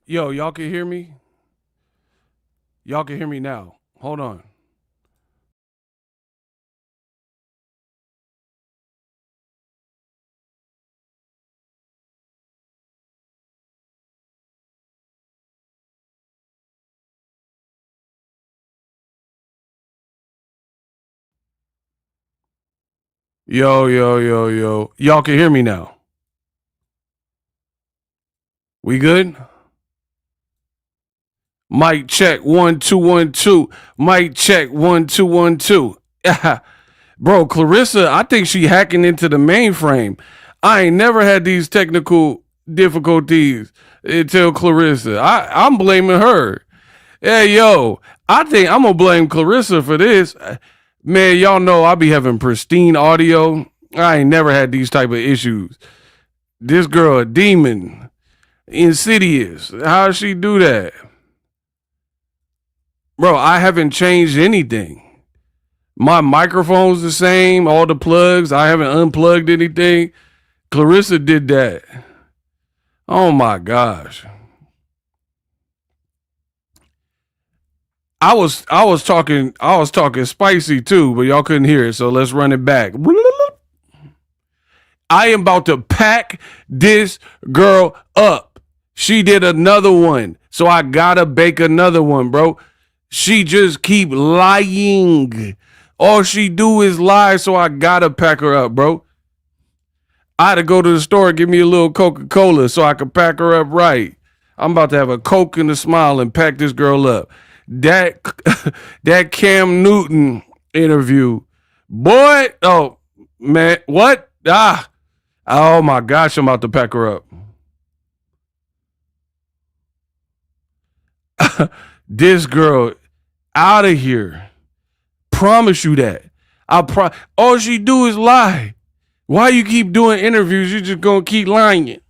Yo, y'all can hear me? Y'all can hear me now. Hold on. Yo, yo, yo, yo. Y'all can hear me now. We good? Mic check 1 2 1 2. Mic check 1 2 1 2. Bro, Claressa, I think she hacking into the mainframe. I ain't never had these technical difficulties until Claressa. I'm blaming her. Hey, yo, I think I'm gonna blame Claressa for this. Man, y'all know I be having pristine audio. I ain't never had these type of issues. This girl a demon. Insidious. How does she do that? Bro, I haven't changed anything. My microphone's the same, all the plugs. I haven't unplugged anything. Claressa did that. Oh my gosh. I was talking spicy too, but y'all couldn't hear it, so let's run it back. I am about to pack this girl up. She did another one, so I gotta bake another one, bro. She just keep lying. All she do is lie, so I gotta pack her up, bro. I had to go to the store and give me a little Coca-Cola so I could pack her up right. I'm about to have a Coke and a smile and pack this girl up. That that Cam Newton interview, boy. Oh man, what? Oh my gosh, I'm about to pack her up. This girl out of here. Promise you that. All she do is lie. Why you keep doing interviews? You just gonna keep lying.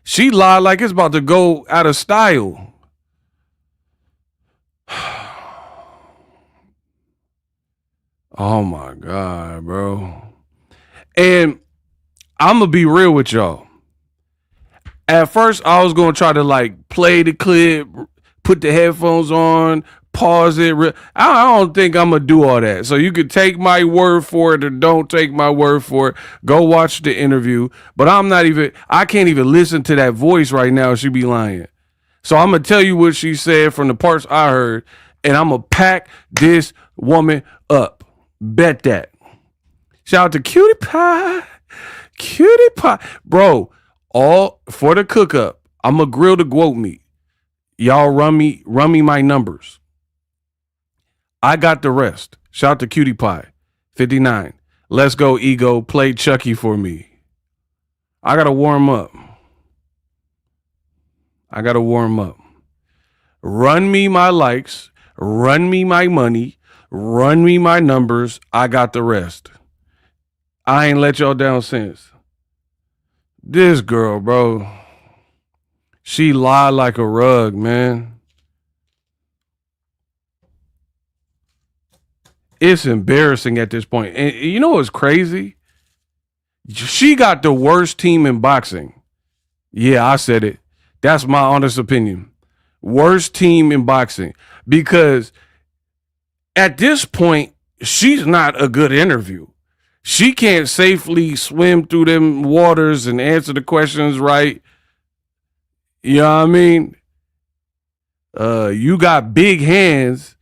She lied like it's about to go out of style. Oh my God, bro. And I'm gonna be real with y'all. At first, I was gonna try to like play the clip, put the headphones on, pause it. I don't think I'm gonna do all that. So you could take my word for it or don't take my word for it. Go watch the interview. But I can't even listen to that voice right now. She be lying. So I'm gonna tell you what she said from the parts I heard, and I'm gonna pack this woman up. Bet that. Shout out to Cutie Pie. Cutie Pie. Bro, all for the cook up. I'm gonna grill the goat meat. Y'all run me my numbers. I got the rest. Shout out to Cutie Pie. 59. Let's go, Ego. Play Chucky for me. I gotta warm up. I gotta warm up. Run me my likes. Run me my money. Run me my numbers. I got the rest. I ain't let y'all down since. This girl, bro. She lied like a rug, man. It's embarrassing at this point. And you know what's crazy? She got the worst team in boxing. Yeah, I said it. That's my honest opinion. Worst team in boxing. Because at this point, she's not a good interview. She can't safely swim through them waters and answer the questions right. You know what I mean? You got big hands.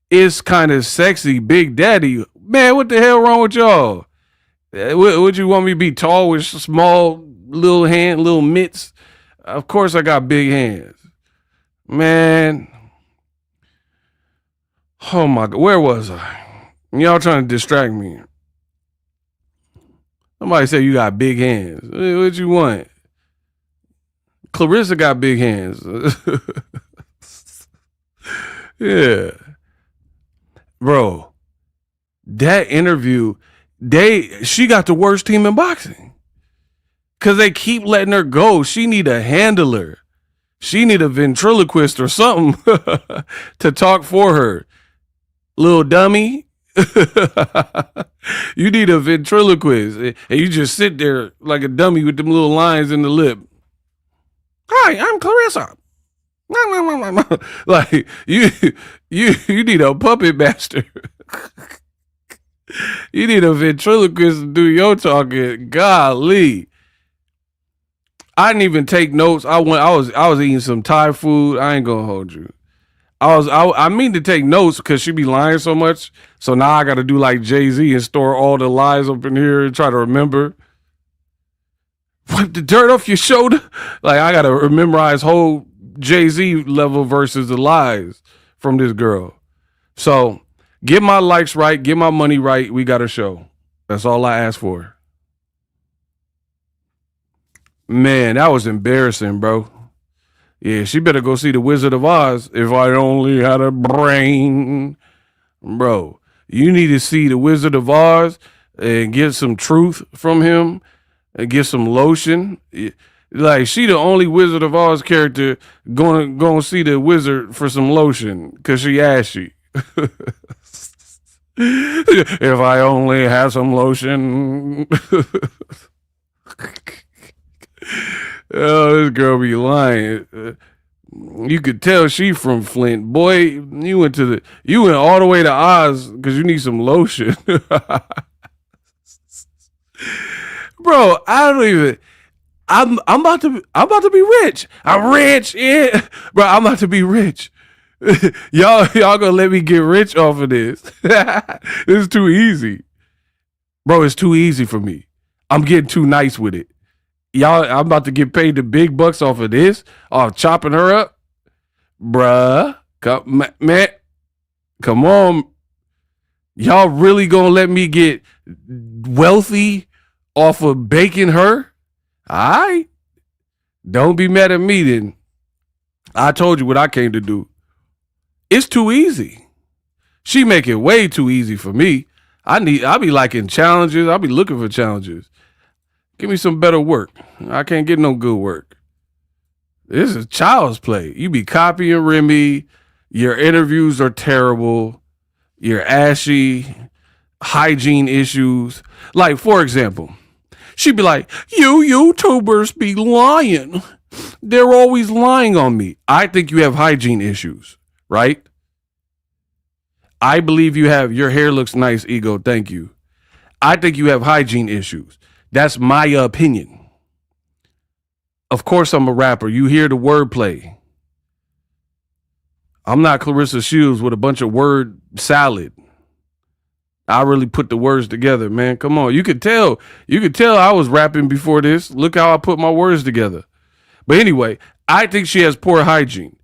It's kind of sexy, Big Daddy. Man, what the hell wrong with y'all? Would you want me to be tall with small little mitts? Of course I got big hands. Man. Oh my God. Where was I? Y'all trying to distract me. Somebody said you got big hands. What you want? Claressa got big hands. Yeah. Bro, that interview, she got the worst team in boxing. Cause they keep letting her go. She need a handler. She need a ventriloquist or something to talk for her. Little dummy. You need a ventriloquist. And you just sit there like a dummy with them little lines in the lip. Hi, I'm Claressa. Like you need a puppet master. You need a ventriloquist to do your talking. Golly. I didn't even take notes. I was eating some Thai food. I ain't gonna hold you. I mean to take notes because she be lying so much. So now I gotta do like Jay-Z and store all the lies up in here and try to remember. Wipe the dirt off your shoulder. Like I gotta memorize whole Jay-Z level versus the lies from this girl. So get my likes right, get my money right. We got a show. That's all I ask for. Man, that was embarrassing, bro. Yeah, she better go see the Wizard of Oz. If I only had a brain, bro. You need to see the Wizard of Oz and get some truth from him and get some lotion. Like she the only Wizard of Oz character gonna see the wizard for some lotion because she ashy. If I only had some lotion. Oh, this girl be lying. You could tell she from Flint. Boy, you went all the way to Oz because you need some lotion. Bro, I don't even I'm about to be rich. I'm rich, yeah. Bro, I'm about to be rich. y'all gonna let me get rich off of this. This is too easy. Bro, it's too easy for me. I'm getting too nice with it. Y'all, I'm about to get paid the big bucks off of this, off chopping her up. Bruh, man, come on. Y'all really gonna let me get wealthy off of baking her? All right. Don't be mad at me then. I told you what I came to do. It's too easy. She make it way too easy for me. I be liking challenges. I be looking for challenges. Give me some better work. I can't get no good work. This is child's play. You be copying Remy. Your interviews are terrible. You're ashy. Hygiene issues. Like, for example, she'd be like, you YouTubers be lying. They're always lying on me. I think you have hygiene issues, right? I believe you have. Your hair looks nice, Ego. Thank you. I think you have hygiene issues. That's my opinion. Of course I'm a rapper. You hear the wordplay. I'm not Claressa Shields with a bunch of word salad. I really put the words together, man. Come on. You could tell I was rapping before this. Look how I put my words together. But anyway, I think she has poor hygiene.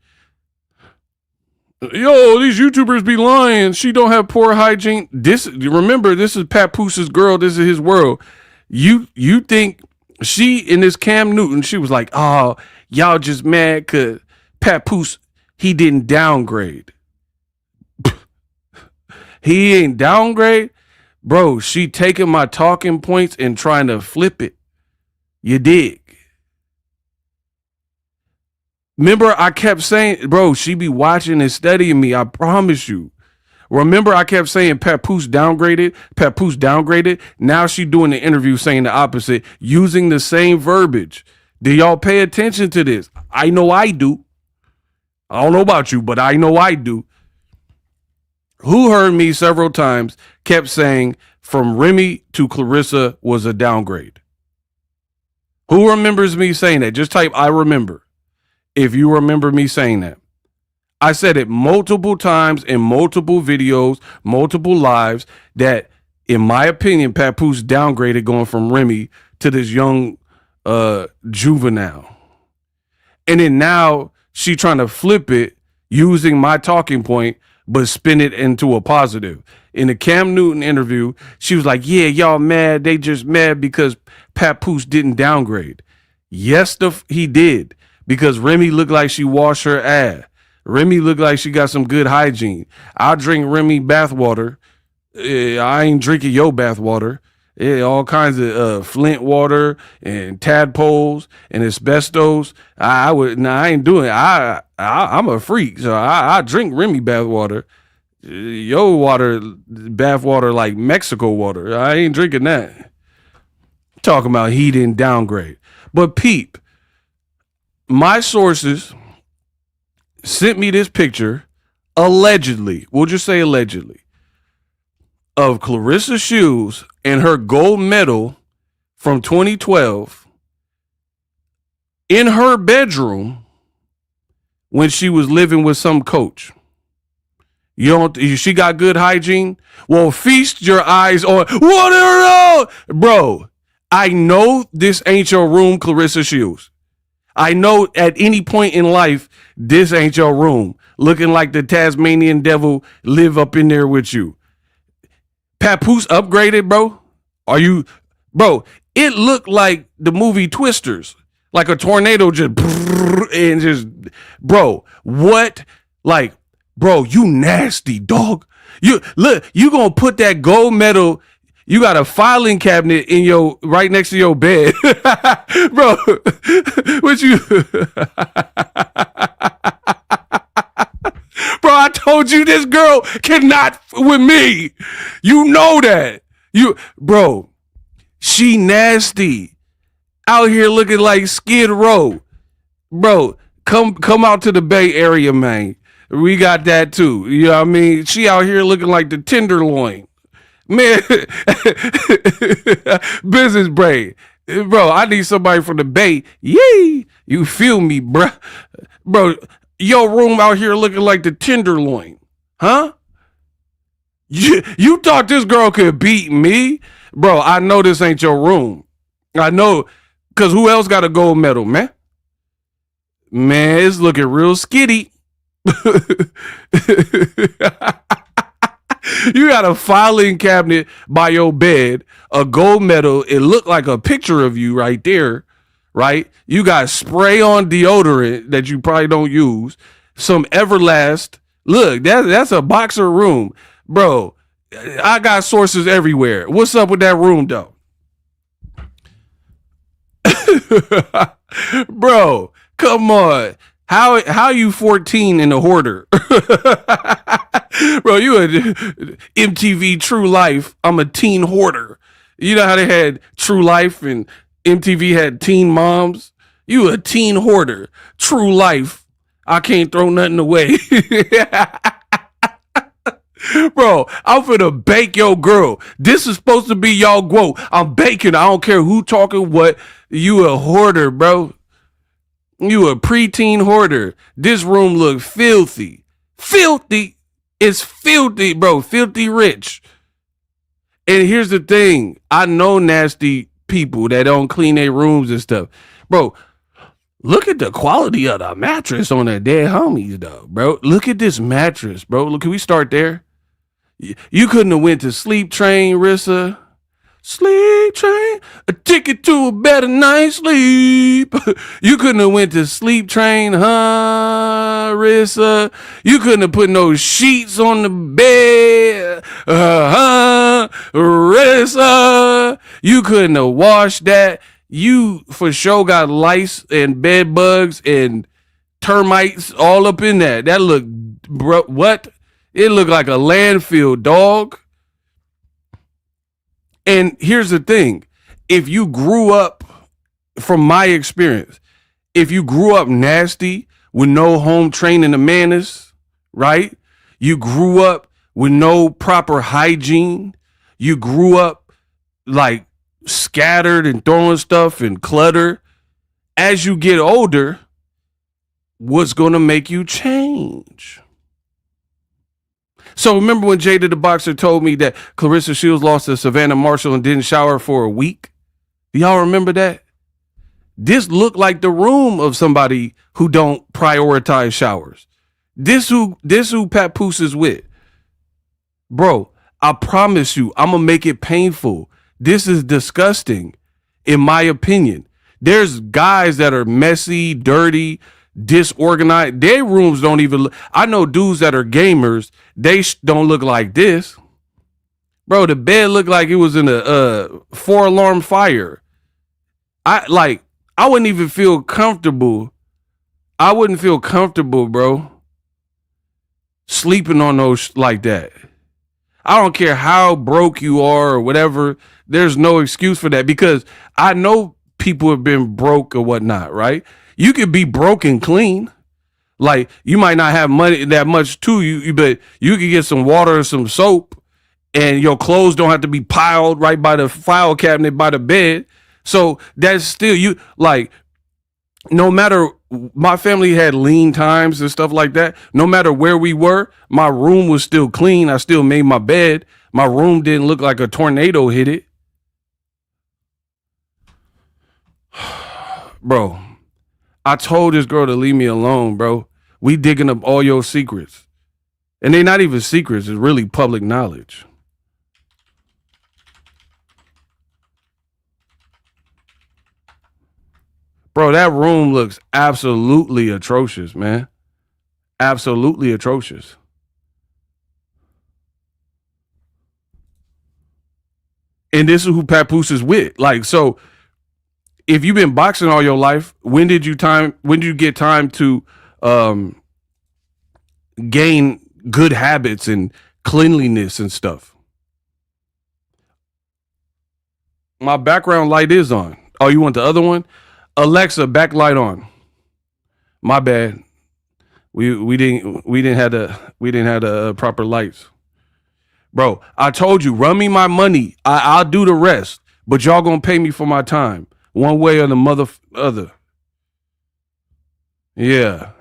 Yo, these YouTubers be lying. She don't have poor hygiene. Remember, this is Papoose' girl. This is his world. You think she in this Cam Newton, she was like, oh, y'all just mad because Papoose, he didn't downgrade. He ain't downgrade. Bro, she taking my talking points and trying to flip it. You dig? Remember, I kept saying, bro, she be watching and studying me. I promise you. Remember, I kept saying Papoose downgraded. Papoose downgraded. Now she doing the interview saying the opposite, using the same verbiage. Do y'all pay attention to this? I know I do. I don't know about you, but I know I do. Who heard me several times kept saying from Remy to Claressa was a downgrade? Who remembers me saying that? Just type I remember if you remember me saying that. I said it multiple times in multiple videos, multiple lives, that in my opinion, Papoose downgraded going from Remy to this young juvenile. And then now she trying to flip it using my talking point, but spin it into a positive. In the Cam Newton interview, she was like, yeah, y'all mad. They just mad because Papoose didn't downgrade. Yes, he did, because Remy looked like she washed her ass. Remy looked like she got some good hygiene. I drink Remy bathwater. I ain't drinking your bathwater. All kinds of Flint water and tadpoles and asbestos. I ain't doing it. I'm a freak, so I drink Remy bathwater. Your water, bathwater like Mexico water. I ain't drinking that. Talking about he didn't downgrade. But peep, My sources sent me this picture, allegedly, we'll just say allegedly, of Claressa Shields and her gold medal from 2012 in her bedroom when she was living with some coach. She got good hygiene? Well, feast your eyes on what, bro. I know this ain't your room, Claressa Shields. I know at any point in life, this ain't your room. Looking like the Tasmanian devil live up in there with you. Papoose upgraded, bro? Are you, bro? It looked like the movie Twisters, like a tornado just and just, bro. What, like, bro? You nasty dog. You look. You gonna put that gold medal? You got a filing cabinet in your right next to your bed, bro. What you, bro? I told you this girl cannot with me. You know that. Bro. She nasty. Out here looking like Skid Row. Bro, come out to the Bay Area, man. We got that too. You know what I mean? She out here looking like the Tenderloin. Man, business brain. Bro, I need somebody from the Bay. Yee! You feel me, bro? Bro, your room out here looking like the Tenderloin. Huh? You thought this girl could beat me? Bro, I know this ain't your room. I know, because who else got a gold medal, man? Man, it's looking real skitty. You got a filing cabinet by your bed, a gold medal. It looked like a picture of you right there, right? You got spray on deodorant that you probably don't use. Some Everlast. Look, that's a boxer room. Bro, I got sources everywhere. What's up with that room, though? Bro, come on. How you 14 in a hoarder? Bro, you a MTV True Life. I'm a teen hoarder. You know how they had True Life and MTV had Teen Moms? You a teen hoarder. True Life. I can't throw nothing away. Bro, I'm finna bake your girl. This is supposed to be y'all quote. I'm baking. I don't care who talking what. You a hoarder, bro. You a preteen hoarder. This room look filthy. Filthy. It's filthy, bro. Filthy rich. And here's the thing. I know nasty people that don't clean their rooms and stuff. Bro, look at the quality of the mattress on the dead homies, though, bro. Look at this mattress, bro. Look, can we start there? You couldn't have went to Sleep Train, Rissa. Sleep Train, a ticket to a better night's sleep. You couldn't have went to Sleep Train, huh, Rissa? You couldn't have put no sheets on the bed, Rissa. You couldn't have washed that. You for sure got lice and bed bugs and termites all up in that. That looked, bro, what? It looked like a landfill, dog. And here's the thing. If you grew up, from my experience, if you grew up nasty with no home training of manners, right? You grew up with no proper hygiene. You grew up like scattered and throwing stuff and clutter. As you get older, what's going to make you change? So remember when Jada the Boxer told me that Claressa Shields lost to Savannah Marshall and didn't shower for a week? Do y'all remember that? This looked like the room of somebody who don't prioritize showers. This who Papoose is with. Bro, I promise you, I'm going to make it painful. This is disgusting, in my opinion. There's guys that are messy, dirty, disorganized. Their rooms don't even look. I know dudes that are gamers. They don't look like this. Bro, the bed looked like it was in a 4-alarm fire. I wouldn't even feel comfortable. I wouldn't feel comfortable, bro, sleeping on those like that. I don't care how broke you are or whatever. There's no excuse for that because I know people have been broke or whatnot, right? You could be broken clean. Like, you might not have money that much to you, but you could get some water and some soap, and your clothes don't have to be piled right by the file cabinet by the bed. So that's still you. Like, no matter, my family had lean times and stuff like that. No matter where we were, my room was still clean. I still made my bed. My room didn't look like a tornado hit it. Bro, I told this girl to leave me alone, bro. We digging up all your secrets. And they're not even secrets. It's really public knowledge. Bro, that room looks absolutely atrocious, man. Absolutely atrocious. And this is who Papoose is with. Like, so if you've been boxing all your life, when did you get time to gain good habits and cleanliness and stuff? My background light is on. Oh, you want the other one? Alexa, backlight on. My bad. We didn't have the proper lights. Bro, I told you, run me my money. I'll do the rest. But y'all gonna pay me for my time. One way or the other. Yeah.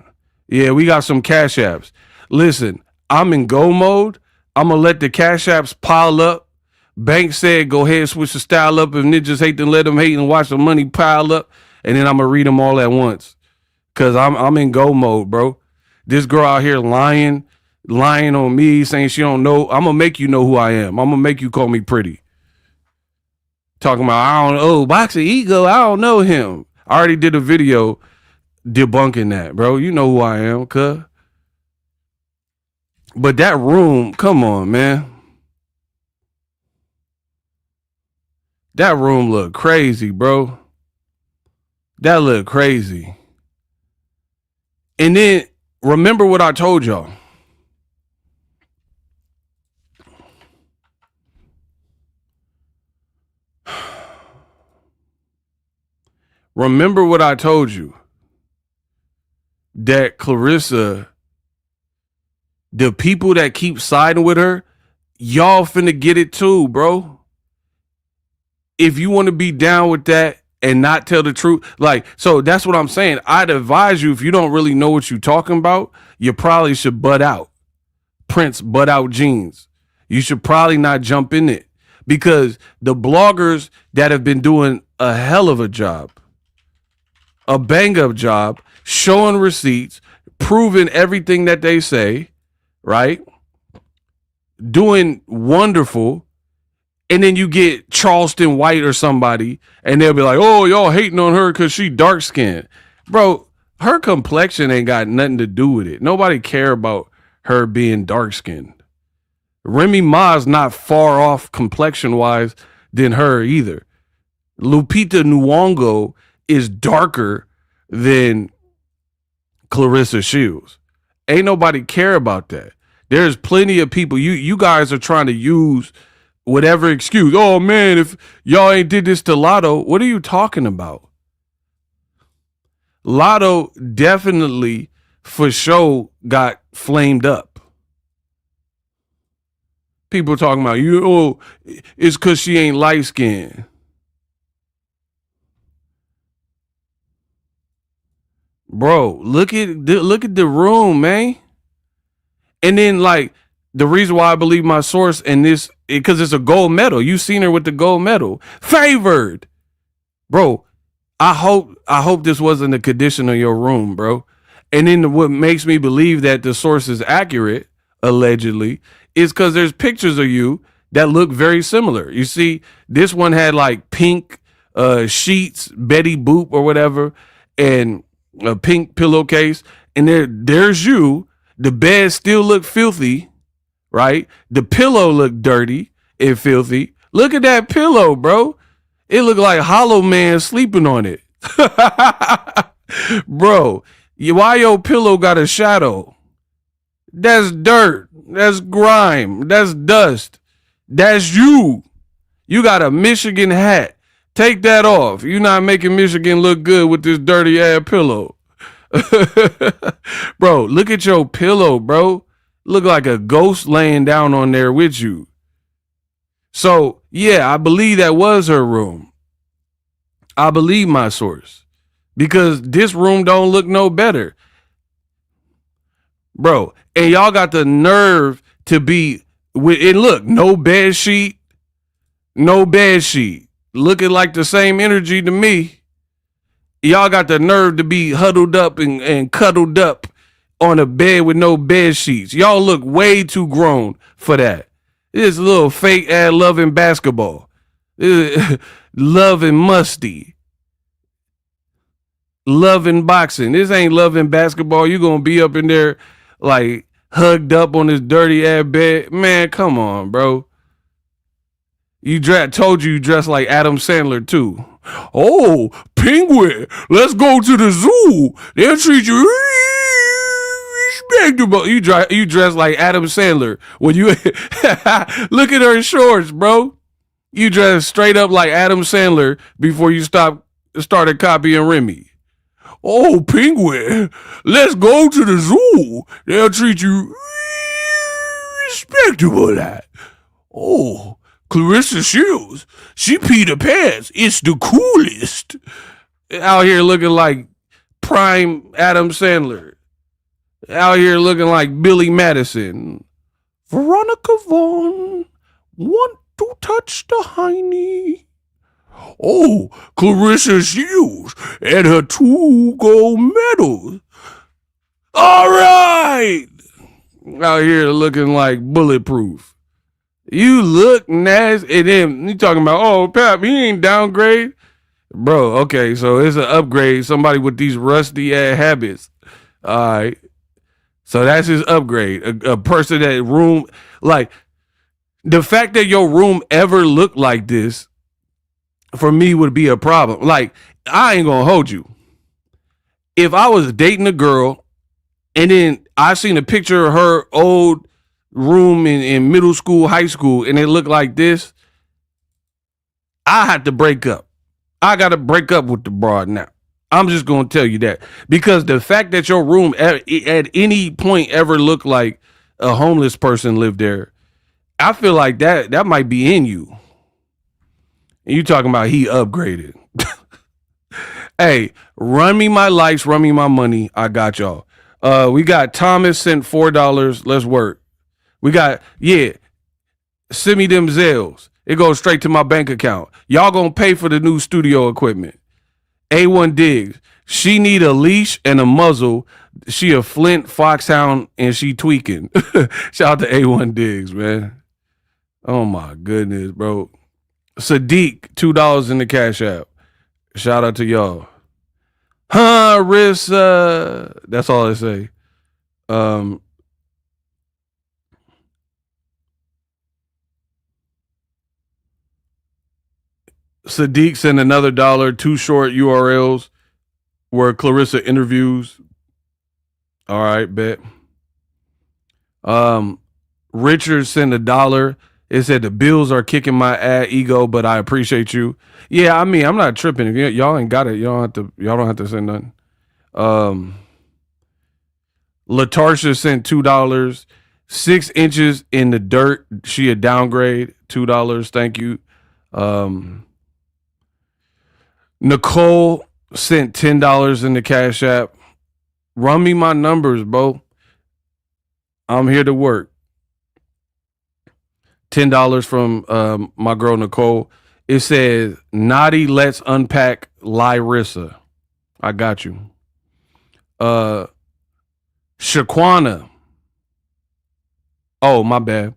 Yeah, we got some cash apps. Listen, I'm in go mode. I'm gonna let the cash apps pile up. Bank said go ahead, switch the style up. If niggas hate, then let them hate and watch the money pile up. And then I'm gonna read them all at once. Cause I'm in go mode, bro. This girl out here lying on me, saying she don't know. I'm gonna make you know who I am. I'm gonna make you call me pretty. Talking about, I don't know, Boxingego, I don't know him. I already did a video debunking that, bro. You know who I am, cuz. But that room, come on, man. That room look crazy, bro. That look crazy. And then remember what I told y'all. Remember what I told you. That Claressa, the people that keep siding with her, y'all finna get it too, bro. If you want to be down with that and not tell the truth, like, so that's what I'm saying. I'd advise you, if you don't really know what you're talking about, you probably should butt out. Prince butt out jeans. You should probably not jump in it, because the bloggers that have been doing a hell of a job, a bang up job, showing receipts, proving everything that they say, right? Doing wonderful. And then you get Charleston White or somebody, and they'll be like, oh, y'all hating on her because she dark skinned. Bro, her complexion ain't got nothing to do with it. Nobody care about her being dark skinned. Remy Ma's not far off complexion wise than her either. Lupita Nyong'o is darker than Claressa Shields. Ain't nobody care about that. There's plenty of people. You guys are trying to use whatever excuse. Oh man, if y'all ain't did this to Lotto, what are you talking about? Lotto definitely for sure got flamed up. People talking about it's because she ain't light skinned. Bro, look at the room, man. And then, like, the reason why I believe my source in this, because it's a gold medal. You seen her with the gold medal. Favored. Bro, I hope this wasn't a condition of your room, bro. And then what makes me believe that the source is accurate, allegedly, is because there's pictures of you that look very similar. You see, this one had like pink sheets, Betty Boop or whatever, and a pink pillowcase. And there's you. The bed still looked filthy, right? The pillow looked dirty and filthy. Look at that pillow, bro. It looked like Hollow Man sleeping on it. Bro, why your pillow got a shadow? That's dirt. That's grime. That's dust. That's you. You got a Michigan hat Take that off. You're not making Michigan look good with this dirty ass pillow. Bro, look at your pillow, bro. Look like a ghost laying down on there with you. So, yeah, I believe that was her room. I believe my source. Because this room don't look no better. Bro, and y'all got the nerve to be with it. Look, no bed sheet. No bed sheet. Looking like the same energy to me. Y'all got the nerve to be huddled up and cuddled up on a bed with no bed sheets. Y'all look way too grown for that. This little fake ass loving basketball. Loving musty. Loving boxing. This ain't loving basketball. You gonna be up in there like hugged up on this dirty ass bed. Man, come on, bro. Told you dressed like Adam Sandler too. Oh, penguin, let's go to the zoo. They'll treat you respectable. You dress like Adam Sandler when you look at her shorts, bro. You dress straight up like Adam Sandler before you started copying Remy. Oh, penguin, let's go to the zoo. They'll treat you respectable. That. Oh. Claressa Shields, she peed her pants. It's the coolest. Out here looking like prime Adam Sandler. Out here looking like Billy Madison. Veronica Vaughn, want to touch the hiney. Oh, Claressa Shields and her 2 gold medals. All right. Out here looking like bulletproof. You look nasty. And then you talking about, oh, Pap, he ain't downgrade. Bro, okay, so it's an upgrade. Somebody with these rusty ass habits. All right. So that's his upgrade. A person that room, like, the fact that your room ever looked like this, for me, would be a problem. Like, I ain't gonna hold you. If I was dating a girl and then I seen a picture of her old room in middle school, high school, and it looked like this, I had to break up. I got to break up with the broad now. I'm just going to tell you that. Because the fact that your room at any point ever looked like a homeless person lived there, I feel like that might be in you. And you talking about he upgraded. Hey, run me my likes, run me my money. I got y'all. We got Thomas sent $4. Let's work. We got, send me them Zelles. It goes straight to my bank account. Y'all gonna pay for the new studio equipment. A1 Diggs. She need a leash and a muzzle. She a Flint foxhound and she tweaking. Shout out to A1 Diggs, man. Oh my goodness, bro. Sadiq, $2 in the Cash App. Shout out to y'all. Riz, that's all I say. Sadiq sent another $1, 2 short URLs where Claressa interviews. All right, bet. Richard sent $1. It said the Bills are kicking my ass ego, but I appreciate you. Yeah, I mean, I'm not tripping. If y'all ain't got it, y'all don't have to send nothing. Latarsha sent $2. 6 inches in the dirt. She a downgrade. $2. Thank you. Nicole sent $10 in the Cash App. Run me my numbers, bro. I'm here to work. $10 from my girl Nicole. It says, Naughty, let's unpack Lyrissa. I got you. Shaquana. Oh, my bad.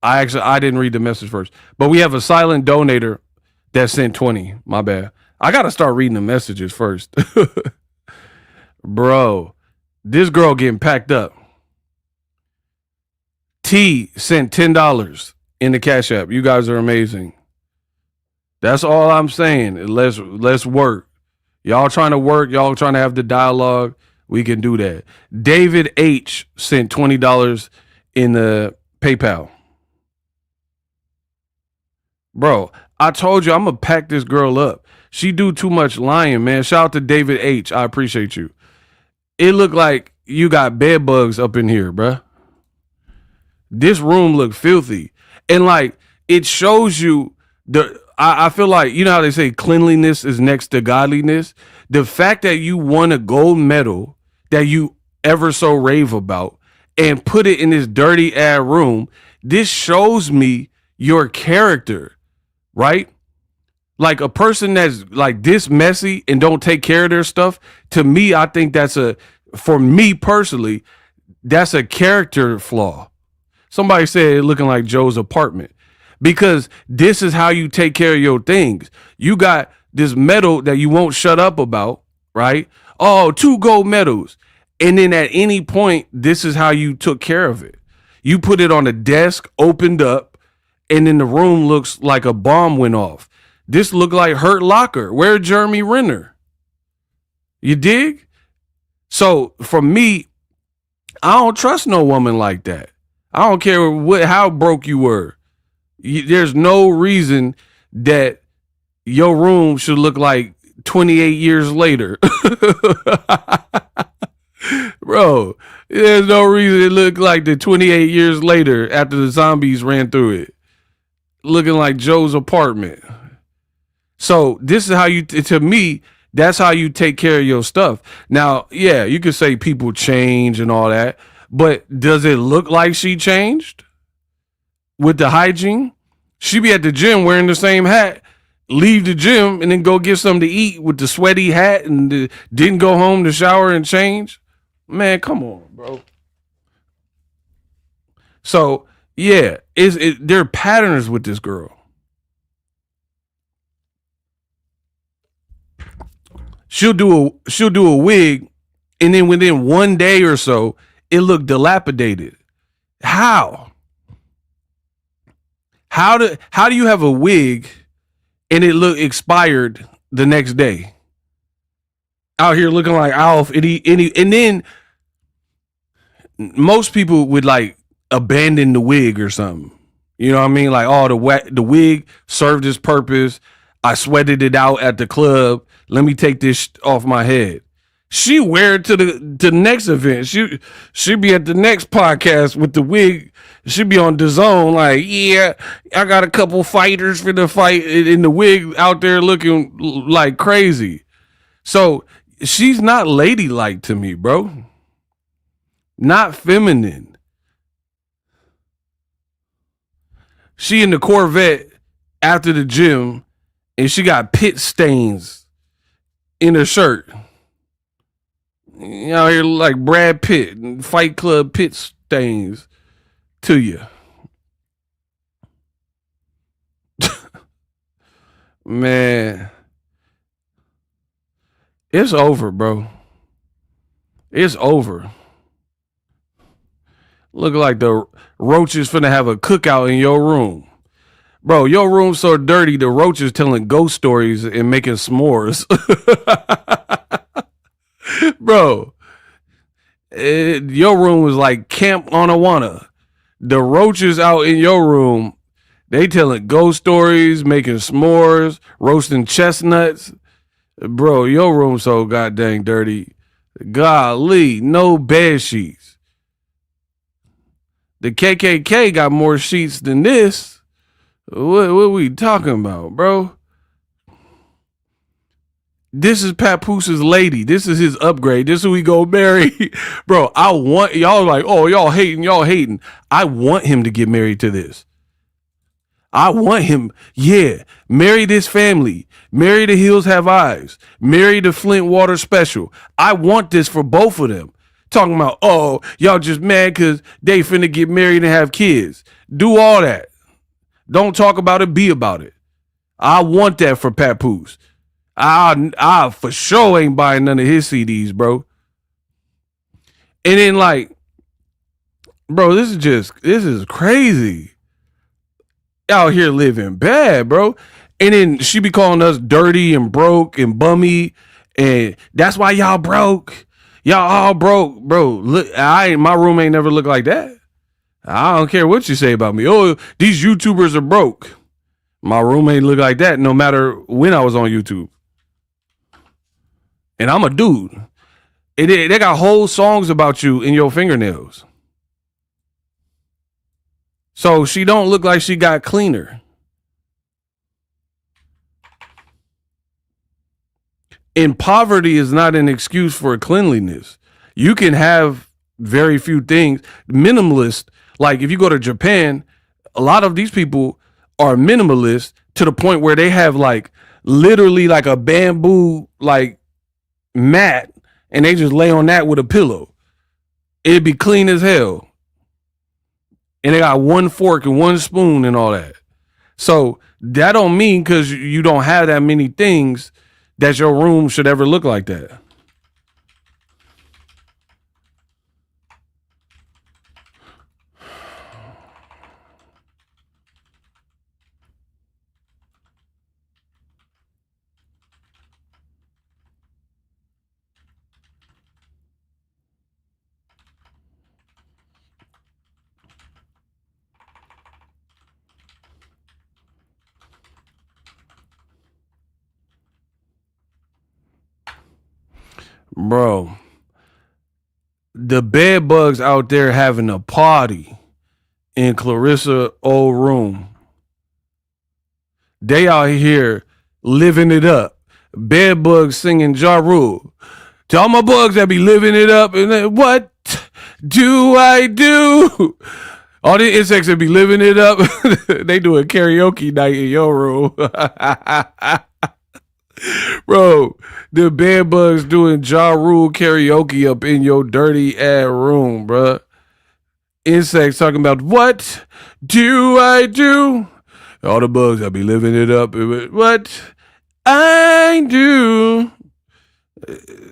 I didn't read the message first. But we have a silent donator that sent 20. My bad. I got to start reading the messages first. Bro, this girl getting packed up. T sent $10 in the Cash App. You guys are amazing. That's all I'm saying. Let's work. Y'all trying to work. Y'all trying to have the dialogue. We can do that. David H sent $20 in the PayPal. Bro, I told you I'm gonna pack this girl up. She do too much lying, man. Shout out to David H. I appreciate you. It looked like you got bed bugs up in here, bruh. This room looked filthy. And like it shows you I feel like, you know how they say cleanliness is next to godliness? The fact that you won a gold medal that you ever so rave about and put it in this dirty ass room, this shows me your character, right? Like a person that's like this messy and don't take care of their stuff, to me, I think for me personally, that's a character flaw. Somebody said it looking like Joe's apartment because this is how you take care of your things. You got this medal that you won't shut up about, right? Oh, 2 gold medals. And then at any point, this is how you took care of it. You put it on a desk, opened up, and then the room looks like a bomb went off. This looked like Hurt Locker. Where Jeremy Renner? You dig? So for me, I don't trust no woman like that. I don't care how broke you were. There's no reason that your room should look like 28 years later. Bro, there's no reason it looked like the 28 years later after the zombies ran through it. Looking like Joe's apartment. So this is how to me, that's how you take care of your stuff. Now, yeah, you could say people change and all that, but does it look like she changed with the hygiene? She be at the gym wearing the same hat, leave the gym and then go get something to eat with the sweaty hat and didn't go home to shower and change. Man, come on, bro. So yeah, there are patterns with this girl. She'll do a wig, and then within 1 day or so, it looked dilapidated. How? How do you have a wig and it look expired the next day? Out here looking like Alf, and then most people would like abandon the wig or something. You know what I mean? Like, oh, the wig served its purpose. I sweated it out at the club. Let me take this off my head. She wear it to the next event. She be at the next podcast with the wig. She be on the zone like, yeah, I got a couple fighters for the fight in the wig out there looking like crazy. So she's not ladylike to me, bro. Not feminine. She in the Corvette after the gym and she got pit stains in her shirt. You know, here like Brad Pitt and Fight Club pit stains to you. Man, it's over, bro. It's over. Look like the roaches finna have a cookout in your room. Bro, your room's so dirty, the roaches telling ghost stories and making s'mores. Bro, your room was like Camp Onawana. The roaches out in your room, they telling ghost stories, making s'mores, roasting chestnuts. Bro, your room so goddamn dirty. Golly, no bed sheets. The KKK got more sheets than this. What we talking about, bro? This is Papooses' lady. This is his upgrade. This is who we go marry. Bro, I want y'all like, oh, y'all hating. I want him to get married to this. I want him, yeah, marry this family. Marry the Hills Have Eyes. Marry the Flint Water Special. I want this for both of them. Talking about, oh, y'all just mad because they finna get married and have kids. Do all that. Don't talk about it, be about it. I want that for Papoose. I for sure ain't buying none of his CDs, bro. And then like, bro, this is crazy. Out here living bad, bro. And then she be calling us dirty and broke and bummy. And that's why y'all broke. Y'all all broke, bro. Look, my room ain't never looked like that. I don't care what you say about me. Oh, these YouTubers are broke. My roommate looked like that no matter when I was on YouTube. And I'm a dude. They got whole songs about you in your fingernails. So she don't look like she got cleaner. And poverty is not an excuse for cleanliness. You can have very few things. Minimalist, like if you go to Japan, a lot of these people are minimalist to the point where they have like literally like a bamboo like mat and they just lay on that with a pillow. It'd be clean as hell. And they got one fork and one spoon and all that. So that don't mean because you don't have that many things that your room should ever look like that. Bro, the bed bugs out there having a party in Claressa old room. They out here living it up. Bed bugs singing Ja Rule. To all my bugs that be living it up. And then, what do I do? All the insects that be living it up. They do a karaoke night in your room. Bro, the bed bugs doing Ja Rule karaoke up in your dirty ass room, bro. Insects talking about, what do I do? All the bugs that be living it up. What I do.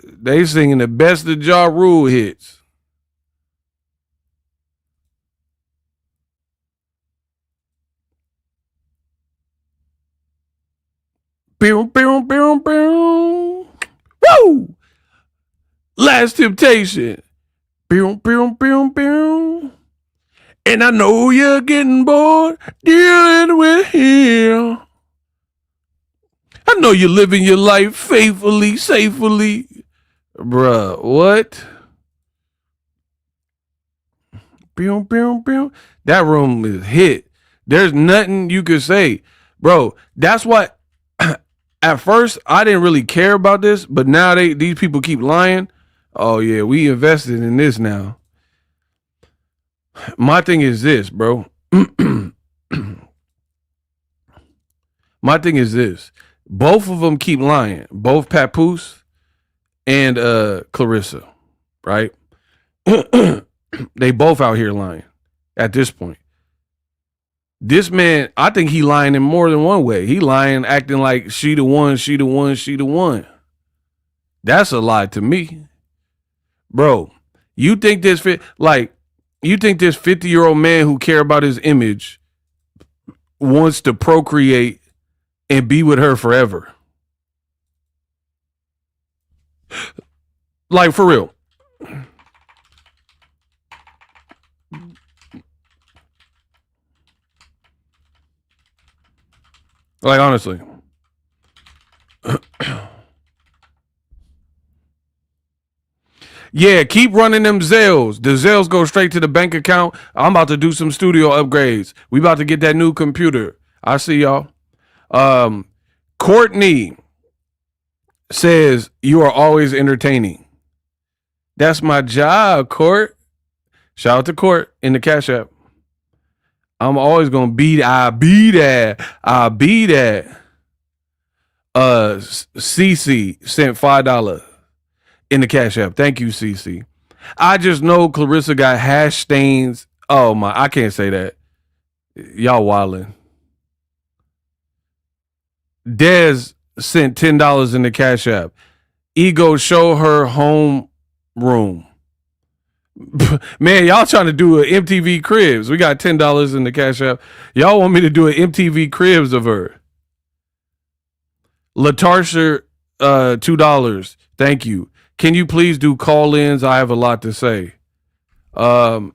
They singing the best of Ja Rule hits. Boom, boom, boom, boom. Woo! Last Temptation. Boom, boom, boom, boom. And I know you're getting bored dealing with him. I know you're living your life faithfully, safely. Bruh, what? Boom, boom, boom. That room is hit. There's nothing you could say. Bro, that's what at first I didn't really care about this, but now these people keep lying. Oh yeah, we invested in this now. My thing is this, bro. My thing is this. Both of them keep lying. Both Papoose and Claressa, right? They both out here lying at this point. This man, I think he lying in more than one way. He lying, acting like she the one, she the one, she the one. That's a lie to me. Bro, you think this 50-year-old man who care about his image wants to procreate and be with her forever? Like, for real. Like, honestly. Yeah, keep running them Zelles. The Zelles go straight to the bank account. I'm about to do some studio upgrades. We about to get that new computer. I see y'all. Courtney says, you are always entertaining. That's my job, Court. Shout out to Court in the Cash App. I'm always gonna I'll be that. CC sent $5 in the Cash App. Thank you, CC. I just know Claressa got hash stains. Oh my, I can't say that. Y'all wildin'. Dez sent $10 in the Cash App. Ego, show her home room. Man, y'all trying to do an MTV Cribs. We got $10 in the Cash App. Y'all want me to do an MTV Cribs of her. Latarsha, $2. Thank you. Can you please do call-ins? I have a lot to say. I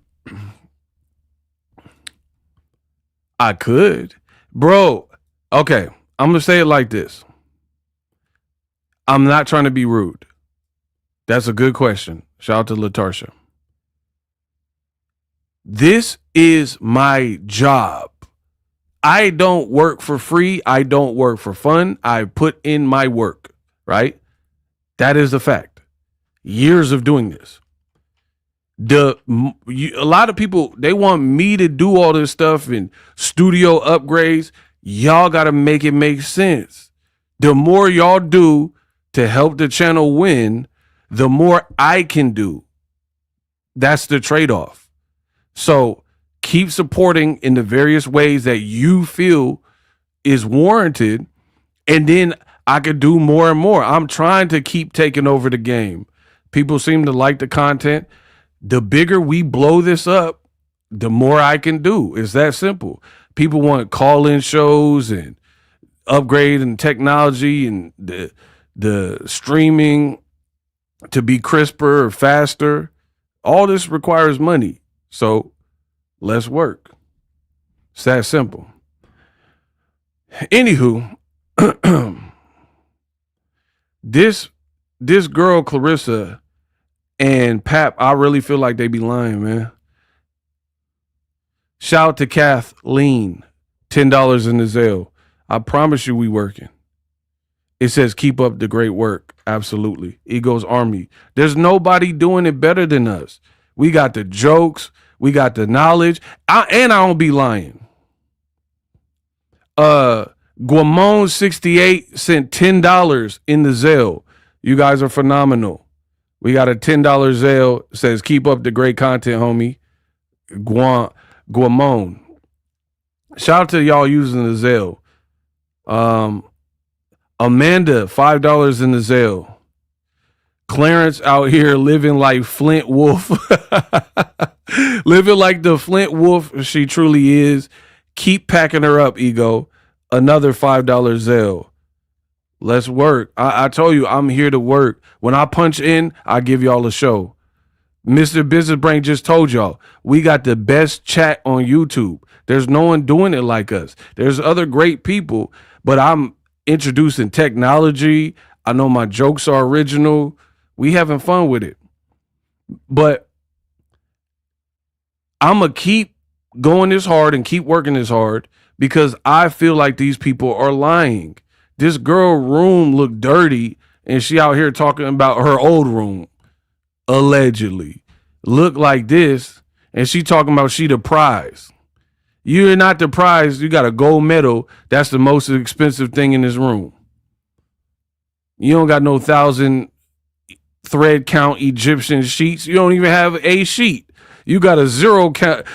could. Bro, Okay, I'm gonna say it like this. I'm not trying to be rude. That's a good question. Shout out to Latarsha. This is my job. I don't work for free. I don't work for fun. I put in my work, right? That is a fact. Years of doing this. A lot of people, they want me to do all this stuff and studio upgrades. Y'all got to make it make sense. The more y'all do to help the channel win, the more I can do. That's the trade-off. So keep supporting in the various ways that you feel is warranted, and then I could do more and more. I'm trying to keep taking over the game. People seem to like the content. The bigger we blow this up, the more I can do. It's that simple. People want call-in shows and upgrade and technology and the streaming to be crisper or faster. All this requires money. So let's work. It's that simple. Anywho, this girl, Claressa, and Pap, I really feel like they be lying, man. Shout out to Kathleen, $10 in the Zelle. I promise you we working. It says keep up the great work. Absolutely. Ego's Army. There's nobody doing it better than us. We got the jokes. We got the knowledge. I don't be lying. Guamon68 sent $10 in the Zelle. You guys are phenomenal. We got a $10 Zelle. Says keep up the great content, homie. Guamon. Shout out to y'all using the Zelle. Amanda, $5 in the Zelle. Clarence out here living like Flint Wolf. Living like the Flint Wolf she truly is. Keep packing her up, Ego. Another $5 Zelle. Let's work. I told you I'm here to work. When I punch in, I give y'all a show. Mr. Business Brain just told y'all, we got the best chat on YouTube. There's no one doing it like us. There's other great people, but I'm introducing technology. I know my jokes are original. We having fun with it. But I'm going to keep going this hard and keep working this hard because I feel like these people are lying. This girl room looked dirty and she out here talking about her old room. Allegedly. Look like this. And she talking about she the prize. You're not the prize. You got a gold medal. That's the most expensive thing in this room. You don't got no 1,000 thread count Egyptian sheets. You don't even have a sheet. You got a zero count.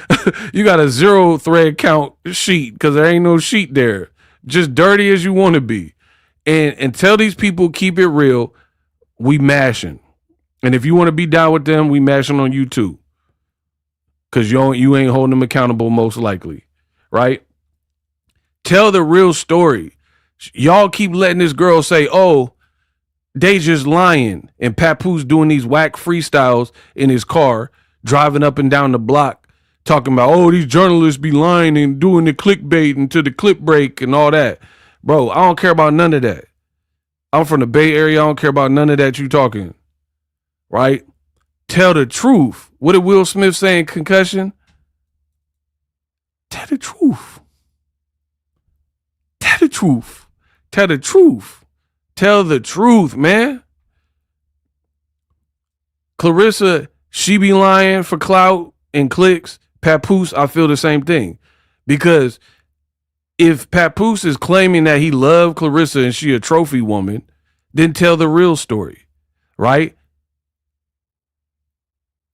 You got a 0 thread count sheet because there ain't no sheet there. Just dirty as you want to be. And until these people keep it real, we mashing. And if you want to be down with them, we mashing on you too. Because you ain't holding them accountable most likely. Right? Tell the real story. Y'all keep letting this girl say, oh, they just lying. And Papoose doing these whack freestyles in his car, driving up and down the block, talking about, oh, these journalists be lying and doing the clickbait into the clip break and all that. Bro, I don't care about none of that. I'm from the Bay Area. I don't care about none of that you talking. Right? Tell the truth. What did Will Smith say in Concussion? Tell the truth. Tell the truth. Tell the truth. Tell the truth, man. Claressa, she be lying for clout and clicks. Papoose, I feel the same thing. Because if Papoose is claiming that he loved Claressa and she a trophy woman, then tell the real story, right?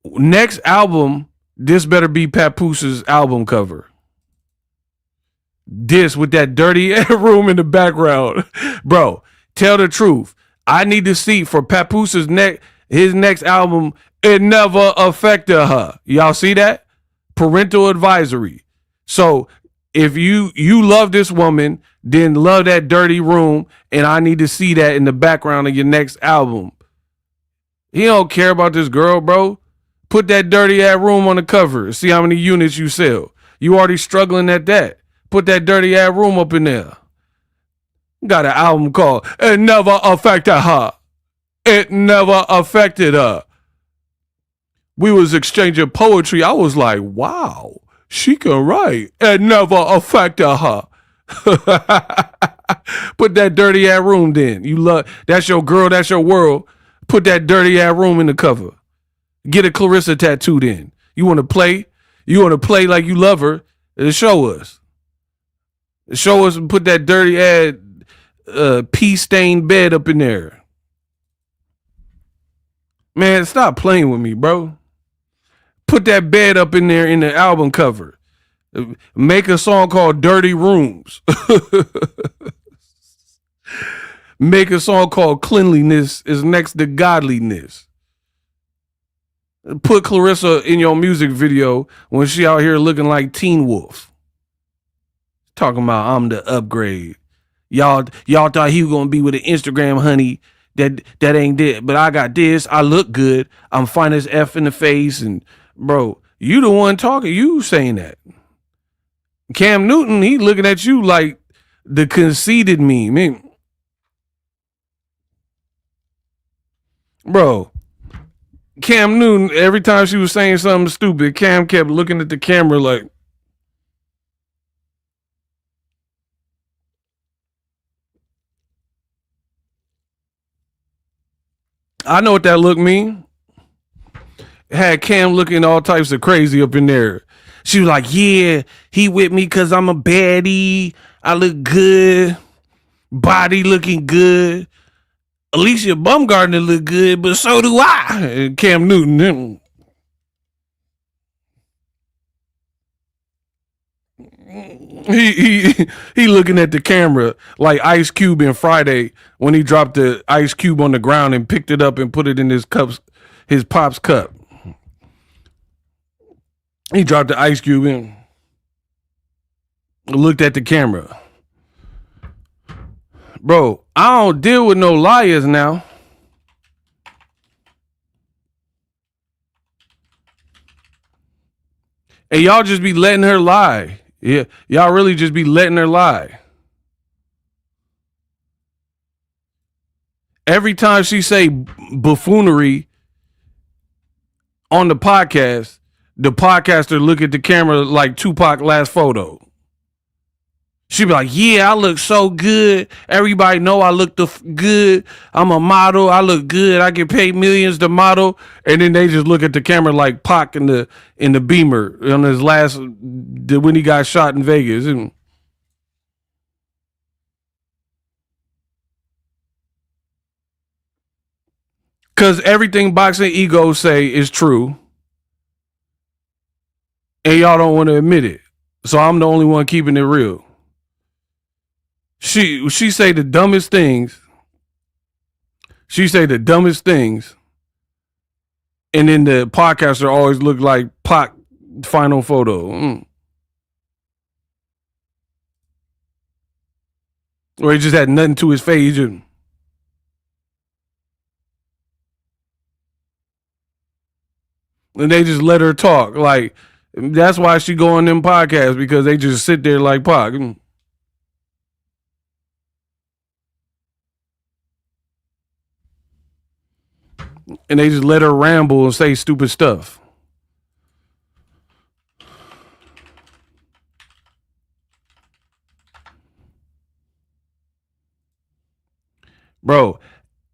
Next album, this better be Papooses album cover. This with that dirty room in the background. Bro, tell the truth. I need to see for Papooses his next album, it never affected her. Y'all see that? Parental advisory. So if you love this woman, then love that dirty room, and I need to see that in the background of your next album. He don't care about this girl, bro. Put that dirty ass room on the cover and see how many units you sell. You already struggling at that. Put that dirty ass room up in there. Got an album called It Never Affected Her. It never affected her. We was exchanging poetry. I was like, wow, she can write. It never affected her. Put that dirty ass room then. You love, that's your girl, that's your world. Put that dirty ass room in the cover. Get a Claressa tattoo then. You want to play? You want to play like you love her? Show us. Show us and put that dirty ass pee stained bed up in there. Man, stop playing with me, bro. Put that bed up in there in the album cover. Make a song called Dirty Rooms. Make a song called Cleanliness is Next to Godliness. Put Claressa in your music video when she out here looking like Teen Wolf. Talking about I'm the upgrade. Y'all thought he was gonna be with an Instagram honey. That ain't it. But I got this. I look good. I'm fine as F in the face. And bro, you the one talking. You saying that. Cam Newton, he looking at you like the conceited me. Man. Bro, Cam Newton, every time she was saying something stupid, Cam kept looking at the camera like, I know what that look mean. Had Cam looking all types of crazy up in there. She was like, yeah, he with me because I'm a baddie. I look good. Body looking good. Alicia Bumgarner look good, but so do I. And Cam Newton. He looking at the camera like Ice Cube in Friday when he dropped the ice cube on the ground and picked it up and put it in his pop's cup. He dropped the ice cube in, looked at the camera. Bro, I don't deal with no liars now. And y'all just be letting her lie. Yeah, y'all really just be letting her lie. Every time she say buffoonery on the podcaster look at the camera like Tupac last photo. She be like, yeah, I look so good. Everybody know I look good. I'm a model. I look good. I get paid millions to model. And then they just look at the camera like Pac in the Beamer on his last, when he got shot in Vegas. And because everything Boxingego say is true. And y'all don't want to admit it. So I'm the only one keeping it real. She say the dumbest things. She say the dumbest things. And then the podcaster always look like Pac final photo. Or he just had nothing to his face. And they just let her talk. Like, that's why she go on them podcasts, because they just sit there like Pac. And they just let her ramble and say stupid stuff. Bro,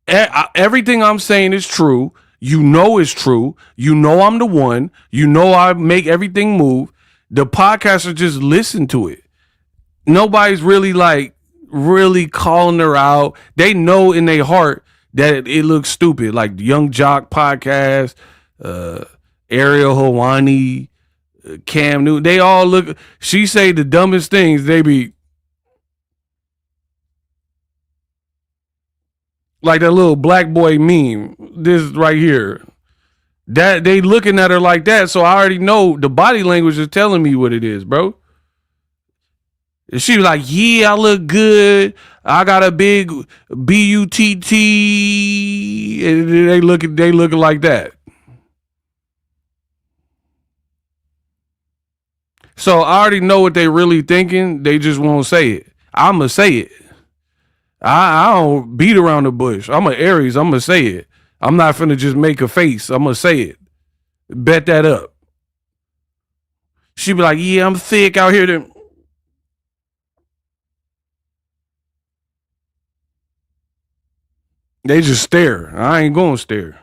everything I'm saying is true. You know it's true. You know I'm the one. You know I make everything move. The podcasters just listen to it. Nobody's really calling her out. They know in their heart that it looks stupid. Like the Young Jock podcast, Ariel Helwani, Cam Newton. They all look. She say the dumbest things. They be like that little black boy meme. This right here. That they looking at her like that. So I already know the body language is telling me what it is, bro. She was like, yeah, I look good. I got a big BUTT. And they looking like that. So I already know what they really thinking. They just won't say it. I'ma say it. I don't beat around the bush. I'm an Aries. I'm gonna say it. I'm not finna just make a face. I'm gonna say it. Bet that up. She be like, yeah, I'm thick out here. They just stare. I ain't gonna stare.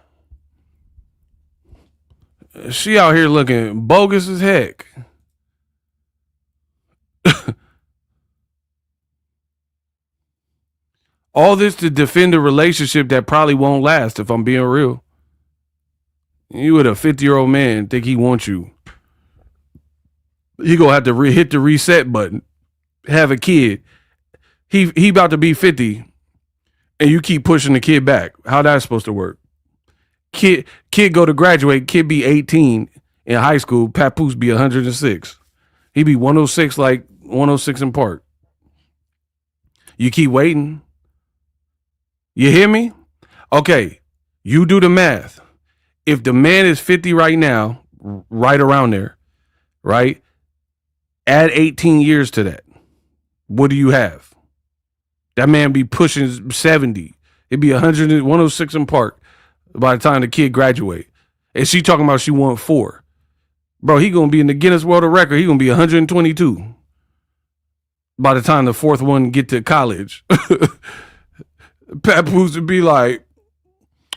She out here looking bogus as heck. All this to defend a relationship that probably won't last, if I'm being real. You with a 50-year-old man think he wants you. He gonna have to hit the reset button, have a kid. He about to be 50, and you keep pushing the kid back. How that's supposed to work? Kid go to graduate. Kid be 18 in high school. Papoose be 106. He be 106 like 106 in Park. You keep waiting. You hear me? Okay, you do the math. If the man is 50 right now, right around there, right? Add 18 years to that. What do you have? That man be pushing 70. It'd be 106 in Park by the time the kid graduate. And she talking about she want 4. Bro, he gonna be in the Guinness World Record. He gonna be 122 by the time the 4th one get to college. Papoose would be like,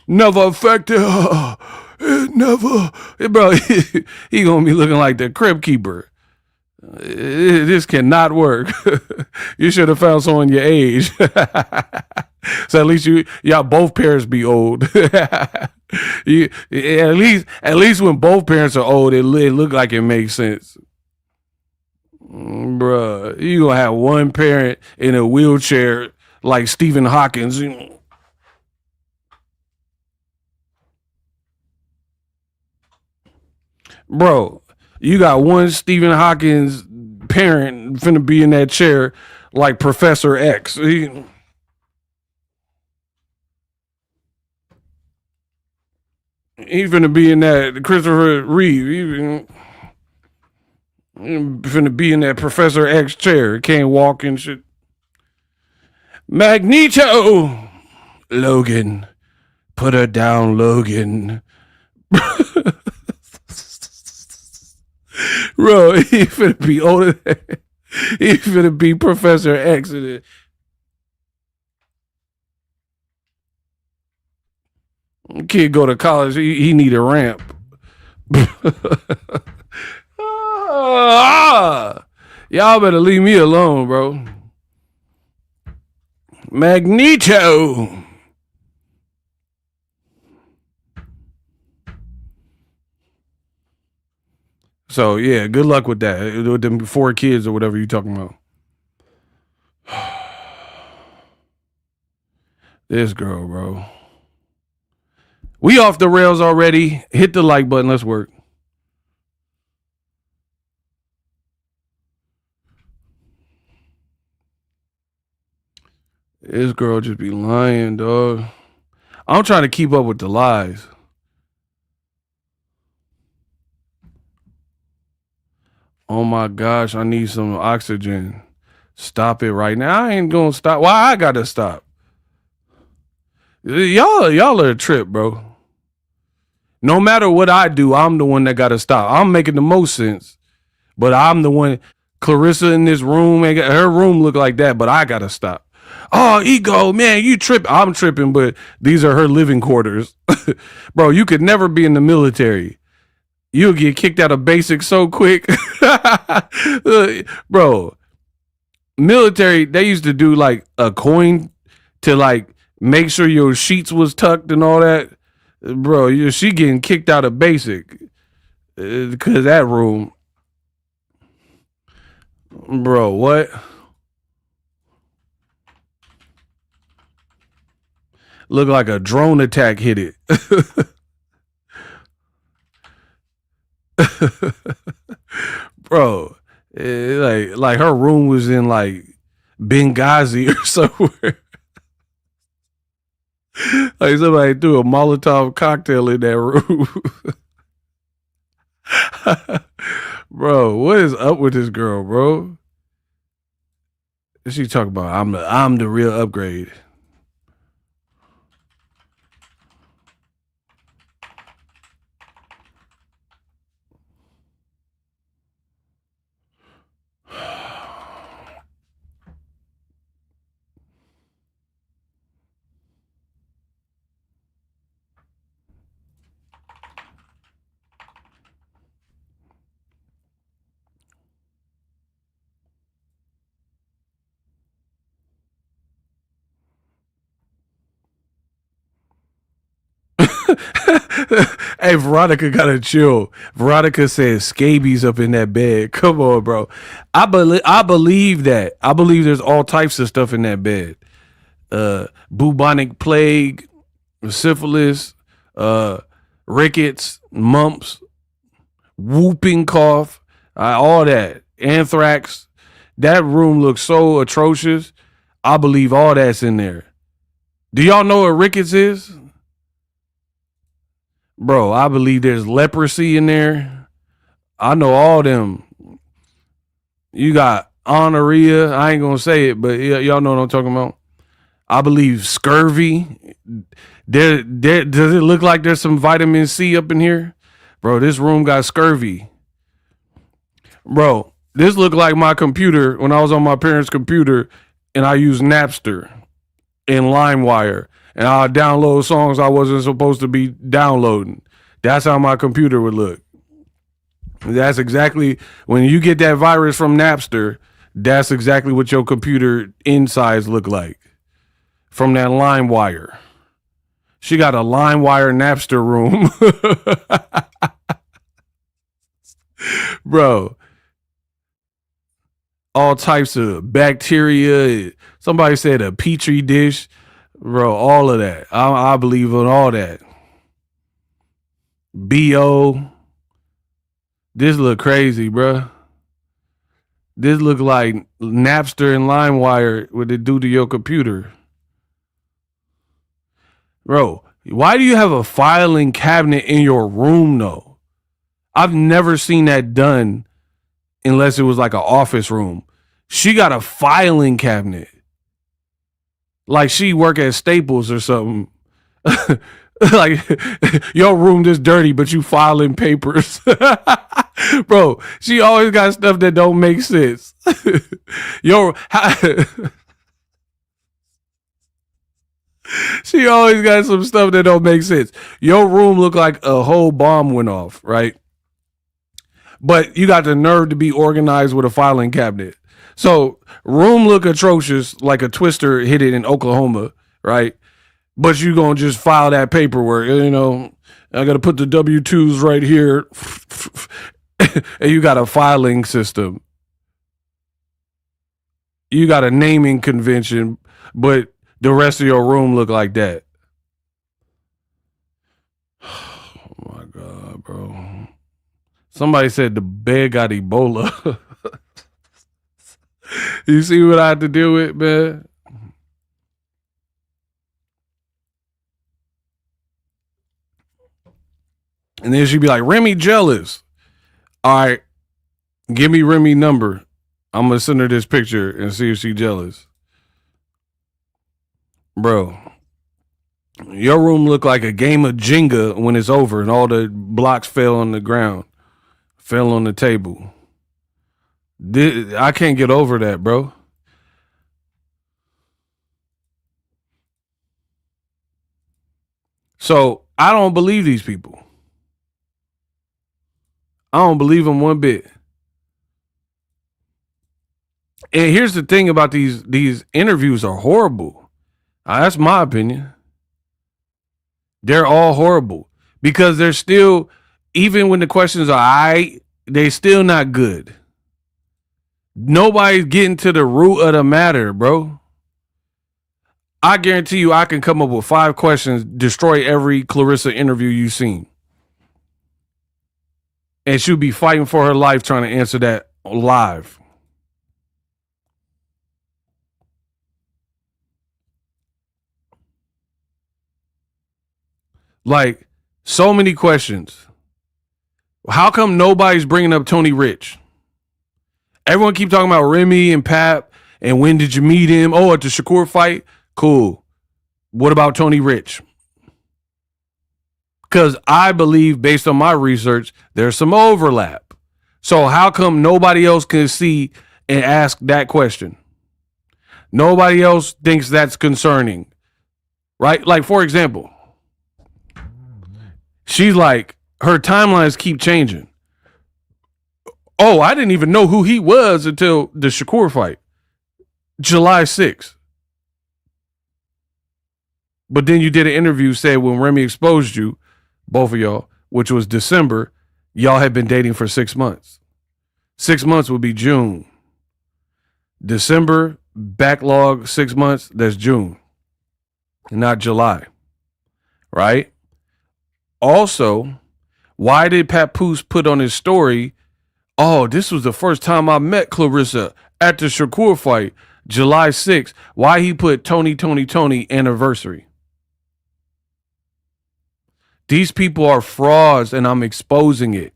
never affected her. It never. Bro, he gonna be looking like the crib keeper. This cannot work. You should have found someone your age. So at least y'all both parents be old. At least when both parents are old, it look like it makes sense. Bruh, you gonna have one parent in a wheelchair like Stephen Hawkins. Bro, you got one Stephen Hawkins parent finna be in that chair like Professor X. He finna be in that Christopher Reeve. He finna be in that Professor X chair. Can't walk and shit. Magneto! Logan. Put her down, Logan. Bro, he finna be older than, he finna be Professor X in it. Kid go to college, he need a ramp. Y'all better leave me alone, bro. Magneto. So yeah, good luck with that. With them 4 kids or whatever you talking about. This girl, bro. We off the rails already. Hit the like button. Let's work. This girl just be lying, dog. I'm trying to keep up with the lies. Oh my gosh, I need some oxygen. Stop it right now. I ain't gonna stop. Why I gotta stop? Y'all are a trip, bro. No matter what I do, I'm the one that gotta stop. I'm making the most sense, but I'm the one. Claressa in this room, her room look like that, but I gotta stop. Oh, ego, man, you trip. I'm tripping, but these are her living quarters. Bro, you could never be in the military. You'll get kicked out of basic so quick. Bro, military, they used to do like a coin to like make sure your sheets was tucked and all that. Bro, she getting kicked out of basic because that room. Bro, what? Look like a drone attack hit it. Bro, like her room was in like Benghazi or somewhere. Like somebody threw a Molotov cocktail in that room. Bro, what is up with this girl, bro? She talk about I'm the real upgrade. Hey, Veronica gotta chill. Veronica says scabies up in that bed. Come on, bro. I believe that. I believe there's all types of stuff in that bed. Bubonic plague, syphilis, uh, rickets, mumps, whooping cough, all that. Anthrax. That room looks so atrocious. I believe all that's in there. Do y'all know what rickets is? Bro, I believe there's leprosy in there. I know all them. You got honorrhea. I ain't gonna say it, but y'all know what I'm talking about. I believe scurvy. There. Does it look like there's some vitamin C up in here, bro? This room got scurvy, bro. This looked like my computer when I was on my parents' computer, and I used Napster and LimeWire, and I download songs I wasn't supposed to be downloading. That's how my computer would look. That's exactly when you get that virus from Napster. That's exactly what your computer insides look like from that LimeWire. She got a LimeWire Napster room, bro. All types of bacteria. Somebody said a petri dish, bro. All of that. I believe in all that. BO. This look crazy, bro. This look like Napster and LimeWire. What it do to your computer, bro? Why do you have a filing cabinet in your room, though? I've never seen that done unless it was like an office room. She got a filing cabinet. Like she work at Staples or something. Like your room this dirty, but you filing papers. Bro, she always got stuff that don't make sense. She always got some stuff that don't make sense. Your room look like a whole bomb went off, right? But you got the nerve to be organized with a filing cabinet. So room look atrocious, like a twister hit it in Oklahoma, right? But you gonna just file that paperwork, you know. I gotta put the W-2s right here. And you got a filing system. You got a naming convention, but the rest of your room look like that. Oh my God, bro. Somebody said the bed got Ebola. You see what I have to deal with, man? And then she'd be like, Remy jealous. All right, give me Remy number. I'm going to send her this picture and see if she jealous. Bro, your room look like a game of Jenga when it's over and all the blocks fell on the ground, fell on the table. I can't get over that, bro. So I don't believe these people. I don't believe them one bit. And here's the thing about these interviews are horrible. That's my opinion. They're all horrible because they're still, even when the questions are they're still not good. Nobody's getting to the root of the matter, bro. I guarantee you I can come up with 5 questions, destroy every Claressa interview you've seen. And she'll be fighting for her life trying to answer that live. Like, so many questions. How come nobody's bringing up Tony Rich? Everyone keep talking about Remy and Pap. And when did you meet him? Oh, at the Shakur fight? Cool. What about Tony Rich? Because I believe, based on my research, there's some overlap. So how come nobody else can see and ask that question? Nobody else thinks that's concerning, right? Like, for example, she's like, her timelines keep changing. Oh, I didn't even know who he was until the Shakur fight, July 6th. But then you did an interview, said when Remy exposed you, both of y'all, which was December, y'all had been dating for 6 months. 6 months would be June. December, backlog, 6 months, that's June, not July, right? Also, why did Papoose put on his story, oh, this was the first time I met Claressa at the Shakur fight, July 6th. Why he put Tony anniversary? These people are frauds, and I'm exposing it.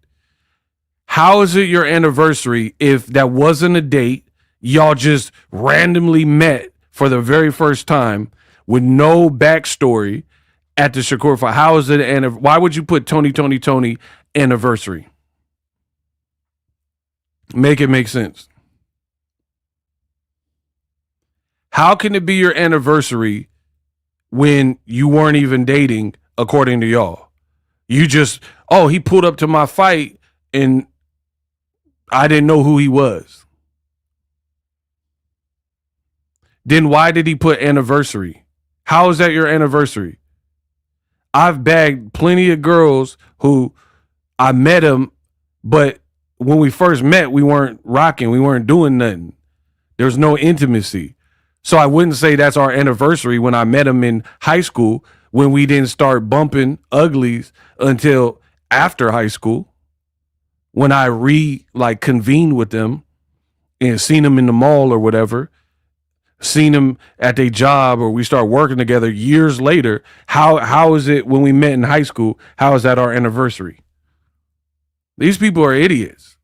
How is it your anniversary if that wasn't a date? Y'all just randomly met for the very first time with no backstory at the Shakur fight. How is it? And why would you put Tony anniversary? Make it make sense. How can it be your anniversary when you weren't even dating, according to y'all? You just, oh, he pulled up to my fight and I didn't know who he was. Then why did he put anniversary? How is that your anniversary? I've bagged plenty of girls who I met them, but when we first met, we weren't rocking. We weren't doing nothing. There's no intimacy. So I wouldn't say that's our anniversary when I met him in high school, when we didn't start bumping uglies until after high school, when I convened with them and seen them in the mall or whatever, seen them at their job, or we start working together years later. How is it when we met in high school? How is that our anniversary? These people are idiots,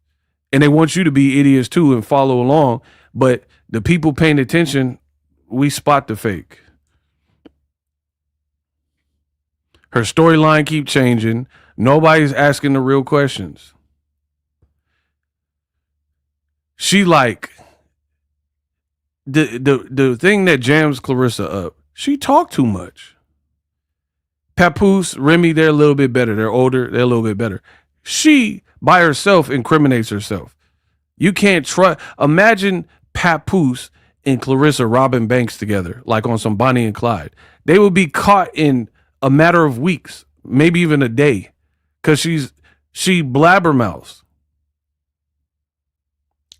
and they want you to be idiots too and follow along. But the people paying attention, we spot the fake. Her storyline keep changing. Nobody's asking the real questions. She like the thing that jams Claressa up. She talked too much. Papoose, Remy, they're a little bit better. They're older. They're a little bit better. She by herself incriminates herself. You can't trust. Imagine Papoose and Claressa robbing banks together, like on some Bonnie and Clyde. They would be caught in a matter of weeks, maybe even a day, because she blabbermouths.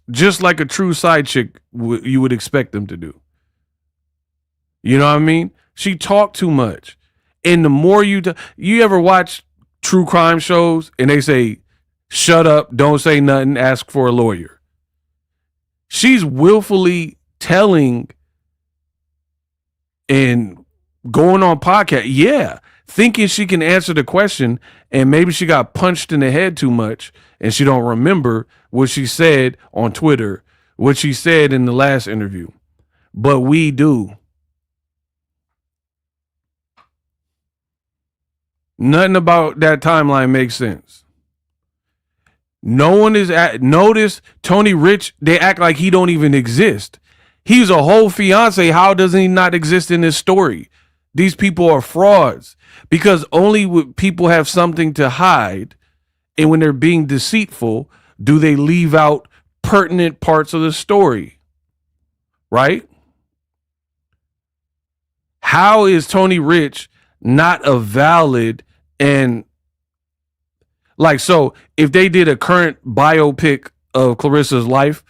Just like a true side chick you would expect them to do. You know what I mean? She talked too much. And the more you ever watch true crime shows and they say, shut up, don't say nothing, ask for a lawyer. She's willfully telling and going on podcast, thinking she can answer the question, and maybe she got punched in the head too much and she don't remember what she said on Twitter, what she said in the last interview. But we do. Nothing about that timeline makes sense. No one is notice Tony Rich, they act like he don't even exist. He's a whole fiance. How doesn't he not exist in this story? These people are frauds, because only when people have something to hide and when they're being deceitful do they leave out pertinent parts of the story, right? How is Tony Rich not a valid and so if they did a current biopic of Claressa's life,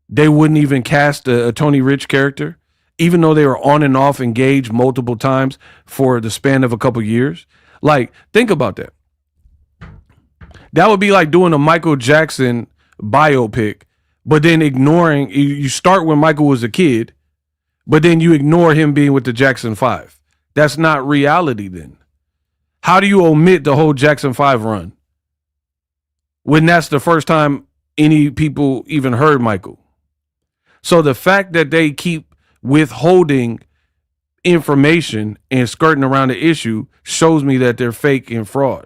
they wouldn't even cast a Tony Rich character, even though they were on and off engaged multiple times for the span of a couple years. Like, think about that. That would be like doing a Michael Jackson biopic, but then ignoring, you start when Michael was a kid, but then you ignore him being with the Jackson 5. That's not reality then. How do you omit the whole Jackson 5 run when that's the first time any people even heard Michael? So the fact that they keep withholding information and skirting around the issue shows me that they're fake and fraud.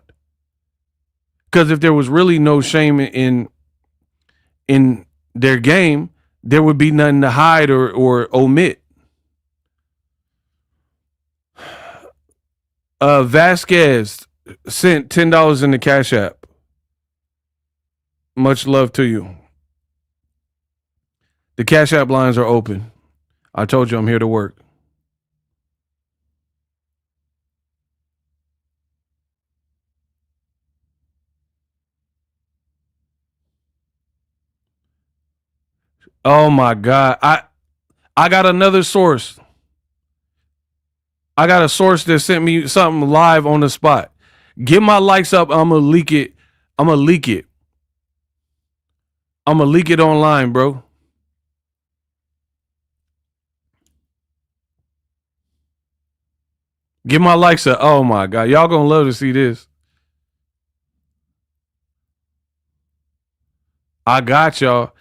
Because if there was really no shame in their game, there would be nothing to hide or omit. Vasquez sent $10 in the Cash App. Much love to you. The Cash App lines are open. I told you I'm here to work. Oh my God. I got another source. I got a source that sent me something live on the spot. Get my likes up. I'm going to leak it. I'm going to leak it. I'm going to leak it online, bro. Get my likes up. Oh my God. Y'all going to love to see this. I got y'all.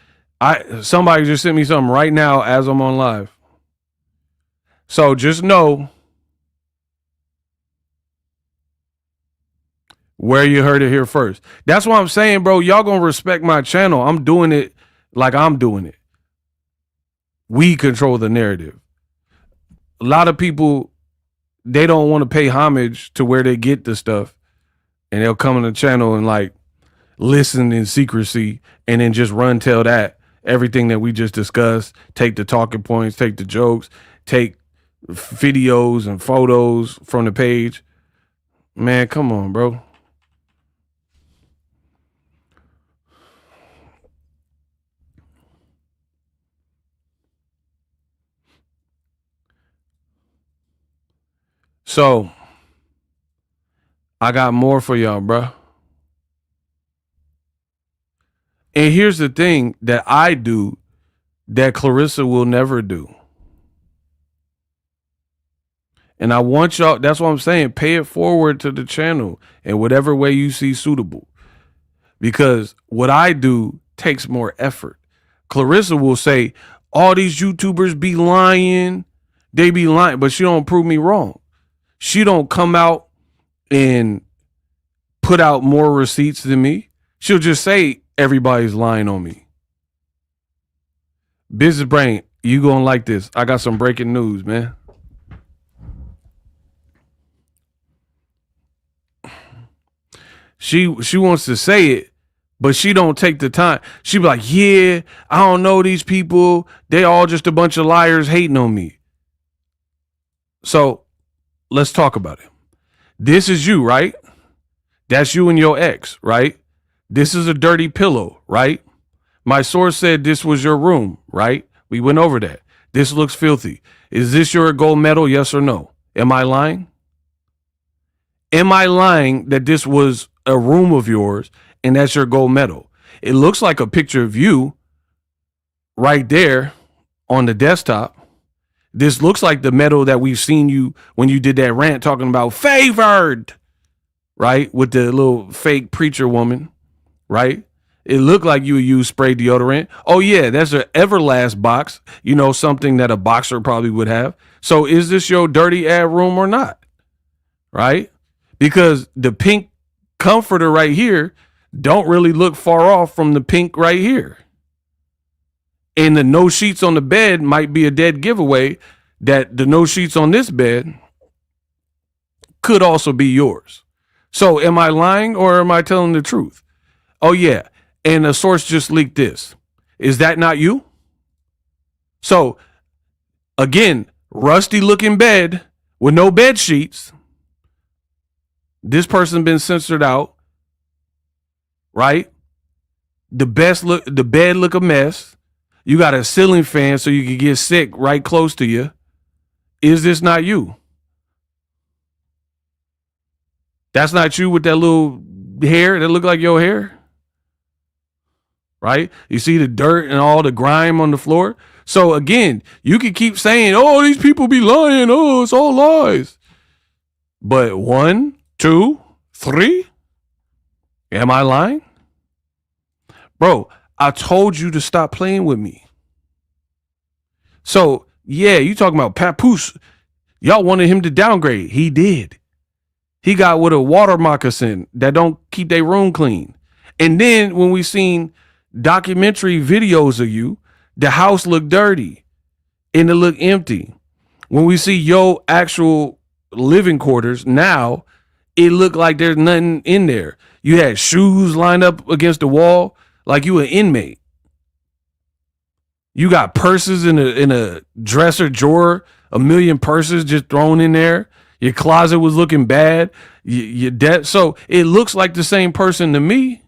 Somebody just sent me something right now as I'm on live. So just know where you heard it here first. That's what I'm saying, bro. Y'all gonna respect my channel. I'm doing it like I'm doing it. We control the narrative. A lot of people, they don't want to pay homage to where they get the stuff, and they'll come on the channel and like listen in secrecy and then just run tell that everything that we just discussed, take the talking points, take the jokes, take videos and photos from the page. Man, come on, bro. So I got more for y'all, bro. And here's the thing that I do that Claressa will never do. And I want y'all, that's what I'm saying, pay it forward to the channel in whatever way you see suitable. Because what I do takes more effort. Claressa will say, all these YouTubers be lying. They be lying, but she don't prove me wrong. She don't come out and put out more receipts than me. She'll just say everybody's lying on me. Business Brain, you gonna like this. I got some breaking news, man. She wants to say it, but she don't take the time. She be like, yeah, I don't know these people. They all just a bunch of liars hating on me. So let's talk about it. This is you, right? That's you and your ex, right? This is a dirty pillow, right? My source said this was your room, right? We went over that. This looks filthy. Is this your gold medal? Yes or no? Am I lying? Am I lying that this was a room of yours and that's your gold medal? It looks like a picture of you right there on the desktop. This looks like the medal that we've seen you when you did that rant talking about favored, right? With the little fake preacher woman, right? It looked like you used spray deodorant. Oh yeah, that's an Everlast box, you know, something that a boxer probably would have. So is this your dirty ad room or not? Right? Because the pink comforter right here don't really look far off from the pink right here. And the no sheets on the bed might be a dead giveaway that the no sheets on this bed could also be yours. So am I lying or am I telling the truth? Oh yeah. And the source just leaked this. Is that not you? So again, rusty looking bed with no bed sheets. This person been censored out, right? The bed look a mess. You got a ceiling fan so you can get sick right close to you. Is this not you? That's not you with that little hair that look like your hair, right? You see the dirt and all the grime on the floor. So again, you can keep saying, oh, these people be lying. Oh, it's all lies. But 1, 2, 3, am I lying? Bro, I told you to stop playing with me. So yeah, you talking about Papoose. Y'all wanted him to downgrade. He did. He got with a water moccasin that don't keep their room clean. And then when we seen documentary videos of you, the house looked dirty and it looked empty. When we see your actual living quarters now, it looked like there's nothing in there. You had shoes lined up against the wall like you an inmate. You got purses in a dresser drawer, a million purses just thrown in there. Your closet was looking bad. Your debt. So it looks like the same person to me.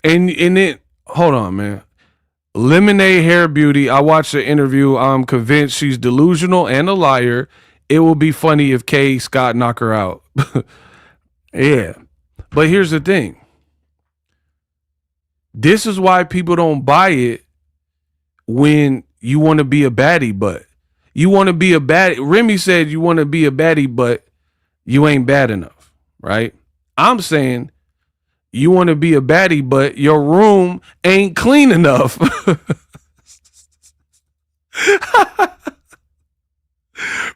And then hold on, man. Lemonade Hair Beauty. I watched the interview. I'm convinced she's delusional and a liar. It will be funny if Kay Scott knock her out. Yeah. But here's the thing. This is why people don't buy it when you want to be a baddie, but you want to be a baddie. Remy said you want to be a baddie, but you ain't bad enough, right? I'm saying you want to be a baddie, but your room ain't clean enough.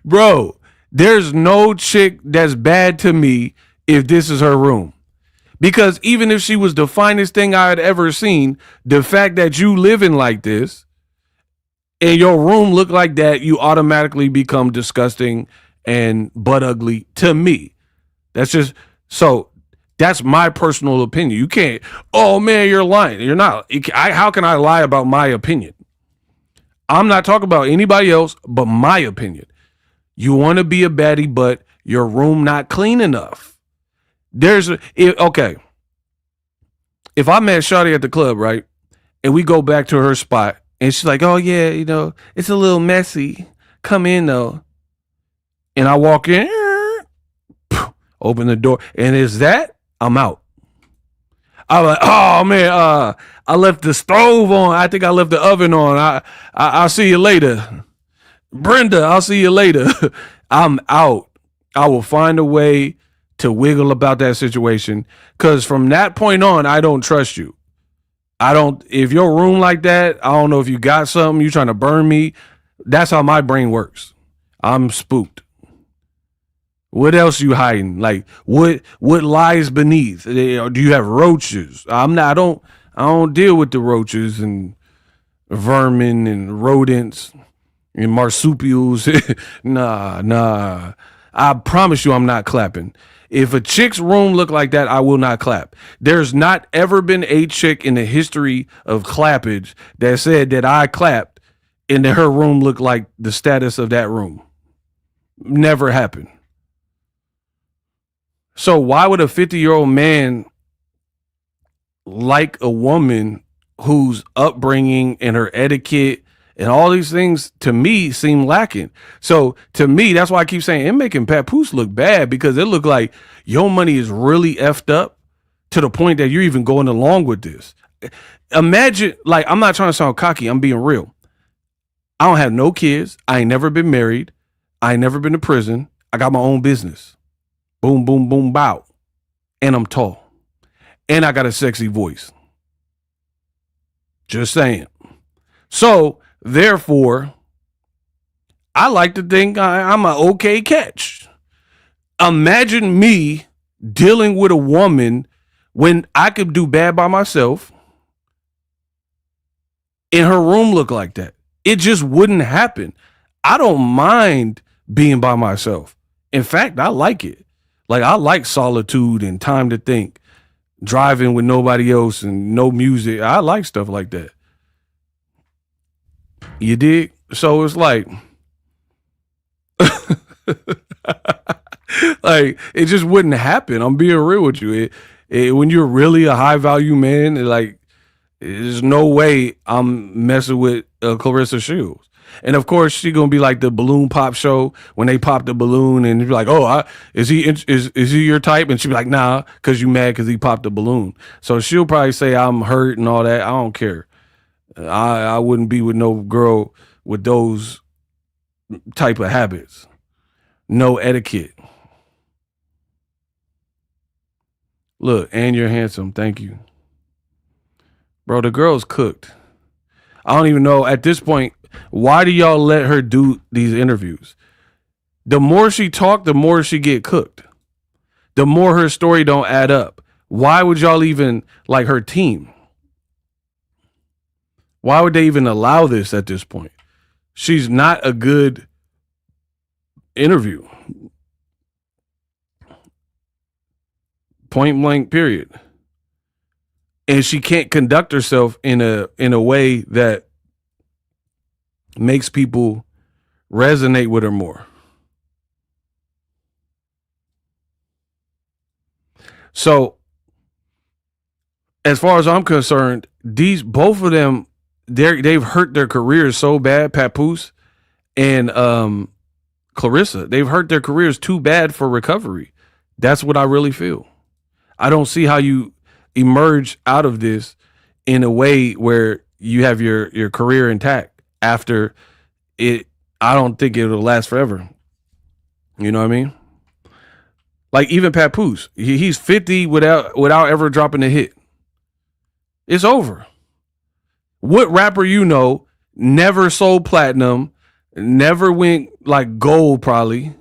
Bro, there's no chick that's bad to me if this is her room. Because even if she was the finest thing I had ever seen, the fact that you living like this and your room look like that, you automatically become disgusting and butt ugly to me. That's just so. That's my personal opinion. You can't. Oh man, you're lying. You're not. How can I lie about my opinion? I'm not talking about anybody else, but my opinion. You want to be a baddie, but your room not clean enough. Okay. If I met Shawty at the club, right, and we go back to her spot, and she's like, "Oh yeah, it's a little messy. Come in though," and I walk in, open the door, and is that I'm out. I'm like, oh man, I left the stove on. I think I left the oven on. I'll see you later, Brenda. I'll see you later. I'm out. I will find a way to wiggle about that situation because from that point on, I don't trust you. I don't. If your room like that, I don't know if you got something. You trying to burn me. That's how my brain works. I'm spooked. What else you hiding? Like what lies beneath? Do you have roaches? I'm not. I don't deal with the roaches and vermin and rodents and marsupials. Nah. I promise you, I'm not clapping. If a chick's room look like that, I will not clap. There's not ever been a chick in the history of clappage that said that I clapped and that her room looked like the status of that room. Never happened. So why would a 50-year-old man like a woman whose upbringing and her etiquette and all these things to me seem lacking? So to me, that's why I keep saying it making Papoose look bad because it look like your money is really effed up to the point that you're even going along with this. Imagine, like, I'm not trying to sound cocky. I'm being real. I don't have no kids. I ain't never been married. I ain't never been to prison. I got my own business. Boom, boom, boom, bow. And I'm tall. And I got a sexy voice. Just saying. So, therefore, I like to think I'm an okay catch. Imagine me dealing with a woman when I could do bad by myself and her room look like that. It just wouldn't happen. I don't mind being by myself. In fact, I like it. Like, I like solitude and time to think, driving with nobody else and no music. I like stuff like that. You dig? So it's like, like it just wouldn't happen. I'm being real with you. When you're really a high value man, there's no way I'm messing with Claressa Shields. And of course, she gonna be like the balloon pop show when they pop the balloon, and be like, "Oh, is he your type?" And she be like, "Nah," because you mad because he popped the balloon. So she'll probably say I'm hurt and all that. I don't care. I wouldn't be with no girl with those type of habits. No etiquette. Look, and you're handsome. Thank you. Bro, the girl's cooked. I don't even know at this point, why do y'all let her do these interviews? The more she talk, the more she get cooked. The more her story don't add up. Why would y'all even like her team? Why would they even allow this at this point? She's not a good interview. Point blank, period. And she can't conduct herself in a way that makes people resonate with her more. So, as far as I'm concerned, both of them, they've hurt their careers so bad. Papoose and Claressa, they've hurt their careers too bad for recovery. That's what I really feel. I don't see how you emerge out of this in a way where you have your career intact after it. I don't think it'll last forever. You know what I mean? Like even Papoose, he's 50 without ever dropping a hit. It's over. What rapper you know never sold platinum, never went like gold probably,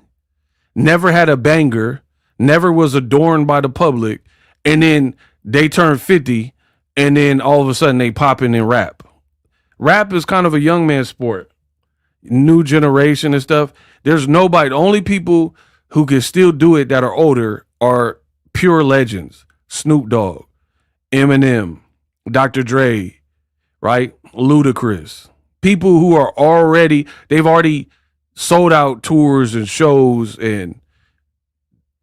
never had a banger, never was adorned by the public, and then they turn 50 and then all of a sudden they pop in and rap. Rap is kind of a young man's sport. New generation and stuff. There's nobody. The only people who can still do it that are older are pure legends. Snoop Dogg, Eminem, Dr. Dre, right? Ludacris. People who are they've already sold out tours and shows, and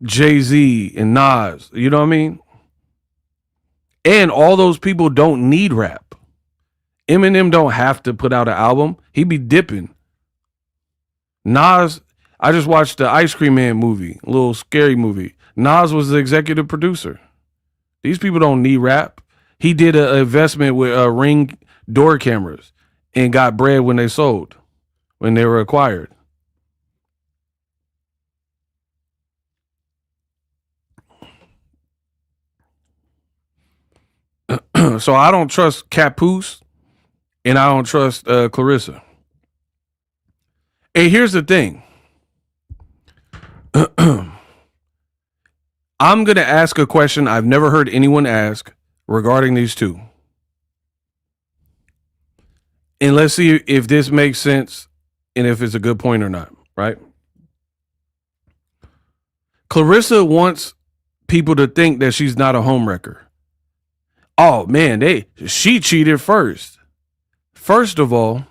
Jay-Z and Nas. You know what I mean? And all those people don't need rap. Eminem don't have to put out an album. He be dipping. Nas, I just watched the Ice Cream Man movie, a little scary movie. Nas was the executive producer. These people don't need rap. He did an investment with Ring door cameras and got bread when they sold, when they were acquired. So I don't trust Papoose and I don't trust Claressa. And here's the thing. I'm going to ask a question I've never heard anyone ask regarding these two. And let's see if this makes sense and if it's a good point or not, right? Claressa wants people to think that she's not a homewrecker. Oh man, she cheated first. First of all,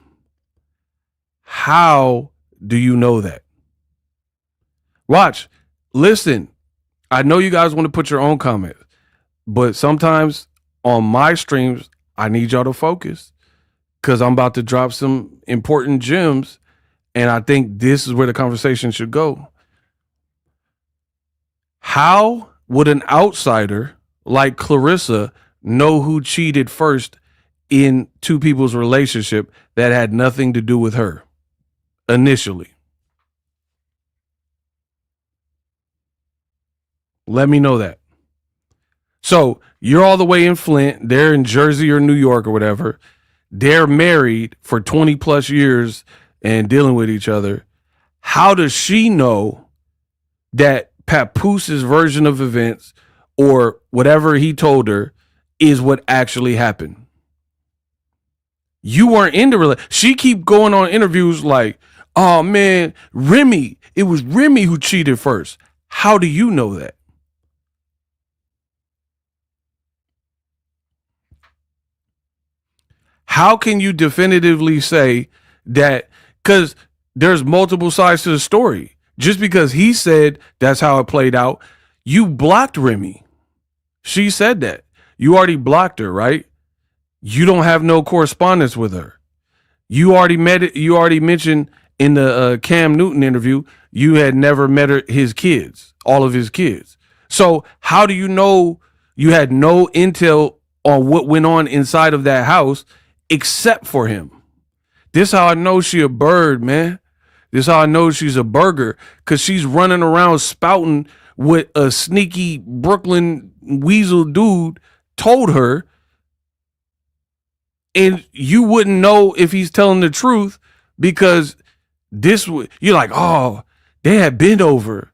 how do you know that? Watch, listen. I know you guys want to put your own comments, but sometimes on my streams, I need y'all to focus because I'm about to drop some important gems, and I think this is where the conversation should go. How would an outsider like Claressa know who cheated first in two people's relationship that had nothing to do with her initially? Let me know that. So you're all the way in Flint. They're in Jersey or New York or whatever. They're married for 20 plus years and dealing with each other. How does she know that Papooses' version of events or whatever he told her is what actually happened? You weren't in the relationship. She keep going on interviews like, oh man, Remy, it was Remy who cheated first. How do you know that? How can you definitively say that? Because there's multiple sides to the story. Just because he said that's how it played out, you blocked Remy. She said that. You already blocked her, right? You don't have no correspondence with her. You already met it. You already mentioned in the Cam Newton interview, you had never met his kids, all of his kids. So how do you know you had no intel on what went on inside of that house except for him? This how I know she a bird, man. This how I know she's a burger, because she's running around spouting what a sneaky Brooklyn weasel dude told her And you wouldn't know if he's telling the truth because you're like, oh, they had been over.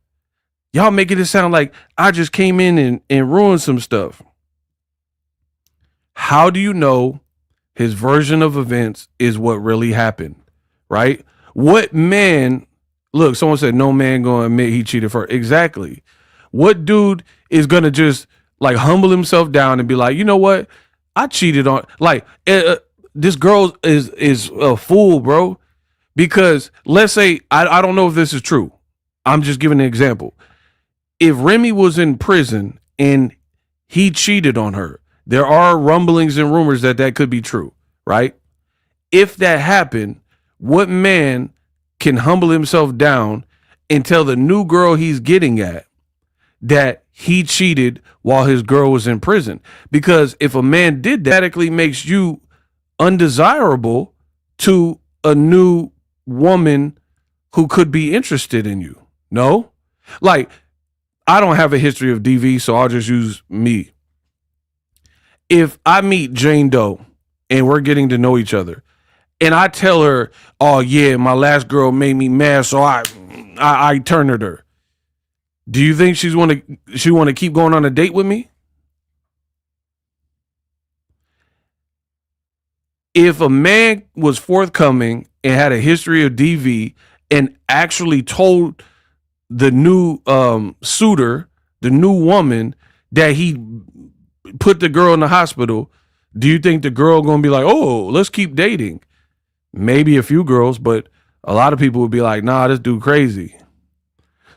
Y'all making it sound like I just came in and ruined some stuff. How do you know his version of events is what really happened, right? What man, look, someone said no man gonna admit he cheated first. Exactly. What dude is gonna just like humble himself down and be like, you know what? I cheated on, like, this girl is a fool, bro. Because let's say, I don't know if this is true. I'm just giving an example. If Remy was in prison and he cheated on her, there are rumblings and rumors that could be true, right? If that happened, what man can humble himself down and tell the new girl he's getting at that he cheated while his girl was in prison? Because if a man did that, it automatically makes you undesirable to a new woman who could be interested in you. No? Like, I don't have a history of DV, so I'll just use me. If I meet Jane Doe and we're getting to know each other and I tell her, oh yeah, my last girl made me mad, so I turned her. Do you think she want to keep going on a date with me? If a man was forthcoming and had a history of DV and actually told the new suitor, the new woman, that he put the girl in the hospital, do you think the girl gonna be like, oh, let's keep dating? Maybe a few girls, but a lot of people would be like, nah, this dude crazy.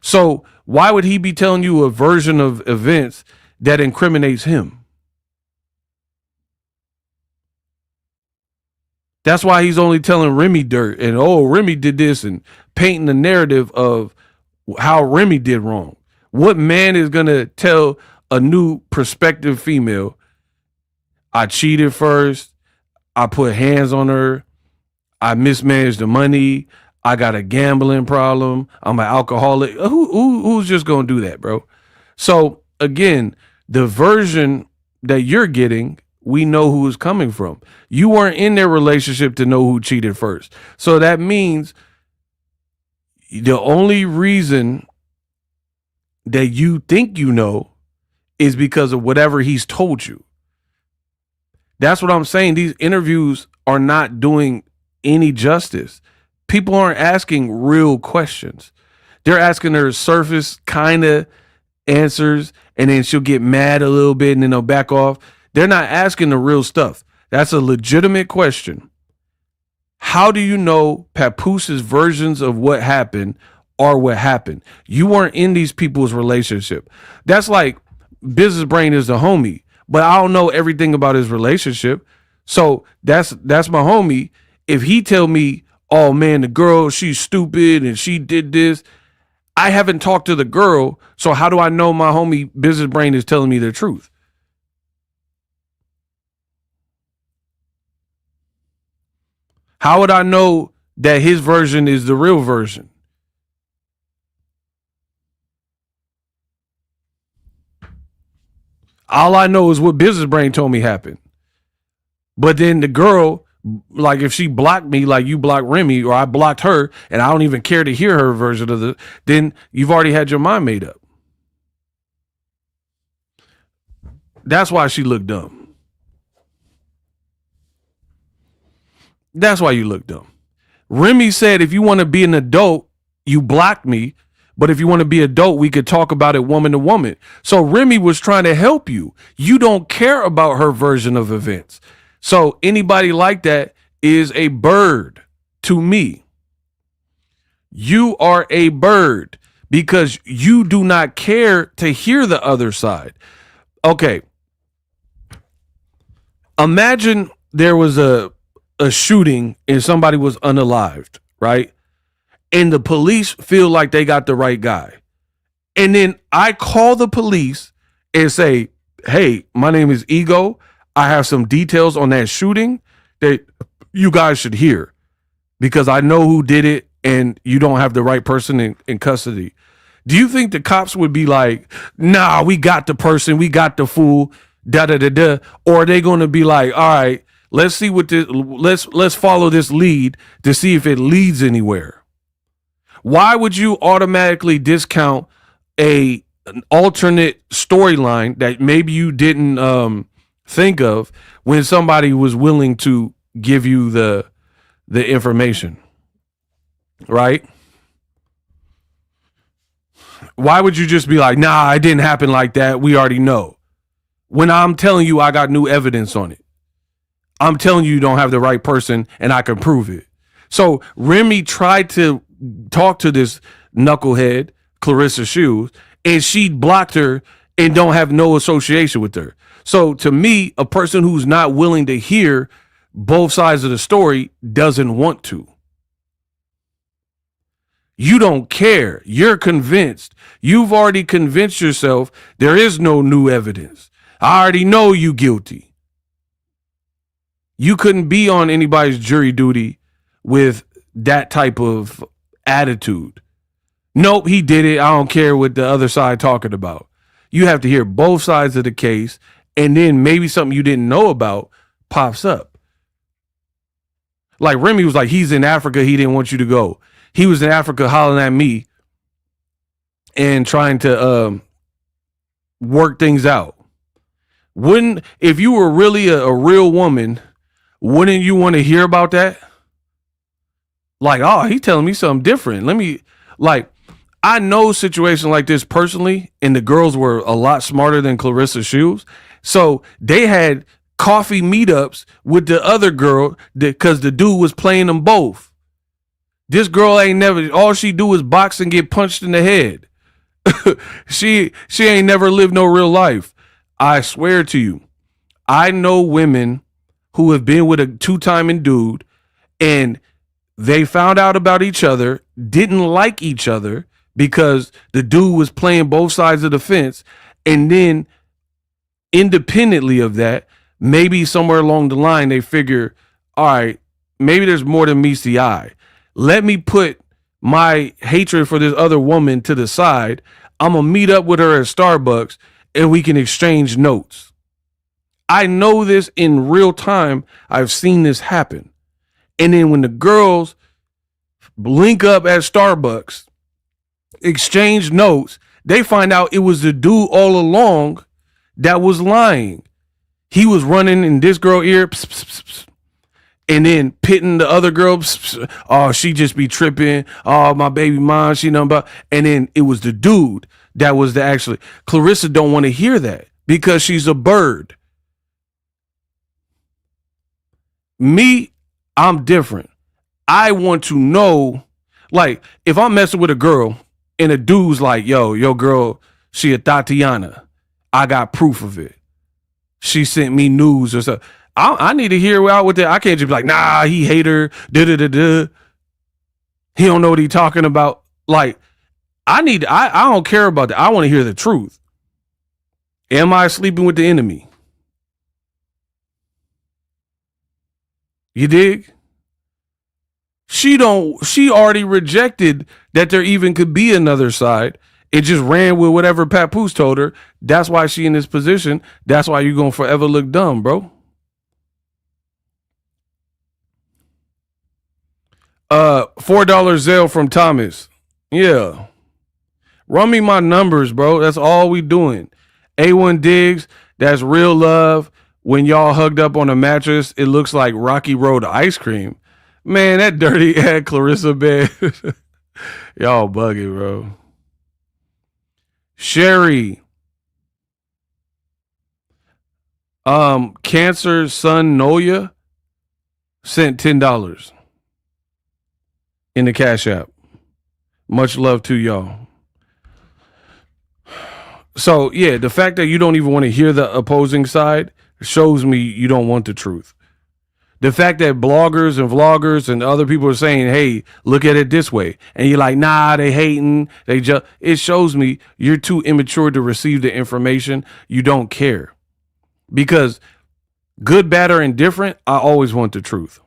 So why would he be telling you a version of events that incriminates him? That's why he's only telling Remy dirt and, oh, Remy did this, and painting the narrative of how Remy did wrong. What man is going to tell a new prospective female, I cheated first, I put hands on her, I mismanaged the money, I got a gambling problem, I'm an alcoholic? Who's just going to do that, bro? So again, the version that you're getting, we know who is coming from. You weren't in their relationship to know who cheated first. So that means the only reason that you think you know is because of whatever he's told you. That's what I'm saying. These interviews are not doing any justice. People aren't asking real questions. They're asking her surface kind of answers, and then she'll get mad a little bit and then they'll back off. They're not asking the real stuff. That's a legitimate question. How do you know Papooses' versions of what happened are what happened? You weren't in these people's relationship. That's like Business Brain is the homie, but I don't know everything about his relationship. So that's my homie. If he tell me, oh man, the girl, she's stupid and she did this, I haven't talked to the girl, so how do I know my homie Business Brain is telling me the truth? How would I know that his version is the real version? All I know is what Business Brain told me happened. But then the girl, like if she blocked me like you blocked Remy, or I blocked her and I don't even care to hear her version of then you've already had your mind made up. That's why she looked dumb. That's why you look dumb. Remy said, if you want to be an adult, you block me. But if you want to be adult, we could talk about it woman to woman. So Remy was trying to help you. You don't care about her version of events. So anybody like that is a bird to me. You are a bird because you do not care to hear the other side. Okay. Imagine there was a shooting and somebody was unalived, right? And the police feel like they got the right guy. And then I call the police and say, hey, my name is Ego. I have some details on that shooting that you guys should hear because I know who did it and you don't have the right person in custody. Do you think the cops would be like, nah, we got the person, we got the fool, da-da-da-da? Or are they going to be like, all right, Let's see what this. Let's follow this lead to see if it leads anywhere. Why would you automatically discount an alternate storyline that maybe you didn't think of when somebody was willing to give you the information, right? Why would you just be like, nah, it didn't happen like that, we already know, when I'm telling you I got new evidence on it? I'm telling you don't have the right person and I can prove it. So Remy tried to talk to this knucklehead, Claressa Shields, and she blocked her and don't have no association with her. So to me, a person who's not willing to hear both sides of the story doesn't want to. You don't care. You're convinced. You've already convinced yourself there is no new evidence. I already know you guilty. You couldn't be on anybody's jury duty with that type of attitude. Nope, he did it. I don't care what the other side talking about. You have to hear both sides of the case, and then maybe something you didn't know about pops up. Like Remy was like, he's in Africa. He didn't want you to go. He was in Africa hollering at me and trying to work things out. Wouldn't, if you were really a real woman, wouldn't you want to hear about that? Like, oh, he's telling me something different. I know situations like this personally, and the girls were a lot smarter than Claressa Shields. So they had coffee meetups with the other girl because the dude was playing them both. This girl ain't never, all she do is box and get punched in the head. She ain't never lived no real life. I swear to you, I know women who have been with a two-timing dude and they found out about each other, didn't like each other because the dude was playing both sides of the fence. And then independently of that, maybe somewhere along the line, they figure, all right, maybe there's more than meets the eye. Let me put my hatred for this other woman to the side. I'm going to meet up with her at Starbucks and we can exchange notes. I know this in real time. I've seen this happen. And then when the girls link up at Starbucks, exchange notes, they find out it was the dude all along that was lying. He was running in this girl ear, pss, pss, pss, pss, and then pitting the other girl. Pss, pss, oh, she just be tripping. Oh, my baby mom, she know about. And then it was the dude that was the actually. Claressa don't want to hear that because she's a bird. Me, I'm different. I want to know, like, if I'm messing with a girl and a dude's like, yo girl, she a Tatiana. I got proof of it. She sent me news or something. I need to hear out with that. I can't just be like, nah, he hate her. He don't know what he talking about. Like, I don't care about that. I want to hear the truth. Am I sleeping with the enemy? You dig? She already rejected that there even could be another side. It just ran with whatever Papoose told her. That's why she in this position. That's why you're going to forever look dumb, bro. $4 Zelle from Thomas. Yeah. Run me my numbers, bro. That's all we doing. A1 Diggs, that's real love. When y'all hugged up on a mattress, it looks like Rocky Road ice cream. Man, that dirty ass Claressa bed. Y'all bugging, bro. Sherry. Cancer son Noya sent $10 in the Cash App. Much love to y'all. So, yeah, the fact that you don't even want to hear the opposing side shows me you don't want the truth. The fact that bloggers and vloggers and other people are saying, hey, look at it this way. And you're like, nah, they hating. It shows me you're too immature to receive the information. You don't care. Because good, bad, or indifferent, I always want the truth.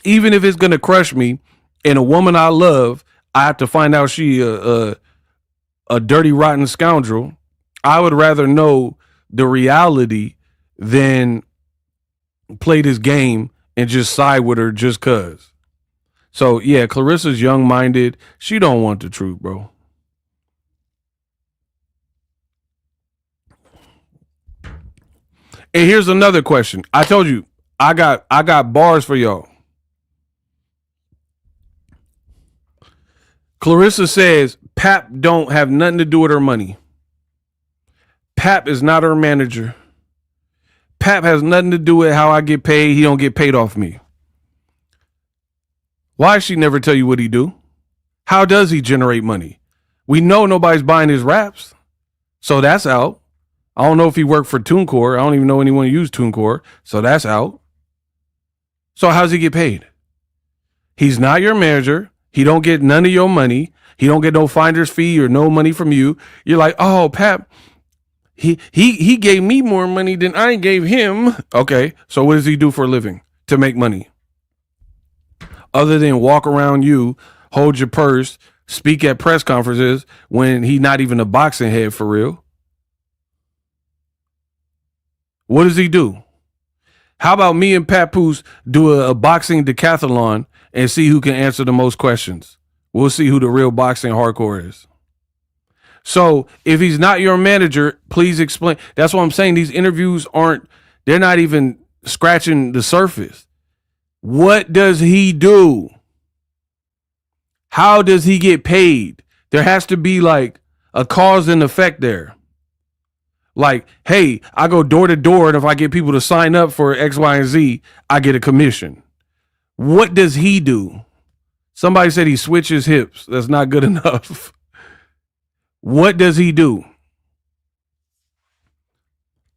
Even if it's going to crush me and a woman I love, I have to find out she a dirty, rotten scoundrel. I would rather know the reality than play this game and just side with her just cause. So yeah, Clarissa's young-minded. She don't want the truth, bro. And here's another question. I told you, I got bars for y'all. Claressa says Pap don't have nothing to do with her money. Pap is not her manager. Pap has nothing to do with how I get paid. He don't get paid off me. Why does she never tell you what he do? How does he generate money? We know nobody's buying his raps. So that's out. I don't know if he worked for TuneCore. I don't even know anyone who used TuneCore. So that's out. So how does he get paid? He's not your manager. He don't get none of your money. He don't get no finder's fee or no money from you. You're like, oh, Pap, he gave me more money than I gave him. Okay, so what does he do for a living to make money? Other than walk around you, hold your purse, speak at press conferences when he's not even a boxing head for real. What does he do? How about me and Papoose do a boxing decathlon and see who can answer the most questions? We'll see who the real boxing hardcore is. So if he's not your manager, please explain. That's what I'm saying. These interviews they're not even scratching the surface. What does he do? How does he get paid? There has to be like a cause and effect there. Like, hey, I go door to door, and if I get people to sign up for X, Y, and Z, I get a commission. What does he do? Somebody said he switches hips. That's not good enough. What does he do?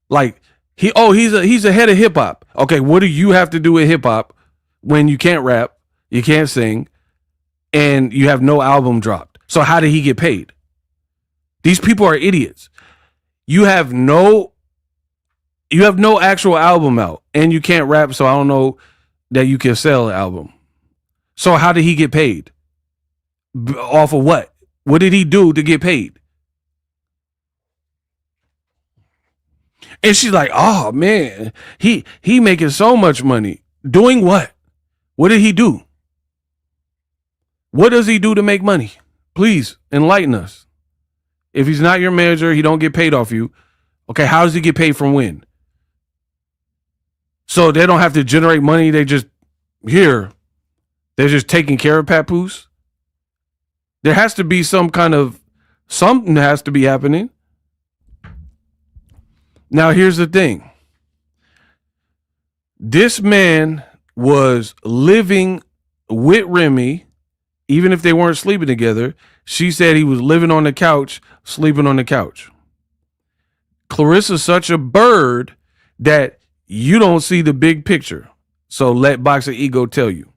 Like, he's a head of hip hop. Okay, what do you have to do with hip hop when you can't rap, you can't sing, and you have no album dropped? So how did he get paid? These people are idiots. You have no actual album out, and you can't rap, so I don't know that you can sell an album. So how did he get paid? Off of what? What did he do to get paid? And she's like, oh man, he making so much money. Doing what? What did he do? What does he do to make money? Please enlighten us. If he's not your manager, he don't get paid off you. Okay, how does he get paid from when? So they don't have to generate money. They're just taking care of Papoose. There has to be something has to be happening. Now, here's the thing. This man was living with Remy, even if they weren't sleeping together. She said he was living on the couch, sleeping on the couch. Claressa's such a bird that you don't see the big picture. So let Boxingego tell you.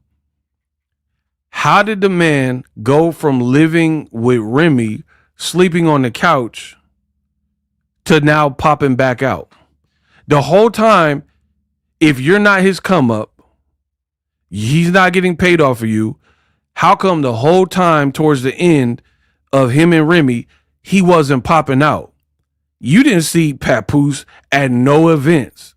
How did the man go from living with Remy, sleeping on the couch, to now popping back out? The whole time, if you're not his come up, he's not getting paid off of you. How come the whole time towards the end of him and Remy, he wasn't popping out? You didn't see Papoose at no events.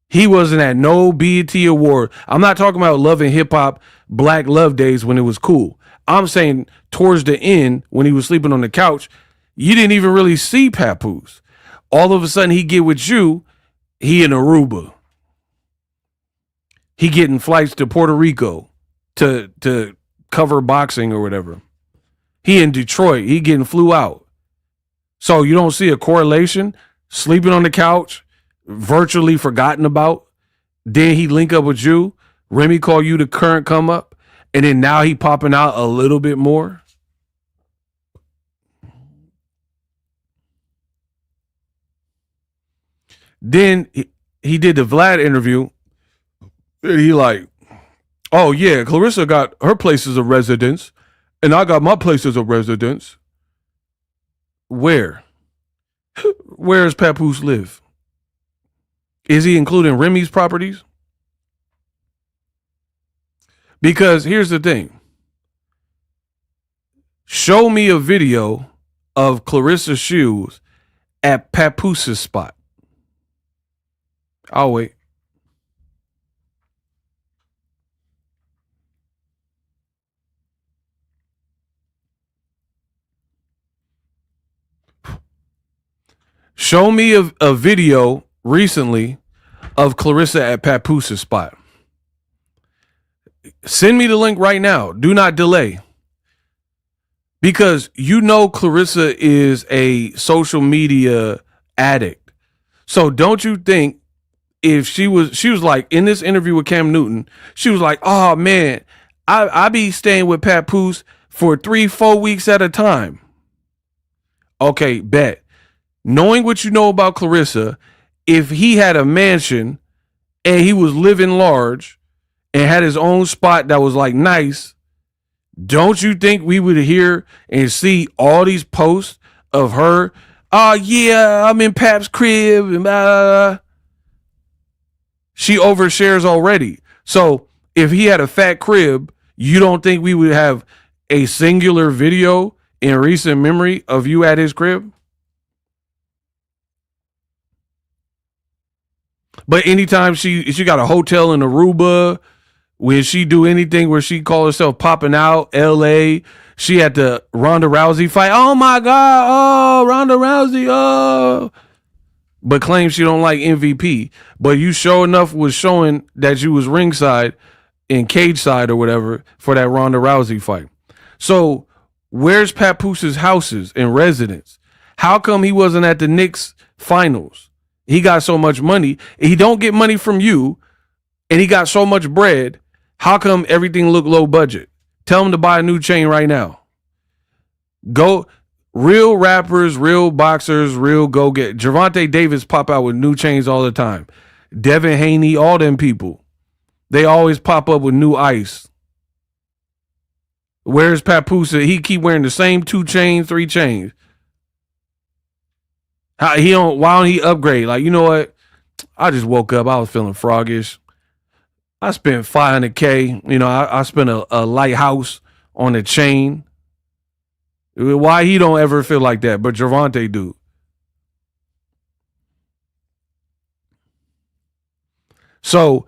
He wasn't at no BET award. I'm not talking about Love and Hip Hop Black Love Days when it was cool. I'm saying towards the end when he was sleeping on the couch, you didn't even really see Papoose. All of a sudden he get with you, he in Aruba. He getting flights to Puerto Rico to cover boxing or whatever. He in Detroit, he getting flew out. So you don't see a correlation? Sleeping on the couch, virtually forgotten about. Then he link up with you. Remy call you the current come up. And then now he popping out a little bit more. Then he did the Vlad interview. And he like, oh yeah, Claressa got her places of residence. And I got my places of residence. Where? Where does Papoose live? Is he including Remy's properties? Because here's the thing. Show me a video of Claressa Shields at Papoose's spot. I'll wait. Show me a video recently of Claressa at Papooses spot. Send me the link right now. Do not delay. Because you know Claressa is a social media addict. So don't you think if she was like in this interview with Cam Newton, she was like, oh man, I be staying with Papoose for 3-4 weeks at a time. Okay, bet. Knowing what you know about Claressa, if he had a mansion and he was living large and had his own spot that was like nice, don't you think we would hear and see all these posts of her? Oh yeah, I'm in Pap's crib and she overshares already. So if he had a fat crib, you don't think we would have a singular video in recent memory of you at his crib? But anytime she got a hotel in Aruba, when she do anything where she call herself popping out, LA, she had the Ronda Rousey fight. Oh my God, oh, Ronda Rousey, oh. But claims she don't like MVP. But you sure enough was showing that you was ringside in cage side or whatever for that Ronda Rousey fight. So where's Papooses' houses and residence? How come he wasn't at the Knicks finals? He got so much money. He don't get money from you, and he got so much bread. How come everything look low budget? Tell him to buy a new chain right now. Go, real rappers, real boxers, real go get. Gervonta Davis pop out with new chains all the time. Devin Haney, all them people. They always pop up with new ice. Where's Papoose? He keep wearing the same 2 chains, 3 chains. Why don't he upgrade? Like, you know what? I just woke up. I was feeling froggish. I spent $500K. You know, I spent a lighthouse on a chain. Why he don't ever feel like that, but Gervonta do. So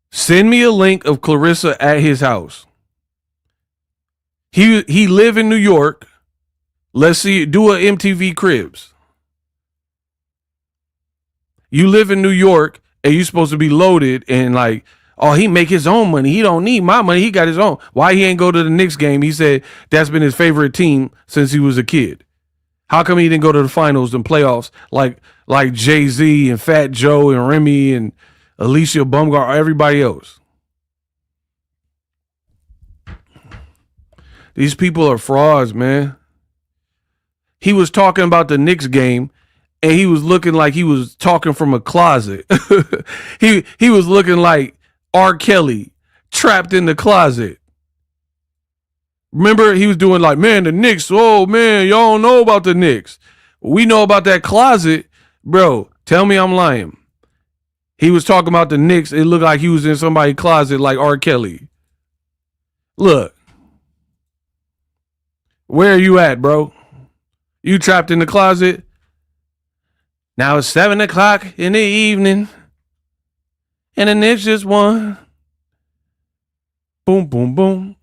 send me a link of Claressa at his house. He live in New York. Let's see. Do a MTV Cribs. You live in New York and you supposed to be loaded and like, oh, he make his own money. He don't need my money. He got his own. Why he ain't go to the Knicks game? He said that's been his favorite team since he was a kid. How come he didn't go to the finals and playoffs like Jay-Z and Fat Joe and Remy and Alicia Bumgar or everybody else? These people are frauds, man. He was talking about the Knicks game and he was looking like he was talking from a closet. he was looking like R. Kelly trapped in the closet. Remember, he was doing like, man, the Knicks. Oh, man, y'all don't know about the Knicks. We know about that closet. Bro, tell me I'm lying. He was talking about the Knicks. It looked like he was in somebody's closet like R. Kelly. Look. Where are you at, bro? You trapped in the closet? Now it's 7:00 in the evening, and the Knicks just won. Boom, boom, boom.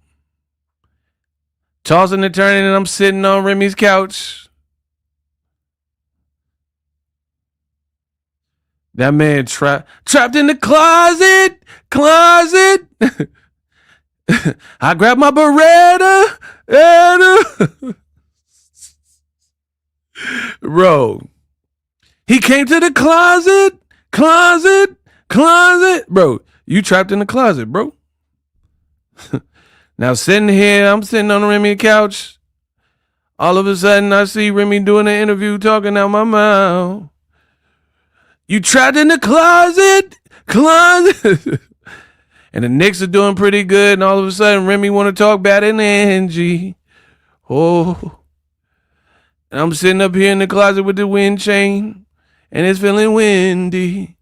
Tossing and turning, and I'm sitting on Remy's couch. That man trapped in the closet. I grabbed my Beretta. Bro. He came to the closet. Bro, you trapped in the closet, bro. Now sitting here, I'm sitting on the Remy couch. All of a sudden, I see Remy doing an interview talking out my mouth. You trapped in the closet. And the Knicks are doing pretty good. And all of a sudden, Remy want to talk bad in Angie. Oh. And I'm sitting up here in the closet with the wind chain. And it's feeling windy.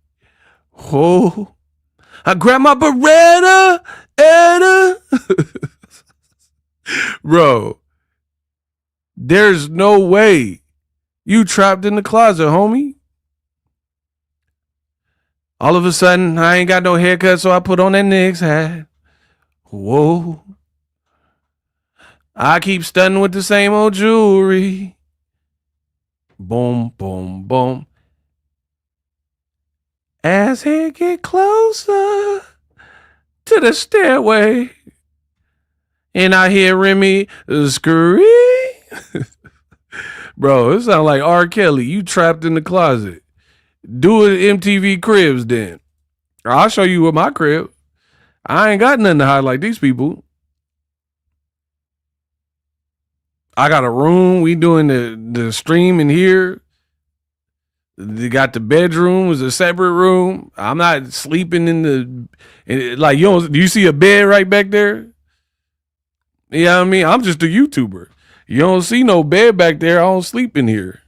Oh, I grabbed my Beretta. Bro, there's no way you trapped in the closet, homie. All of a sudden, I ain't got no haircut, so I put on that Knicks hat. Whoa. I keep stunning with the same old jewelry. Boom, boom, boom. As he get closer to the stairway, and I hear Remy scream. Bro, it sounds like R. Kelly. You trapped in the closet. Do it MTV Cribs then. I'll show you with my crib. I ain't got nothing to hide like these people. I got a room. We doing the stream in here. They got the bedroom is a separate room. I'm not sleeping like do you see a bed right back there? You know what I mean? I'm just a YouTuber. You don't see no bed back there. I don't sleep in here.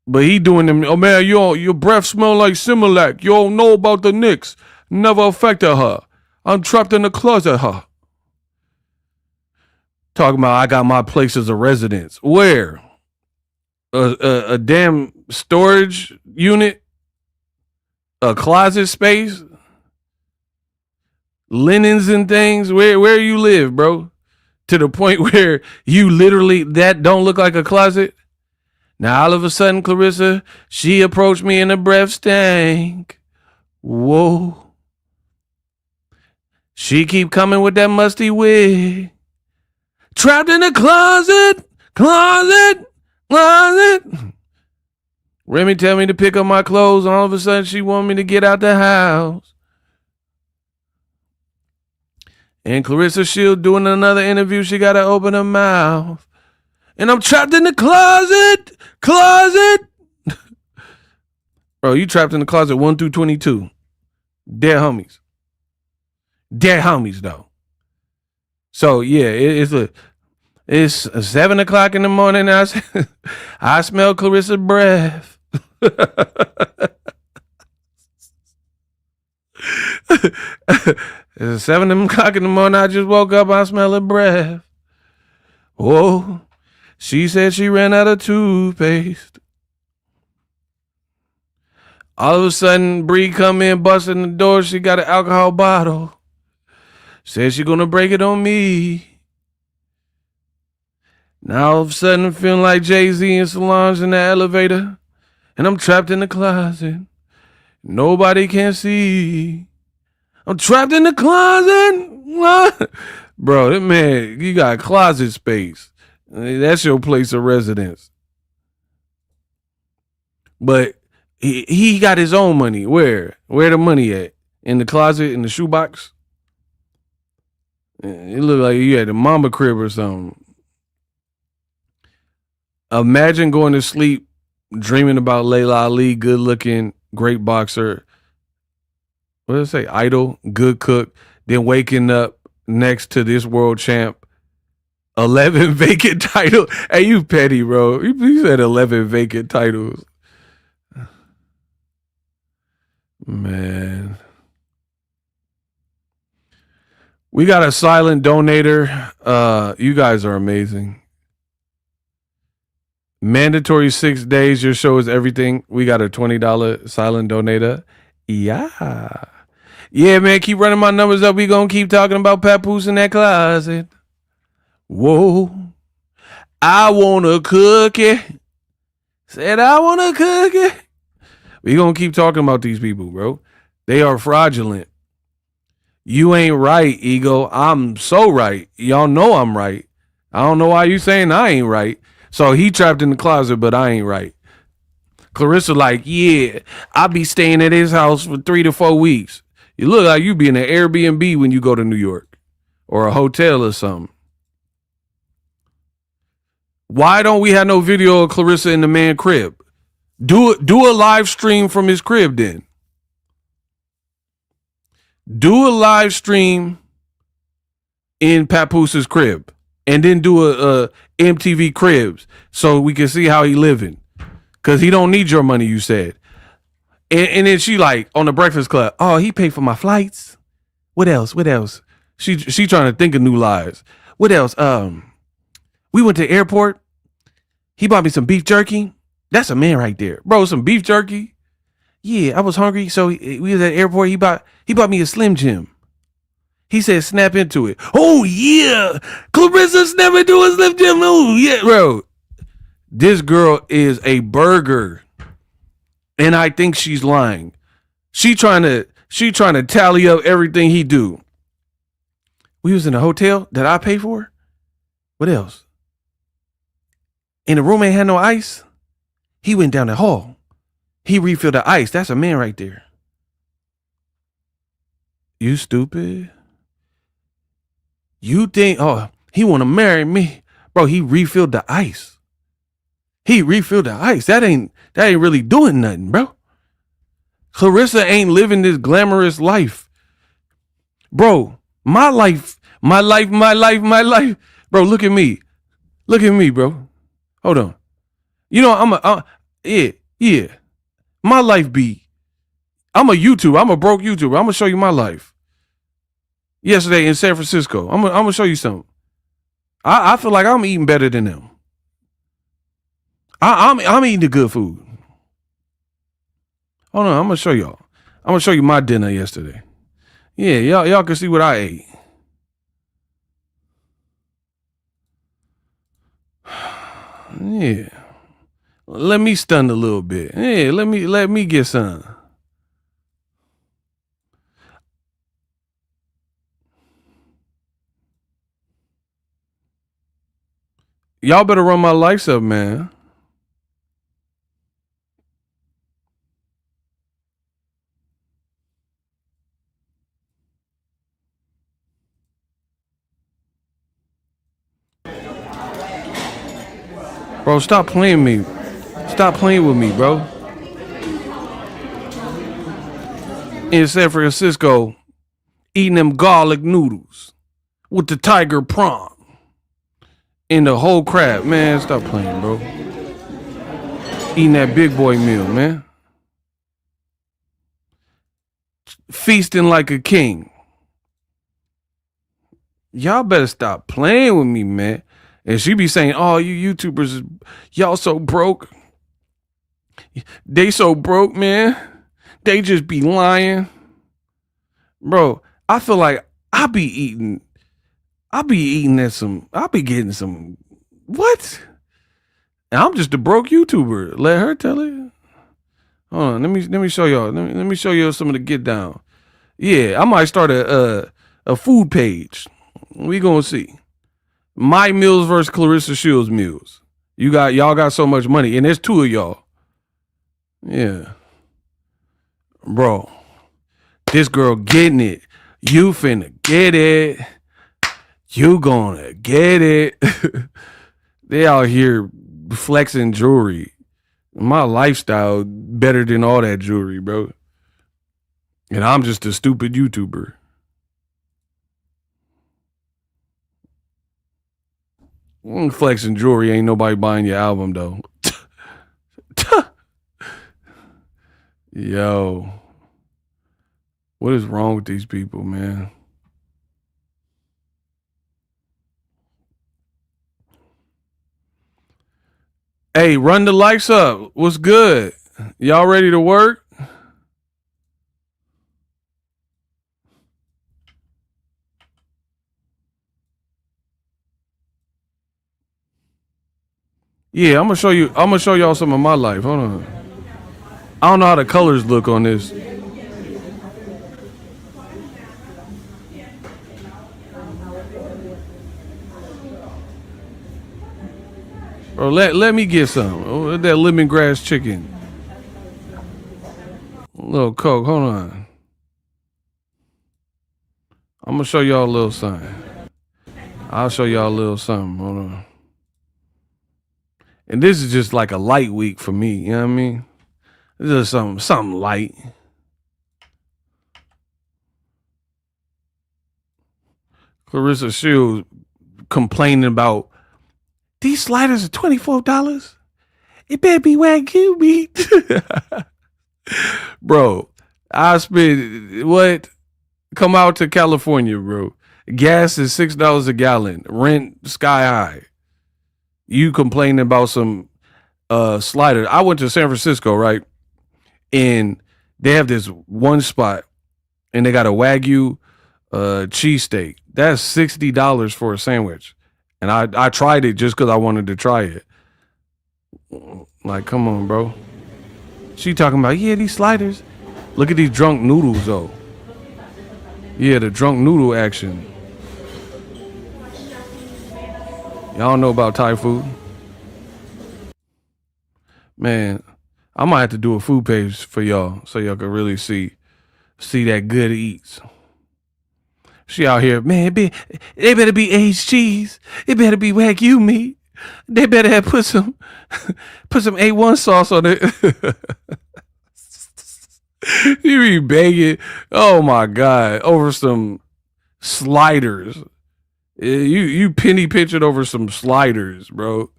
But he doing them. Oh man, your breath smell like Similac. You don't know about the Knicks. Never affected her. I'm trapped in the closet, huh? Talking about I got my place as a residence. Where? A damn storage unit? A closet space? Linens and things? Where you live, bro? To the point where you literally, that don't look like a closet? Now all of a sudden, Claressa, she approached me in a breath stank. Whoa. She keep coming with that musty wig. Trapped in the closet. Remy tell me to pick up my clothes. All of a sudden, she want me to get out the house. And Claressa Shields doing another interview. She got to open her mouth. And I'm trapped in the closet. Bro, you trapped in the closet 1 through 22. Dead homies, though. So, yeah, it's 7 o'clock in the morning. I smell Claressa's breath. It's 7 o'clock in the morning. I just woke up. I smell her breath. Whoa. She said she ran out of toothpaste. All of a sudden, Bree come in, busting the door. She got an alcohol bottle. Said she gonna break it on me. Now all of a sudden, I'm feeling like Jay-Z and Solange in the elevator. And I'm trapped in the closet. Nobody can see. I'm trapped in the closet. Bro, that man, you got closet space. That's your place of residence. But he got his own money. Where the money at? In the closet, in the shoebox? It looked like you had a mama crib or something. Imagine going to sleep dreaming about Layla Ali, good looking, great boxer. What did it say? Idol, good cook. Then waking up next to this world champ. 11 vacant titles. Hey, you petty, bro. You said 11 vacant titles. Man. We got a silent donator. You guys are amazing. Mandatory 6 days. Your show is everything. We got a $20 silent donator. Yeah. Yeah, man. Keep running my numbers up. We gonna keep talking about Papoose in that closet. Whoa. I want a cookie. Said I want a cookie. We gonna keep talking about these people, bro. They are fraudulent. You ain't right, Ego. I'm so right. Y'all know I'm right. I don't know why you saying I ain't right. So he trapped in the closet, but I ain't right. Claressa like, yeah, I be staying at his house for 3 to 4 weeks. You look like you be in an Airbnb when you go to New York or a hotel or something. Why don't we have no video of Claressa in the man crib? Do a live stream from his crib then. Do a live stream in Papooses' crib and then do a MTV Cribs so we can see how he living. Cause he don't need your money, you said. And then she like on the Breakfast Club, oh, he paid for my flights. What else? She trying to think of new lies. What else? We went to the airport. He bought me some beef jerky. That's a man right there. Bro, some beef jerky. Yeah, I was hungry, so we was at the airport. He bought me a Slim Jim. He said, snap into it. Oh, yeah. Claressa snap into a Slim Jim. Oh, yeah, bro. This girl is a burger. And I think she's lying. She trying to tally up everything he do. We was in a hotel that I pay for. What else? And the room ain't had no ice. He went down the hall. He refilled the ice. That's a man right there. You stupid. You think, oh, he want to marry me. Bro, he refilled the ice. That ain't really doing nothing, bro. Claressa ain't living this glamorous life. Bro, my life. Bro, look at me. Bro. Hold on. You know, yeah. My life be, I'm a YouTuber. I'm a broke YouTuber. I'm going to show you my life. Yesterday in San Francisco, I'm going to show you something. I feel like I'm eating better than them. I'm eating the good food. Hold on, I'm going to show y'all. I'm going to show you my dinner yesterday. Yeah, y'all can see what I ate. Yeah. Let me stun a little bit. Yeah, let me get some. Y'all better run my lights up, man. Bro, stop playing me. Stop playing with me, bro. In San Francisco, eating them garlic noodles with the tiger prawn and the whole crab. Man, stop playing, bro. Eating that big boy meal, man. Feasting like a king. Y'all better stop playing with me, man. And she be saying, oh, you YouTubers, y'all so broke. They so broke, man. They just be lying. Bro, I feel like I be getting some, what? And I'm just a broke YouTuber. Let her tell it. Hold on, let me show y'all. Let me show you some of the get down. Yeah, I might start a food page. We gonna see. My meals versus Claressa Shields meals. Y'all got so much money, and there's two of y'all. Yeah. Bro, this girl getting it. You finna get it. You gonna get it. They out here flexing jewelry. My lifestyle better than all that jewelry, bro. And I'm just a stupid YouTuber. Flexing jewelry ain't nobody buying your album, though. Yo. What is wrong with these people, man? Hey, run the lights up. What's good? Y'all ready to work? Yeah, I'm gonna show y'all some of my life. Hold on. I don't know how the colors look on this. Bro, let me get some. Oh, that lemongrass chicken. A little Coke. Hold on. I'm gonna show y'all a little something. I'll show y'all a little something. Hold on. And this is just like a light week for me. You know what I mean? This is something light. Claressa Shields complaining about these sliders are $24. It better be Wagyu meat. Bro, I spend what? Come out to California, bro. Gas is $6 a gallon. Rent sky high. You complaining about some sliders. I went to San Francisco, right? And they have this one spot, and they got a Wagyu cheesesteak. That's $60 for a sandwich. And I tried it just because I wanted to try it. Like, come on, bro. She talking about, yeah, these sliders. Look at these drunk noodles, though. Yeah, the drunk noodle action. Y'all know about Thai food? Man, I might have to do a food page for y'all so y'all can really see that good eats. She out here, man, they better be aged cheese. It better be Wagyu meat. They better have put some A1 sauce on it. You be begging, oh my God, over some sliders. You penny pinching over some sliders, bro.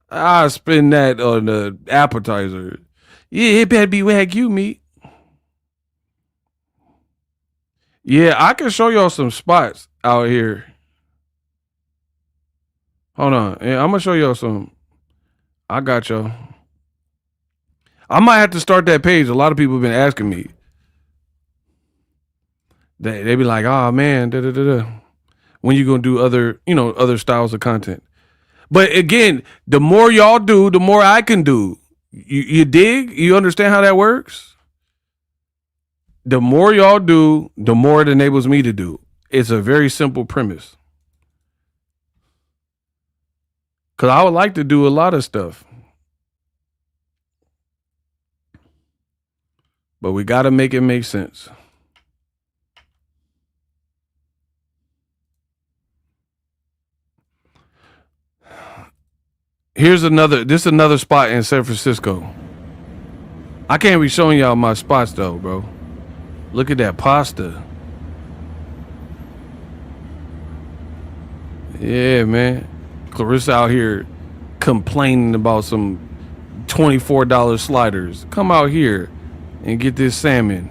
I spend that on the appetizer. Yeah, it better be Wagyu meat. Yeah, I can show y'all some spots out here. Hold on. Yeah, I'm gonna show y'all some. I got y'all. I might have to start that page. A lot of people have been asking me. They be like, oh man, da da da da. When you gonna do other styles of content? But again, the more y'all do, the more I can do. You dig? You understand how that works? The more y'all do, the more it enables me to do. It's a very simple premise. Because I would like to do a lot of stuff. But we got to make it make sense. This is another spot in San Francisco. I can't be showing y'all my spots though, bro. Look at that pasta. Yeah, man. Claressa out here complaining about some $24 sliders. Come out here and get this salmon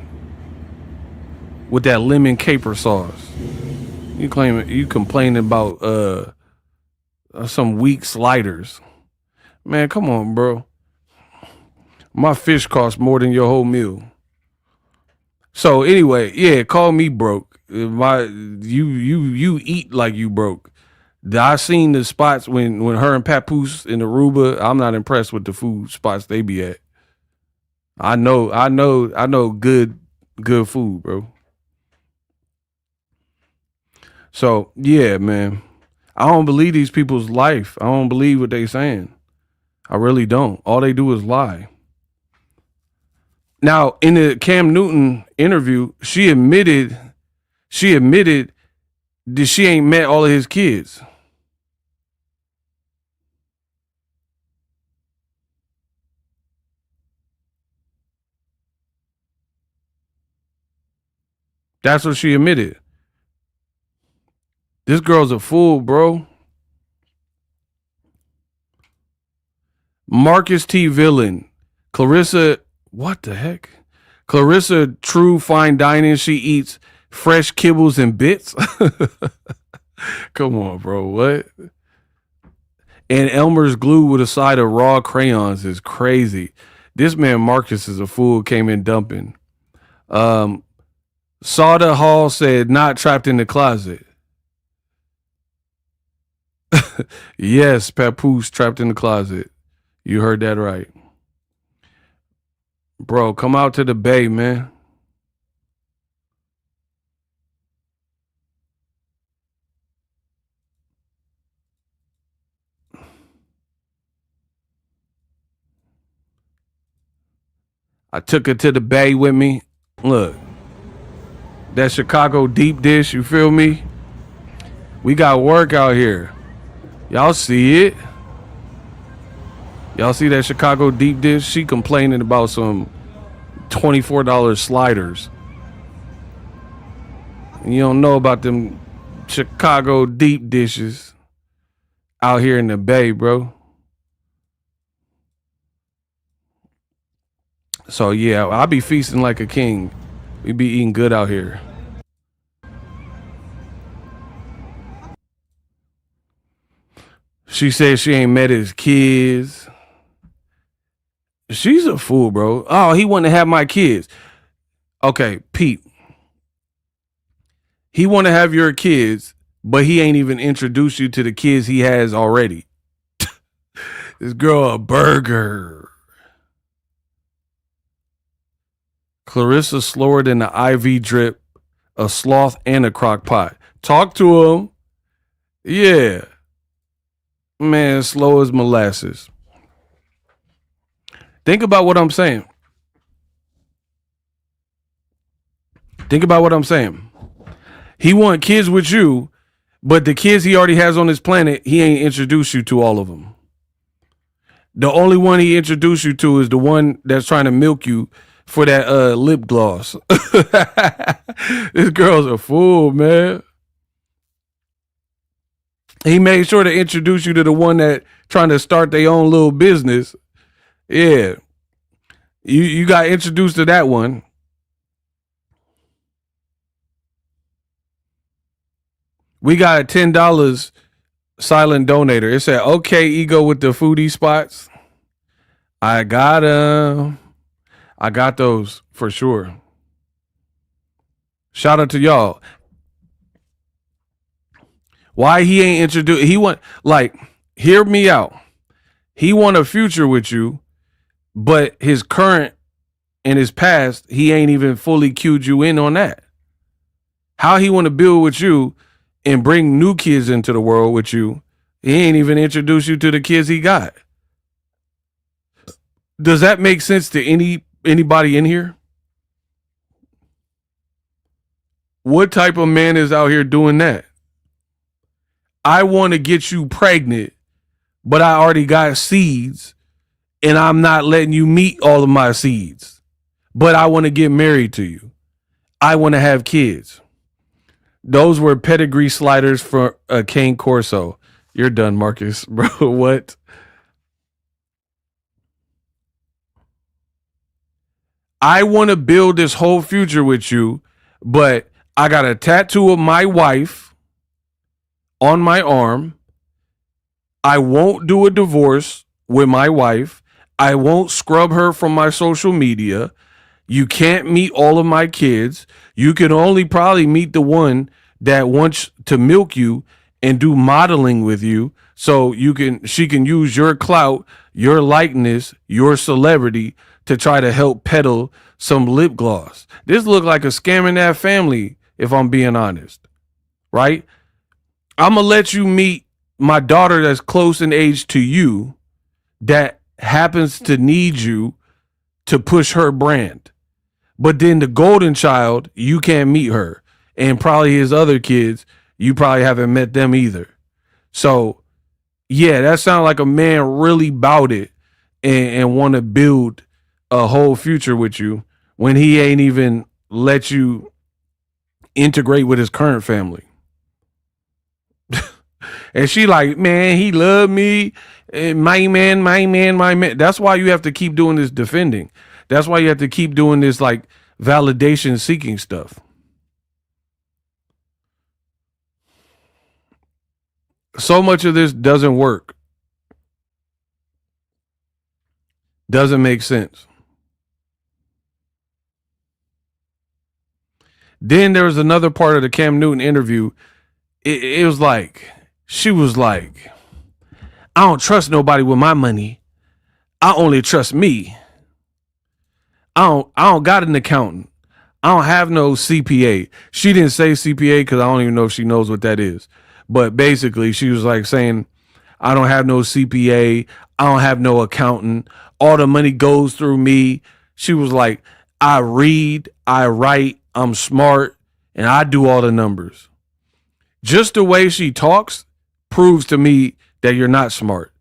with that lemon caper sauce. You complaining about some weak sliders. Man, come on, bro. My fish costs more than your whole meal. So anyway, yeah, call me broke. You eat like you broke. I seen the spots when her and Papoose in Aruba. I'm not impressed with the food spots they be at. I know good food, bro. So yeah, man. I don't believe these people's life. I don't believe what they saying. I really don't. All they do is lie. Now, in the Cam Newton interview, she admitted that she ain't met all of his kids. That's what she admitted. This girl's a fool, bro. Marcus T. Villain. Claressa, what the heck? Claressa, true fine dining. She eats fresh kibbles and bits. Come on, bro. What? And Elmer's glue with a side of raw crayons is crazy. This man Marcus is a fool. Came in dumping. Sauda Hall said not trapped in the closet. Yes, Papoose trapped in the closet. You heard that right. Bro, come out to the Bay, man. I took her to the Bay with me. Look, that Chicago deep dish, you feel me? We got work out here. Y'all see it? Y'all see that Chicago deep dish? She complaining about some $24 sliders. You don't know about them Chicago deep dishes out here in the Bay, bro. So yeah, I'll be feasting like a king. We be eating good out here. She said she ain't met his kids. She's a fool, bro. Oh, he wanted to have my kids. Okay, Pete. He want to have your kids, but he ain't even introduced you to the kids he has already. This girl a burger. Claressa slower than the IV drip, a sloth, and a crock pot. Talk to him. Yeah. Man, slow as molasses. Think about what I'm saying. Think about what I'm saying. He want kids with you, but the kids he already has on his planet, he ain't introduced you to all of them. The only one he introduced you to is the one that's trying to milk you for that lip gloss. This girl's a fool, man. He made sure to introduce you to the one that trying to start their own little business. Yeah. You got introduced to that one. We got a $10 silent donator. It said, okay, ego with the foodie spots. I got those for sure. Shout out to y'all. Why he ain't introduced? He want, like, hear me out. He want a future with you, but his current and his past, he ain't even fully cued you in on that. How he want to build with you and bring new kids into the world with you, he ain't even introduced you to the kids he got. Does that make sense to anybody in here? What type of man is out here doing that? I want to get you pregnant, but I already got seeds and I'm not letting you meet all of my seeds. But I want to get married to you. I want to have kids. Those were pedigree sliders for a Cane Corso. You're done, Marcus. Bro, what? I want to build this whole future with you, but I got a tattoo of my wife on my arm. I won't do a divorce with my wife. I won't scrub her from my social media. You can't meet all of my kids. You can only probably meet the one that wants to milk you and do modeling with you so she can use your clout, your likeness, your celebrity to try to help peddle some lip gloss. This look like a scam in that family, if I'm being honest. Right? I'm going to let you meet my daughter that's close in age to you that happens to need you to push her brand. But then the golden child, you can't meet her. And probably his other kids, you probably haven't met them either. So, yeah, that sounds like a man really bout it and want to build a whole future with you when he ain't even let you integrate with his current family. And she like, man, he loved me. And my man. That's why you have to keep doing this defending. That's why you have to keep doing this like validation seeking stuff. So much of this doesn't work. Doesn't make sense. Then there was another part of the Cam Newton interview. It was like, she was like, I don't trust nobody with my money. I only trust me. I don't got an accountant. I don't have no CPA. She didn't say CPA because I don't even know if she knows what that is. But basically, she was like saying, I don't have no CPA. I don't have no accountant. All the money goes through me. She was like, I read, I write, I'm smart, and I do all the numbers. Just the way she talks proves to me that you're not smart.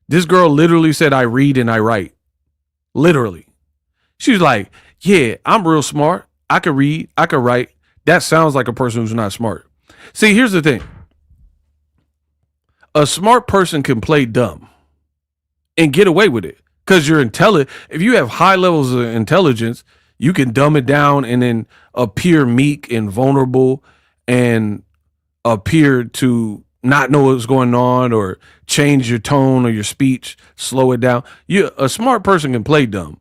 This girl literally said, I read and I write. Literally. She's like, yeah, I'm real smart. I could read, I could write. That sounds like a person who's not smart. See, here's the thing. A smart person can play dumb and get away with it because you're intelligent. If you have high levels of intelligence, you can dumb it down and then appear meek and vulnerable and appear to not know what's going on or change your tone or your speech, slow it down. A smart person can play dumb.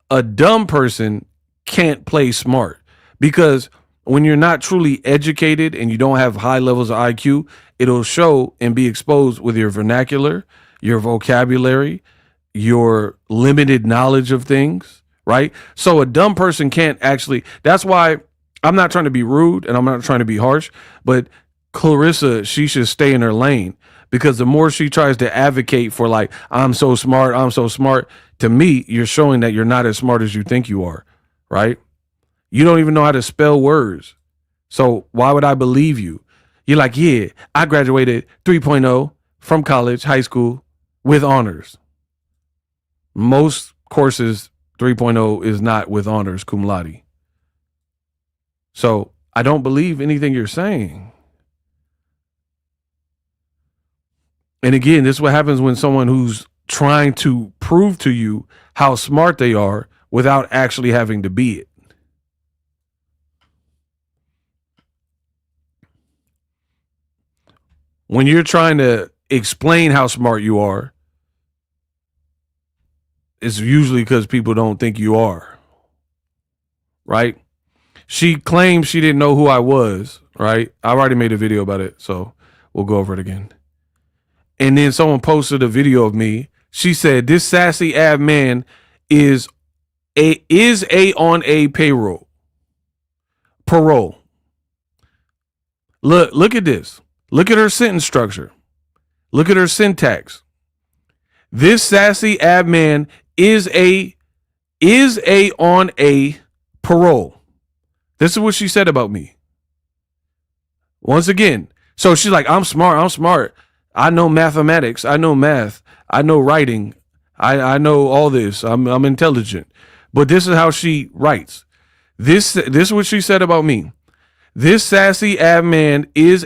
A dumb person can't play smart, because when you're not truly educated and you don't have high levels of IQ, it'll show and be exposed with your vernacular, your vocabulary, your limited knowledge of things, right? So a dumb person can't actually, that's why I'm not trying to be rude and I'm not trying to be harsh, but Claressa, she should stay in her lane, because the more she tries to advocate for like, I'm so smart, to me, you're showing that you're not as smart as you think you are, right? You don't even know how to spell words. So why would I believe you? You're like, yeah, I graduated 3.0 from college, high school with honors. Most courses 3.0 is not with honors, cum laude. So I don't believe anything you're saying. And again, this is what happens when someone who's trying to prove to you how smart they are without actually having to be it. When you're trying to explain how smart you are, it's usually because people don't think you are, right? She claims she didn't know who I was, right? I already made a video about it, so we'll go over it again. And then someone posted a video of me. She said, this sassy ab man is on a payroll. Parole. Look at this. Look at her sentence structure. Look at her syntax. This sassy ab man is on a parole. This is what she said about me. Once again. So she's like, I'm smart. I know mathematics. I know math. I know writing. I know all this. I'm intelligent. But this is how she writes. This is what she said about me. This sassy ab man is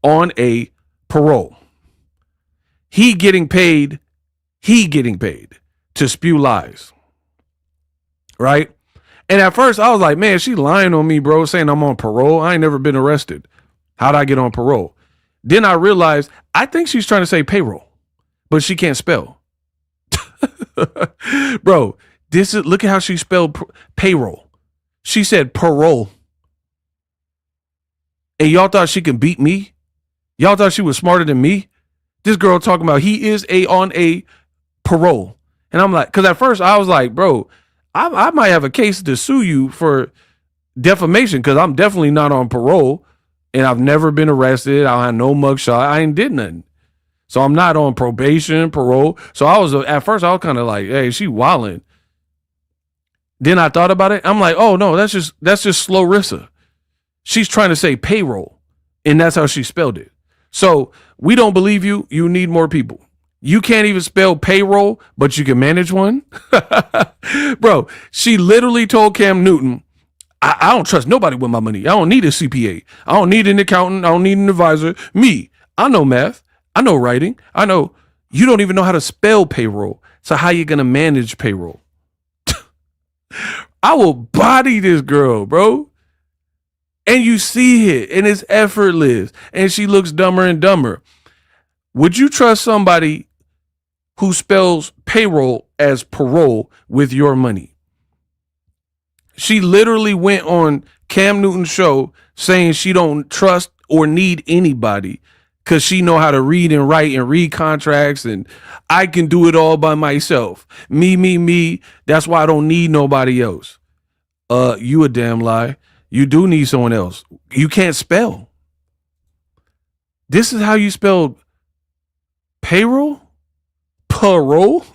on a parole. He getting paid to spew lies. Right? And at first I was like, man, she lying on me, bro, saying I'm on parole. I ain't never been arrested. How'd I get on parole? Then I realized I think she's trying to say payroll, but she can't spell. Bro, look at how she spelled payroll. She said parole. And y'all thought she can beat me? Y'all thought she was smarter than me? This girl talking about he is on a parole. And I'm like, because at first I was like, bro, I might have a case to sue you for defamation, because I'm definitely not on parole and I've never been arrested. I have no mugshot. I ain't did nothing. So I'm not on probation, parole. So at first I was kind of like, hey, she wildin'. Then I thought about it. I'm like, oh no, that's just Claressa. She's trying to say payroll, and that's how she spelled it. So we don't believe you. You need more people. You can't even spell payroll, but you can manage one. Bro, she literally told Cam Newton, I don't trust nobody with my money. I don't need a CPA. I don't need an accountant. I don't need an advisor. Me, I know math. I know writing. I know you don't even know how to spell payroll. So how you going to manage payroll? I will body this girl, bro. And you see it, and it's effortless, and she looks dumber and dumber. Would you trust somebody who spells payroll as parole with your money? She literally went on Cam Newton's show saying she don't trust or need anybody because she know how to read and write and read contracts, and I can do it all by myself. Me. That's why I don't need nobody else. You a damn lie. You do need someone else. You can't spell. This is how you spell payroll? Parole?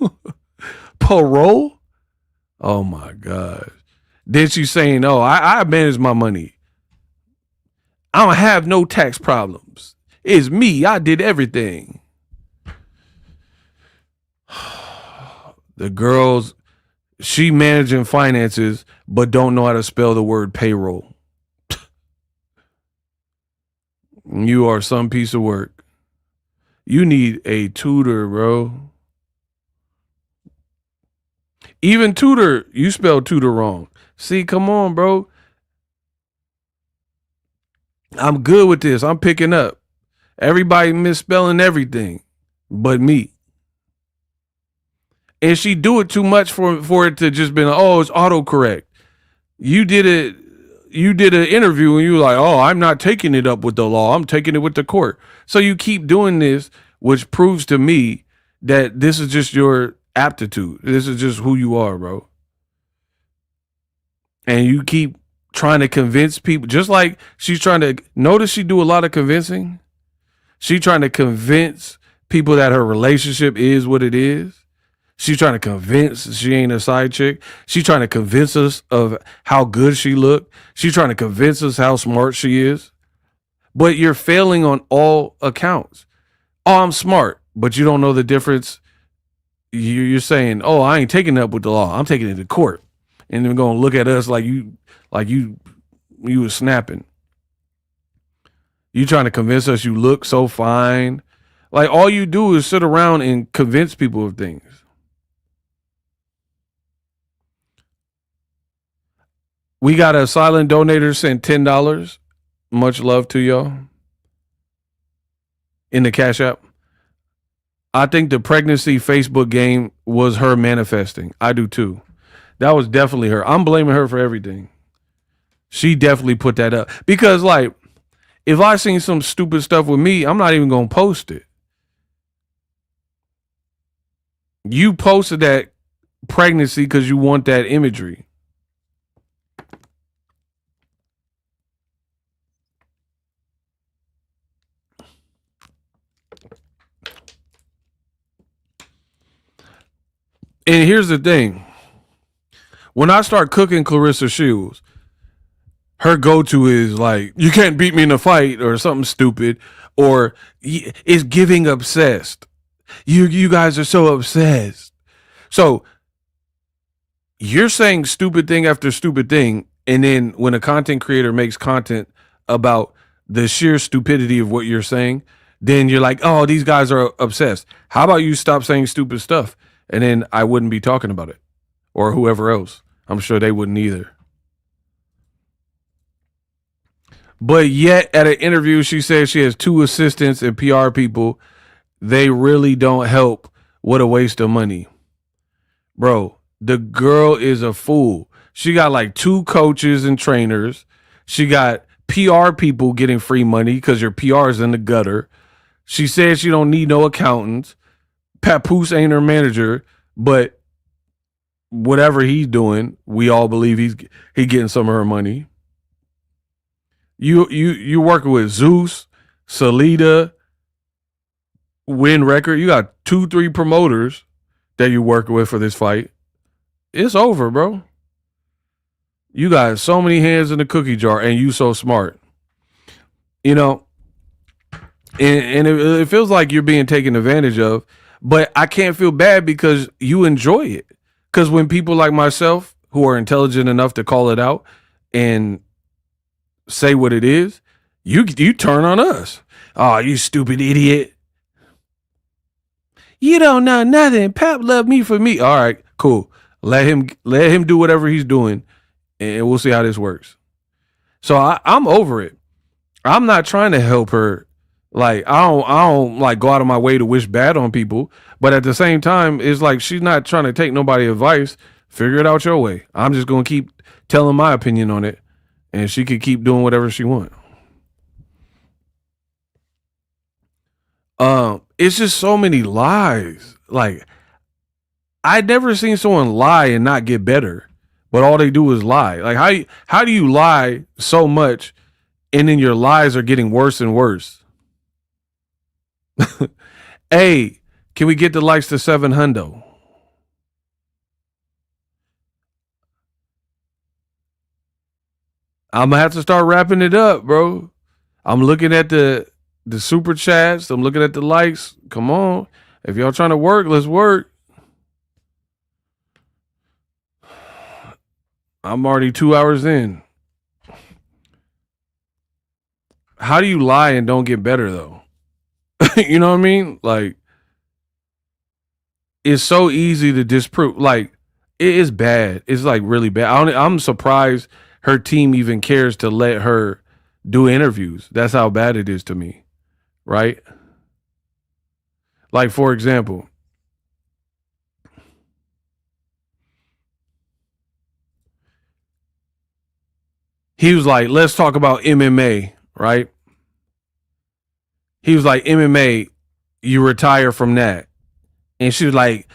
Parole? Oh my God. Then she's saying, oh, I manage my money. I don't have no tax problems. It's me. I did everything. The girls, she managing finances, but don't know how to spell the word payroll. You are some piece of work. You need a tutor, bro. Even tutor, you spelled tutor wrong. See, come on, bro. I'm good with this. I'm picking up. Everybody misspelling everything but me. And she do it too much for it to just be like, oh, it's autocorrect. You did it. You did an interview and you were like, oh, I'm not taking it up with the law. I'm taking it with the court. So you keep doing this, which proves to me that this is just your aptitude. This is just who you are, bro. And you keep trying to convince people, just like she's trying to notice she do a lot of convincing. She trying to convince people that her relationship is what it is. She's trying to convince she ain't a side chick. She's trying to convince us of how good she look. She's trying to convince us how smart she is. But you're failing on all accounts. Oh, I'm smart, but you don't know the difference. You're saying, oh, I ain't taking it up with the law. I'm taking it to court. And they're going to look at us like you was snapping. You trying to convince us you look so fine. Like all you do is sit around and convince people of things. We got a silent donator sent $10. Much love to y'all. In the Cash App. I think the pregnancy Facebook game was her manifesting. I do too. That was definitely her. I'm blaming her for everything. She definitely put that up. Because like, if I seen some stupid stuff with me, I'm not even going to post it. You posted that pregnancy because you want that imagery. And here's the thing. When I start cooking Claressa Shields, her go-to is like, you can't beat me in a fight or something stupid, or is giving obsessed. You guys are so obsessed. So you're saying stupid thing after stupid thing, and then when a content creator makes content about the sheer stupidity of what you're saying, then you're like, oh, these guys are obsessed. How about you stop saying stupid stuff? And then I wouldn't be talking about it. Or whoever else. I'm sure they wouldn't either. But yet at an interview, she says she has 2 assistants and PR people. They really don't help. What a waste of money. Bro, the girl is a fool. She got like 2 coaches and trainers. She got PR people getting free money because your PR is in the gutter. She says she don't need no accountants. Papoose ain't her manager, but whatever he's doing, we all believe he getting some of her money. You working with Zeus, Salida, Win Record. You got 2-3 promoters that you working with for this fight. It's over, bro. You got so many hands in the cookie jar, and you so smart. You know, and it feels like you're being taken advantage of. But I can't feel bad because you enjoy it. Because when people like myself who are intelligent enough to call it out and say what it is, you turn on us. Oh, you stupid idiot. You don't know nothing. Pap loved me for me. All right, cool. Let him do whatever he's doing, and we'll see how this works. So I'm over it. I'm not trying to help her. Like I don't like go out of my way to wish bad on people, but at the same time, it's like she's not trying to take nobody advice. Figure it out your way. I'm just gonna keep telling my opinion on it, and she could keep doing whatever she wants. It's just so many lies. Like I'd never seen someone lie and not get better, but all they do is lie. Like how do you lie so much, and then your lies are getting worse and worse? Hey, can we get the likes to 700? I'm gonna have to start wrapping it up, bro. I'm looking at the super chats. I'm looking at the likes. Come on, if y'all trying to work, let's work. I'm already 2 hours in. How do you lie and don't get better though? You know what I mean? Like, it's so easy to disprove. Like, it is bad. It's like really bad. I'm surprised her team even cares to let her do interviews. That's how bad it is to me. right? Like, for example, he was like, let's talk about MMA, right? He was like, MMA, you retire from that. And she was like,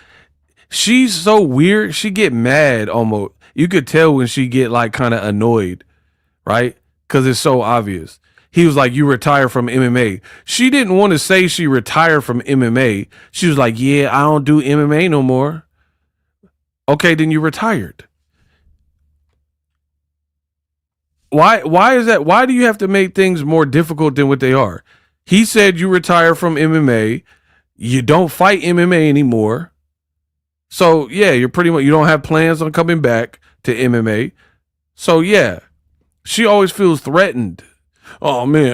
she's so weird. She get mad almost. You could tell when she get like kind of annoyed, right? Because it's so obvious. He was like, you retire from MMA. She didn't want to say she retired from MMA. She was like, yeah, I don't do MMA no more. Okay, then you retired. Why is that? Why do you have to make things more difficult than what they are? He said you retire from MMA. You don't fight MMA anymore. So yeah, you're pretty much, you don't have plans on coming back to MMA. So yeah, she always feels threatened. Oh man,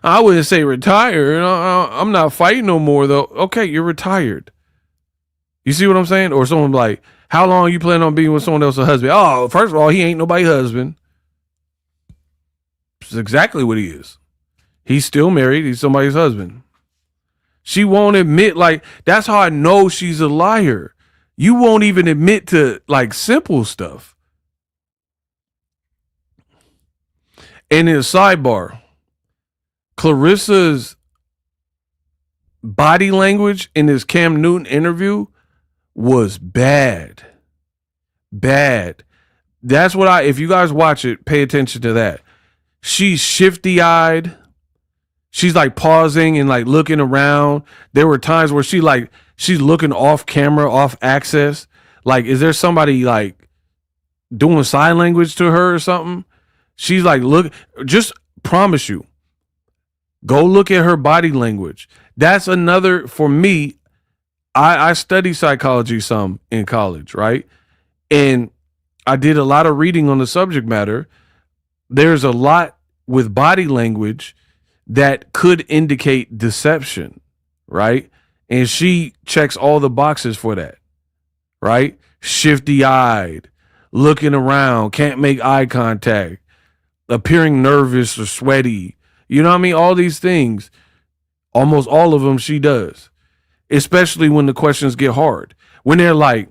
I wouldn't say retire. I'm not fighting no more though. Okay, you're retired. You see what I'm saying? Or someone like, how long you plan on being with someone else's husband? Oh, first of all, he ain't nobody's husband. That's exactly what he is. He's still married. He's somebody's husband. She won't admit, like, that's how I know she's a liar. You won't even admit to like simple stuff. And in a sidebar, Claressa's body language in this Cam Newton interview was bad. Bad. That's what if you guys watch it, pay attention to that. She's shifty eyed. She's like pausing and like looking around. There were times where she's looking off camera, off access. Like, is there somebody like doing sign language to her or something? She's like, look, just promise you, go look at her body language. That's another, for me, I study psychology some in college, right? And I did a lot of reading on the subject matter. There's a lot with body language that could indicate deception, right? And she checks all the boxes for that, right? Shifty-eyed, looking around, can't make eye contact, appearing nervous or sweaty. You know what I mean? All these things, almost all of them she does, especially when the questions get hard. When they're like,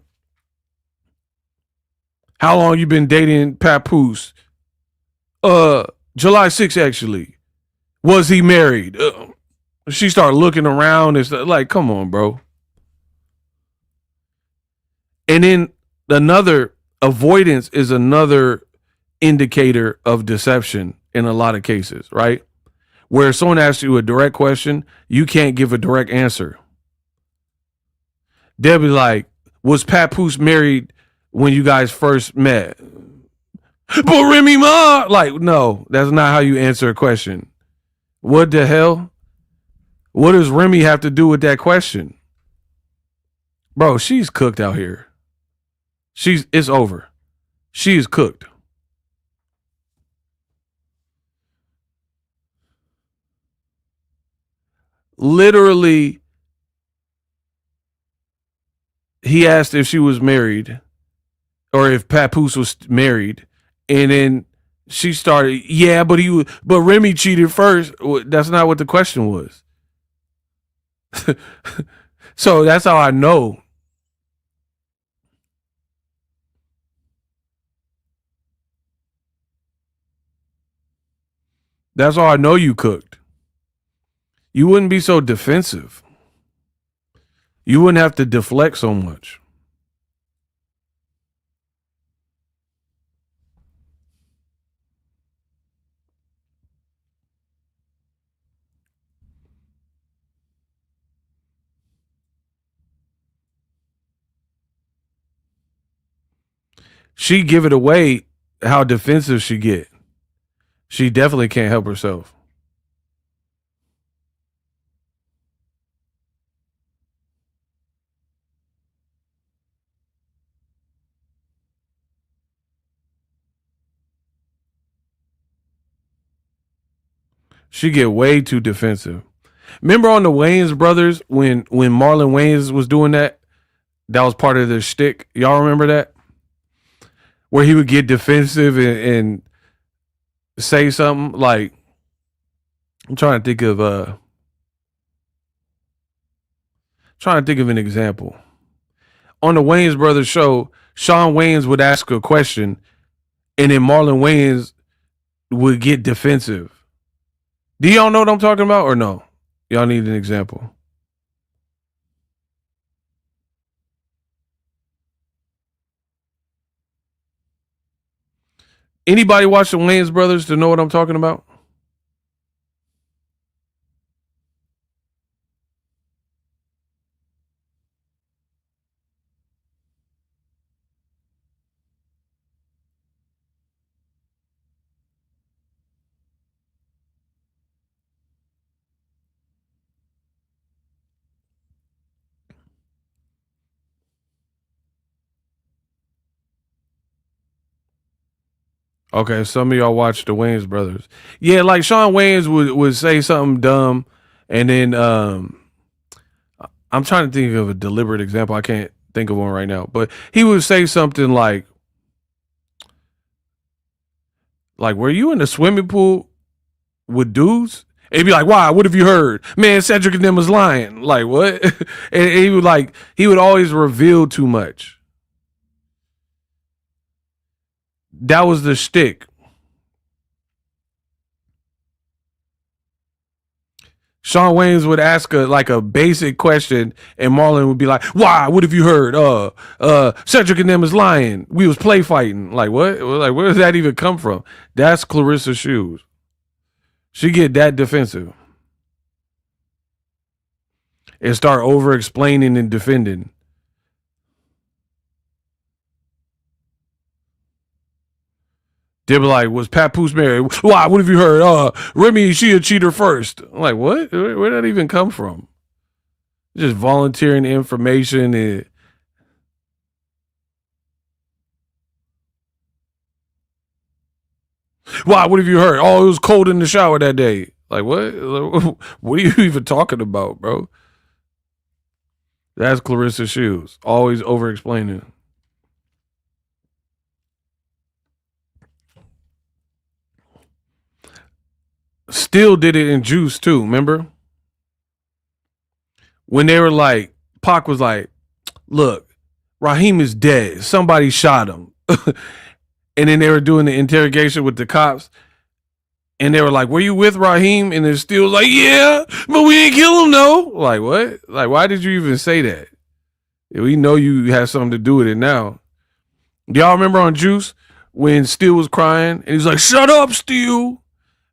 how long you been dating Papoose? July 6th, actually. Was he married? She started looking around and stuff. Like, come on, bro. And then another, avoidance is another indicator of deception in a lot of cases, right? Where someone asks you a direct question, you can't give a direct answer. They'll be like, was Papoose married when you guys first met? But Remy Ma, like, no, that's not how you answer a question. What the hell? What does Remy have to do with that question? Bro, she's cooked out here. It's over. She is cooked. Literally, he asked if she was married or if Papoose was married, and then she started, yeah, but Remy cheated first. That's not what the question was. So that's how I know. That's how I know you cooked. You wouldn't be so defensive. You wouldn't have to deflect so much. She give it away how defensive she get. She definitely can't help herself. She get way too defensive. Remember on the Wayans brothers when Marlon Wayans was doing that? That was part of their shtick. Y'all remember that? Where he would get defensive and say something like, I'm trying to think of an example. On the Wayans Brothers show, Shawn Wayans would ask a question, and then Marlon Wayans would get defensive. Do y'all know what I'm talking about, or no? Y'all need an example. Anybody watch the Wayans Brothers to know what I'm talking about? Okay, some of y'all watch the Wayans Brothers. Yeah, like Shawn Wayans would say something dumb, and then I'm trying to think of a deliberate example. I can't think of one right now, but he would say something like, "Were you in the swimming pool with dudes?" And he'd be like, "Why? What have you heard? Man, Cedric and them was lying." Like what? And he would always reveal too much. That was the shtick. Shawn Wayans would ask a basic question, and Marlon would be like, "Why? What have you heard? Cedric and them is lying. We was play fighting. Like what? Like where does that even come from? That's Claressa Shields. She get that defensive and start over explaining and defending. They be like, "Was Papoose married? Why? What have you heard? Remy, she a cheater first. I'm like, what? Where did that even come from? Just volunteering information and why? What have you heard? Oh, it was cold in the shower that day. Like what? What are you even talking about, bro? That's Claressa Shields, always over explaining. Still did it in Juice too. Remember when they were like, Pac was like, "Look, Raheem is dead. Somebody shot him." And then they were doing the interrogation with the cops, and they were like, "Were you with Raheem?" And then Still was like, "Yeah, but we didn't kill him, though." Like what? Like why did you even say that? We know you had something to do with it now. Do y'all remember on Juice when Still was crying and he's like, "Shut up, Still,"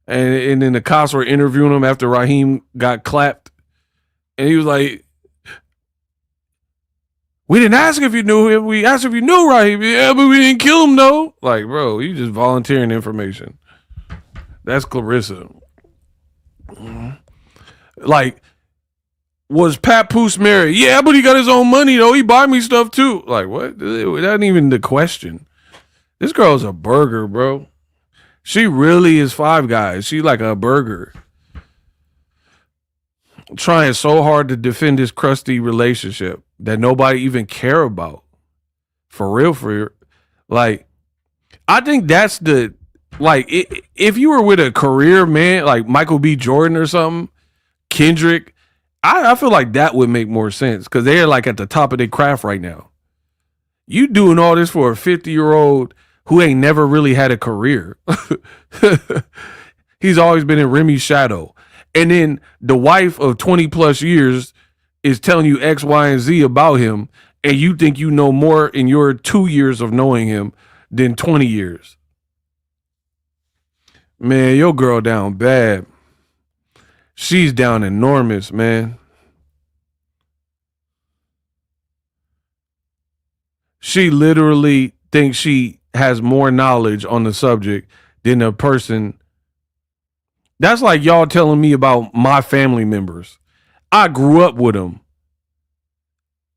and then the cops were interviewing him after Raheem got clapped, and he was like, "We didn't ask if you knew him. We asked if you knew Raheem. Yeah, but we didn't kill him, though." Like, bro, you just volunteering information. That's Claressa. Like, was Papoose married? Yeah, but he got his own money, though. He buy me stuff, too. Like, what? That ain't even the question. This girl's a burger, bro. She really is Five Guys. She like a burger. Trying so hard to defend this crusty relationship that nobody even care about. For real, for real. Like, I think that's the like if you were with a career man like Michael B. Jordan or something, Kendrick, I feel like that would make more sense because they're like at the top of their craft right now. You doing all this for a 50-year-old who ain't never really had a career. He's always been in Remy's shadow. And then the wife of 20 plus years is telling you X, Y, and Z about him, and you think you know more in your 2 years of knowing him than 20 years. Man, your girl down bad. She's down enormous, man. She literally thinks she has more knowledge on the subject than a person. That's like y'all telling me about my family members. I grew up with them.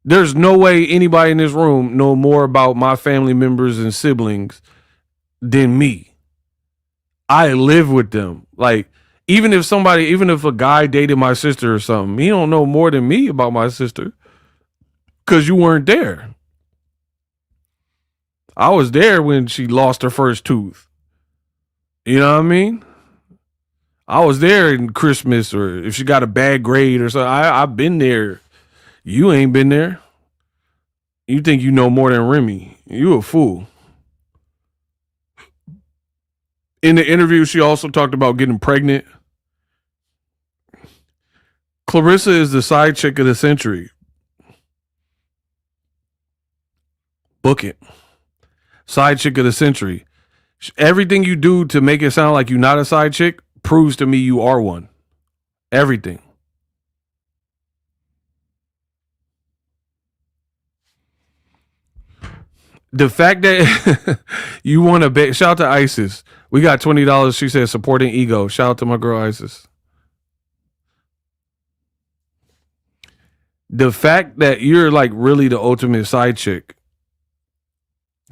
There's no way anybody in this room know more about my family members and siblings than me. I live with them. Like, even if a guy dated my sister or something, he don't know more than me about my sister because you weren't there. I was there when she lost her first tooth. You know what I mean? I was there in Christmas, or if she got a bad grade or something. I've been there. You ain't been there. You think you know more than Remy. You a fool. In the interview, she also talked about getting pregnant. Claressa is the side chick of the century. Book it. Side chick of the century. Everything you do to make it sound like you're not a side chick proves to me you are one. Everything. The fact that you want to bet, shout out to Isis. We got $20. She said supporting ego. Shout out to my girl Isis. The fact that you're like really the ultimate side chick.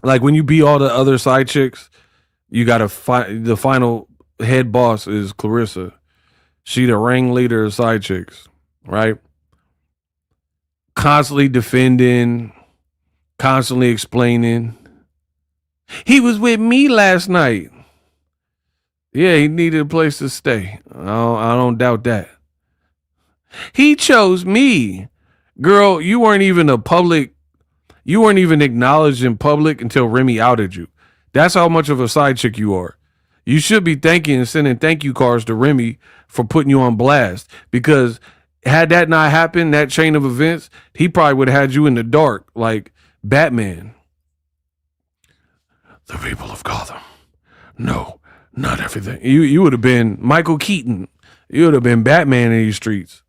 Like when you beat all the other side chicks, you got to the final head boss is Claressa. She the ringleader of side chicks, right? Constantly defending, constantly explaining. He was with me last night. Yeah, he needed a place to stay. I don't doubt that. He chose me. Girl, you weren't even acknowledged in public until Remy outed you. That's how much of a side chick you are. You should be thanking and sending thank you cards to Remy for putting you on blast. Because had that not happened, that chain of events, he probably would have had you in the dark like Batman. The people of Gotham. No, not everything. You would have been Michael Keaton. You would have been Batman in these streets.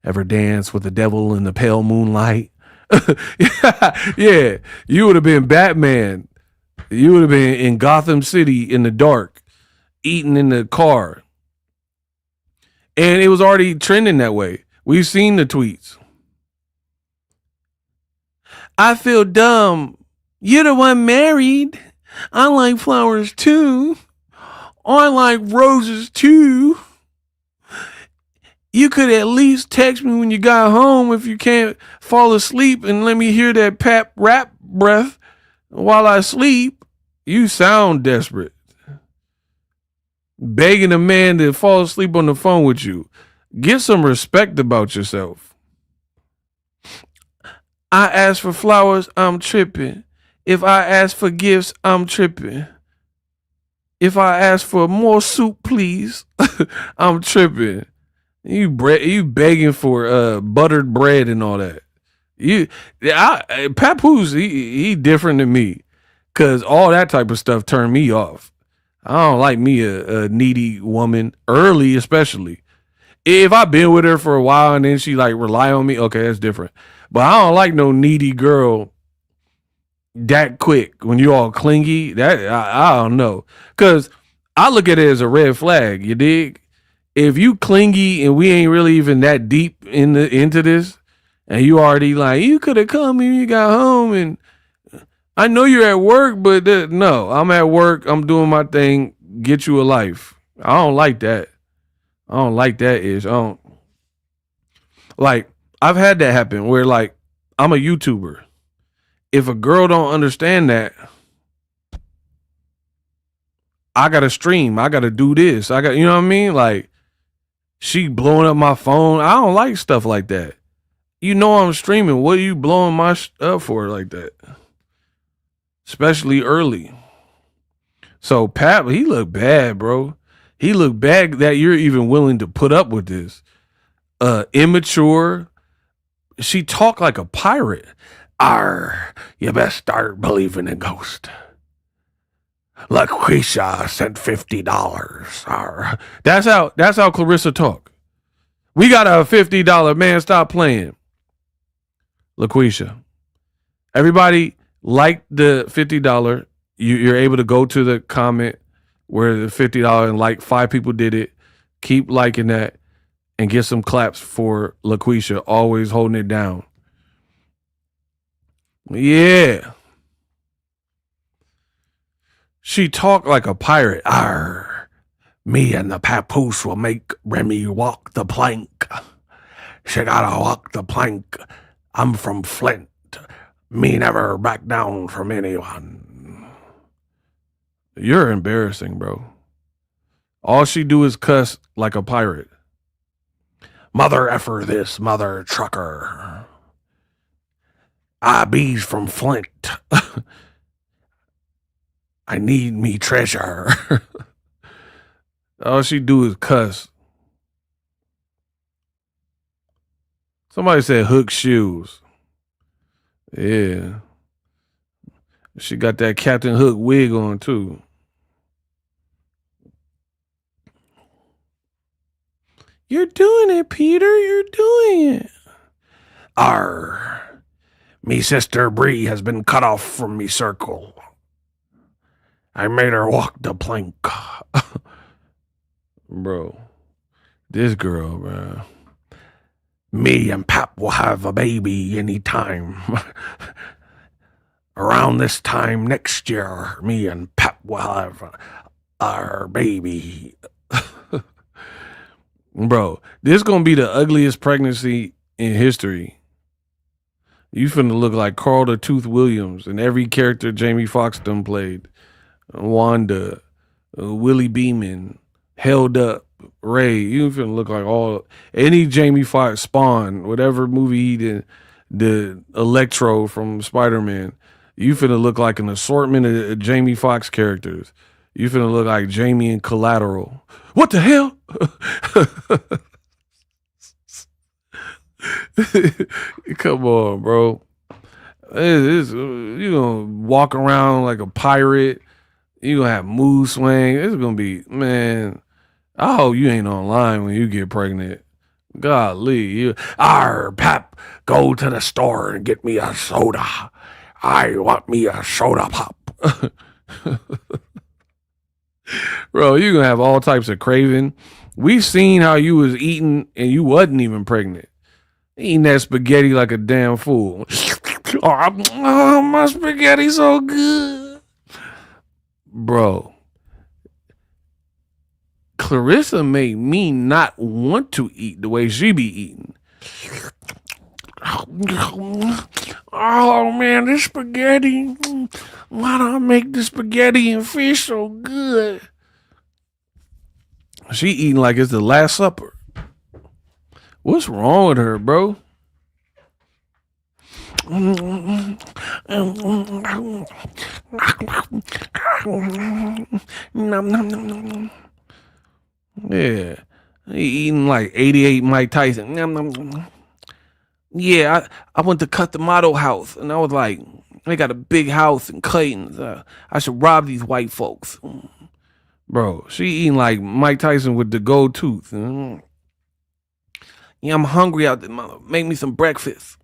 Ever dance with the devil in the pale moonlight? Yeah, you would have been Batman. You would have been in Gotham City in the dark, eating in the car. And it was already trending that way. We've seen the tweets. I feel dumb. You're the one married. I like flowers too. I like roses too. You could at least text me when you got home if you can't fall asleep and let me hear that pap rap breath while I sleep. You sound desperate. Begging a man to fall asleep on the phone with you. Get some respect about yourself. I ask for flowers, I'm tripping. If I ask for gifts, I'm tripping. If I ask for more soup, please, I'm tripping. You begging for buttered bread and all that. Papoose, he different than me, cause all that type of stuff turned me off. I don't like me a needy woman early, especially if I've been with her for a while and then she like rely on me. Okay, that's different. But I don't like no needy girl that quick when you all clingy. That I don't know, cause I look at it as a red flag. You dig? If you clingy and we ain't really even that deep into this, and you already like, you could have come when you got home, and I know you're at work, but no, I'm at work, I'm doing my thing, get you a life. I don't like that. I don't like that ish. I don't like, I've had that happen where like I'm a YouTuber. If a girl don't understand that, I gotta stream, I gotta do this, I got, you know what I mean? Like, she blowing up my phone. I don't like stuff like that. You know I'm streaming. What are you blowing my up for like that? Especially early. So Pat, he looked bad, bro. He looked bad that you're even willing to put up with this. Immature. She talked like a pirate. Arr, you best start believing in ghosts. LaQuisha sent $50. That's how Claressa talk. We got a $50, man. Stop playing. LaQuisha. Everybody like the $50. You're able to go to the comment where the $50 and like 5 people did it. Keep liking that and get some claps for LaQuisha. Always holding it down. Yeah. She talked like a pirate. Arr, me and the papoose will make Remy walk the plank. She gotta walk the plank. I'm from Flint. Me never back down from anyone. You're embarrassing, bro. All she do is cuss like a pirate. Mother effer this, mother trucker. I bees from Flint. I need me treasure. All she do is cuss. Somebody said Hook shoes. Yeah. She got that Captain Hook wig on too. You're doing it, Peter. You're doing it. Arr. Me sister Bree has been cut off from me circle. I made her walk the plank. Bro. This girl, bro. Me and Pap will have a baby anytime. Around this time next year, me and Pap will have our baby. Bro, this is going to be the ugliest pregnancy in history. You finna look like Carl the Tooth Williams and every character Jamie Foxx done played. Wanda, Willie Beeman, Held Up, Ray. You finna look like any Jamie Foxx, Spawn, whatever movie he did, the Electro from Spider-Man. You finna look like an assortment of Jamie Foxx characters. You finna look like Jamie in Collateral. What the hell? Come on, bro. You gonna walk around like a pirate. You gonna have mood swing. It's gonna be, man. I hope you ain't online when you get pregnant. Golly, Pap, go to the store and get me a soda. I want me a soda pop. Bro, you're gonna have all types of craving. We've seen how you was eating and you wasn't even pregnant. Eating that spaghetti like a damn fool. Oh, my spaghetti so good. Bro. Claressa made me not want to eat the way she be eating. Oh man, this spaghetti. Why do I make the spaghetti and fish so good? She eating like it's the Last Supper. What's wrong with her, bro? Yeah. He eating like 88 Mike Tyson. Yeah, I went to cut the model house, and I was like, they got a big house in Clayton. I should rob these white folks. Bro, she eating like Mike Tyson with the gold tooth. Yeah, I'm hungry out there, mother. Make me some breakfast.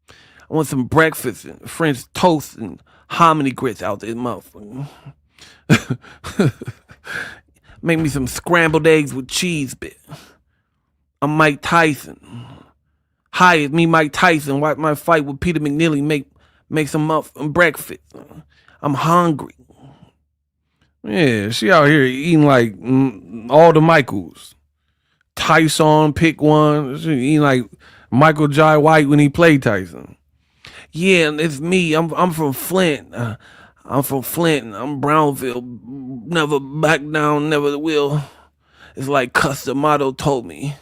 I want some breakfast and French toast and hominy grits out there, motherfucker. Make me some scrambled eggs with cheese, bit. I'm Mike Tyson. Hi, it's me, Mike Tyson. Watch my fight with Peter McNeely. Make some breakfast. I'm hungry. Yeah, she out here eating like all the Michaels. Tyson, pick one. She eating like Michael Jai White when he played Tyson. Yeah, it's me. I'm from Flint. I'm from Flint. I'm Brownville. Never back down, never will. It's like Custom Motto told me.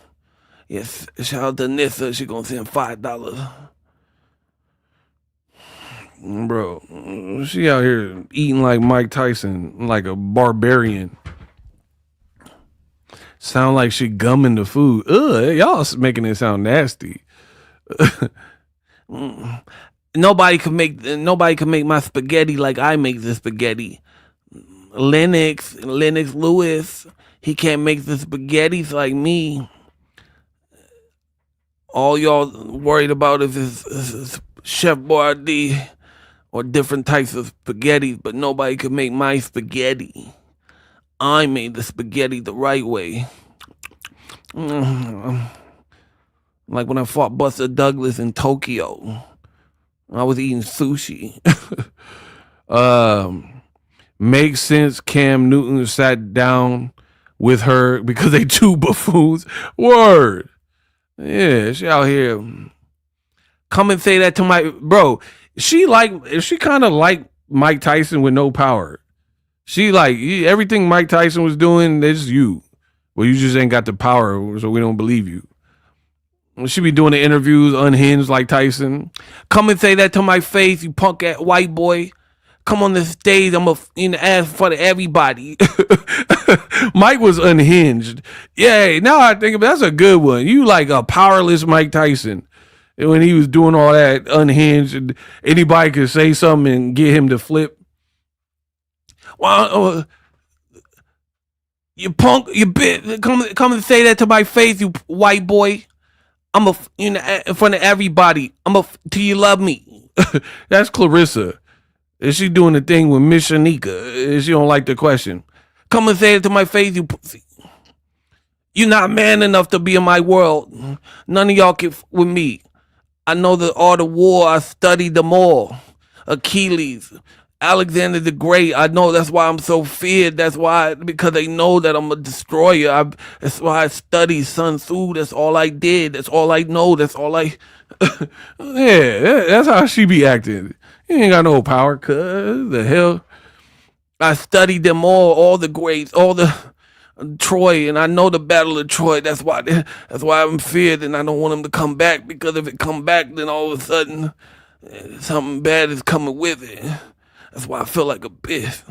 Yes, shout out to Nissa. She gonna send $5. Bro, she out here eating like Mike Tyson, like a barbarian. Sound like she gumming the food. Ugh, y'all making it sound nasty. Nobody can make my spaghetti like I make the spaghetti. Lennox Lewis, he can't make the spaghettis like me. All y'all worried about is Chef Boyardee or different types of spaghetti, but nobody can make my spaghetti. I made the spaghetti the right way. Like when I fought Buster Douglas in Tokyo. I was eating sushi. Makes sense Cam Newton sat down with her because they two buffoons. Word. Yeah, she out here. Come and say that to my bro. She kind of like Mike Tyson with no power. She like everything Mike Tyson was doing, that's you. Well, you just ain't got the power, so we don't believe you. She be doing the interviews unhinged like Tyson. Come and say that to my face, you punk ass white boy. Come on the stage, I'm in the ass in front of everybody. Mike was unhinged. Yeah, now I think that's a good one. You like a powerless Mike Tyson. And when he was doing all that unhinged, and anybody could say something and get him to flip. Well, you punk, you bitch. Come and say that to my face, you white boy. I'm in front of everybody. Do you love me? That's Claressa. Is she doing the thing with Miss Shanika? She don't like the question. Come and say it to my face, you pussy. You're not man enough to be in my world. None of y'all can with me. I know the art of war. I studied them all. Achilles, Alexander the Great. I know that's why I'm so feared. That's why, because they know that I'm a destroyer. That's why I studied Sun Tzu. That's all I did. That's all I know. That's all I. Yeah, that's how she be acting. You ain't got no power, cuz the hell. I studied them all the greats, all the Troy, and I know the Battle of Troy. That's why I'm feared, and I don't want them to come back, because if it come back, then all of a sudden something bad is coming with it. That's why I feel like a bitch.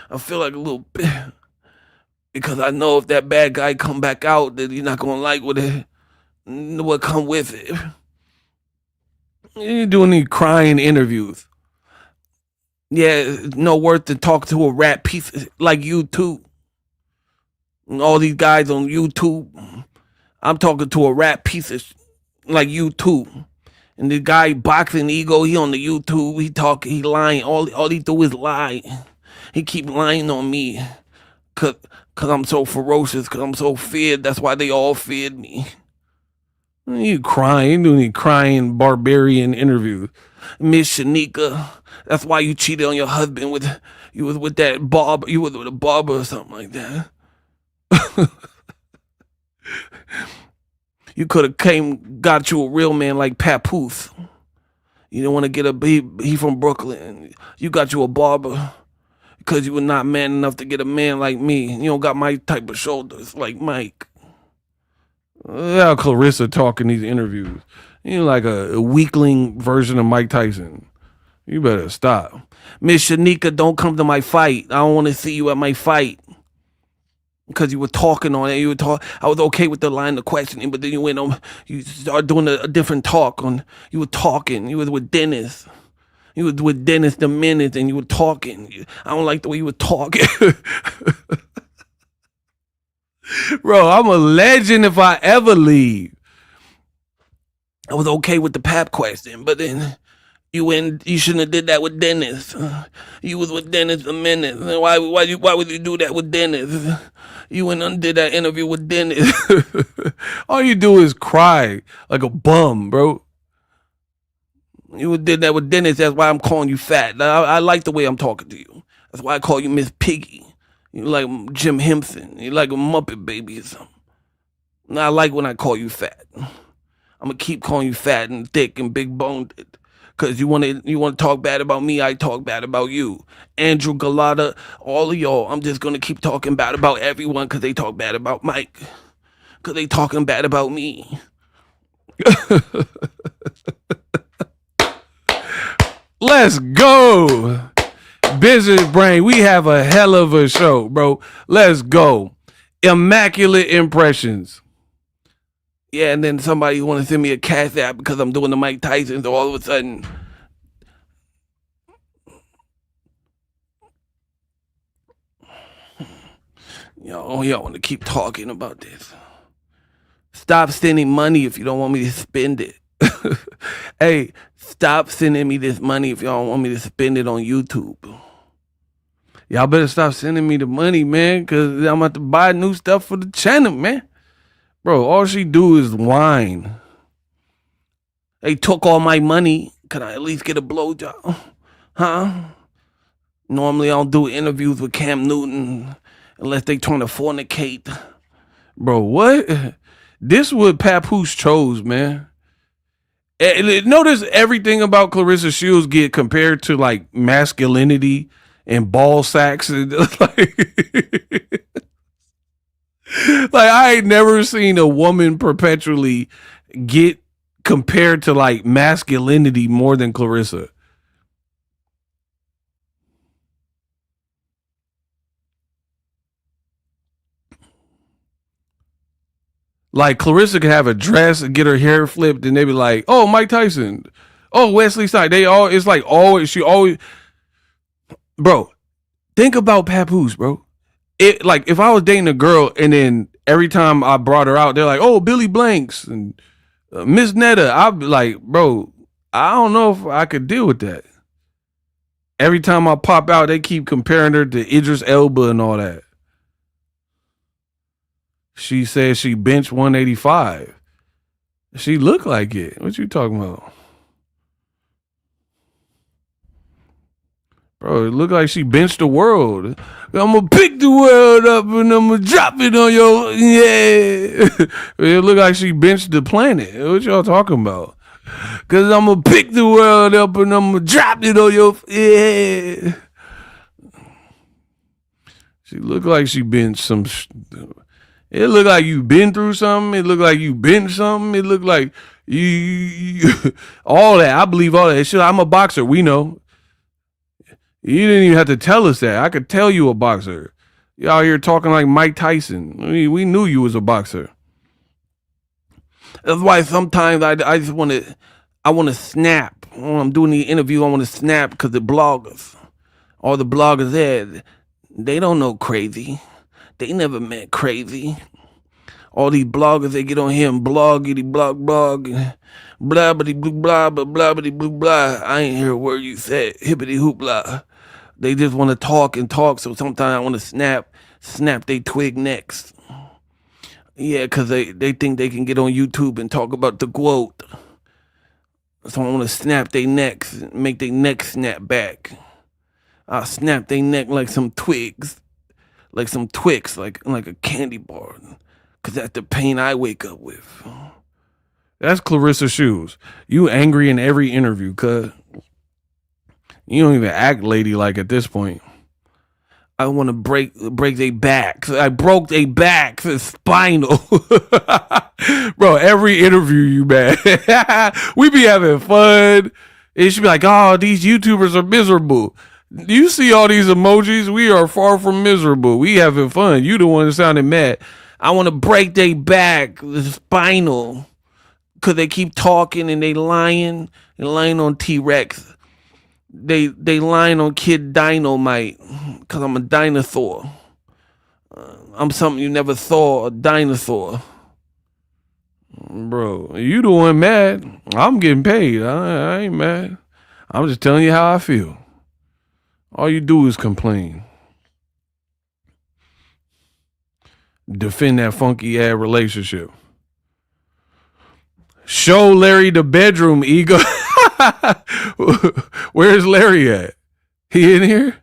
I feel like a little bitch, because I know if that bad guy come back out, that you're not gonna like what come with it. You're doing these crying interviews. Yeah, no worth to talk to a rat piece like you too. And all these guys on YouTube, I'm talking to a rat piece of like you too. And the guy Boxingego, he on the YouTube, he lying. All he do is lie. He keep lying on me, cause I'm so ferocious, cause I'm so feared. That's why they all feared me. You crying, doing these crying barbarian interviews. Miss Shanika, that's why you cheated on your husband you was with that barber, you was with a barber or something like that. You could have got you a real man like Papoose. You don't want to get he from Brooklyn. You got you a barber because you were not man enough to get a man like me. You don't got my type of shoulders like Mike. How Claressa talking these interviews. You like a weakling version of Mike Tyson. You better stop. Miss Shanika, don't come to my fight. I don't want to see you at my fight. Because you were talking on it. I was okay with the line of questioning, but then you went on, you started doing a different talk on, you were talking. You was with Dennis. You was with Dennis the Menace, and you were talking. I don't like the way you were talking. Bro, I'm a legend if I ever leave. I was okay with the pap question, but then you shouldn't have did that with Dennis. You was with Dennis the Menace. Why would you do that with Dennis? You went and did that interview with Dennis. All you do is cry like a bum, bro. You did that with Dennis. That's why I'm calling you fat. I like the way I'm talking to you. That's why I call you Miss Piggy. You like Jim Henson. You like a Muppet Baby or something. Now, I like when I call you fat. I'm gonna keep calling you fat and thick and big boned. Cause you want to talk bad about me, I talk bad about you. Andrew Galata, all of y'all, I'm just gonna keep talking bad about everyone because they talk bad about Mike. Cause they talking bad about me. Let's go. Business Brain, we have a hell of a show, bro. Let's go. Immaculate impressions. Yeah, and then somebody want to send me a cash app because I'm doing the Mike Tyson, so all of a sudden, y'all want to keep talking about this. Stop sending money if you don't want me to spend it. Hey, stop sending me this money if y'all don't want me to spend it on YouTube. Y'all better stop sending me the money, man, because I'm about to buy new stuff for the channel, man. Bro, all she do is whine. They took all my money. Can I at least get a blowjob? Huh? Normally I don't do interviews with Cam Newton unless they trying to fornicate. Bro, what? This is what Papoose chose, man. Notice everything about Claressa Shields get compared to like masculinity and ball sacks and like, like I ain't never seen a woman perpetually get compared to like masculinity more than Claressa. Like Claressa could have a dress and get her hair flipped, and they be like, "Oh, Mike Tyson, oh Wesley Snipes." They all it's like always she always, bro. Think about Papoose, bro. It like if I was dating a girl and then every time I brought her out, they're like, "Oh, Billy Blanks and Miss Netta." I'd be like, "Bro, I don't know if I could deal with that." Every time I pop out, they keep comparing her to Idris Elba and all that. She says she benched 185. She looked like it. What you talking about? Bro, it looked like she benched the world. I'm gonna pick the world up and I'm gonna drop it on your, yeah. It looked like she benched the planet. What y'all talking about? Cause I'm gonna pick the world up and I'm gonna drop it on your, yeah. She looked like she benched some. It looked like you been through something. It looked like you been something. It looked like you all that. I believe all that shit. I'm a boxer. We know. You didn't even have to tell us that. I could tell you a boxer. You out here talking like Mike Tyson. We knew you was a boxer. That's why sometimes I just want to snap. When I'm doing the interview, I want to snap because the bloggers, all the bloggers there, they don't know crazy. They never met crazy. All these bloggers, they get on here and bloggity blog, blah, bitty blah, blah, bitty blah. I ain't hear a word you said, hippity hoop blah. They just want to talk and talk, so sometimes I want to snap they twig next. Yeah, because they think they can get on YouTube and talk about the quote. So I want to snap they necks, make their neck snap back. I'll snap their neck like some twigs, like some Twix, like a candy bar. Because that's the pain I wake up with. That's Claressa Shields. You angry in every interview, cuz. You don't even act ladylike at this point. I want to break their backs. I broke their backs. It's spinal. Bro, every interview you mad. We be having fun. It should be like, oh, these YouTubers are miserable. Do you see all these emojis? We are far from miserable. We having fun. You the one that sounded mad. I want to break their back. The spinal. Because they keep talking and they lying. They're lying on T-Rex. They lying on Kid Dynamite because I'm a dinosaur. I'm something you never saw, a dinosaur. Bro, you the one mad. I'm getting paid. I ain't mad. I'm just telling you how I feel. All you do is complain. Defend that funky ass relationship. Show Larry the bedroom, ego. Where's Larry at? He in here?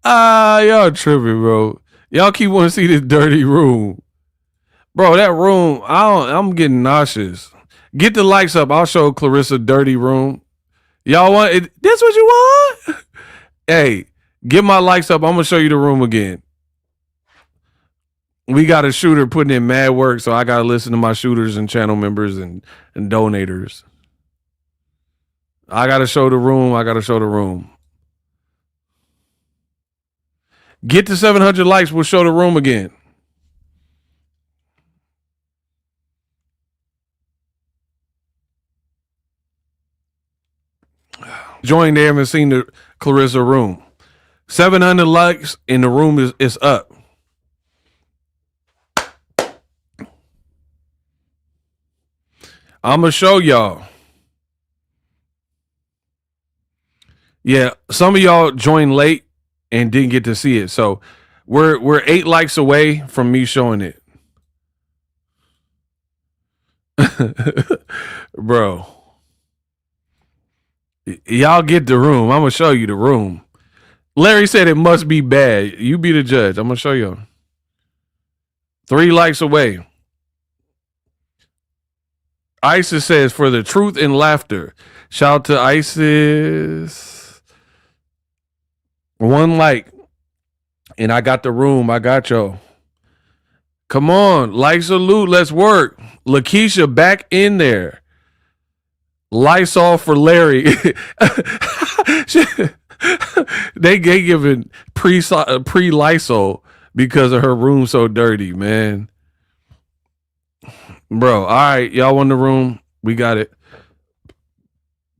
Y'all tripping, bro. Y'all keep wanting to see this dirty room. Bro, that room, I'm getting nauseous. Get the likes up. I'll show Claressa dirty room. Y'all want it? That's what you want? Hey, get my likes up. I'm going to show you the room again. We got a shooter putting in mad work, so I got to listen to my shooters and channel members and donators. I got to show the room. Get to 700 likes. We'll show the room again. Join there and seen the Claressa room. 700 likes and the room is up. I'm gonna show y'all. Yeah, some of y'all joined late and didn't get to see it. So we're 8 likes away from me showing it. Bro. Y'all get the room. I'm gonna show you the room. Larry said it must be bad. You be the judge. I'm gonna show you. 3 likes away. Isis says for the truth and laughter. Shout out to Isis. One like. And I got the room. I got y'all. Come on. Like, salute. Let's work. Lakeisha back in there. Lysol for Larry. They giving pre-Lysol because of her room so dirty, man. Bro, all right. Y'all want the room? We got it.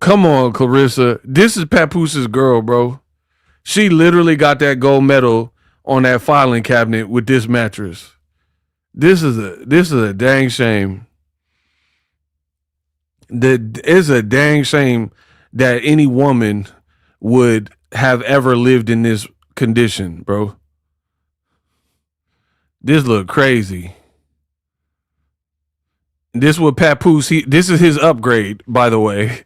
Come on, Claressa. This is Papooses' girl, bro. She literally got that gold medal on that filing cabinet with this mattress. This is a dang shame. It's a dang shame that any woman would have ever lived in this condition, bro. This look crazy. This what Papoose, this is his upgrade, by the way.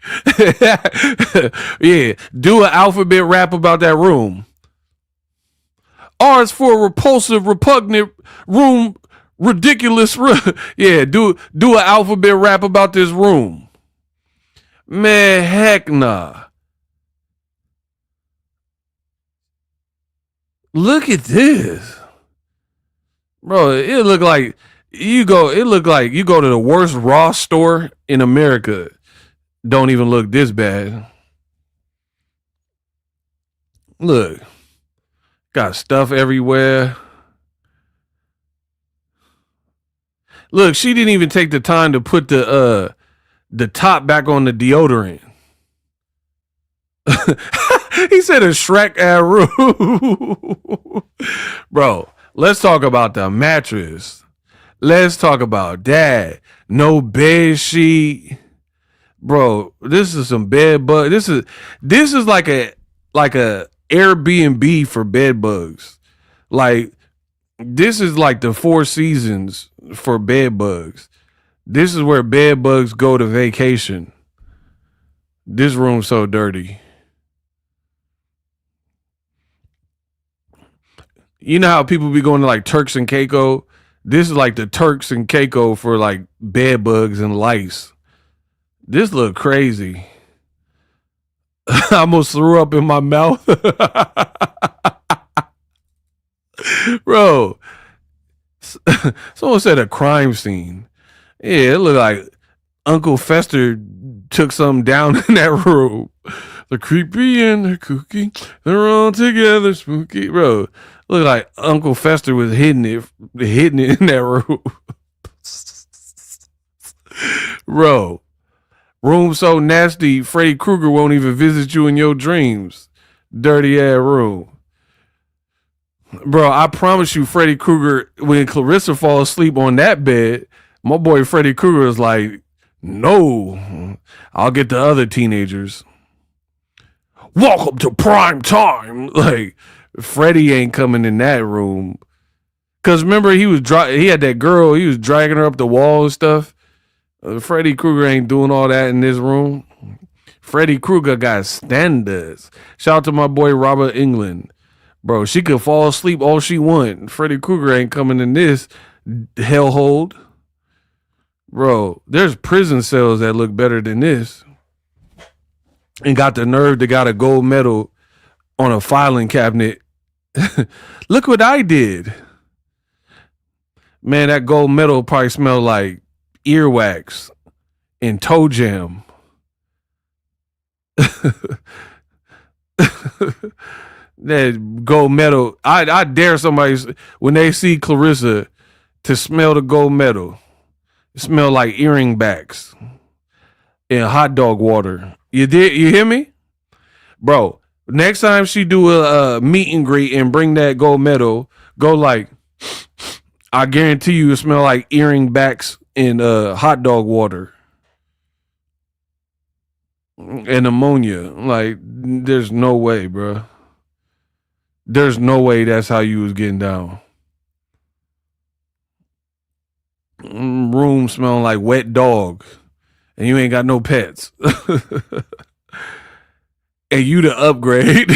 Yeah, do an alphabet rap about that room. R is for repulsive, repugnant, room, ridiculous. Yeah, do an alphabet rap about this room. Man, heck nah. Look at this. Bro, it look like you go to the worst Ross store in America. Don't even look this bad. Look. Got stuff everywhere. Look, she didn't even take the time to put the top back on the deodorant. He said a Shrek ass room. Bro, let's talk about the mattress. Let's talk about that. No bed sheet. Bro, this is some bed bug. This is like a Airbnb for bed bugs. Like, this is like the Four Seasons for bed bugs. This is where bed bugs go to vacation. This room's so dirty. You know how people be going to like Turks and Caicos? This is like the Turks and Caicos for like bed bugs and lice. This look crazy. I almost threw up in my mouth. Bro, someone said a crime scene. Yeah, it looked like Uncle Fester took something down in that room. The creepy and the kooky, they're all together spooky. Bro, look like Uncle Fester was hitting it in that room. Bro, room so nasty, Freddy Krueger won't even visit you in your dreams. Dirty ass room. Bro, I promise you, Freddy Krueger, when Claressa falls asleep on that bed, my boy Freddy Krueger is like, no, I'll get the other teenagers. Welcome to prime time. Like, Freddy ain't coming in that room. Because remember, he had that girl, he was dragging her up the wall and stuff. Freddy Krueger ain't doing all that in this room. Freddy Krueger got standards. Shout out to my boy Robert England. Bro, she could fall asleep all she want. Freddy Krueger ain't coming in this hellhole. Bro, there's prison cells that look better than this. And got the nerve to got a gold medal on a filing cabinet. Look what I did. Man, that gold medal probably smelled like earwax and toe jam. That gold medal. I dare somebody when they see Claressa to smell the gold medal. It smell like earring backs and hot dog water. You hear me? Bro, next time she do a meet and greet and bring that gold medal, go like, I guarantee you it smell like earring backs and hot dog water. And ammonia. Like, there's no way, bro. There's no way that's how you was getting down. Room smelling like wet dog. And you ain't got no pets. And you the upgrade.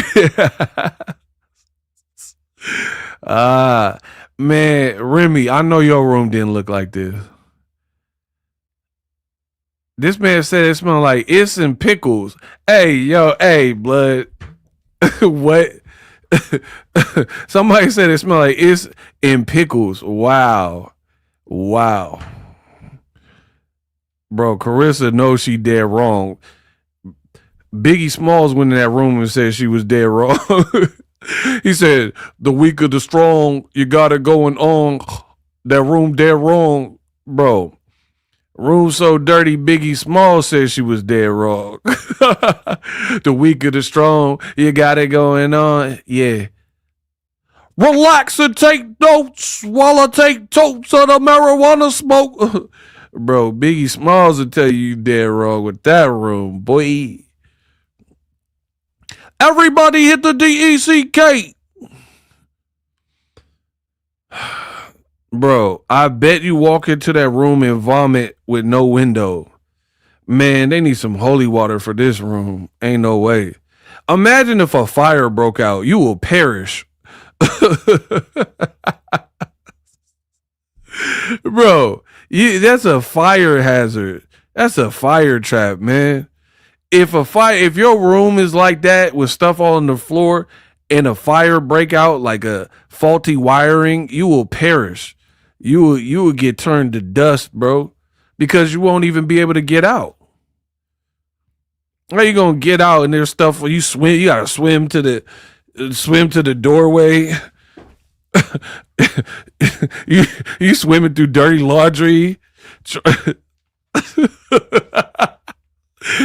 Man, Remy, I know your room didn't look like this. This man said it smelled like it's and pickles. Hey, yo, hey, blood. What? Somebody said it smelled like it's and pickles. Wow. Wow. Bro, Claressa knows she dead wrong. Biggie Smalls went in that room and said she was dead wrong. He said, the weak of the strong, you got it going on. That room dead wrong. Bro, room so dirty, Biggie Smalls said she was dead wrong. The weak of the strong, you got it going on. Yeah. Relax and take notes while I take totes of the marijuana smoke. Bro, Biggie Smalls will tell you dead wrong with that room, boy. Everybody hit the DECK. Bro, I bet you walk into that room and vomit with no window. Man, they need some holy water for this room. Ain't no way. Imagine if a fire broke out. You will perish. Bro, that's a fire hazard. That's a fire trap, man. If your room is like that with stuff all on the floor and a fire break out like a faulty wiring, you will perish. You will get turned to dust, bro, because you won't even be able to get out. How you gonna get out and there's stuff where you swim? You gotta swim to the doorway. you swimming through dirty laundry.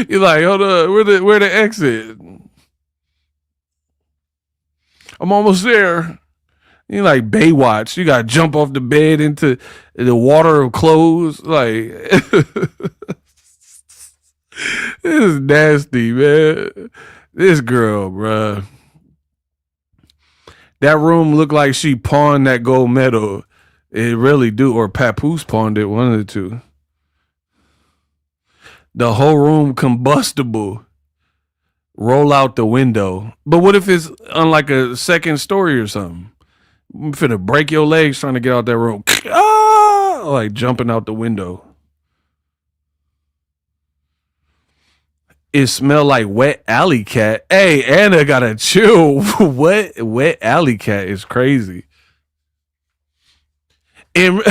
You're like, hold on, where the exit? I'm almost there. You're like Baywatch. You gotta jump off the bed into the water of clothes. Like this is nasty, man. This girl, bruh. That room looked like she pawned that gold medal. It really do. Or Papoose pawned it, one of the two. The whole room combustible. Roll out the window. But what if it's on like a second story or something? I'm finna break your legs trying to get out that room. Ah! Like jumping out the window. It smelled like wet alley cat. Hey, Anna gotta chill. What? Wet alley cat is crazy. And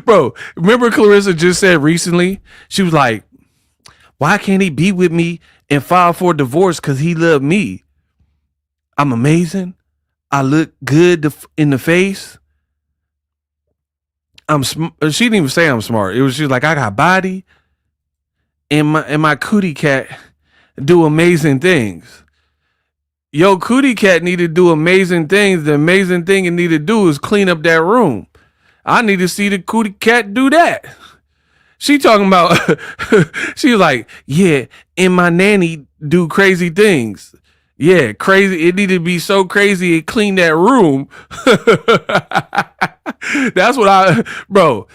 bro, remember Claressa just said recently, she was like, why can't he be with me and file for divorce? Because he loved me. I'm amazing. I look good in the face. She didn't even say I'm smart. It was just like, I got body. And my cootie cat do amazing things. Yo, cootie cat need to do amazing things. The amazing thing it need to do is clean up that room. I need to see the cootie cat do that. She talking about, she was like, yeah, and my nanny do crazy things. Yeah, crazy. It need to be so crazy it clean that room. That's what bro,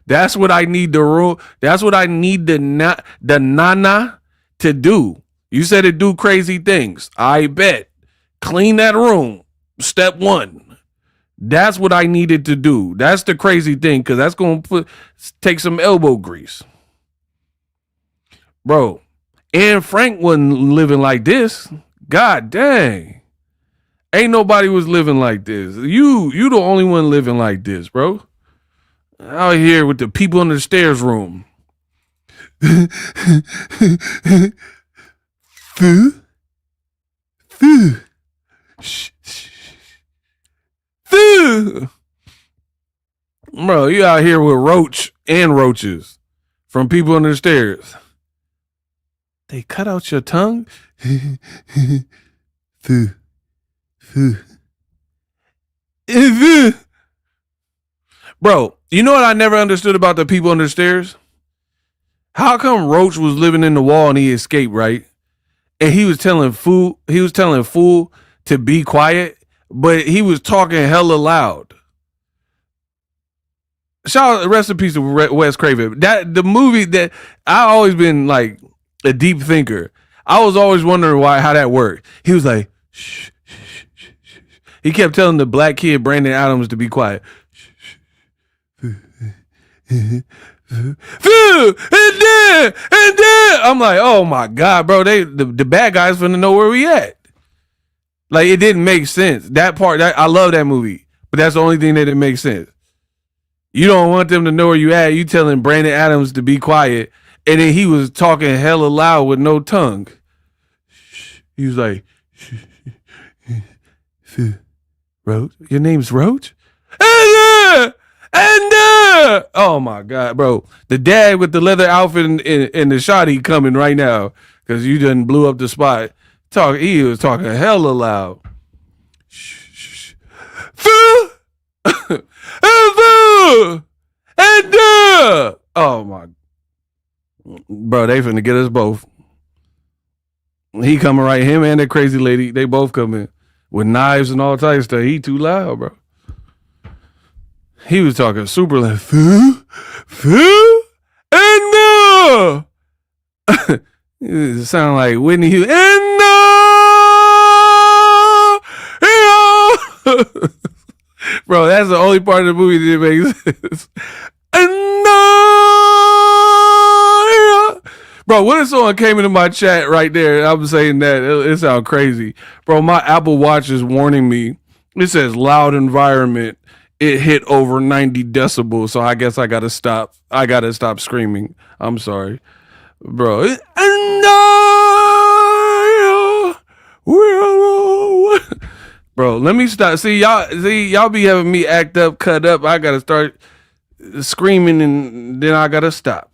that's what I need the room. That's what I need the nana to do. You said it do crazy things. I bet. Clean that room. Step 1. That's what I needed to do. That's the crazy thing, because that's going to take some elbow grease. Bro, Anne Frank wasn't living like this. God dang. Ain't nobody was living like this. You the only one living like this, bro. Out here with the people under the stairs room. Foo. Bro, you out here with roach and roaches from people under the stairs. They cut out your tongue? Foo. Bro, you know what I never understood about the people under the stairs? How come Roach was living in the wall and he escaped, right? And he was telling Fool to be quiet, but he was talking hella loud. Shout out, rest in peace to Wes Craven. That the movie that I always been like a deep thinker. I was always wondering how that worked. He was like, shh, shh, shh, shh. He kept telling the black kid Brandon Adams to be quiet. I'm like, oh my God, bro. The bad guys finna know where we at. Like, it didn't make sense. That part, I love that movie, but that's the only thing that didn't make sense. You don't want them to know where you at. You telling Brandon Adams to be quiet, and then he was talking hella loud with no tongue. He was like, Roach? Your name's Roach? Oh my God, bro. The dad with the leather outfit and the shotty coming right now because you done blew up the spot. He was talking hella loud. Oh my, bro, they finna get us both. He coming right, him and that crazy lady, they both coming with knives and all types of stuff. He too loud, bro. He was talking super loud. It sounded like Whitney Houston. Bro, that's the only part of the movie that makes sense. Bro, what if someone came into my chat right there and I'm saying that? It sounds crazy. Bro, my Apple Watch is warning me. It says loud environment. It hit over 90 decibels, so I guess I gotta stop. I gotta stop screaming. I'm sorry. Bro. Bro, let me stop. See y'all be having me act up, cut up. I gotta start screaming and then I gotta stop.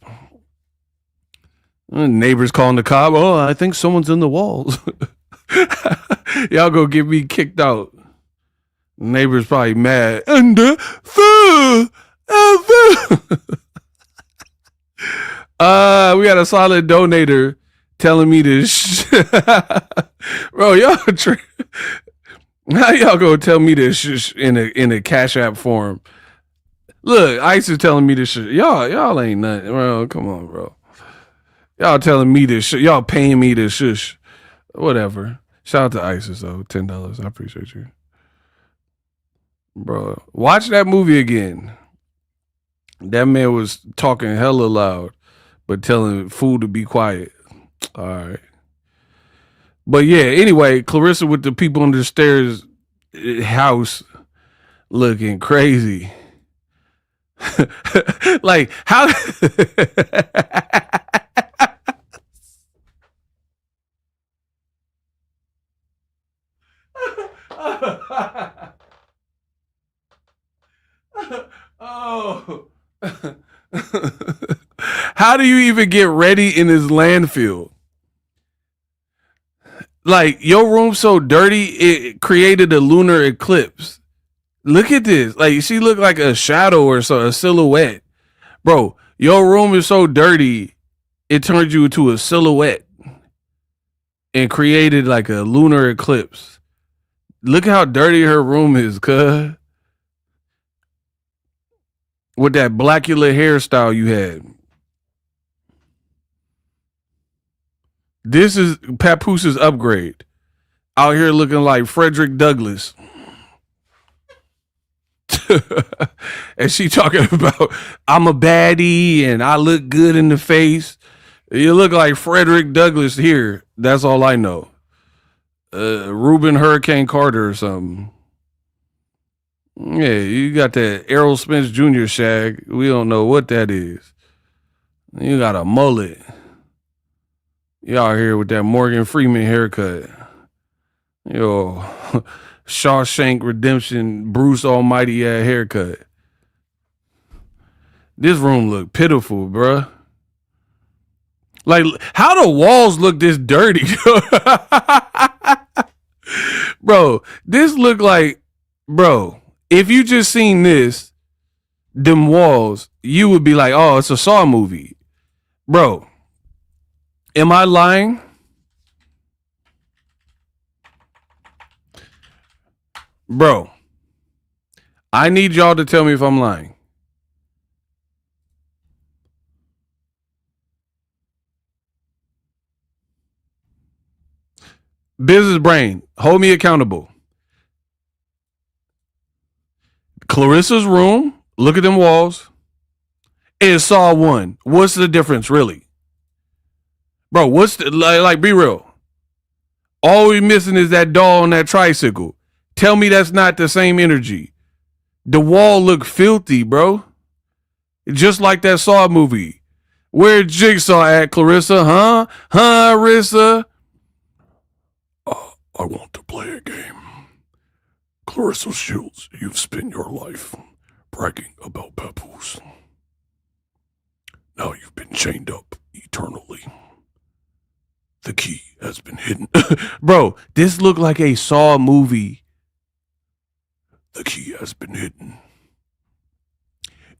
Neighbors calling the cop. Oh, I think someone's in the walls. Y'all go get me kicked out. Neighbors probably mad. We got a solid donator telling me this. Bro, y'all how y'all gonna tell me this in a Cash App form? Look, Ice is telling me this shit. Y'all ain't nothing, bro. Come on, bro. Y'all telling me this shit. Y'all paying me this shush. Whatever. Shout out to ISIS though. $10. I appreciate you. Bro, watch that movie again. That man was talking hella loud, but telling fool to be quiet. All right. But yeah, anyway, Claressa with the people on the stairs house looking crazy. Like, how? Oh. How do you even get ready in this landfill? Like, your room's so dirty, it created a lunar eclipse. Look at this. Like, she looked like a shadow or so, a silhouette. Bro, your room is so dirty, it turned you into a silhouette and created like a lunar eclipse. Look how dirty her room is, cuz. With that blackula hairstyle you had. This is Papoose' upgrade. Out here looking like Frederick Douglass. And she talking about, I'm a baddie and I look good in the face. You look like Frederick Douglass here. That's all I know. Reuben Hurricane Carter or something. Yeah, you got that Errol Spence Jr. shag. We don't know what that is. You got a mullet. Y'all here with that Morgan Freeman haircut. Yo, Shawshank Redemption, Bruce Almighty haircut. This room look pitiful, bruh. Like, how the walls look this dirty? Bro, this look like, bro, if you just seen this, them walls, you would be like, oh, it's a Saw movie. Bro, am I lying? Bro, I need y'all to tell me if I'm lying. Business brain, hold me accountable. Claressa's room, look at them walls. and Saw 1. What's the difference, really? Bro, what's the, like be real. All we missing is that doll on that tricycle. Tell me that's not the same energy. The wall looked filthy, bro. Just like that Saw movie. Where Jigsaw at, Claressa? Huh? Huh, Rissa? I want to play a game. Claressa Shields, you've spent your life bragging about Papoose. Now you've been chained up eternally. The key has been hidden. Bro, this looked like a Saw movie. The key has been hidden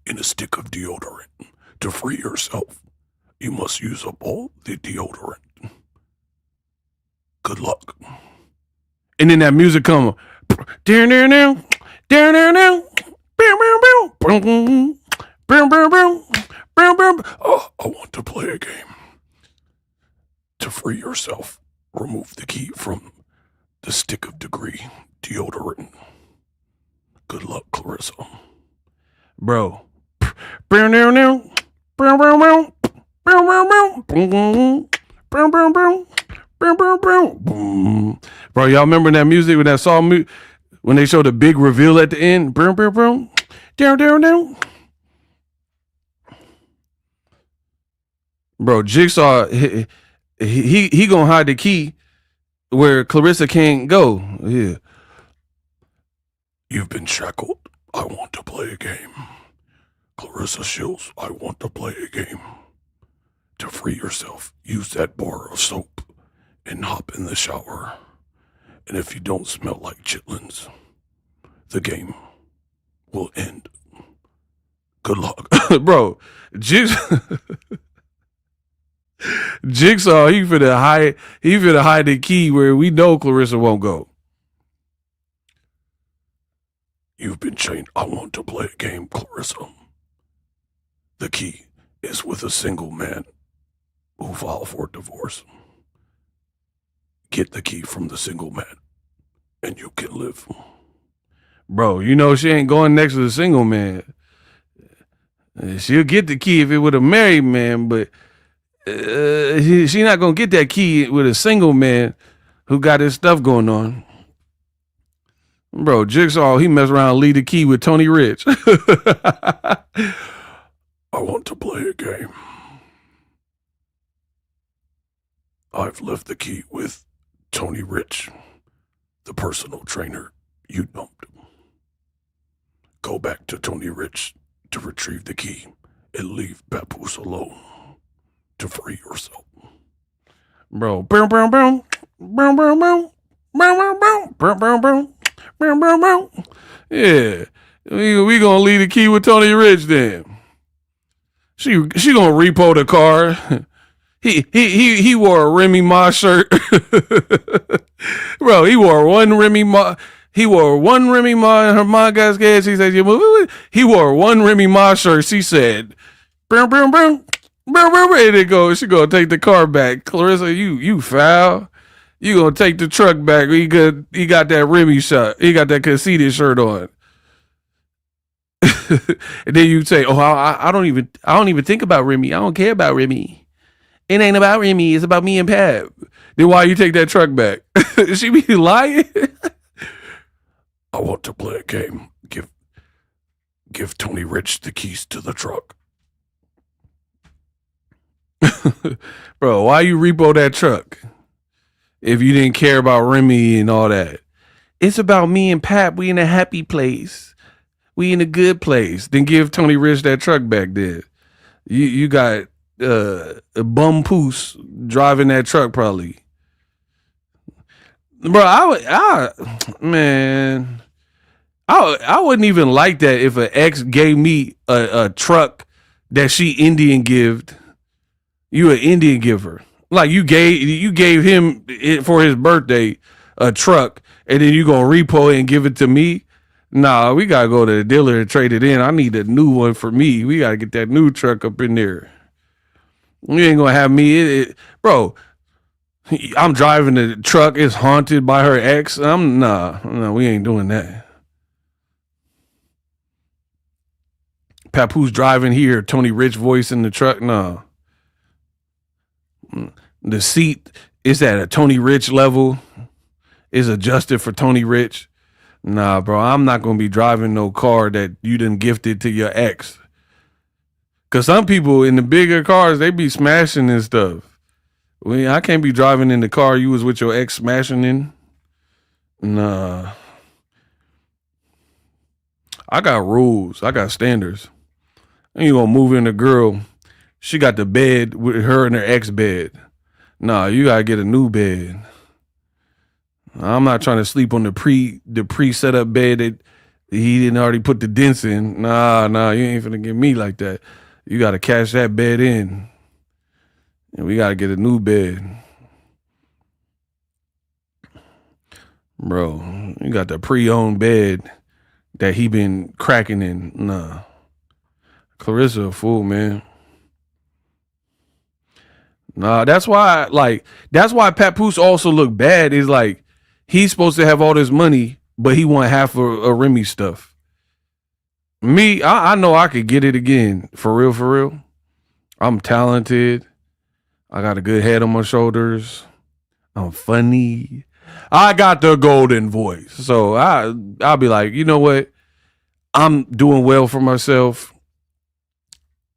in a stick of deodorant. To free yourself, you must use up all the deodorant. Good luck. And then that music come. Oh, I want to play a game. To free yourself, remove the key from the stick of degree deodorant. Good luck, Claressa. Bro. Bro, y'all remember that music when that song when they showed the big reveal at the end? Bro, Jigsaw, he gonna hide the key where Claressa can't go. Yeah. You've been shackled. I want to play a game. Claressa Shields, I want to play a game. To free yourself, use that bar of soap and hop in the shower. And if you don't smell like chitlins, the game will end. Good luck. Bro, Jigsaw, he finna hide the key where we know Claressa won't go. You've been chained. I want to play a game, Claressa. The key is with a single man who filed for divorce. Get the key from the single man, and you can live. Bro, you know she ain't going next to the single man. She'll get the key if it with a married man, but she not gonna get that key with a single man who got his stuff going on. Bro, Jigsaw, he mess around and leave the key with Tony Rich. I want to play a game. I've left the key with Tony Rich, the personal trainer you dumped. Go back to Tony Rich to retrieve the key and leave Papoose alone to free yourself. Bro, boom, boom, boom, boom, boom, boom, boom, boom, boom, boom, boom. Yeah, we gonna leave the key with Tony Rich then. She gonna repo the car. He wore a Remy Ma shirt. Bro, he wore one Remy Ma in her Ma got scared. She said, he wore one Remy Ma shirt. She said, boom, boom, boom, boom, boom, and it goes. She gonna take the car back. Claressa, you foul. You gonna take the truck back? He got that Remy shirt. He got that conceited shirt on. And then you say, "Oh, I don't even think about Remy. I don't care about Remy. It ain't about Remy. It's about me and Pap." Then why you take that truck back? She be lying. I want to play a game. Give Tony Rich the keys to the truck. Bro, why you repo that truck if you didn't care about Remy and all that? It's about me and Pap. We in a happy place. We in a good place. Then give Tony Rich that truck back there. You got a bum poos driving that truck probably. Bro, I wouldn't even like that if an ex gave me a truck that she Indian gived. You an Indian giver. Like you gave him for his birthday a truck and then you gonna repo it and give it to me. Nah, we gotta go to the dealer and trade it in. I need a new one for me. We gotta get that new truck up in there. You ain't gonna have me, bro. I'm driving the truck. It's haunted by her ex. No, we ain't doing that. Papoose driving here, Tony Rich voice in the truck. No. The seat is at a Tony Rich level. Is adjusted for Tony Rich. Nah, bro, I'm not gonna be driving no car that you done gifted to your ex. Cause some people in the bigger cars, they be smashing and stuff. I can't be driving in the car you was with your ex smashing in. Nah. I got rules. I got standards. And you gonna move in a girl. She got the bed with her and her ex bed. Nah, you gotta get a new bed. I'm not trying to sleep on the pre set up bed that he didn't already put the dents in. Nah, you ain't finna get me like that. You gotta cash that bed in. And we gotta get a new bed. Bro, you got the pre-owned bed that he been cracking in. Nah. Claressa a fool, man. Nah, that's why Papoose also look bad. Is like he's supposed to have all this money, but he want half of Remy stuff. Me, I know I could get it again. For real. I'm talented. I got a good head on my shoulders. I'm funny. I got the golden voice. So I'll be like, you know what? I'm doing well for myself.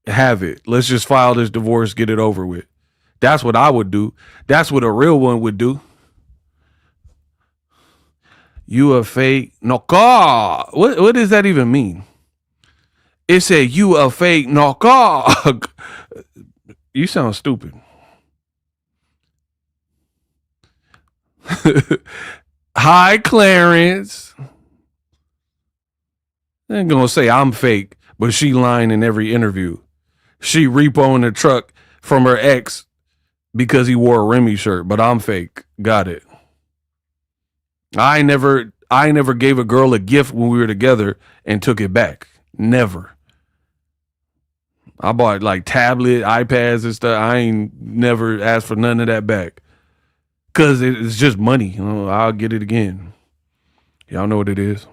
Have it. Let's just file this divorce, get it over with. That's what I would do. That's what a real one would do. You a fake? No, God. What does that even mean? It said you a fake? No, God. You sound stupid. Hi, Clarence. They're gonna say I'm fake, but she lying in every interview. She repoing the truck from her ex because he wore a Remy shirt, but I'm fake. Got it. I never gave a girl a gift when we were together and took it back. Never. I bought like tablet, iPads and stuff. I ain't never asked for none of that back. Cause it's just money. You know, I'll get it again. Y'all know what it is.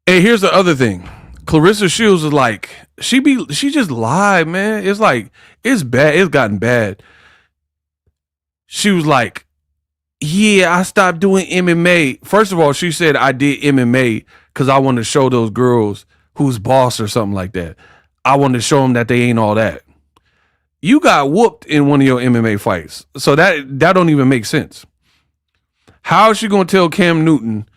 Hey, here's the other thing. Claressa Shields is like, she just lied, man. It's like, it's bad. It's gotten bad. She was like, yeah, I stopped doing MMA. First of all, she said I did MMA because I wanted to show those girls who's boss or something like that. I wanted to show them that they ain't all that. You got whooped in one of your MMA fights. So that don't even make sense. How is she going to tell Cam Newton,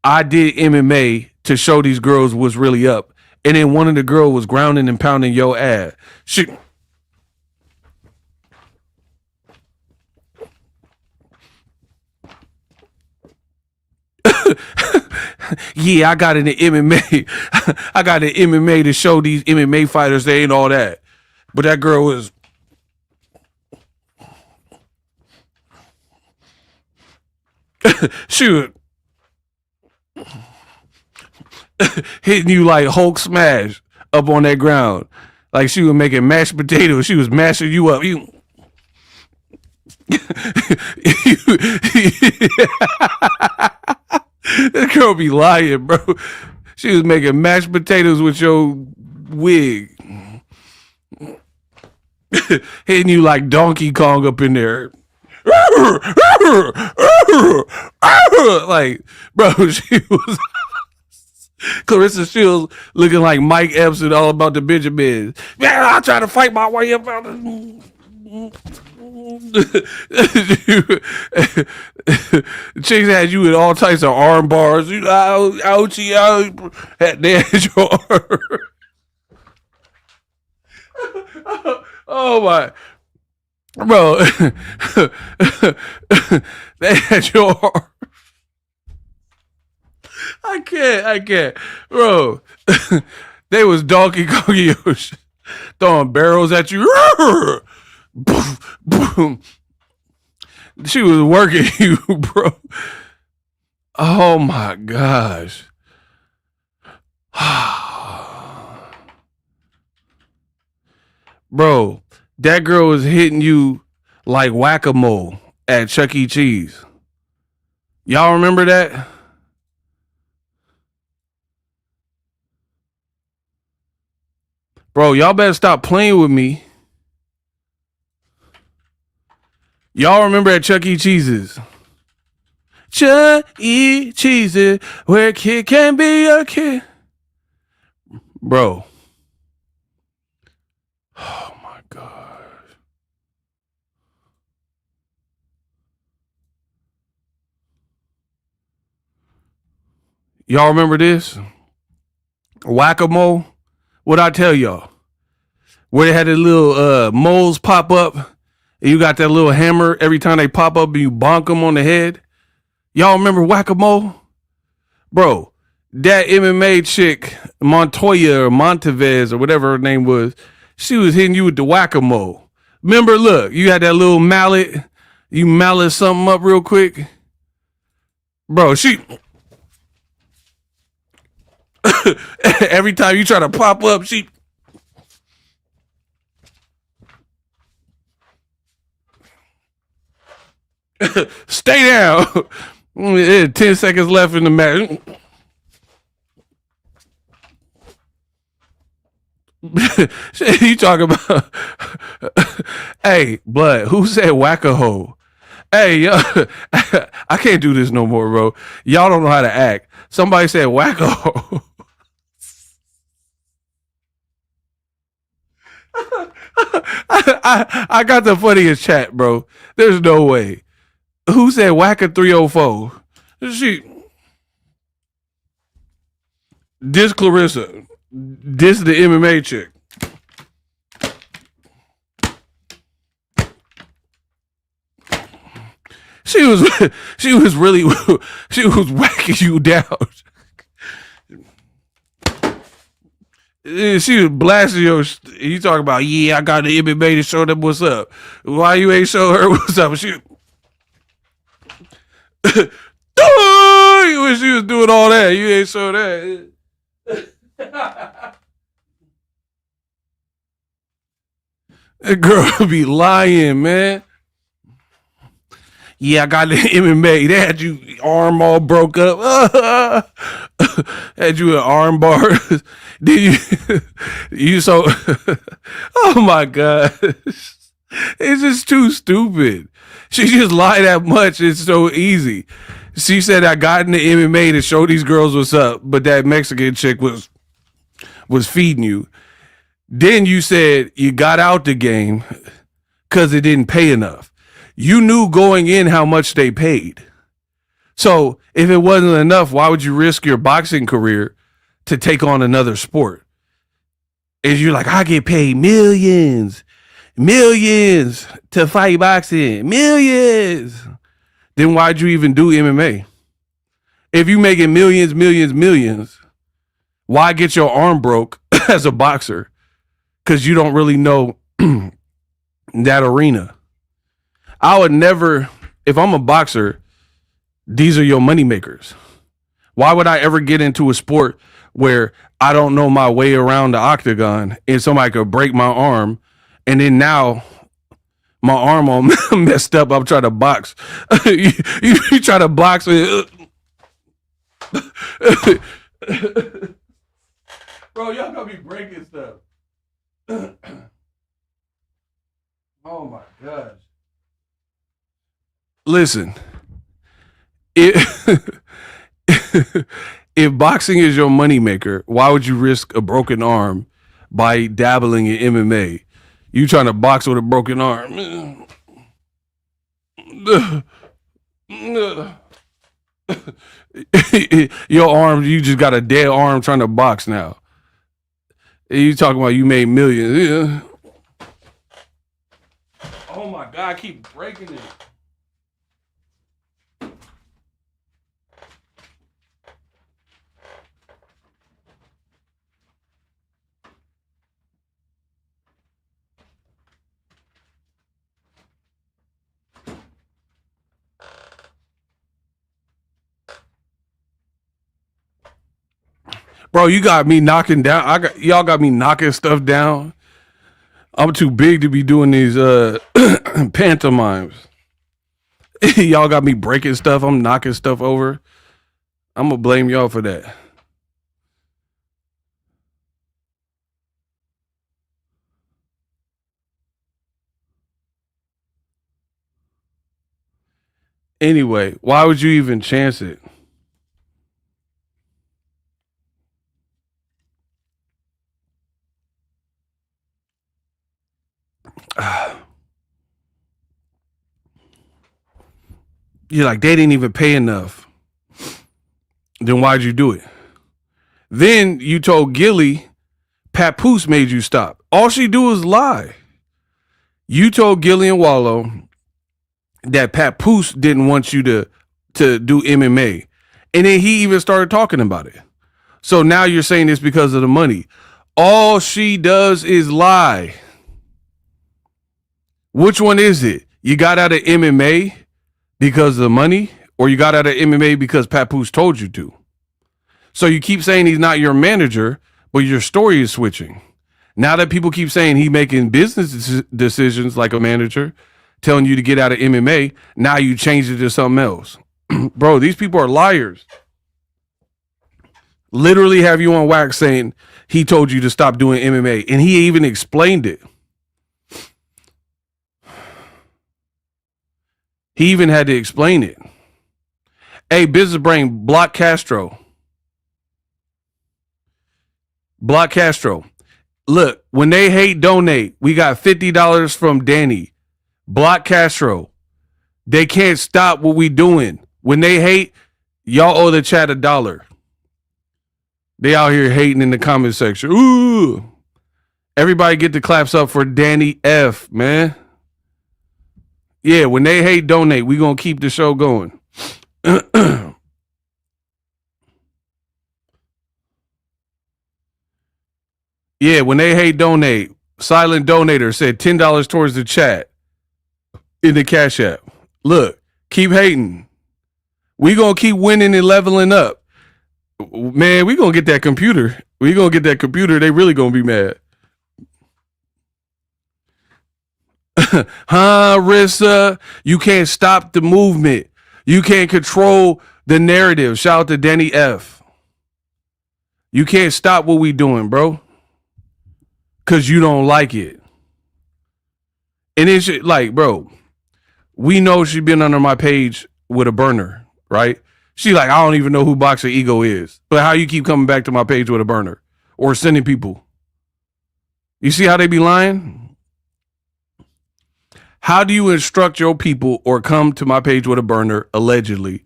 I did MMA to show these girls what's really up, and then one of the girls was grounding and pounding your ass? Yeah, I got in the MMA. I got in MMA to show these MMA fighters they ain't all that. But that girl was... she was hitting you like Hulk smash up on that ground. Like she was making mashed potatoes. She was mashing you up. That girl be lying, bro. She was making mashed potatoes with your wig. Hitting you like Donkey Kong up in there. Like, bro, she was... Claressa Shields looking like Mike Epps and All About the Benjamins. Man, I'll try to fight my way up out of... Chicks had you with all types of arm bars. You know, ouchie, out. They had your arm. Oh my, bro. They had your arm. I can't, bro. They was Donkey Kong throwing barrels at you. Boom, boom. She was working you, bro. Oh my gosh. Bro, that girl was hitting you like whack-a-mole at Chuck E. Cheese. Y'all remember that? Bro, y'all better stop playing with me. Y'all remember at Chuck E. Cheese's? Chuck E. Cheese's, where a kid can be a kid. Bro. Oh my God. Y'all remember this? Whack-a-mole? What'd I tell y'all? Where they had the little moles pop up, and you got that little hammer every time they pop up and you bonk them on the head. Y'all remember whack-a-mole? Bro, that MMA chick, Montoya or Montevez or whatever her name was, she was hitting you with the whack-a-mole. Remember, look, you had that little mallet. You mallet something up real quick. Bro, she... every time you try to pop up, she... Stay down. 10 seconds left in the match. You talking about? Hey, blood. Who said whack-a-hole? Hey, yo, I can't do this no more, bro. Y'all don't know how to act. Somebody said whack-a-hole. I got the funniest chat, bro. There's no way. Who said whack a 304? This Claressa. This the MMA chick. She was whacking you down. She was blasting your. You talking about? Yeah, I got the MMA to show them what's up. Why you ain't show her what's up? She when she was doing all that, you ain't show that. That girl be lying, man. Yeah, I got the MMA. They had you arm all broke up. Had you an arm bar. Did you so oh my God. It's just too stupid. She just lied that much. It's so easy. She said I got in the MMA to show these girls what's up, but that Mexican chick was feeding you. Then you said you got out the game because it didn't pay enough. You knew going in how much they paid. So if it wasn't enough, why would you risk your boxing career to take on another sport? And you're like, I get paid millions to fight boxing, millions. Then why'd you even do MMA? If you making millions, why get your arm broke as a boxer? Because you don't really know that arena. I would never, if I'm a boxer, these are your money makers. Why would I ever get into a sport where I don't know my way around the octagon and somebody could break my arm and then now my arm all messed up, I'm trying to box. you try to box it. Bro, y'all gonna be breaking stuff. Oh my gosh. Listen, if boxing is your moneymaker, why would you risk a broken arm by dabbling in MMA? You trying to box with a broken arm. Your arm, you just got a dead arm trying to box now. You talking about you made millions. Oh my God, I keep breaking it. Bro, you got me knocking down. Y'all got me knocking stuff down. I'm too big to be doing these pantomimes. Y'all got me breaking stuff. I'm knocking stuff over. I'm gonna blame y'all for that. Anyway, why would you even chance it? You're like, they didn't even pay enough. Then why'd you do it? Then you told Gilly Papoose made you stop. All she do is lie. You told Gilly and Wallow that Papoose didn't want you to do MMA. And then he even started talking about it. So now you're saying it's because of the money. All she does is lie. Which one is it? You got out of MMA because of the money, or you got out of MMA because Papoose told you to? So you keep saying he's not your manager, but your story is switching. Now that people keep saying he's making business decisions like a manager, telling you to get out of MMA, now you change it to something else. Bro, these people are liars. Literally have you on wax saying he told you to stop doing MMA, and he even explained it. He even had to explain it. Hey, Business Brain, block Castro. Block Castro. Look, when they hate, donate. We got $50 from Danny. Block Castro. They can't stop what we doing. When they hate, y'all owe the chat $1. They out here hating in the comment section. Ooh. Everybody get the claps up for Danny F, man. Yeah, when they hate, donate. We gonna keep the show going. Yeah, when they hate, donate. Silent donator said $10 towards the chat in the Cash App. Look, keep hating. We gonna keep winning and leveling up. Man, we gonna get that computer. We gonna get that computer. They really gonna be mad. Huh, Rissa? You can't stop the movement. You can't control the narrative. Shout out to Danny F. You can't stop what we doing, bro. Because you don't like it. And it's like, bro, we know she been under my page with a burner, right? She like, I don't even know who Boxingego is. But how you keep coming back to my page with a burner or sending people? You see how they be lying? How do you instruct your people or come to my page with a burner, allegedly,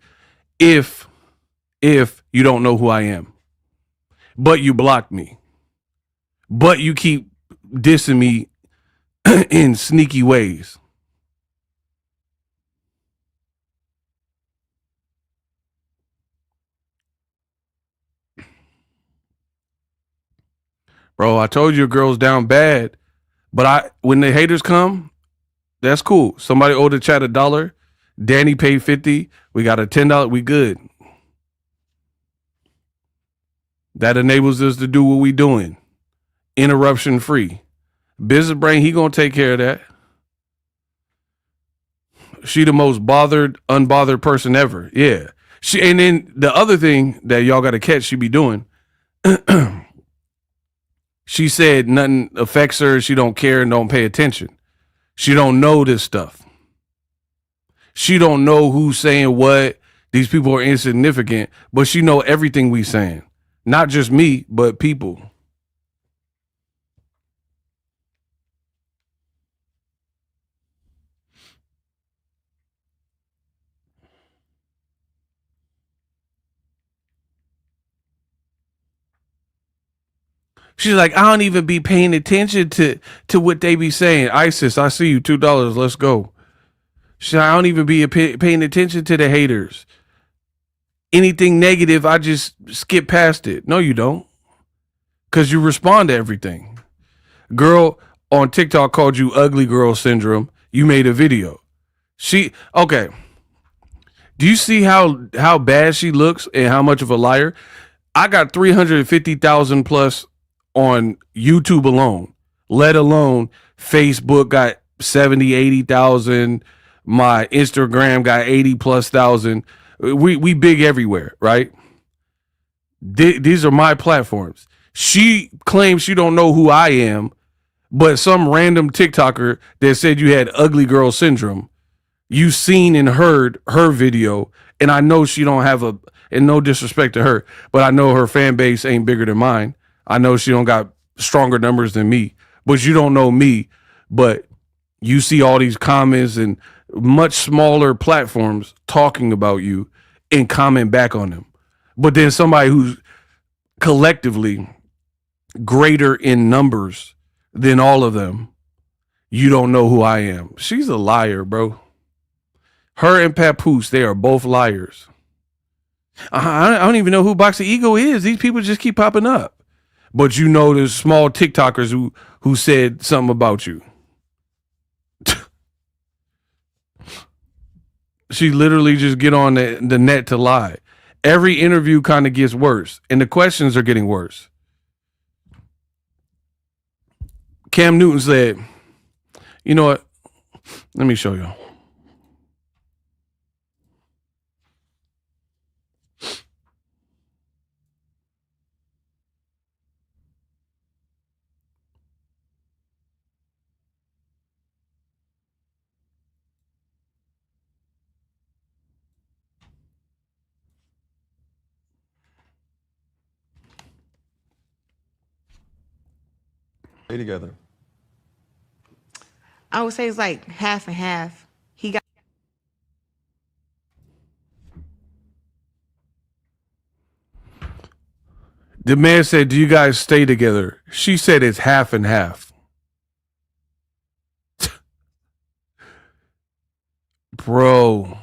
if you don't know who I am? But you blocked me. But you keep dissing me in sneaky ways. Bro, I told you a girl's down bad. But when the haters come, that's cool. Somebody owed the chat $1. Danny paid $50. We got a $10. We good. That enables us to do what we doing. Interruption free. Business Brain, he gonna take care of that. She the most unbothered person ever. Yeah. And then the other thing that y'all gotta catch she be doing, she said nothing affects her, she don't care and don't pay attention. She don't know this stuff. She don't know who's saying what. These people are insignificant, but she know everything we saying. Not just me, but people. She's like, I don't even be paying attention to what they be saying. ISIS, I see you, $2. Let's go. She's like, I don't even be paying attention to the haters. Anything negative, I just skip past it. No, you don't. Because you respond to everything. Girl on TikTok called you ugly girl syndrome. You made a video. Okay. Do you see how bad she looks and how much of a liar? I got 350,000 plus on YouTube alone, let alone Facebook got 70, 80,000. My Instagram got 80 plus thousand. We big everywhere, right? These are my platforms. She claims she don't know who I am, but some random TikToker that said you had ugly girl syndrome You seen and heard her video, and I know she don't have a, and no disrespect to her, but I know her fan base ain't bigger than mine. I know she don't got stronger numbers than me, but you don't know me. But you see all these comments and much smaller platforms talking about you and comment back on them. But then somebody who's collectively greater in numbers than all of them, you don't know who I am. She's a liar, bro. Her and Papoose, they are both liars. I don't even know who Boxingego is. These people just keep popping up. But you know there's small TikTokers who said something about you. She literally just get on the net to lie. Every interview kind of gets worse, and the questions are getting worse. Cam Newton said, you know what? Let me show you. Together? I would say it's like half and half. He got The man said, do you guys stay together? She said it's half and half. Bro.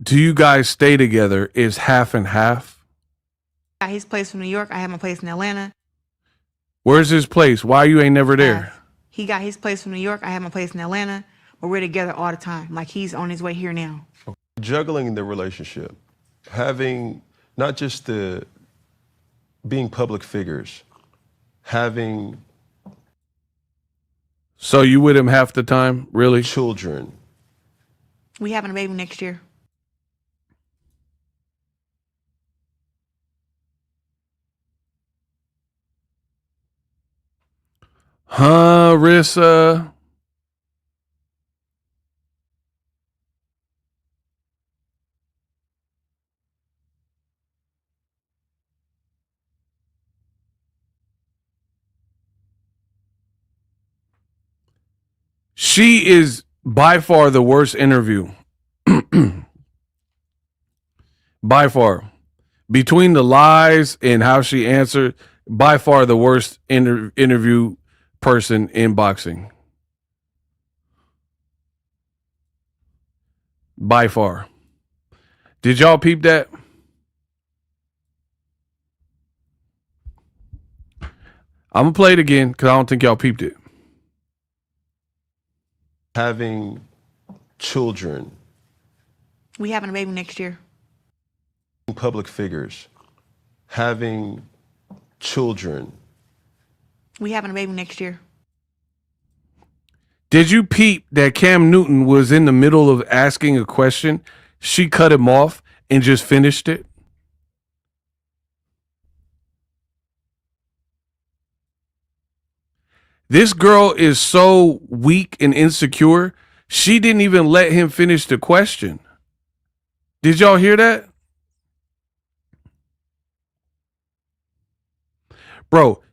Do you guys stay together is half and half? his place from New York. I have my place in Atlanta. Where's his place? Why you ain't never there? He got his place from New York. I have my place in Atlanta. But we're together all the time. Like he's on his way here now. Juggling the relationship, having not just the being public figures, having So you with him half the time? Really? children. We having a baby next year. Huh, Rissa? She is by far the worst interview. By far. Between the lies and how she answered, by far the worst interview person in boxing. By far. Did y'all peep that? I'm going to play it again because I don't think y'all peeped it. Having children. We having a baby next year. Public figures. Having children. We having a baby next year. Did you peep that Cam Newton was in the middle of asking a question? She cut him off and just finished it. This girl is so weak and insecure. She didn't even let him finish the question. Did y'all hear that? Bro,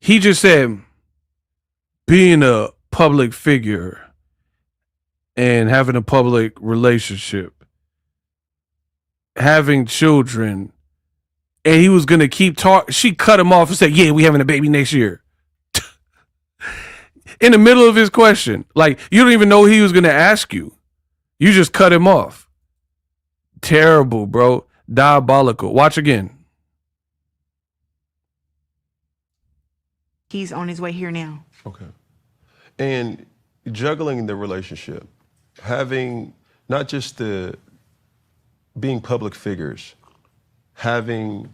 he just said, being a public figure and having a public relationship, having children, and he was going to keep talking. She cut him off and said, yeah, we having a baby next year. In the middle of his question. Like, you don't even know he was going to ask you. You just cut him off. Terrible, bro. Diabolical. Watch again. He's on his way here now. Okay. And juggling the relationship, having not just the being public figures, having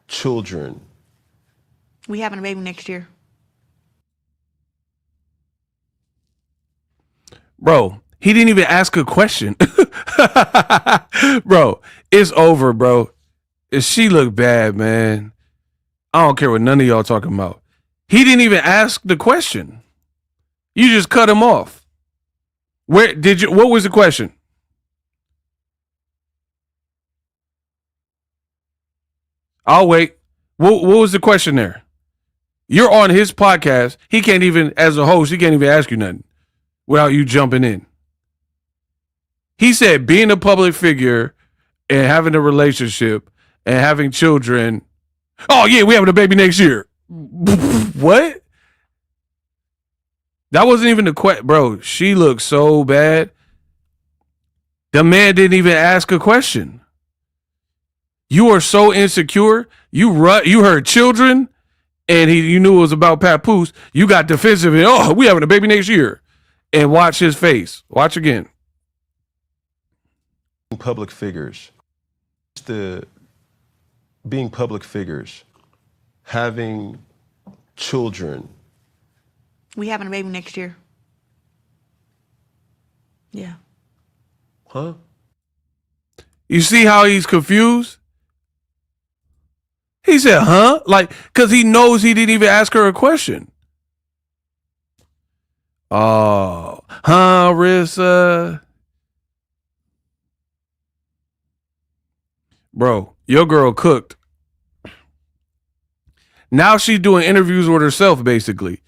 children. We having a baby next year. Bro, he didn't even ask a question. Bro, it's over, bro. She looked bad, man. I don't care what none of y'all talking about. He didn't even ask the question. You just cut him off. Where did you? What was the question? I'll wait. What was the question there? You're on his podcast. He can't even, as a host, he can't even ask you nothing without you jumping in. He said being a public figure and having a relationship and having children. Oh, yeah, we having a baby next year. What? That wasn't even the question. Bro, she looked so bad. The man didn't even ask a question. You are so insecure. You heard children, and you knew it was about Papoose. You got defensive and, oh, we having a baby next year. And watch his face. Watch again. Public figures. Being public figures. Having children. We having a baby next year. Yeah. Huh? You see how he's confused? He said, huh? Like, because he knows he didn't even ask her a question. Oh, huh, Rissa? Bro, your girl cooked. Now she's doing interviews with herself, basically.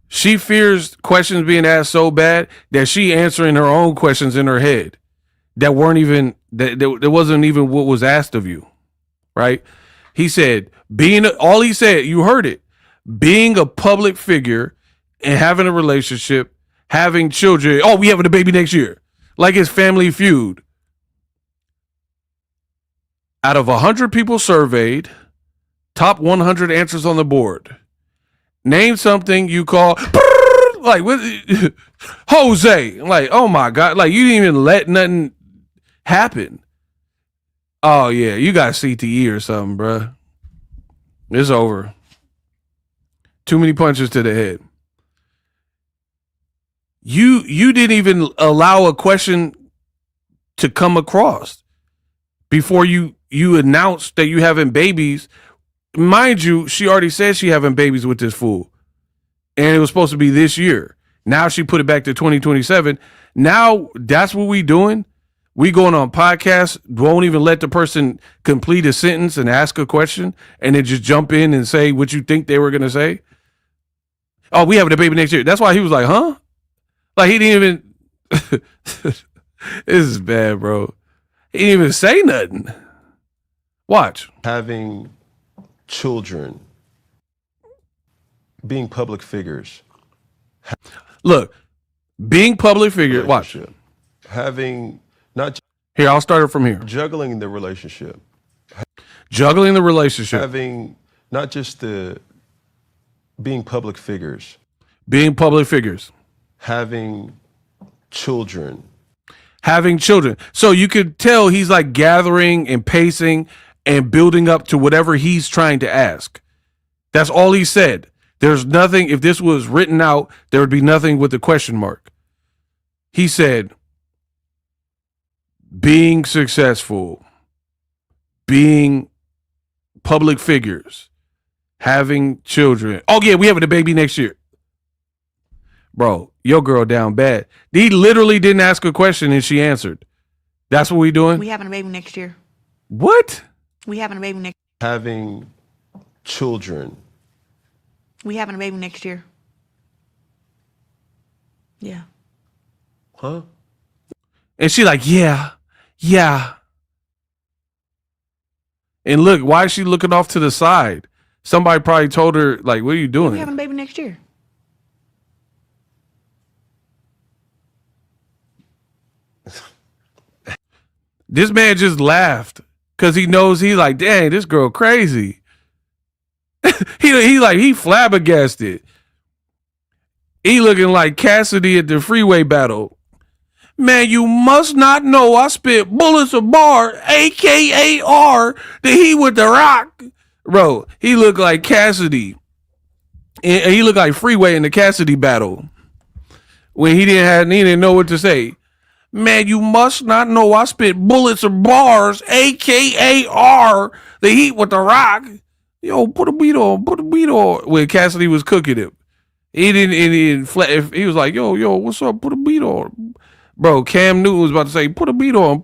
She fears questions being asked so bad that she answering her own questions in her head that weren't even, that wasn't even what was asked of you, right? He said, all he said, you heard it, being a public figure and having a relationship, having children. Oh, we having a baby next year. Like it's Family Feud. Out of 100 people surveyed, top 100 answers on the board. Name something you call like what, Jose. Like, oh my God. Like you didn't even let nothing happen. Oh yeah, you got CTE or something, bruh. It's over. Too many punches to the head. You didn't even allow a question to come across before you announced that you having babies. Mind you, she already said she having babies with this fool. And it was supposed to be this year. Now she put it back to 2027. Now that's what we doing. We going on podcasts, won't even let the person complete a sentence and ask a question and then just jump in and say what you think they were going to say. Oh, we having a baby next year. That's why he was like, huh? Like he didn't even, this is bad, bro. He didn't even say nothing. Watch. Having children. Being public figures. Look, being public figure. Watch. Having not here. I'll start it from here. Juggling the relationship. Juggling the relationship. Having not just being public figures. Being public figures. Having children. Having children. So you could tell he's like gathering and pacing and building up to whatever he's trying to ask. That's all he said. There's nothing, if this was written out, there would be nothing with the question mark. He said, being successful, being public figures, having children. Oh yeah, we having a baby next year. Bro, your girl down bad. He literally didn't ask a question and she answered. That's what we doing? We having a baby next year. What? We having a baby next Having children. We having a baby next year. Yeah. Huh? And she like, yeah. And look, why is she looking off to the side? Somebody probably told her, like, what are you doing? We having a baby next year. This man just laughed because he knows he's like, dang, this girl crazy. he flabbergasted. He looking like Cassidy at the freeway battle. Man, you must not know I spit bullets of bar, AKAR, the heat with the rock. Bro, he looked like Cassidy. And he looked like Freeway in the Cassidy battle. When he didn't know what to say. Man, you must not know I spit bullets of bars, AKAR, the heat with the rock. Yo, put a beat on. When Cassidy was cooking him. He was like, yo, what's up? Put a beat on. Bro, Cam Newton was about to say, put a beat on.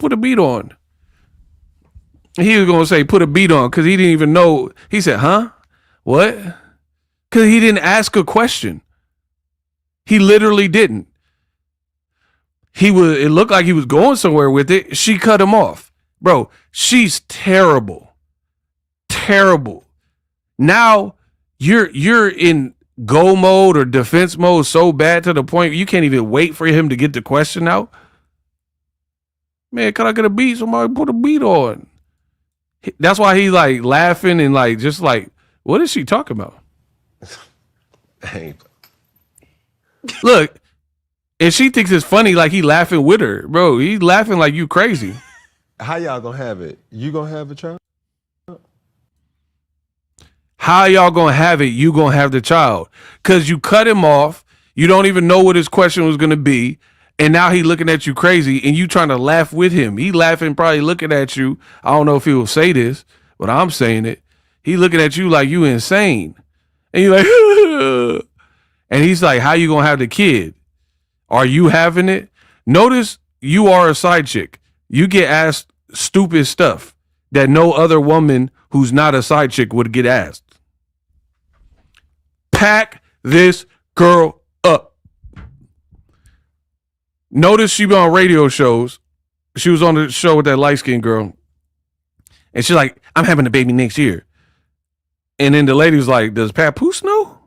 He was going to say, put a beat on, because he didn't even know. He said, huh? What? Because he didn't ask a question. He literally didn't. It looked like he was going somewhere with it. She cut him off. Bro, she's terrible. Terrible. Now you're in go mode or defense mode so bad to the point you can't even wait for him to get the question out. Man, can I get a beat? Somebody put a beat on. That's why he's like laughing and like just like, what is she talking about? Hey, Look, and she thinks it's funny like he laughing with her. Bro, he's laughing like you crazy. how y'all gonna have it? You gonna have a child? How y'all gonna have it? You gonna have the child. Because you cut him off. You don't even know what his question was gonna be. And now he looking at you crazy and you trying to laugh with him. He laughing, probably looking at you. I don't know if he will say this, but I'm saying it. He looking at you like you insane. And you're like, and he's like, how you gonna have the kid? Are you having it? Notice you are a side chick. You get asked stupid stuff that no other woman who's not a side chick would get asked. Pack this girl up. Notice she been on radio shows. She was on the show with that light-skinned girl. And she's like, I'm having a baby next year. And then the lady was like, does Pat Poose know?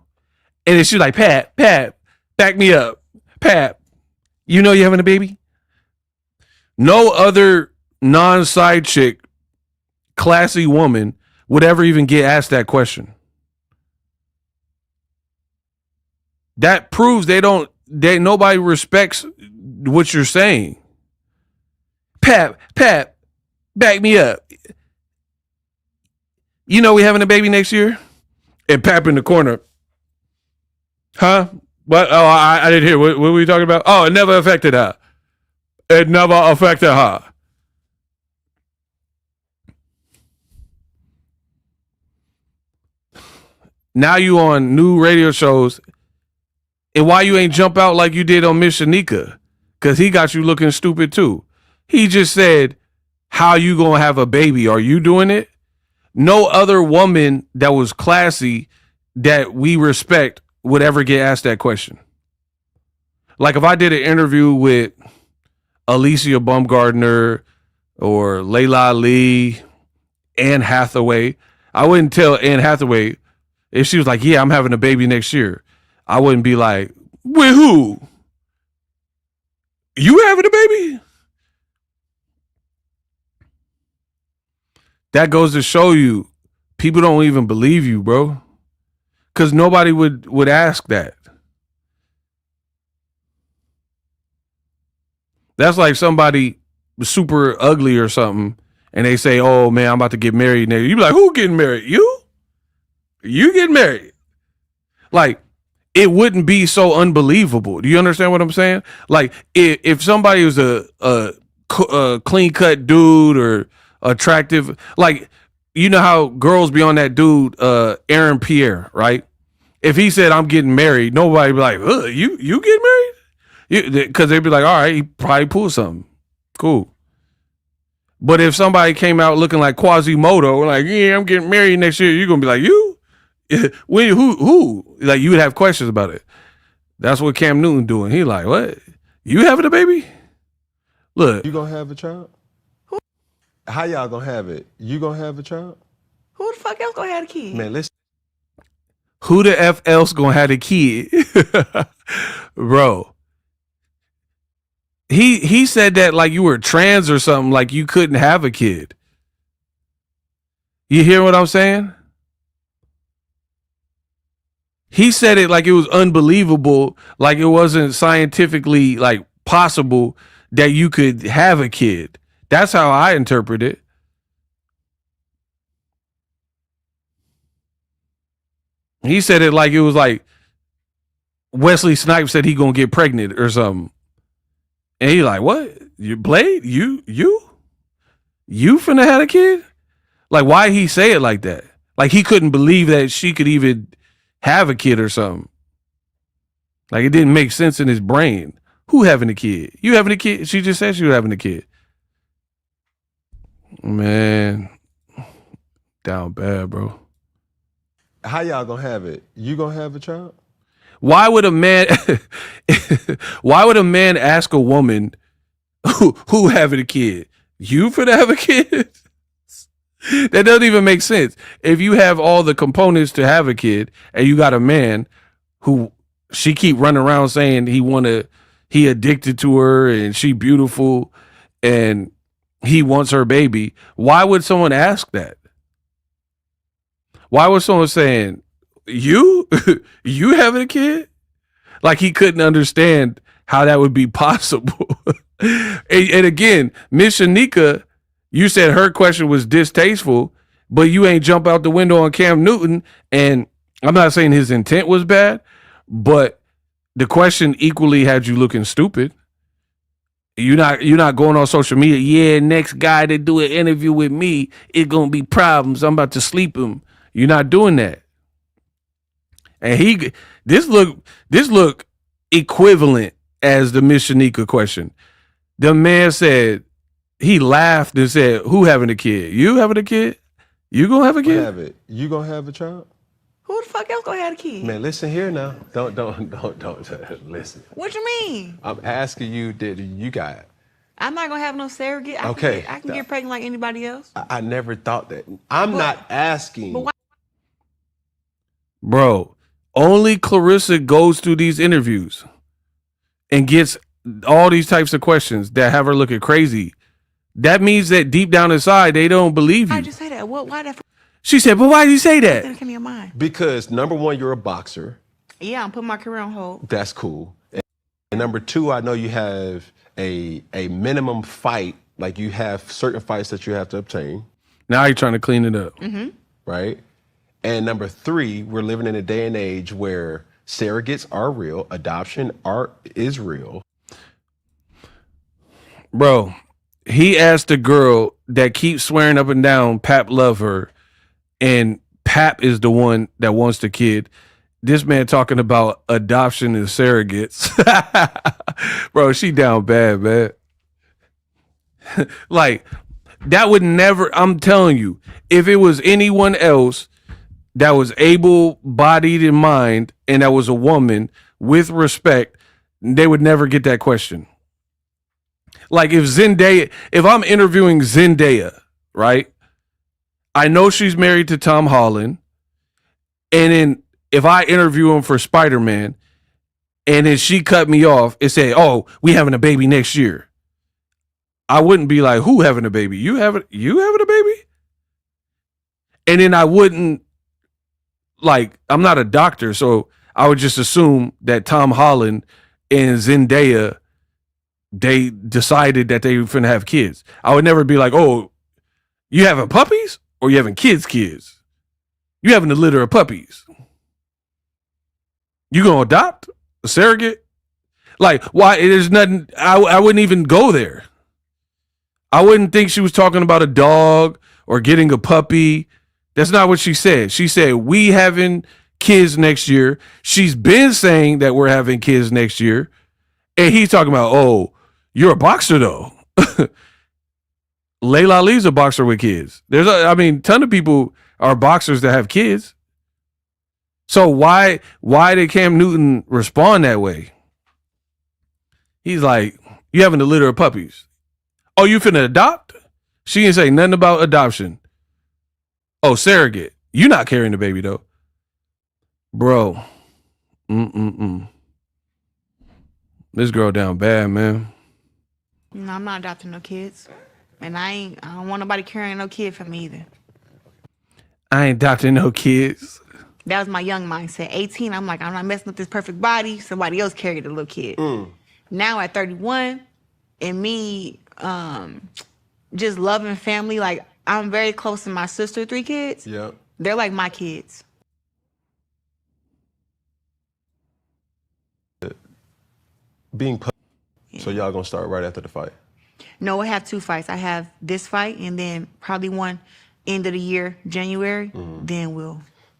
And then she's like, Pat, back me up. Pat, you know you're having a baby? No other non-side chick, classy woman would ever even get asked that question. That proves nobody respects what you're saying. Pat, back me up. You know we having a baby next year? And Pap in the corner. Huh? What? Oh, I didn't hear. What were we talking about? Oh, it never affected her. It never affected her. Now you on new radio shows. And why you ain't jump out like you did on Miss Shanika? Because he got you looking stupid too. He just said, how you going to have a baby? Are you doing it? No other woman that was classy that we respect would ever get asked that question. Like if I did an interview with Alicia Baumgartner or Layla Ali, Anne Hathaway, I wouldn't tell Anne Hathaway if she was like, yeah, I'm having a baby next year. I wouldn't be like, with who? You having a baby? That goes to show you people don't even believe you, bro. Because nobody would ask that. That's like somebody super ugly or something, and they say, oh, man, I'm about to get married. And you be like, who getting married? You? You getting married? Like, it wouldn't be so unbelievable. Do you understand what I'm saying? Like, if somebody was a clean-cut dude or attractive, like, you know how girls be on that dude, Aaron Pierre, right? If he said, I'm getting married, nobody be like, you getting married? Because they'd be like, all right, he probably pulled something. Cool. But if somebody came out looking like Quasimodo, like, yeah, I'm getting married next year, you're going to be like, you? Who? Like, you would have questions about it. That's what Cam Newton doing. He like, what? You having a baby? Look. You gonna have a child? Who? How y'all gonna have it? You gonna have a child? Who the fuck else gonna have a kid? Man, listen. Who the F else gonna have a kid? Bro. He said that like you were trans or something, like you couldn't have a kid. You hear what I'm saying? He said it like it was unbelievable, like it wasn't scientifically like possible that you could have a kid. That's how I interpret it. He said it like it was like Wesley Snipes said he gonna get pregnant or something. And he like, what? You played? You finna have a kid? Like, why he say it like that? Like he couldn't believe that she could even have a kid or something. Like, it didn't make sense in his brain. Who having a kid? You having a kid? She just said she was having a kid. Man, down bad, bro. How y'all gonna have it? You gonna have a child? Why would a man ask a woman who having a kid? You finna have a kid? That doesn't even make sense. If you have all the components to have a kid and you got a man who she keep running around saying he addicted to her and she beautiful and he wants her baby, why would someone ask that? Why was someone saying, you having a kid? Like, he couldn't understand how that would be possible. and again, Miss Shanika, you said her question was distasteful, but you ain't jump out the window on Cam Newton. And I'm not saying his intent was bad, but the question equally had you looking stupid. You're not going on social media. Yeah, next guy to do an interview with me, it's gonna be problems. I'm about to sleep him. You're not doing that. And this look equivalent as the Miss Shanika question. The man said, he laughed and said, "Who having a kid? You having a kid? You gonna have a kid? Have it. You gonna have a child? Who the fuck else gonna have a kid? Man, listen here now. Don't listen. What you mean? I'm asking you, did you got it? I'm not gonna have no surrogate. Okay. I can get pregnant like anybody else. I never thought that. I'm not asking. But why? Bro, only Claressa goes through these interviews and gets all these types of questions that have her looking crazy. That means that deep down inside, they don't believe you. I just say that. Why that? She said, but why did you say that? That came to your mind. Because number one, you're a boxer. Yeah, I'm putting my career on hold. That's cool. And number two, I know you have a minimum fight. Like, you have certain fights that you have to obtain. Now you're trying to clean it up. Mm-hmm. Right? And number three, we're living in a day and age where surrogates are real. Adoption is real. Bro, he asked a girl that keeps swearing up and down Pap love her, and Pap is the one that wants the kid. This man talking about adoption and surrogates. Bro, she down bad, man. Like, that would never, I'm telling you, if it was anyone else that was able-bodied in mind and that was a woman with respect, they would never get that question. Like, if I'm interviewing Zendaya, right? I know she's married to Tom Holland. And then if I interview him for Spider-Man and then she cut me off and say, "Oh, we having a baby next year," I wouldn't be like, "Who having a baby? You having a baby?" And then I wouldn't, like, I'm not a doctor, so I would just assume that Tom Holland and Zendaya, they decided that they were finna have kids. I would never be like, "Oh, you having puppies or you having kids? You having a litter of puppies? You gonna adopt a surrogate?" Like, why? There's nothing. I wouldn't even go there. I wouldn't think she was talking about a dog or getting a puppy. That's not what she said. She said, we having kids next year. She's been saying that we're having kids next year. And he's talking about, oh, you're a boxer though. Layla Ali's a boxer with kids. Ton of people are boxers that have kids. So why did Cam Newton respond that way? He's like, you having a litter of puppies. Oh, you finna adopt? She didn't say nothing about adoption. Oh, surrogate. You not carrying the baby though. Bro. This girl down bad, man. No, I'm not adopting no kids. And I don't want nobody carrying no kid for me either. I ain't adopting no kids. That was my young mindset. 18, I'm like, I'm not messing up this perfect body. Somebody else carried the little kid. Now at 31, and me just loving family, like, I'm very close to my sister, 3 kids. Yep. They're like my kids. So y'all gonna start right after the fight? No, I have 2 fights. I have this fight and then probably one end of the year, January. Then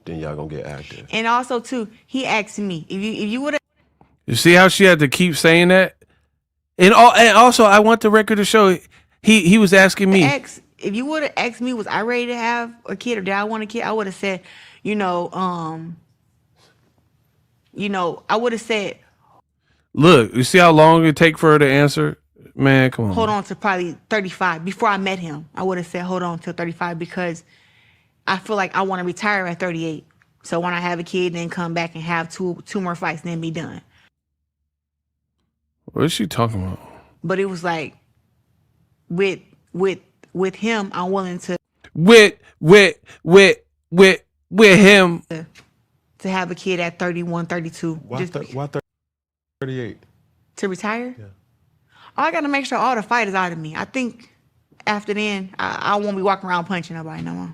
Then y'all gonna get active. And also too, he asked me if you would have. You see how she had to keep saying that? And also, I want the record to show he was asking me. If you would have asked me, was I ready to have a kid or did I want a kid? I would have said, I would have said, look, you see how long it take for her to answer? Man, come on. Hold on to probably 35. Before I met him, I would have said, hold on till 35 because I feel like I want to retire at 38. So when I have a kid, then come back and have two more fights, then be done. What is she talking about? But it was like, with him, I'm willing to with him to have a kid at 31, 32. Why 38? To retire? Yeah. I got to make sure all the fight is out of me. I think after then, I won't be walking around punching nobody no more.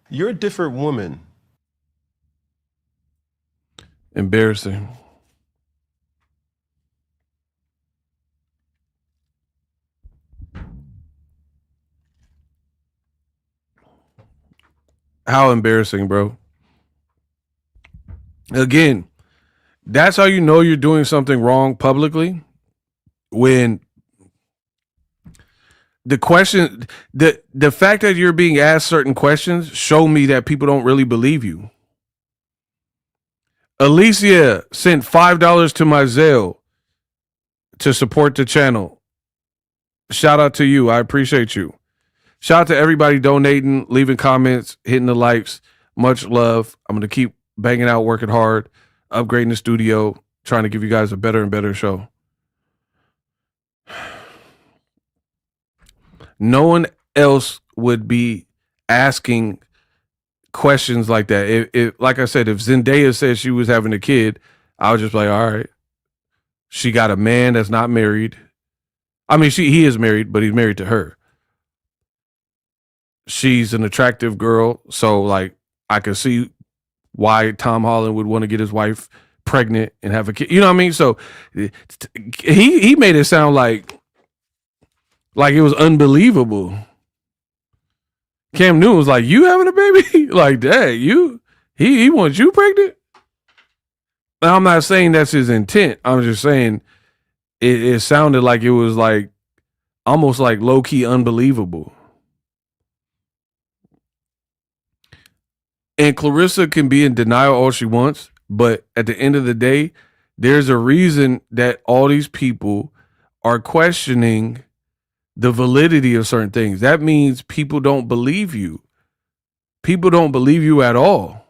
You're a different woman. Embarrassing. How embarrassing, bro. Again, that's how you know you're doing something wrong publicly. When the question, the fact that you're being asked certain questions show me that people don't really believe you. Alicia sent $5 to my Zelle to support the channel. Shout out to you. I appreciate you. Shout out to everybody donating, leaving comments, hitting the likes. Much love. I'm going to keep banging out, working hard, upgrading the studio, trying to give you guys a better and better show. No one else would be asking questions like that. If like I said, if Zendaya said she was having a kid, I was just like, all right. She got a man that's not married. I mean, he is married, but he's married to her. She's an attractive girl, so like I can see why Tom Holland would want to get his wife pregnant and have a kid. You know what I mean? So he made it sound like it was unbelievable. Cam Newton was like, "You having a baby?" Like, "Dad, he wants you pregnant?" Now, I'm not saying that's his intent. I'm just saying it sounded like it was like almost like low key unbelievable. And Claressa can be in denial all she wants, but at the end of the day, there's a reason that all these people are questioning the validity of certain things. That means people don't believe you. People don't believe you at all.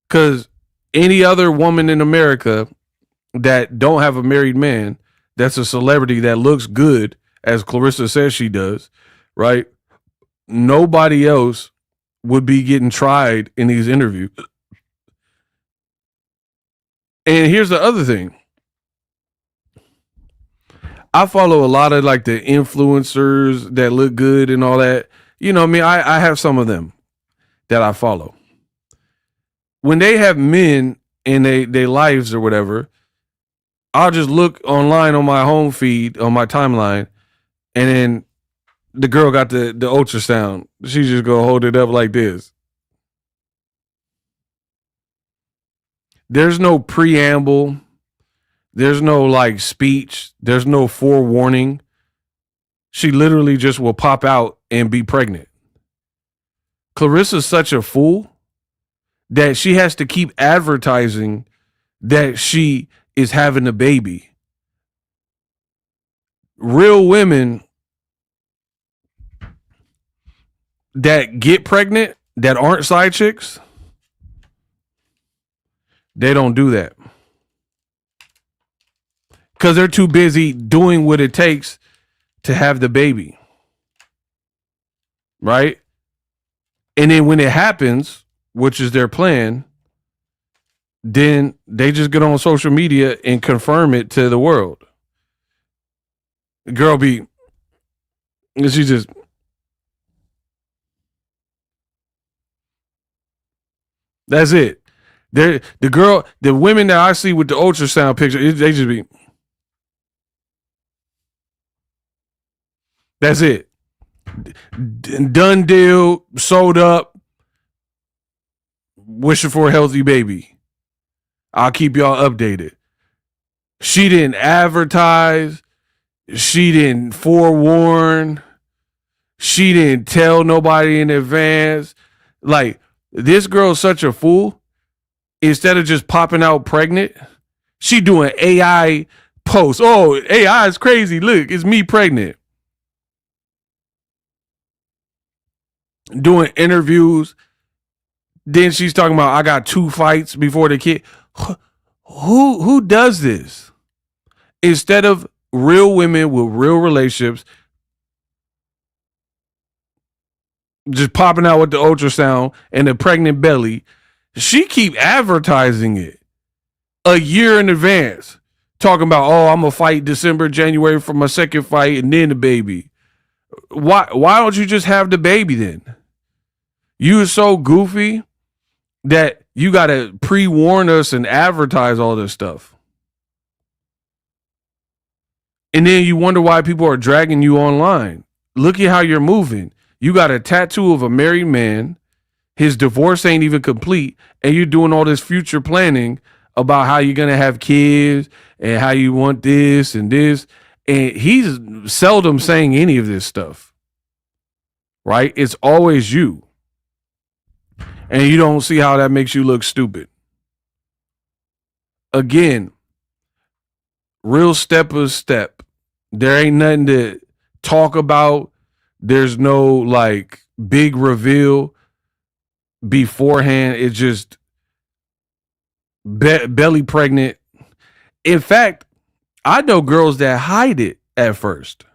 Because any other woman in America that don't have a married man, that's a celebrity that looks good, as Claressa says she does, right? Nobody else would be getting tried in these interviews. And here's the other thing. I follow a lot of like the influencers that look good and all that. You know what I mean? I have some of them that I follow. When they have men in their lives or whatever, I'll just look online on my home feed, on my timeline, and then the girl got the ultrasound. She's just gonna hold it up like this. There's no preamble. There's no like speech. There's no forewarning. She literally just will pop out and be pregnant. Claressa's such a fool that she has to keep advertising that she is having a baby. Real women that get pregnant, that aren't side chicks, they don't do that. Because they're too busy doing what it takes to have the baby. Right? And then when it happens, which is their plan, then they just get on social media and confirm it to the world. The girl she just, that's it. The women that I see with the ultrasound picture, they just be, that's it. Done deal, sold up, wishing for a healthy baby. I'll keep y'all updated. She didn't advertise. She didn't forewarn. She didn't tell nobody in advance. Like, this girl's such a fool. Instead of just popping out pregnant, she doing AI posts. Oh, AI is crazy. Look, it's me pregnant. Doing interviews. Then she's talking about, I got 2 fights before the kid. Who does this? Instead of real women with real relationships just popping out with the ultrasound and the pregnant belly, she keep advertising it a year in advance. Talking about, oh, I'm going to fight December, January for my second fight and then the baby. Why don't you just have the baby then? You are so goofy that you got to pre-warn us and advertise all this stuff. And then you wonder why people are dragging you online. Look at how you're moving. You got a tattoo of a married man. His divorce ain't even complete. And you're doing all this future planning about how you're going to have kids and how you want this and this. And he's seldom saying any of this stuff. Right? It's always you. And you don't see how that makes you look stupid. Again, real step of step. There ain't nothing to talk about. There's no like big reveal beforehand. It's just belly pregnant. In fact, I know girls that hide it at first.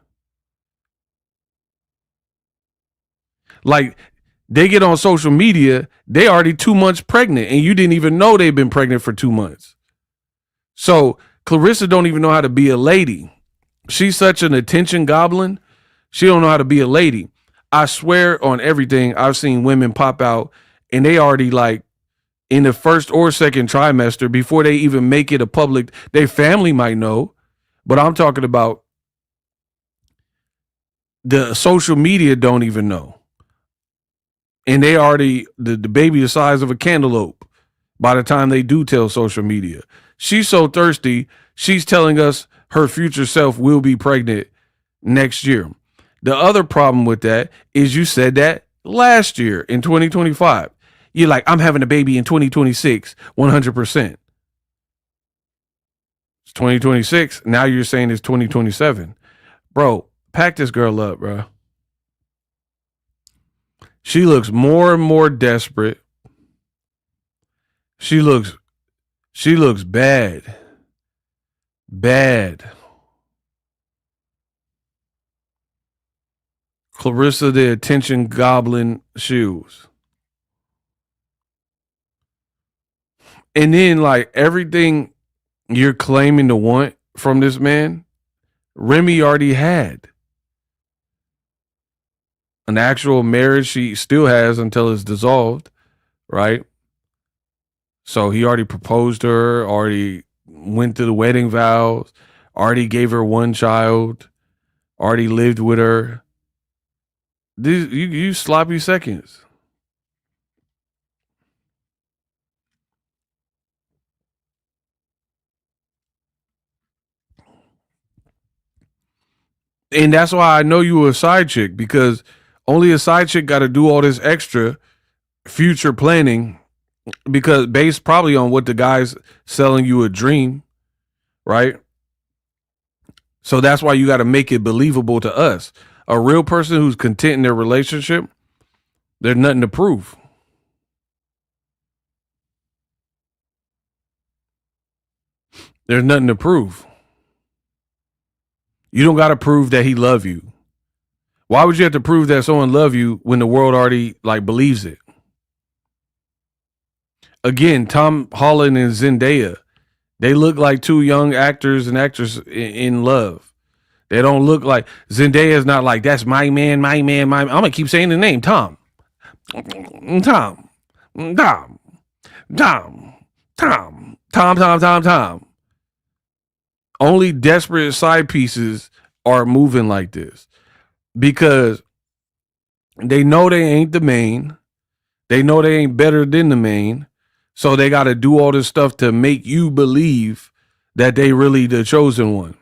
Like, they get on social media, they already 2 months pregnant, and you didn't even know they've been pregnant for 2 months. So Claressa don't even know how to be a lady. She's such an attention goblin. She don't know how to be a lady. I swear on everything, I've seen women pop out and they already like in the first or second trimester before they even make it a public. Their family might know, but I'm talking about the social media don't even know. And they already, the baby the size of a cantaloupe by the time they do tell social media. She's so thirsty, she's telling us her future self will be pregnant next year. The other problem with that is you said that last year in 2025. You're like, I'm having a baby in 2026, 100%. It's 2026. Now you're saying it's 2027. Bro, pack this girl up, bro. She looks more and more desperate. She looks bad. Bad. Claressa the attention goblin Shields. And then like everything you're claiming to want from this man, Remy already had. An actual marriage she still has until it's dissolved, right? So he already proposed to her, already went through the wedding vows, already gave her 1 child, already lived with her. These you sloppy seconds. And that's why I know you were a side chick, because only a side chick got to do all this extra future planning, because based probably on what the guy's selling you a dream, right? So that's why you got to make it believable to us. A real person who's content in their relationship, there's nothing to prove. There's nothing to prove. You don't got to prove that he love you. Why would you have to prove that someone love you when the world already like believes it? Again, Tom Holland and Zendaya, they look like 2 young actors and actresses in love. They don't look like, Zendaya's not like, that's my man, my man, my man. I'm going to keep saying the name, Tom. Tom. Tom. Tom. Tom. Tom, Tom, Tom, Tom. Only desperate side pieces are moving like this because they know they ain't the main. They know they ain't better than the main. So they got to do all this stuff to make you believe that they really the chosen one.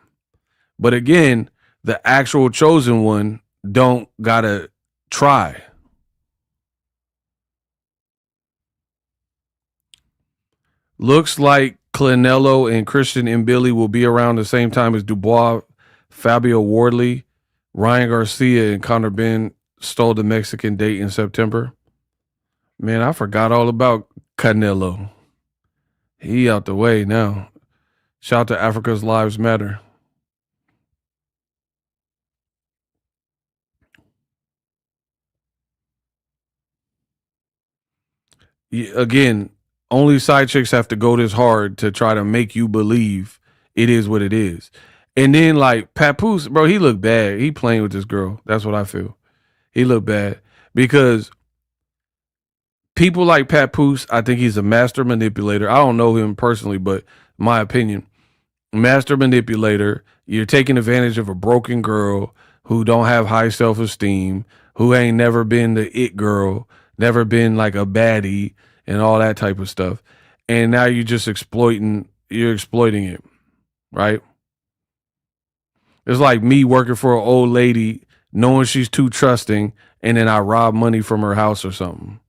But again, the actual chosen one don't gotta try. Looks like Clinello and Christian and Billy will be around the same time as Dubois, Fabio Wardley, Ryan Garcia, and Conor Ben stole the Mexican date in September. Man, I forgot all about Canelo. He out the way now. Shout out to Africa's Lives Matter. Again, only side chicks have to go this hard to try to make you believe it is what it is. And then like Papoose, bro, he looked bad. He playing with this girl. That's what I feel. He looked bad because people like Papoose, I think he's a master manipulator. I don't know him personally, but my opinion, master manipulator. You're taking advantage of a broken girl who don't have high self-esteem, who ain't never been the it girl, never been like a baddie and all that type of stuff. And now you're exploiting it, right? It's like me working for an old lady, knowing she's too trusting, and then I rob money from her house or something.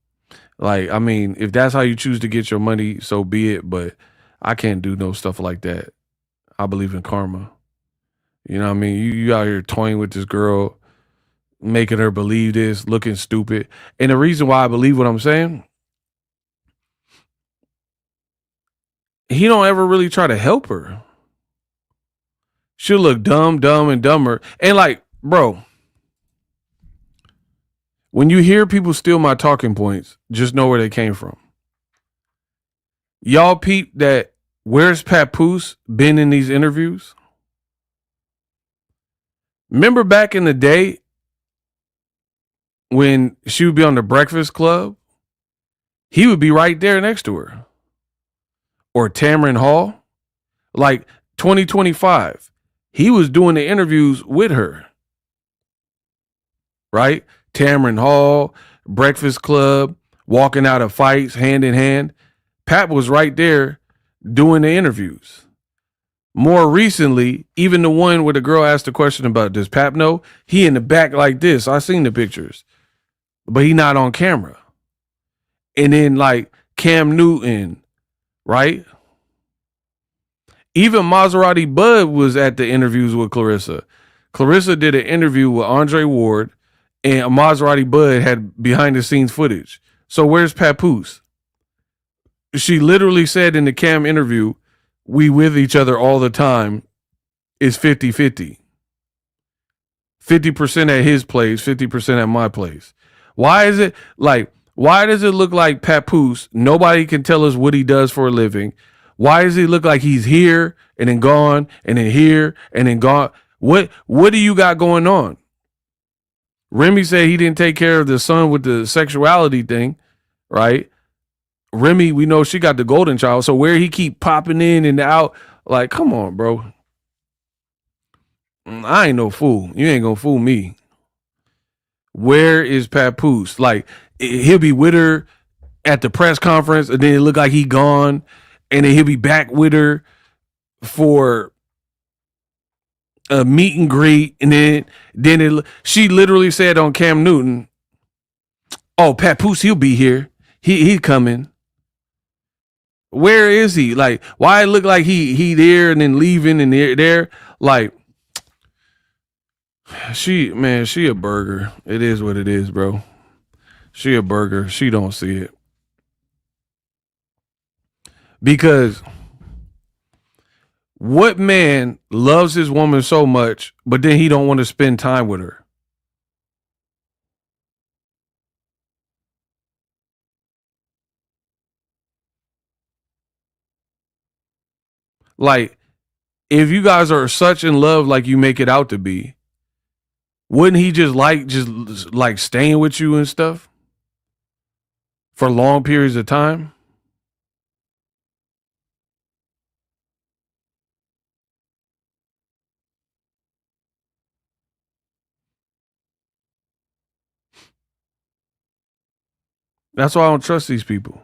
Like, I mean, if that's how you choose to get your money, so be it. But I can't do no stuff like that. I believe in karma. You know what I mean? You out here toying with this girl, making her believe this, looking stupid. And the reason why I believe what I'm saying, he don't ever really try to help her. She'll look dumb, and dumber. And like, bro, when you hear people steal my talking points, just know where they came from. Y'all peep that where's Papoose been in these interviews? Remember back in the day when she would be on the Breakfast Club? He would be right there next to her. Or Tamron Hall. Like 2025. He was doing the interviews with her. Right? Tamron Hall, Breakfast Club, walking out of fights hand in hand. Pat was right there doing the interviews. More recently, even the one where the girl asked the question about, does Pap know? He in the back like this. I seen the pictures. But he not on camera. And then like Cam Newton, right? Even Maserati Bud was at the interviews with Claressa. Claressa did an interview with Andre Ward, and Maserati Bud had behind the scenes footage. So where's Papoose? She literally said in the Cam interview, we with each other all the time is 50-50. 50% at his place, 50% at my place. Why does it look like Papoose, nobody can tell us what he does for a living? Why does it look like he's here and then gone and then here and then gone? What do you got going on? Remy said he didn't take care of the son with the sexuality thing, right? Remy, we know she got the golden child. So where he keep popping in and out, like, come on, bro. I ain't no fool. You ain't gonna fool me. Where is Papoose? Like, he'll be with her at the press conference, and then it look like he gone, and then he'll be back with her for a meet and greet, and then she literally said on Cam Newton, "Oh, Papoose, he'll be here. He's coming." Where is he? Like, why it look like he there and then leaving and there? Like, she a burger. It is what it is, bro. She a burger. She don't see it. Because what man loves his woman so much, but then he don't want to spend time with her? Like, if you guys are such in love like you make it out to be, wouldn't he just like staying with you and stuff for long periods of time? That's why I don't trust these people.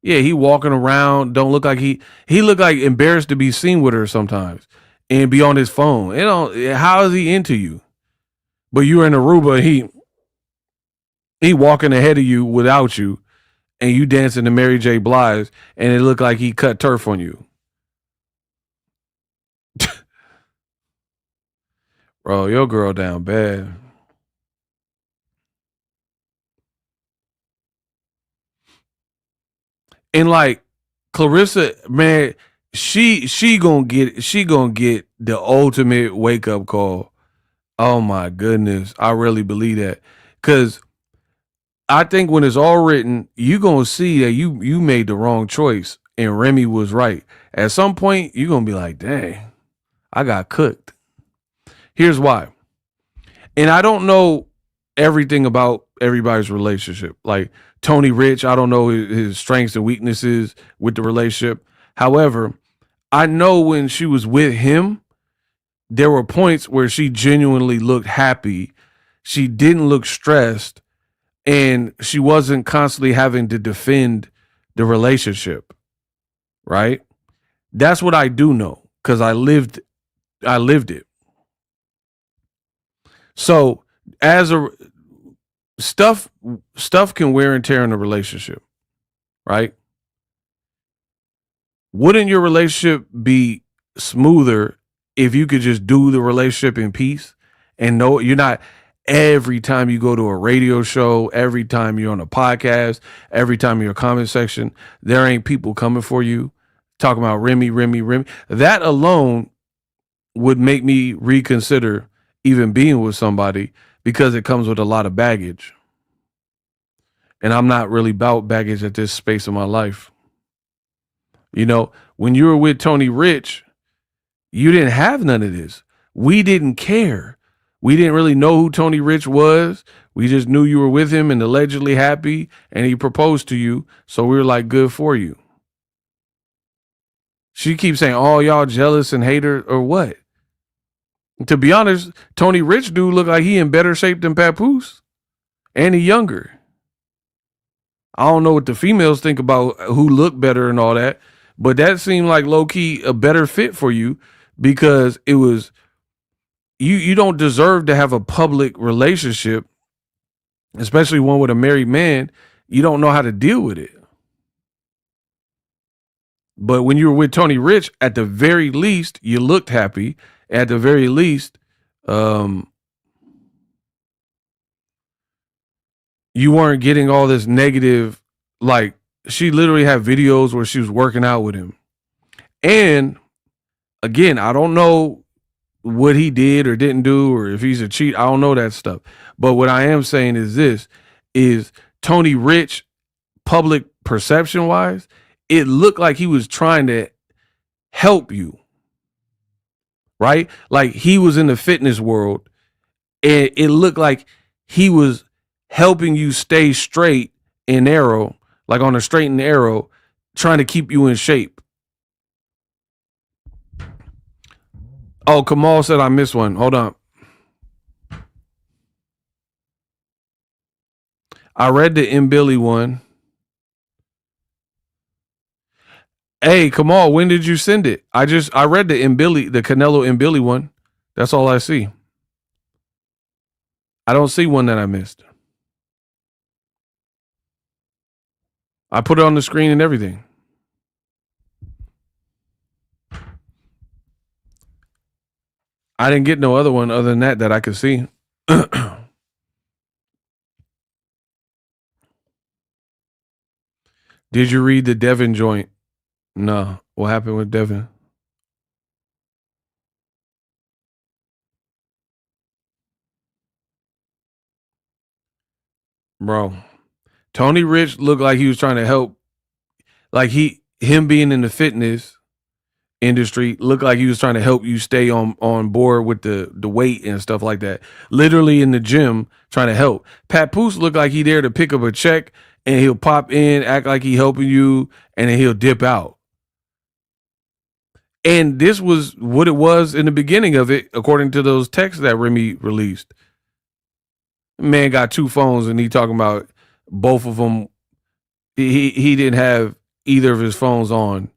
Yeah, he walking around, don't look like he look like embarrassed to be seen with her sometimes and be on his phone. You know, how is he into you? But you're in Aruba, he walking ahead of you without you, and you dancing to Mary J. Blige, and it looked like he cut turf on you. Bro, your girl down bad. And like Claressa, man, she gonna get the ultimate wake up call. Oh my goodness, I really believe that, because I think when it's all written, you gonna see that you made the wrong choice and Remy was right. At some point, you gonna be like, dang, I got cooked. Here's why. And I don't know everything about everybody's relationship. Like Tony Rich, I don't know his strengths and weaknesses with the relationship. However, I know when she was with him, there were points where she genuinely looked happy. She didn't look stressed, and she wasn't constantly having to defend the relationship. Right? That's what I do know because I lived it. So as a stuff can wear and tear in a relationship, right? Wouldn't your relationship be smoother if you could just do the relationship in peace and know you're not every time you go to a radio show, every time you're on a podcast, every time you're in a comment section, there ain't people coming for you talking about Remy. That alone would make me reconsider even being with somebody because it comes with a lot of baggage. And I'm not really about baggage at this space of my life. You know, when you were with Tony Rich, you didn't have none of this. We didn't care. We didn't really know who Tony Rich was. We just knew you were with him and allegedly happy, and he proposed to you. So we were like, good for you. She keeps saying, oh, y'all jealous and hater or what? To be honest, Tony Rich dude look like he in better shape than Papoose, and he younger. I don't know what the females think about who look better and all that, but that seemed like low key a better fit for you because it was you don't deserve to have a public relationship, especially one with a married man. You don't know how to deal with it. But when you were with Tony Rich, at the very least, you looked happy. At the very least, you weren't getting all this negative. Like, she literally had videos where she was working out with him. And again, I don't know what he did or didn't do, or if he's a cheat. I don't know that stuff. But what I am saying is this is Tony Rich, public perception wise, it looked like he was trying to help you. Right? Like he was in the fitness world, and it looked like he was helping you stay straight and narrow, like on a straight and narrow, trying to keep you in shape. Oh, Kamal said I missed one. Hold on. I read the M. Billy one. Hey, Kamal, when did you send it? I read the M. Billy, the Canelo M. Billy one. That's all I see. I don't see one that I missed. I put it on the screen and everything. I didn't get no other one other than that I could see. Did you read the Devin joint? No. What happened with Devin? Bro, Tony Rich looked like he was trying to help. Like him being in the fitness industry looked like he was trying to help you stay on board with the weight and stuff like that. Literally in the gym trying to help. Papoose looked like he there to pick up a check and he'll pop in, act like he helping you, and then he'll dip out. And this was what it was in the beginning of it, according to those texts that Remy released. Man got two phones and he talking about both of them. He didn't have either of his phones on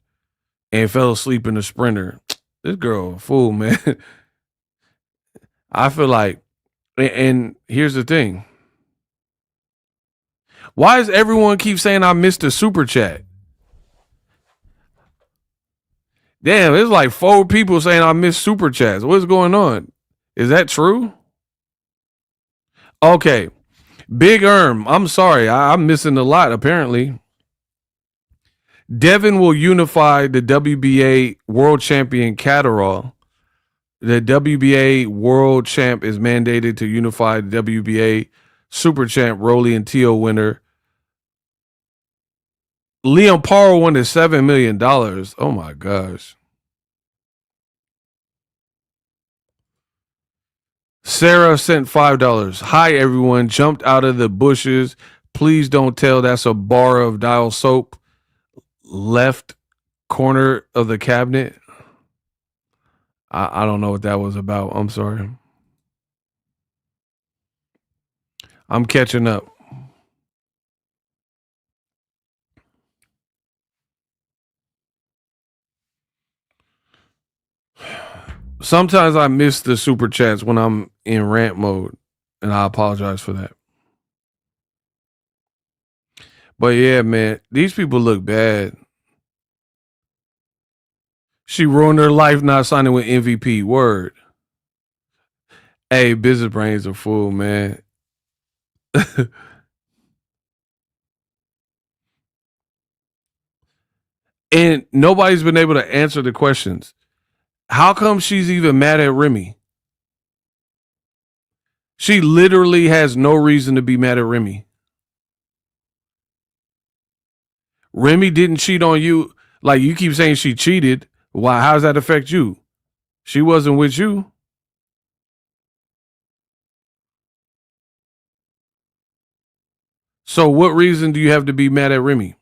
and fell asleep in the Sprinter. This girl a fool, man. I feel like, and here's the thing. Why does everyone keep saying I missed the super chat? Damn, it's like 4 people saying I missed super chats. What's going on? Is that true? Okay. Big I'm sorry. I'm missing a lot, apparently. Devin will unify the WBA world champion Catterall. The WBA world champ is mandated to unify the WBA super champ Rolly and Tio winner. Liam Parr won the $7 million. Oh my gosh. Sarah sent $5. Hi everyone. Jumped out of the bushes. Please don't tell that's a bar of Dial soap. Left corner of the cabinet. I don't know what that was about. I'm sorry. I'm catching up. Sometimes I miss the super chats when I'm in rant mode, and I apologize for that. But yeah, man, these people look bad. She ruined her life not signing with MVP. Word. Hey, business brains are full, man. And nobody's been able to answer the questions. How come she's even mad at Remy? She literally has no reason to be mad at Remy. Remy didn't cheat on you. Like you keep saying she cheated. Why? How does that affect you? She wasn't with you. So what reason do you have to be mad at Remy?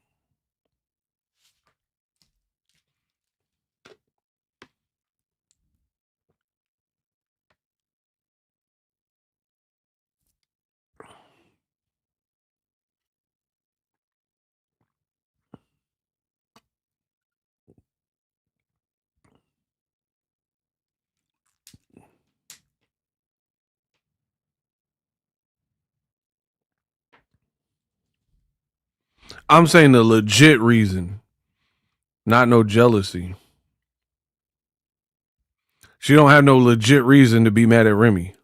I'm saying the legit reason, not no jealousy. She don't have no legit reason to be mad at Remy.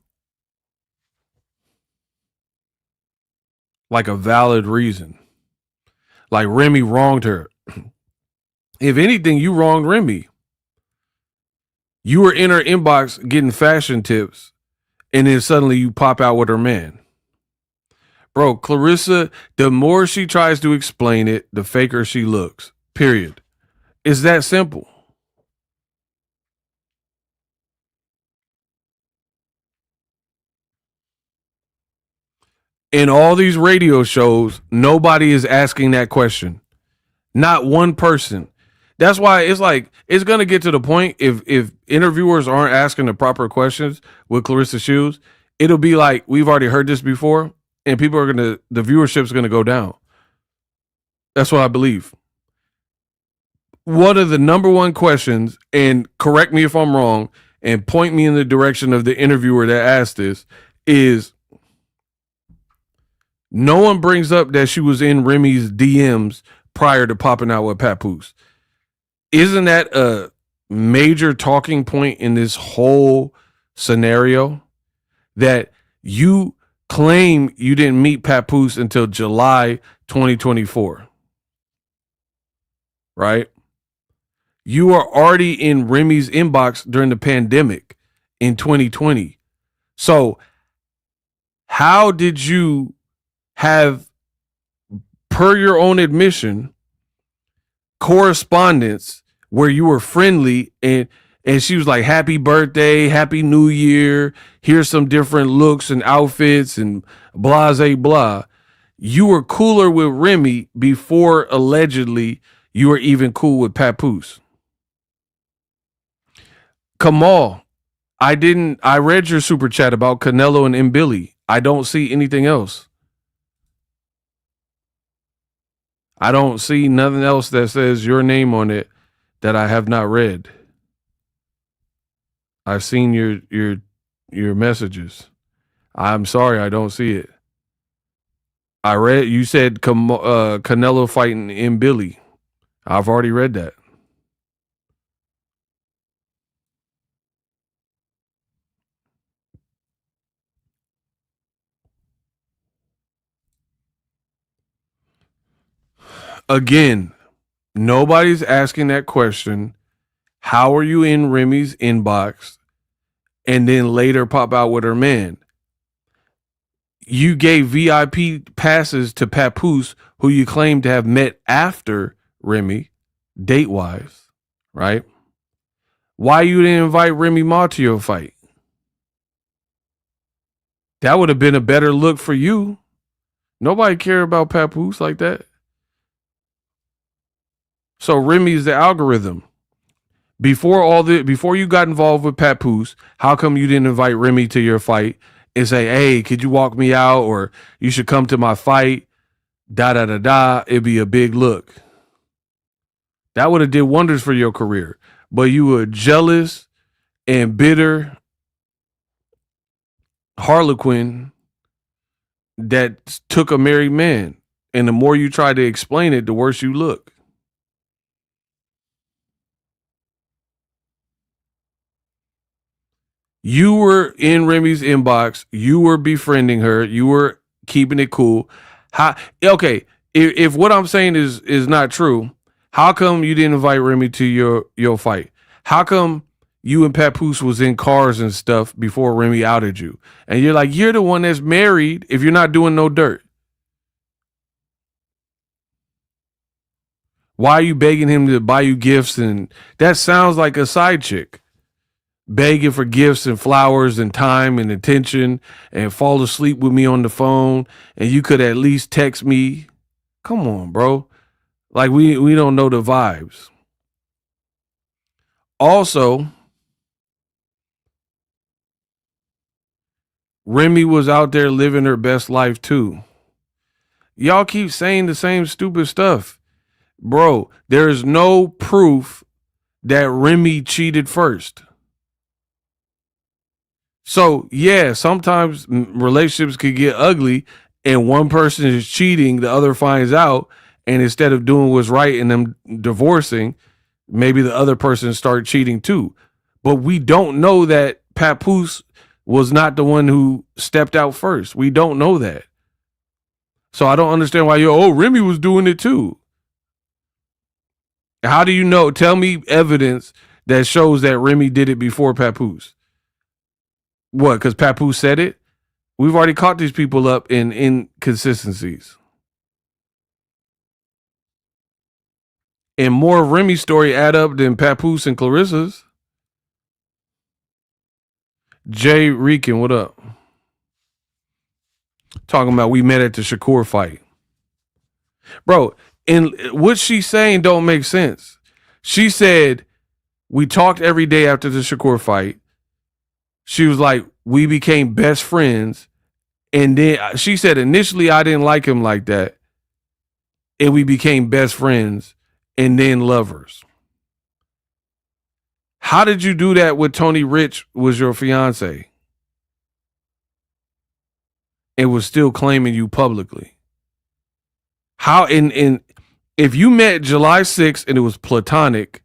Like a valid reason. Like Remy wronged her. If anything, you wronged Remy. You were in her inbox getting fashion tips, and then suddenly you pop out with her man. Bro, Claressa, the more she tries to explain it, the faker she looks. Period. It's that simple. In all these radio shows, nobody is asking that question. Not one person. That's why it's like it's gonna get to the point if interviewers aren't asking the proper questions with Claressa Shields, it'll be like we've already heard this before, and people are the viewership's gonna go down. That's what I believe. One of the number one questions, and correct me if I'm wrong, and point me in the direction of the interviewer that asked this, is no one brings up that she was in Remy's DMs prior to popping out with Papoose. Isn't that a major talking point in this whole scenario? That you claim you didn't meet Papoose until July 2024. Right? You are already in Remy's inbox during the pandemic in 2020. So how did you have, per your own admission, correspondence where you were friendly and she was like, happy birthday, happy new year, here's some different looks and outfits and blah, blah. You were cooler with Remy before allegedly you were even cool with Papoose. Kamal, I read your super chat about Canelo and Billy. I don't see anything else. I don't see nothing else that says your name on it that I have not read. I've seen your messages. I'm sorry, I don't see it. I read you said Canelo fighting in Billy. I've already read that. Again, nobody's asking that question. How are you in Remy's inbox and then later pop out with her man? You gave VIP passes to Papoose, who you claim to have met after Remy, date-wise, right? Why you didn't invite Remy Ma to your fight? That would have been a better look for you. Nobody care about Papoose like that. So Remy's the algorithm. Before you got involved with Papoose, how come you didn't invite Remy to your fight and say, hey, could you walk me out, or you should come to my fight? It'd be a big look. That would have did wonders for your career. But you were jealous and bitter harlequin that took a married man. And the more you try to explain it, the worse you look. You were in Remy's inbox. You were befriending her. You were keeping it cool. Okay, if what I'm saying is not true, how come you didn't invite Remy to your fight? How come you and Papoose was in cars and stuff before Remy outed you? And you're like, you're the one that's married if you're not doing no dirt. Why are you begging him to buy you gifts? And that sounds like a side chick. Begging for gifts and flowers and time and attention and fall asleep with me on the phone, and you could at least text me. Come on, bro. Like we don't know the vibes. Also, Remy was out there living her best life too. Y'all keep saying the same stupid stuff. Bro, there is no proof that Remy cheated first. So, yeah, sometimes relationships could get ugly and one person is cheating, the other finds out, and instead of doing what's right and them divorcing, maybe the other person started cheating too. But we don't know that Papoose was not the one who stepped out first. We don't know that. So I don't understand why Remy was doing it too. How do you know? Tell me evidence that shows that Remy did it before Papoose. What? Because Papoose said it? We've already caught these people up in inconsistencies. And more of Remy's story add up than Papoose and Claressa's. Jay Rican, what up? Talking about we met at the Shakur fight. Bro, and what she's saying don't make sense. She said, we talked every day after the Shakur fight. She was like, we became best friends. And then she said, initially, I didn't like him like that. And we became best friends and then lovers. How did you do that with Tony Rich was your fiance and was still claiming you publicly? How in if you met July 6th and it was platonic,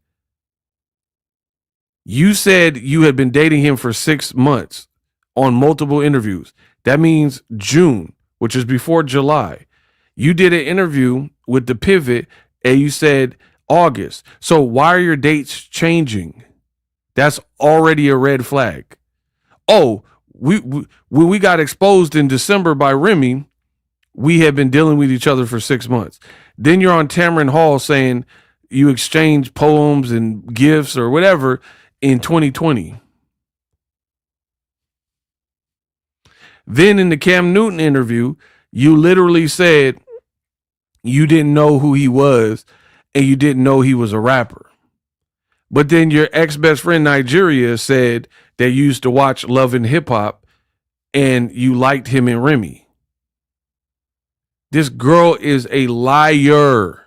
you said you had been dating him for 6 months on multiple interviews. That means June, which is before July. You did an interview with The Pivot and you said August. So why are your dates changing? That's already a red flag. Oh, when we got exposed in December by Remy, we had been dealing with each other for 6 months. Then you're on Tamron Hall saying you exchanged poems and gifts or whatever in 2020. Then in the Cam Newton interview, you literally said you didn't know who he was and you didn't know he was a rapper. But then your ex-best friend Nigeria said that you used to watch Love and Hip Hop and you liked him and Remy. This girl is a liar.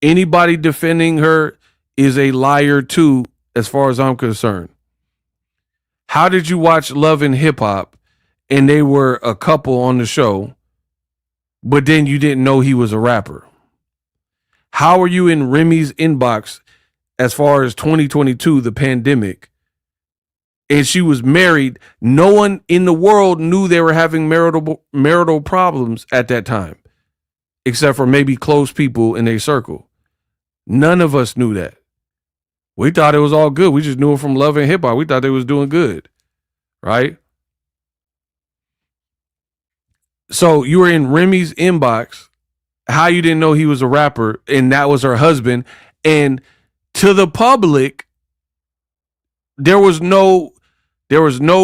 Anybody defending her is a liar too, as far as I'm concerned. How did you watch Love and Hip Hop and they were a couple on the show, but then you didn't know he was a rapper? How are you in Remy's inbox as far as 2022, the pandemic, and she was married? No one in the world knew they were having marital problems at that time, except for maybe close people in their circle. None of us knew that. We thought it was all good. We just knew it from Love and Hip Hop. We thought they was doing good, right? So you were in Remy's inbox. How you didn't know he was a rapper and that was her husband? And to the public, there was no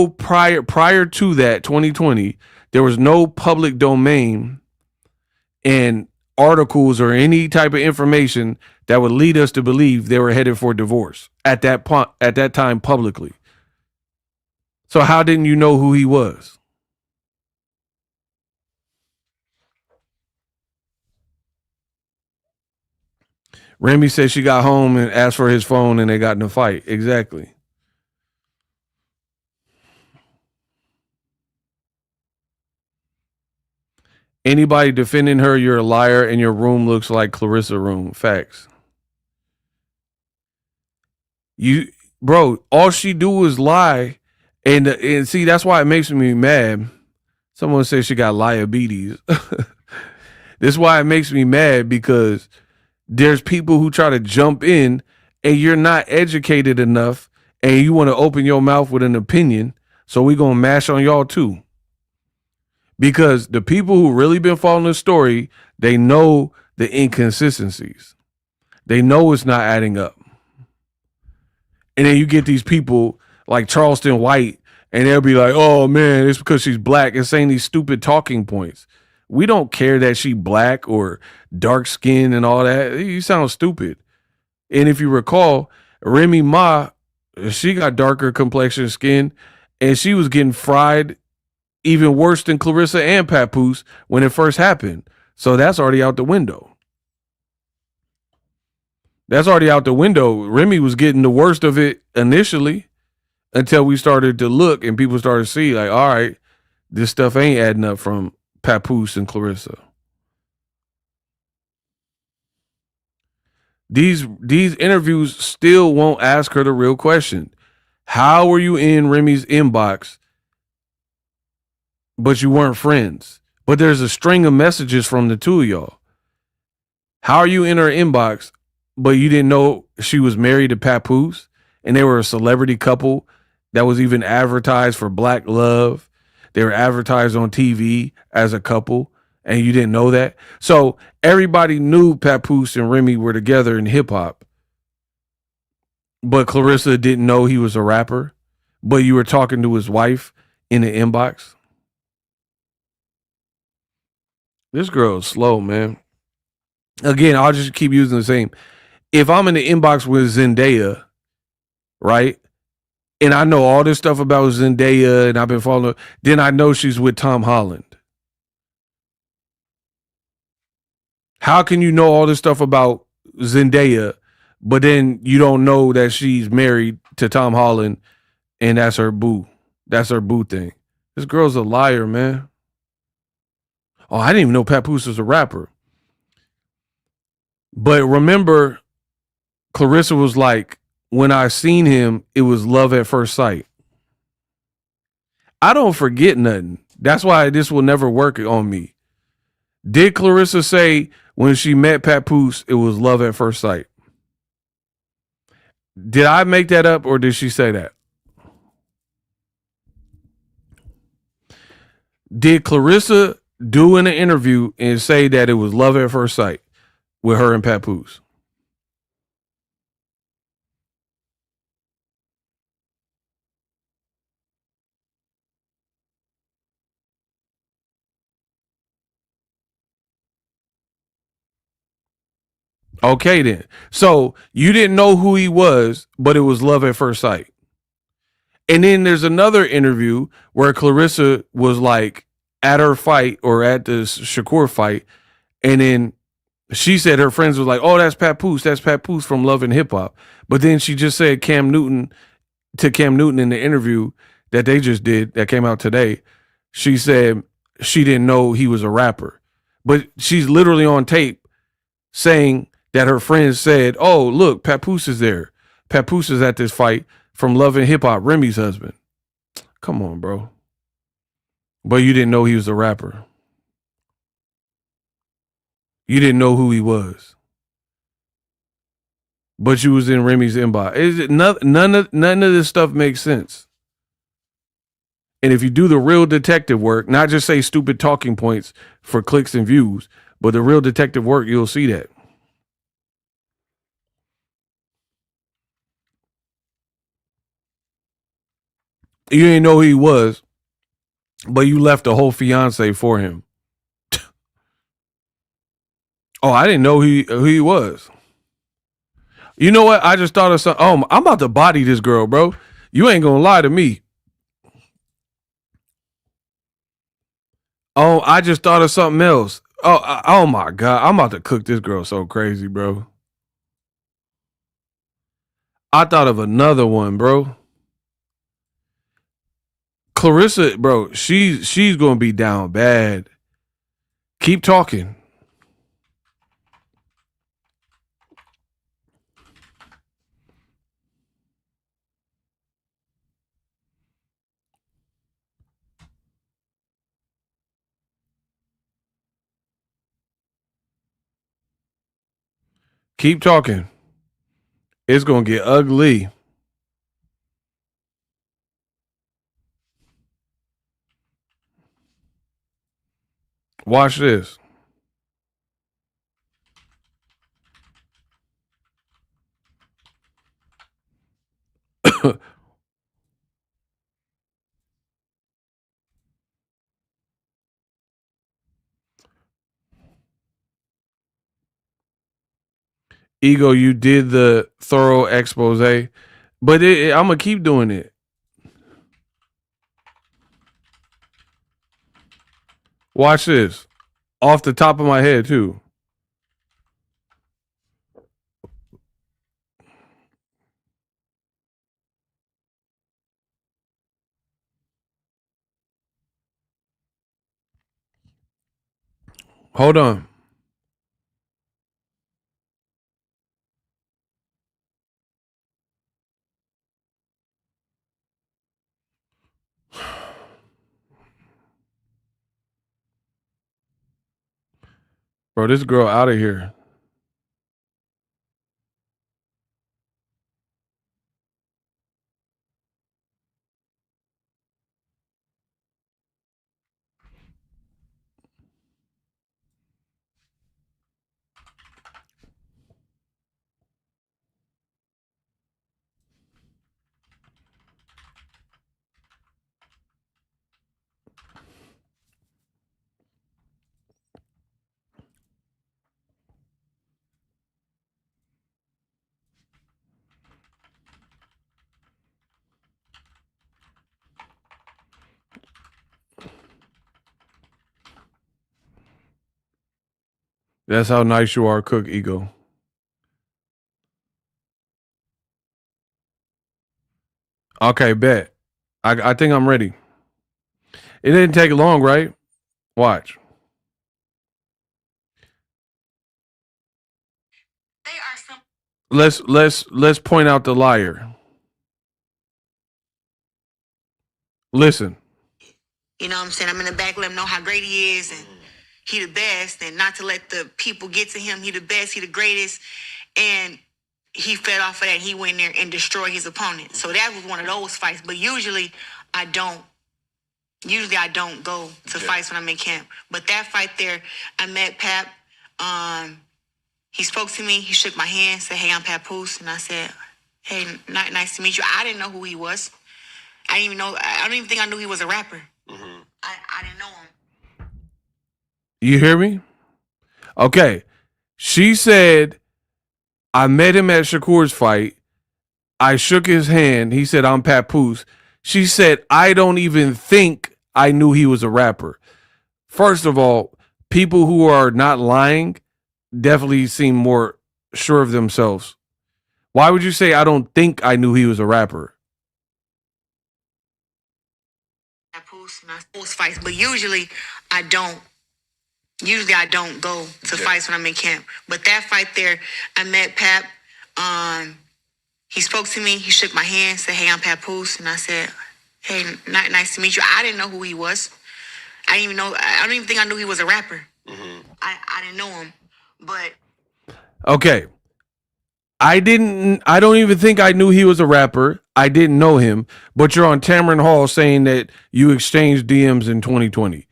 prior to that 2020. There was no public domain and articles or any type of information that would lead us to believe they were headed for divorce at that time publicly. So how didn't you know who he was? Remy said she got home and asked for his phone and they got in a fight. Exactly. Anybody defending her, you're a liar, and your room looks like Claressa room. Facts. Bro, all she do is lie, and see, that's why it makes me mad. Someone says she got diabetes. This is why it makes me mad, because there's people who try to jump in, and you're not educated enough, and you want to open your mouth with an opinion, so we gonna mash on y'all too. Because the people who really been following the story, they know the inconsistencies. They know it's not adding up. And then you get these people like Charleston White, and they'll be like, oh man, it's because she's black, and saying these stupid talking points. We don't care that she black or dark skin and all that. You sound stupid. And if you recall, Remy Ma, she got darker complexion skin, and she was getting fried even worse than Claressa and Papoose when it first happened. So that's already out the window. Remy was getting the worst of it initially until we started to look and people started to see, like, all right, this stuff ain't adding up from Papoose and Claressa. These interviews still won't ask her the real question. How were you in Remy's inbox, but you weren't friends? But there's a string of messages from the two of y'all. How are you in her inbox, but you didn't know she was married to Papoose, and they were a celebrity couple that was even advertised for Black Love? They were advertised on TV as a couple, and you didn't know that? So everybody knew Papoose and Remy were together in hip hop, but Claressa didn't know he was a rapper, but you were talking to his wife in the inbox. This girl is slow, man. Again, I'll just keep using the same. If I'm in the inbox with Zendaya, right, and I know all this stuff about Zendaya and I've been following her, then I know she's with Tom Holland. How can you know all this stuff about Zendaya, but then you don't know that she's married to Tom Holland and that's her boo? That's her boo thing. This girl's a liar, man. Oh, I didn't even know Papoose was a rapper. But remember, Claressa was like, when I seen him, it was love at first sight. I don't forget nothing. That's why this will never work on me. Did Claressa say when she met Papoose, it was love at first sight? Did I make that up, or did she say that? Did Claressa do in an interview and say that it was love at first sight with her and Papoose? Okay, then. So you didn't know who he was, but it was love at first sight. And then there's another interview where Claressa was like at her fight or at the Shakur fight, and then She said her friends was like, "Oh, that's Papoose. That's Papoose from Love and Hip Hop." But then she just said Cam Newton in the interview that they just did that came out today. She said she didn't know he was a rapper, but she's literally on tape saying that her friends said, "Oh, look, Papoose is there. Papoose is at this fight from Love and Hip Hop, Remy's husband." Come on, bro. But you didn't know he was a rapper. You didn't know who he was. But you was in Remy's inbox. None of this stuff makes sense. And if you do the real detective work, not just say stupid talking points for clicks and views, but the real detective work, you'll see that. You didn't know who he was, but you left a whole fiance for him. Oh, I didn't know who he was. You know what? I just thought of something. Oh, I'm about to body this girl, bro. You ain't gonna lie to me. Oh, I just thought of something else. Oh my God. I'm about to cook this girl so crazy, bro. I thought of another one, bro. Claressa, bro, she's gonna be down bad. Keep talking. Keep talking. It's gonna get ugly. Watch this. Ego, you did the thorough expose, but I'm gonna keep doing it. Watch this. Off the top of my head, too. Hold on. Bro, this girl out of here. That's how nice you are, Cook Ego. Okay, bet. I think I'm ready. It didn't take long, right? Watch. Let's point out the liar. Listen. You know what I'm saying? I'm in the back, let him know how great he is and he the best, and not to let the people get to him. He the best, he the greatest. And he fed off of that. He went there and destroyed his opponent. So that was one of those fights. But usually I don't go to fights when I'm in camp. But that fight there, I met Pap. He spoke to me. He shook my hand, said, "Hey, I'm Papoose." And I said, "Hey, nice to meet you." I didn't know who he was. I don't even think I knew he was a rapper. Mm-hmm. I didn't know him. You hear me? Okay. She said, I met him at Shakur's fight. I shook his hand. He said, "I'm Papoose." She said, "I don't even think I knew he was a rapper." First of all, people who are not lying, definitely seem more sure of themselves. Why would you say I don't think I knew he was a rapper? I post fights, but usually I don't. Usually I don't go to fights when I'm in camp. But that fight there, I met Pap. He spoke to me. He shook my hand, said, "Hey, I'm Papoose," and I said, "Hey, nice to meet you." I didn't know who he was. I didn't even know. I don't even think I knew he was a rapper. I didn't know him, but Okay. I don't even think I knew he was a rapper. I didn't know him, but you're on Tamron Hall saying that you exchanged DMs in 2020.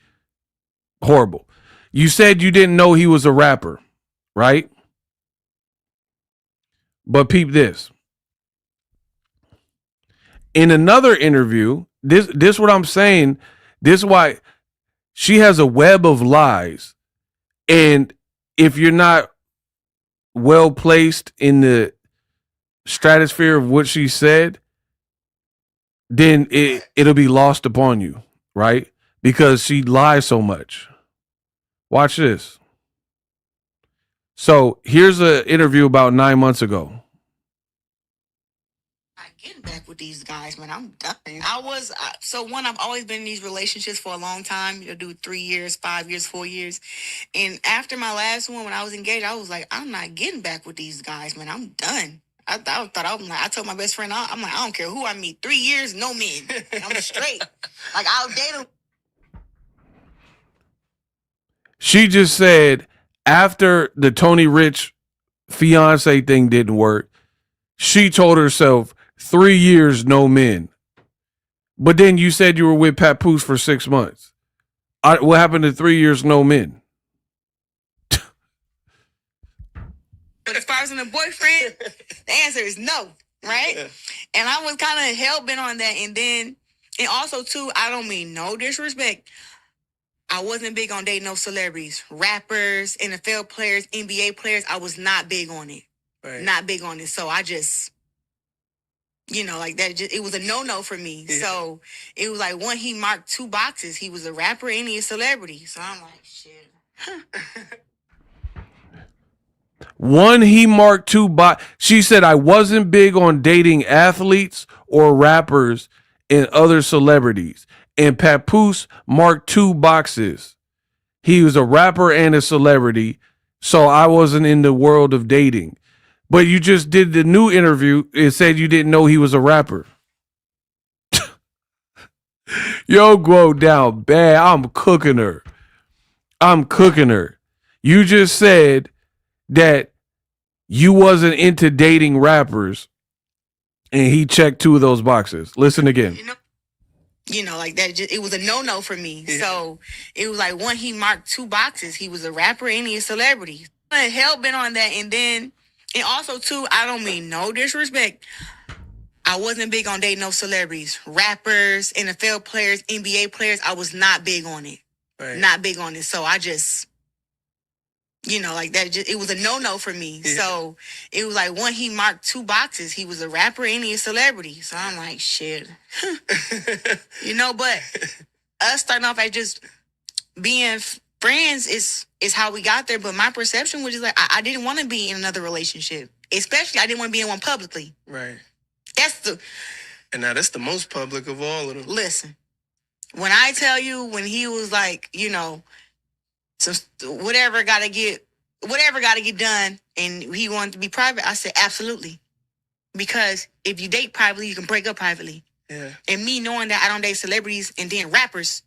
Horrible. You said you didn't know he was a rapper, right? But peep this. In another interview, this what I'm saying, this is why she has a web of lies. And if you're not well placed in the stratosphere of what she said, then it'll be lost upon you, right? Because she lies so much. Watch this. So here's an interview about 9 months ago. I getting back with these guys, man. I'm done. I've always been in these relationships for a long time. Do 3 years, 5 years, 4 years. And after my last one, when I was engaged, I was like, I'm not getting back with these guys, man. I'm done. I told my best friend, I'm like, I don't care who I meet. 3 years, no men. I'm straight. Like, I'll date them. She just said after the Tony Rich fiance thing didn't work, she told herself 3 years, no men. But then you said you were with Papoose for 6 months. What happened to 3 years, no men? But as far as in a boyfriend, the answer is no, right? Yeah. And I was kind of hell-bent on that. And also, too, I don't mean no disrespect. I wasn't big on dating no celebrities. Rappers, NFL players, NBA players, I was not big on it. Right. Not big on it. So I just, like that, it was a no-no for me. Yeah. So it was like, one, he marked 2 boxes. He was a rapper and he a celebrity. So I'm like, shit. One, he marked 2 boxes. She said, I wasn't big on dating athletes or rappers and other celebrities. And Papoose marked 2 boxes. He was a rapper and a celebrity, so I wasn't in the world of dating. But you just did the new interview and said you didn't know he was a rapper. Yo, go down bad. I'm cooking her. You just said that you wasn't into dating rappers, and he checked 2 of those boxes. Listen again. Like that, it was a no-no for me. Yeah. So it was like, one, he marked 2 boxes. He was a rapper and he a celebrity. Hell-bent on that. And also, too, I don't mean no disrespect. I wasn't big on dating no celebrities. Rappers, NFL players, NBA players, I was not big on it. Right. Not big on it. So I just... like that, it was a no-no for me. Yeah. So it was like, one, he marked 2 boxes. He was a rapper and he a celebrity. So I'm like, shit. But us starting off as just being friends is how we got there. But my perception was just like, I didn't want to be in another relationship. Especially, I didn't want to be in one publicly. Right. And now that's the most public of all of them. Listen, when I tell you, when he was like, some whatever got to get done, and he wanted to be private, I said absolutely, because if you date privately, you can break up privately. Yeah. And me knowing that I don't date celebrities and then rappers,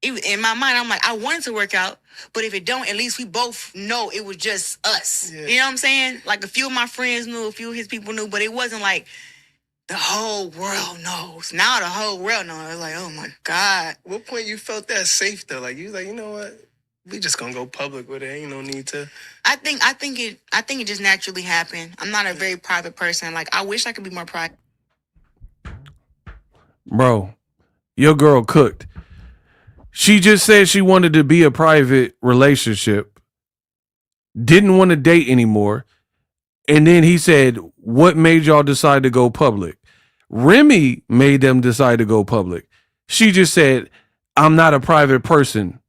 in my mind, I'm like, I wanted to work out, but if it don't, at least we both know it was just us. Yeah. You know what I'm saying? Like, a few of my friends knew, a few of his people knew, but it wasn't like the whole world knows. Now the whole world knows. It's like, oh my God. What point you felt that safe though? Like, you was like, you know what? We just gonna go public with it. Ain't no need to. I think it just naturally happened. I'm not a very private person. Like, I wish I could be more private. Bro, your girl cooked. She just said she wanted to be a private relationship, didn't want to date anymore. And then he said, what made y'all decide to go public? Remy made them decide to go public. She just said, I'm not a private person.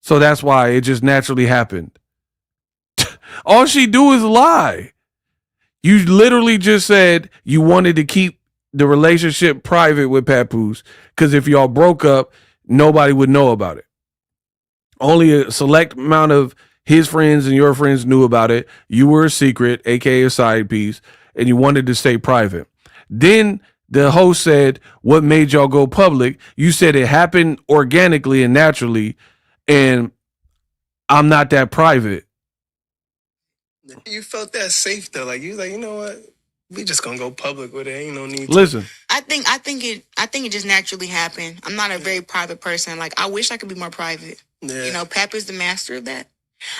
So that's why it just naturally happened. All she do is lie. You literally just said you wanted to keep the relationship private with Papoose because if y'all broke up, nobody would know about it. Only a select amount of his friends and your friends knew about it. You were a secret, aka a side piece, and you wanted to stay private. Then the host said, what made y'all go public? You said it happened organically and naturally, and I'm not that private. You felt that safe though. Like you was like, you know what? We just gonna go public with it. Ain't no need to. Listen, I think it just naturally happened. I'm not a very private person. Like I wish I could be more private. Yeah. You know, Pap is the master of that.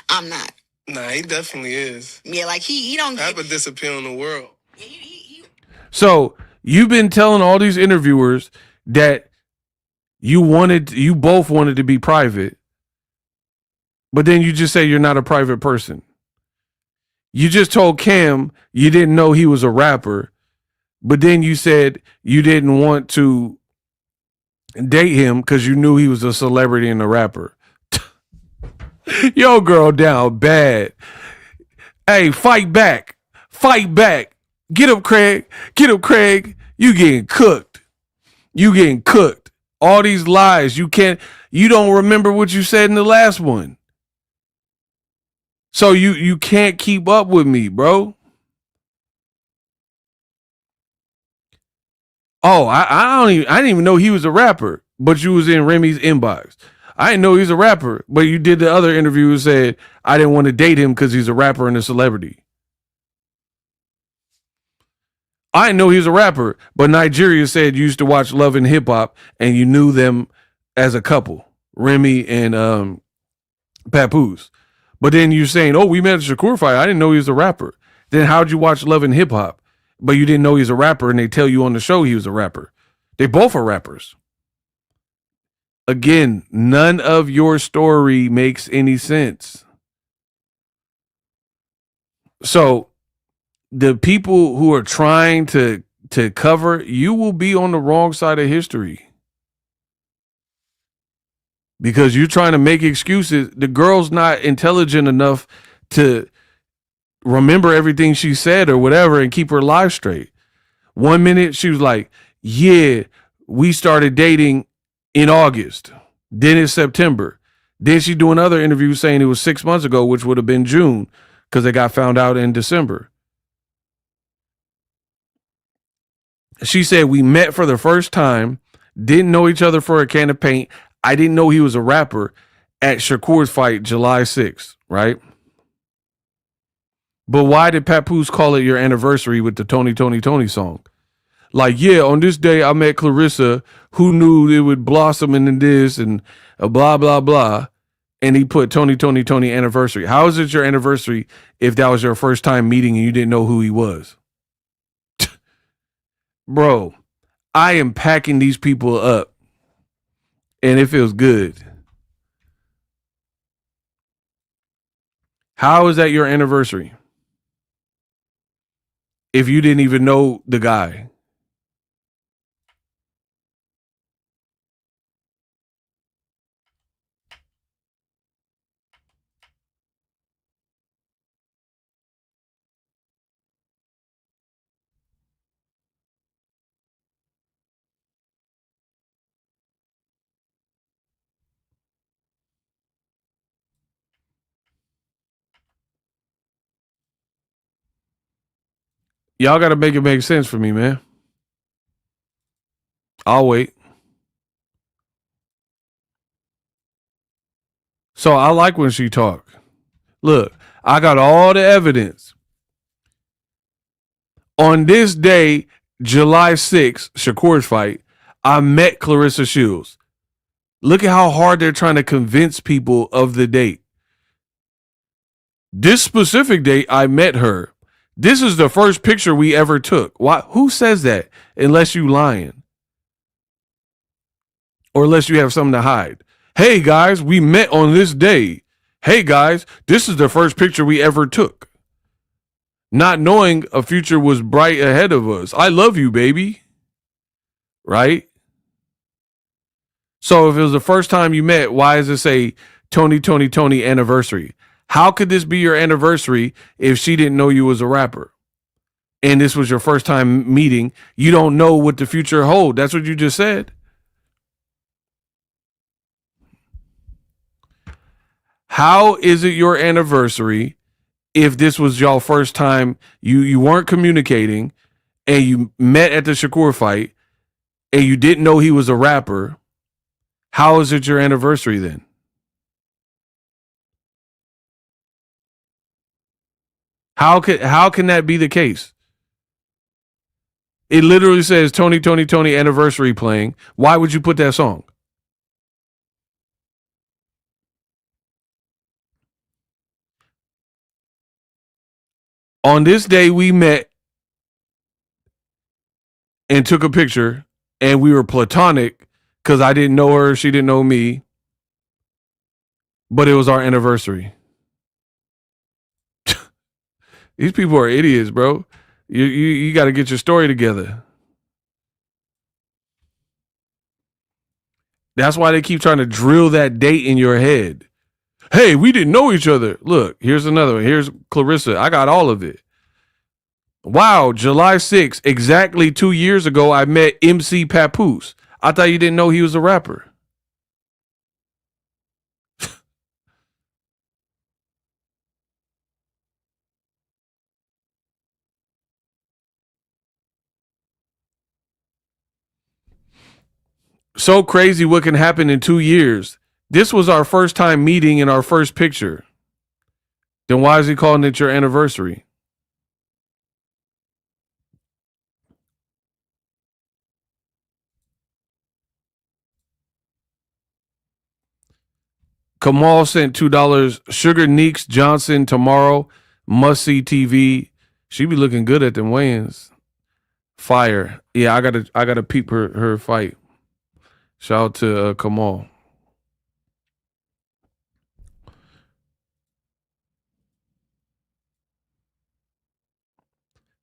I'm not. Nah, he definitely is. Yeah, like he don't Pap would disappear in the world. so you've been telling all these interviewers that you both wanted to be private, but then you just say you're not a private person. You just told Cam you didn't know he was a rapper, but then you said you didn't want to date him because you knew he was a celebrity and a rapper. Yo, girl down bad. Hey, fight back. Fight back. Get up, Craig. Get up, Craig. You getting cooked. You getting cooked. All these lies. You don't remember what you said in the last one. So you can't keep up with me, bro. Oh, I didn't even know he was a rapper, but you was in Remy's inbox. I didn't know he's a rapper, but you did the other interview and said I didn't want to date him because he's a rapper and a celebrity. I didn't know he was a rapper, but Nigeria said you used to watch Love and Hip Hop and you knew them as a couple, Remy and Papoose. But then you're saying, oh, we met at Shakur fight. I didn't know he was a rapper. Then how'd you watch Love and Hip Hop? But you didn't know he's a rapper and they tell you on the show he was a rapper. They both are rappers. Again, none of your story makes any sense. So the people who are trying to cover, you will be on the wrong side of history. Because you're trying to make excuses. The girl's not intelligent enough to remember everything she said or whatever and keep her life straight. 1 minute she was like, yeah, we started dating in August. Then it's September. Then she do another interview saying it was 6 months ago, which would have been June because they got found out in December. She said we met for the first time, didn't know each other for a can of paint. I didn't know he was a rapper at Shakur's fight July 6th, right? But why did Papoose call it your anniversary with the Tony, Tony, Tony song? Like, yeah, on this day I met Claressa, who knew it would blossom into this and blah, blah, blah. And he put Tony, Tony, Tony anniversary. How is it your anniversary if that was your first time meeting and you didn't know who he was? Bro, I am packing these people up. And it feels good. How is that your anniversary? If you didn't even know the guy. Y'all got to make it make sense for me, man. I'll wait. So I like when she talk. Look, I got all the evidence. On this day, July 6th, Shakur's fight, I met Claressa Shields. Look at how hard they're trying to convince people of the date. This specific date, I met her. This is the first picture we ever took. Why? Who says that? Unless you lying. Or unless you have something to hide. Hey guys, we met on this day. Hey guys, this is the first picture we ever took. Not knowing a future was bright ahead of us. I love you, baby. Right? So if it was the first time you met, why does it say Tony, Tony, Tony anniversary? How could this be your anniversary if she didn't know you was a rapper? And this was your first time meeting. You don't know what the future holds. That's what you just said. How is it your anniversary if this was y'all first time, you weren't communicating and you met at the Shakur fight and you didn't know he was a rapper? How is it your anniversary then? How can that be the case? It literally says Tony anniversary playing. Why would you put that song? On this day we met and took a picture and we were platonic because I didn't know her, she didn't know me, but it was our anniversary. These people are idiots, bro. You got to get your story together. That's why they keep trying to drill that date in your head. Hey, we didn't know each other. Look, here's another one. Here's Claressa. I got all of it. Wow, July 6th, exactly 2 years ago, I met MC Papoose. I thought you didn't know he was a rapper. So crazy what can happen in 2 years. This was our first time meeting in our first picture. Then why is he calling it your anniversary? Kamal sent $2. Sugar Neeks Johnson tomorrow. Must see TV. She be looking good at them weigh-ins. Fire. Yeah, I gotta peep her fight. Shout out to Kamal.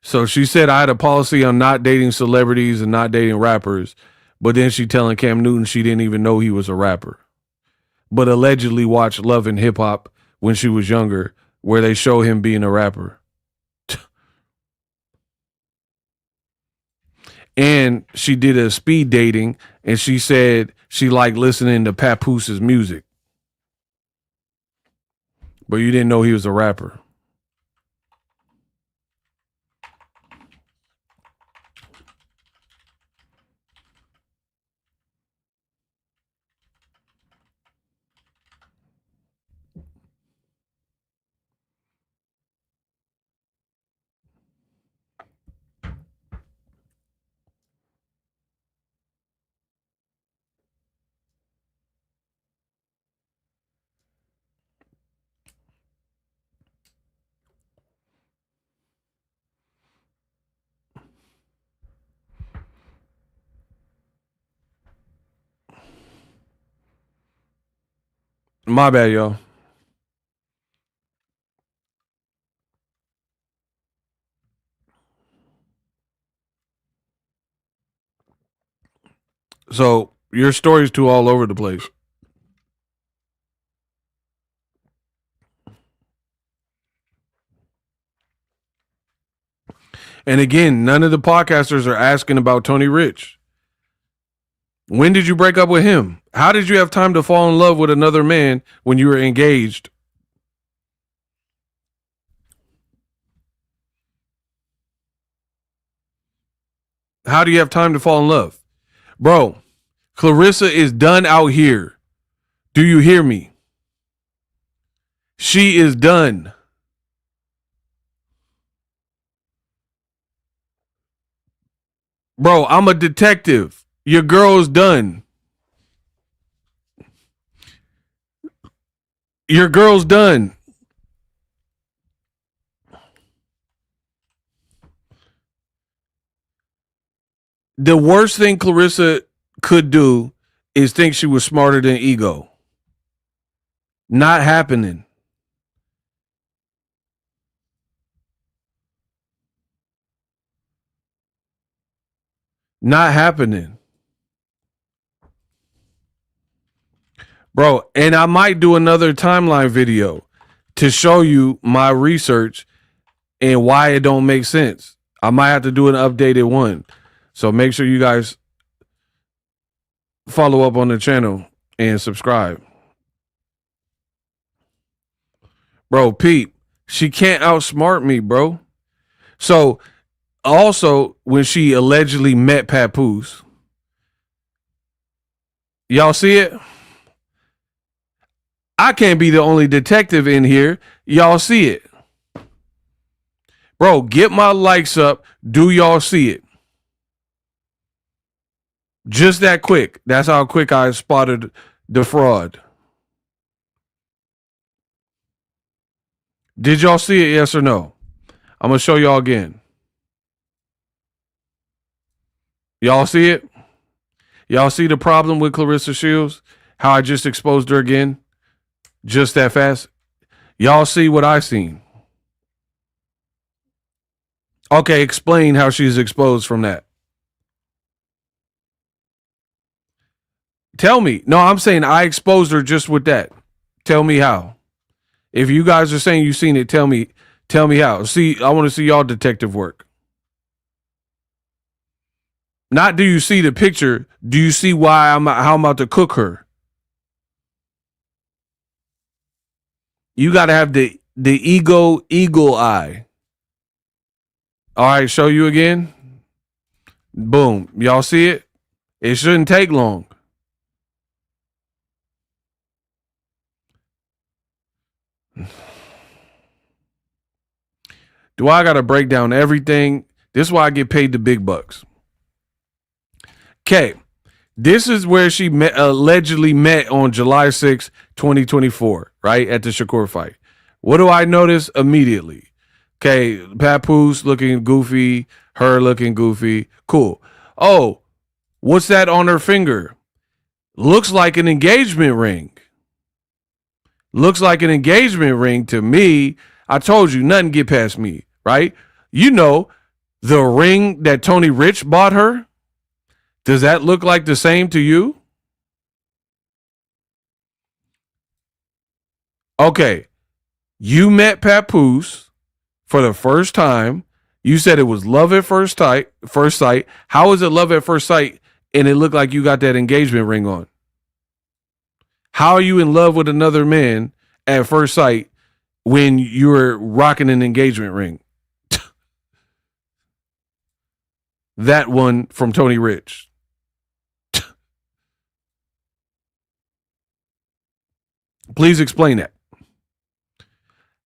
So she said I had a policy on not dating celebrities and not dating rappers, but then she telling Cam Newton she didn't even know he was a rapper, but allegedly watched Love and Hip Hop when she was younger, where they show him being a rapper. And she did a speed dating, and she said she liked listening to Papooses music, but you didn't know he was a rapper. My bad, y'all. So your story's too all over the place. And again, none of the podcasters are asking about Tony Rich. When did you break up with him? How did you have time to fall in love with another man when you were engaged? How do you have time to fall in love? Bro, Claressa is done out here. Do you hear me? She is done. Bro, I'm a detective. Your girl's done. Your girl's done. The worst thing Claressa could do is think she was smarter than Ego. Not happening. Not happening. Bro, and I might do another timeline video. to show you my research and why it don't make sense. I might have to do an updated one. So make sure you guys follow up on the channel and subscribe. Bro, Pete, she can't outsmart me, bro. So also, when she allegedly met Papoose, y'all see it? I can't be the only detective in here. Y'all see it? Bro, get my likes up. Do y'all see it? Just that quick. That's how quick I spotted the fraud. Did y'all see it? Yes or no? I'm going to show y'all again. Y'all see it? Y'all see the problem with Claressa Shields? How I just exposed her again? Just that fast? Y'all see what I seen? Okay, explain how she's exposed from that. Tell me. No, I'm saying I exposed her just with that. Tell me how. If you guys are saying you've seen it, tell me how. See, I want to see y'all detective work. Not do you see the picture, do you see how I'm about to cook her? You got to have the eagle eye. All right, show you again. Boom. Y'all see it? It shouldn't take long. Do I got to break down everything? This is why I get paid the big bucks. Okay. This is where she allegedly met on July 6, 2024, right? At the Shakur fight. What do I notice immediately? Okay, Papoose looking goofy, her looking goofy. Cool. Oh, what's that on her finger? Looks like an engagement ring. Looks like an engagement ring to me. I told you, nothing get past me, right? You know, the ring that Tony Rich bought her, does that look like the same to you? Okay, you met Papoose for the first time. You said it was love at first sight. How is it love at first sight and it looked like you got that engagement ring on? How are you in love with another man at first sight when you're rocking an engagement ring? That one from Tony Rich. Please explain that.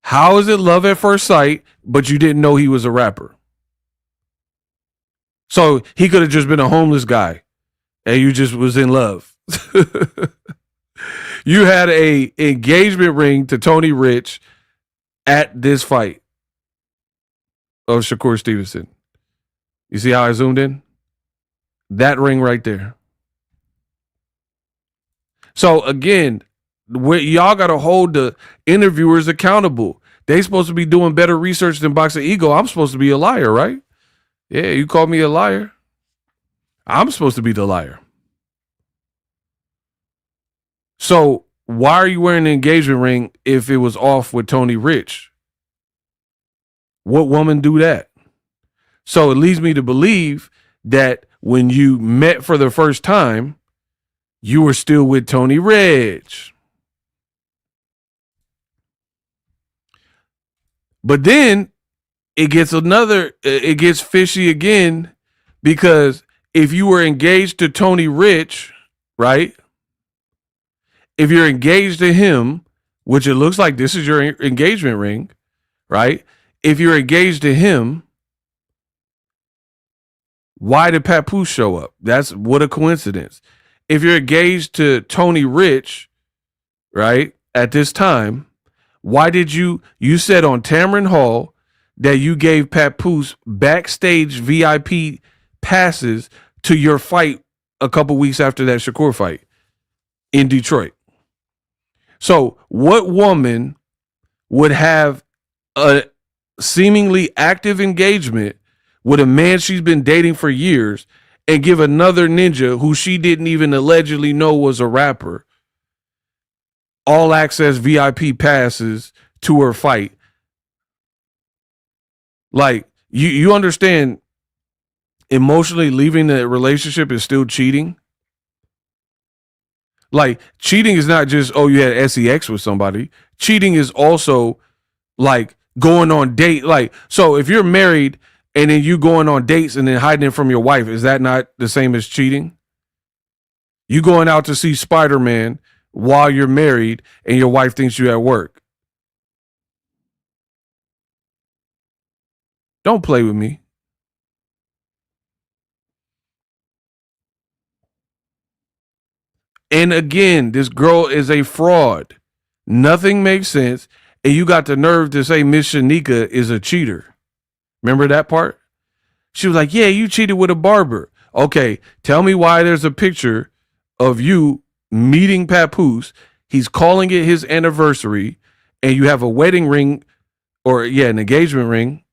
How is it love at first sight, but you didn't know he was a rapper? So he could have just been a homeless guy and you just was in love. You had a engagement ring to Tony Rich at this fight of Shakur Stevenson. You see how I zoomed in? That ring right there. So again, y'all got to hold the interviewers accountable. They supposed to be doing better research than Boxingego. I'm supposed to be a liar, right? Yeah, you called me a liar. I'm supposed to be the liar. So why are you wearing an engagement ring if it was off with Tony Rich? What woman do that? So it leads me to believe that when you met for the first time, you were still with Tony Rich. But then it gets fishy again, because if you were engaged to Tony Rich, right? If you're engaged to him, which it looks like this is your engagement ring, right? If you're engaged to him, why did Papoose show up? That's what a coincidence. If you're engaged to Tony Rich, right, at this time, why did you said on Tamron Hall that you gave Papoose backstage VIP passes to your fight a couple weeks after that Shakur fight in Detroit. So what woman would have a seemingly active engagement with a man she's been dating for years and give another ninja who she didn't even allegedly know was a rapper all access VIP passes to her fight. Like, you understand emotionally leaving the relationship is still cheating? Like, cheating is not just, oh, you had sex with somebody. Cheating is also like going on date. Like, so if you're married and then you going on dates and then hiding it from your wife, is that not the same as cheating? You going out to see Spider-Man while you're married and your wife thinks you at work. Don't play with me. And again, this girl is a fraud. Nothing makes sense. And you got the nerve to say Miss Shanika is a cheater. Remember that part? She was like, yeah, you cheated with a barber. Okay, tell me why there's a picture of you meeting Papoose. He's calling it his anniversary, and you have a wedding ring, or an engagement ring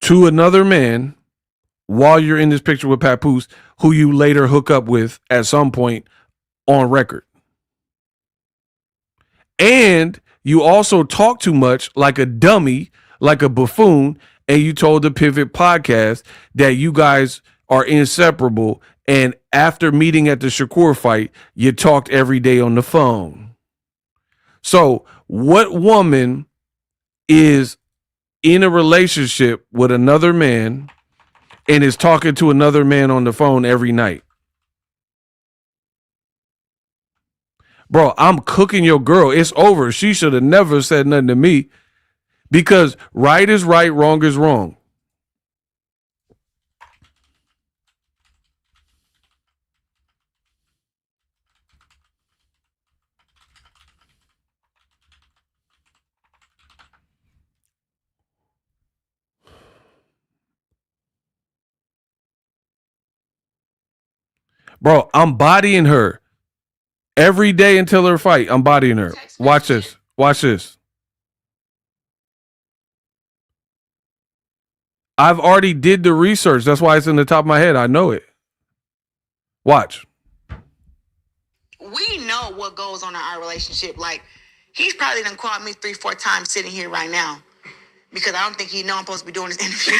to another man while you're in this picture with Papoose, who you later hook up with at some point on record. And you also talk too much like a dummy, like a buffoon, and you told the Pivot podcast that you guys are inseparable, and after meeting at the Shakur fight, you talked every day on the phone. So what woman is in a relationship with another man and is talking to another man on the phone every night? Bro, I'm cooking your girl. It's over. She should have never said nothing to me, because right is right, wrong is wrong. Bro, I'm bodying her every day until her fight. I'm bodying her. Watch this. Watch this. I've already did the research. That's why it's in the top of my head. I know it. Watch. We know what goes on in our relationship. Like, he's probably done called me 3-4 times sitting here right now, because I don't think he know I'm supposed to be doing this interview.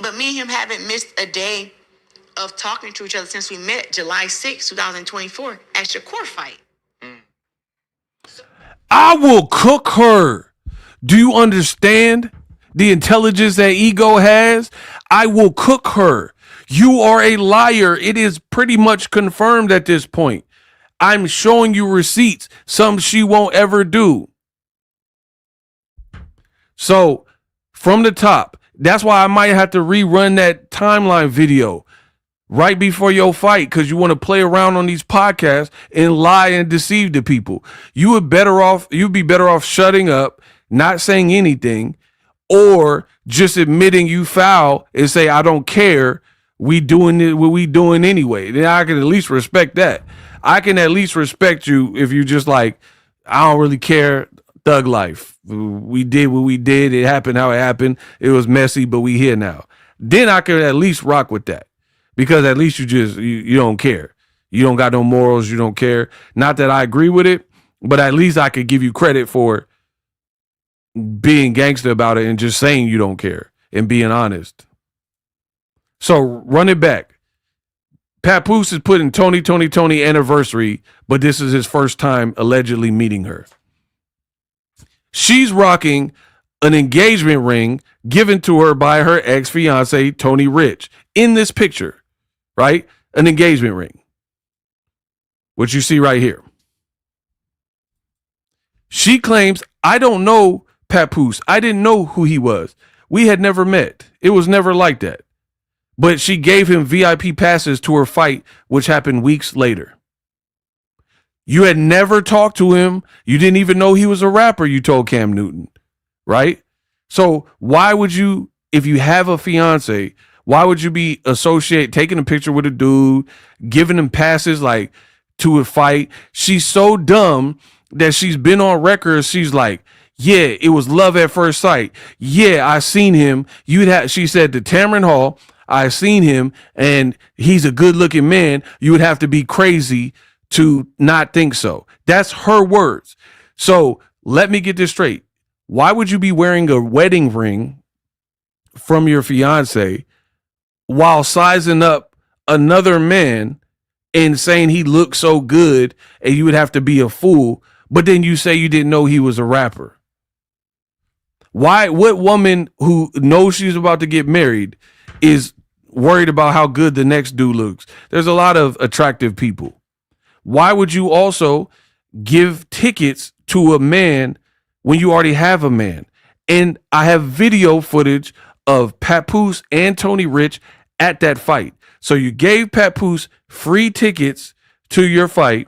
but me and him haven't missed a day of talking to each other since we met July 6, 2024 at Shakur fight. I will cook her. Do you understand the intelligence that ego has? I will cook her. You are a liar. It is pretty much confirmed at this point. I'm showing you receipts, some she won't ever do. So from the top, that's why I might have to rerun that timeline video right before your fight, because you want to play around on these podcasts and lie and deceive the people. You'd be better off shutting up, not saying anything, or just admitting you foul and say, I don't care. We doing it, what we doing anyway. Then I can at least respect that. I can at least respect you if you just like, I don't really care. Thug life. We did what we did. It happened how it happened. It was messy, but we here now. Then I can at least rock with that, because at least you don't care. You don't got no morals. You don't care. Not that I agree with it, but at least I could give you credit for being gangster about it and just saying you don't care and being honest. So run it back. Papoose is putting Tony anniversary, but this is his first time allegedly meeting her. She's rocking an engagement ring given to her by her ex-fiance, Tony Rich, in this picture, right? An engagement ring, which you see right here. She claims, I don't know Papoose. I didn't know who he was. We had never met. It was never like that. But she gave him VIP passes to her fight, which happened weeks later. You had never talked to him. You didn't even know he was a rapper, you told Cam Newton, right? So why would you, if you have a fiance, why would you be taking a picture with a dude, giving him passes like to a fight? She's so dumb that she's been on record. She's like, yeah, it was love at first sight. Yeah, I seen him. She said to Tamron Hall, I seen him and he's a good looking man. You would have to be crazy to not think so. That's her words. So let me get this straight. Why would you be wearing a wedding ring from your fiance while sizing up another man and saying he looked so good and you would have to be a fool, but then you say you didn't know he was a rapper? Why? What woman who knows she's about to get married is worried about how good the next dude looks? There's a lot of attractive people. Why would you also give tickets to a man when you already have a man? And I have video footage of Papoose and Tony Rich at that fight. So you gave Papoose free tickets to your fight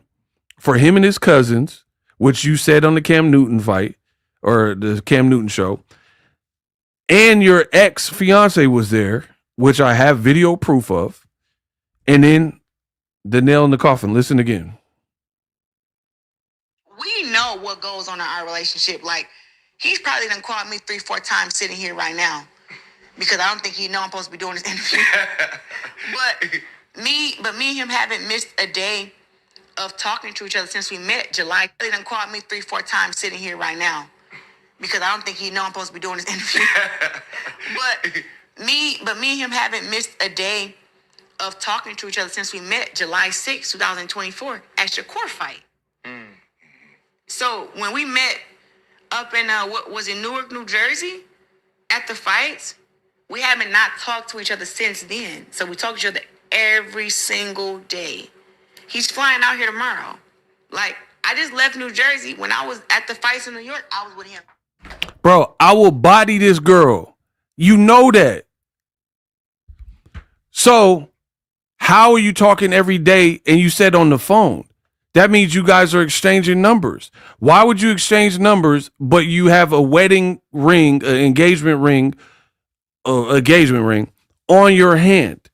for him and his cousins, which you said on the Cam Newton fight or the Cam Newton show. And your ex-fiance was there, which I have video proof of. And then the nail in the coffin. Listen again. We know what goes on in our relationship. Like, he's probably done called me 3-4 times sitting here right now because I don't think he know I'm supposed to be doing this interview. but me and him haven't missed a day of talking to each other since we met July. He done called me 3-4 times sitting here right now because I don't think he know I'm supposed to be doing this interview. but me and him haven't missed a day of talking to each other since we met July 6, 2024 at Shakur fight. So when we met up in what was in Newark, New Jersey, at the fights, we haven't not talked to each other since then. So we talk to each other every single day. He's flying out here tomorrow. Like, I just left New Jersey. When I was at the fights in New York, I was with him. Bro, I will body this girl. You know that. So how are you talking every day and you said on the phone? That means you guys are exchanging numbers. Why would you exchange numbers, but you have a wedding ring, an engagement ring on your hand?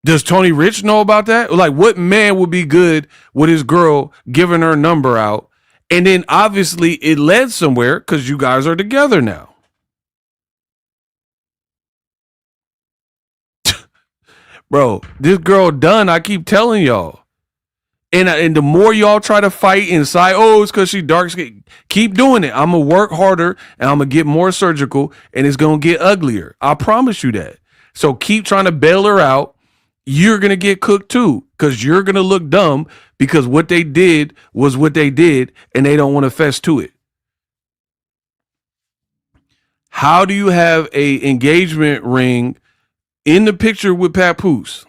Does Tony Rich know about that? Like, what man would be good with his girl giving her number out? And then obviously it led somewhere because you guys are together now. Bro, this girl done. I keep telling y'all. And the more y'all try to fight inside, oh, it's because she dark skin. Keep doing it. I'm going to work harder and I'm going to get more surgical and it's going to get uglier. I promise you that. So keep trying to bail her out. You're going to get cooked too because you're going to look dumb because what they did was what they did and they don't want to fess to it. How do you have a engagement ring in the picture with Papoose,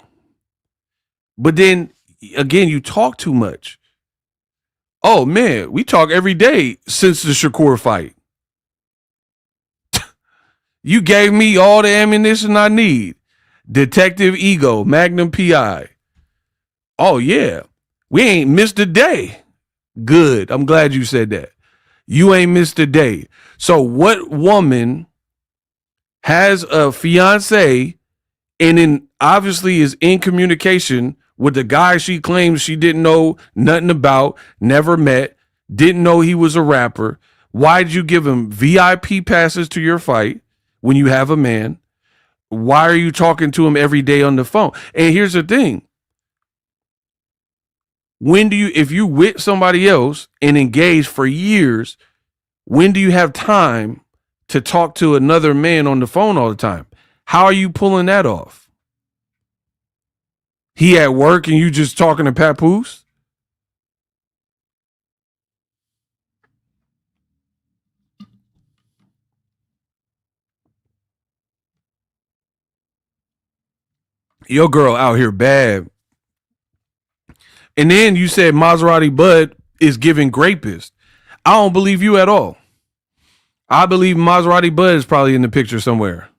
but then again, you talk too much? Oh man, we talk every day since the Shakur fight. You gave me all the ammunition I need. Detective Ego, Magnum PI. Oh yeah, we ain't missed a day. Good, I'm glad you said that. You ain't missed a day. So what woman has a fiance and then obviously is in communication with the guy she claims she didn't know nothing about, never met, didn't know he was a rapper? Why'd you give him VIP passes to your fight when you have a man? Why are you talking to him every day on the phone? And here's the thing. If you with somebody else and engage for years, when do you have time to talk to another man on the phone all the time? How are you pulling that off? He at work and you just talking to Papoose? Your girl out here bad. And then you said Maserati Bud is giving rapist. I don't believe you at all. I believe Maserati Bud is probably in the picture somewhere.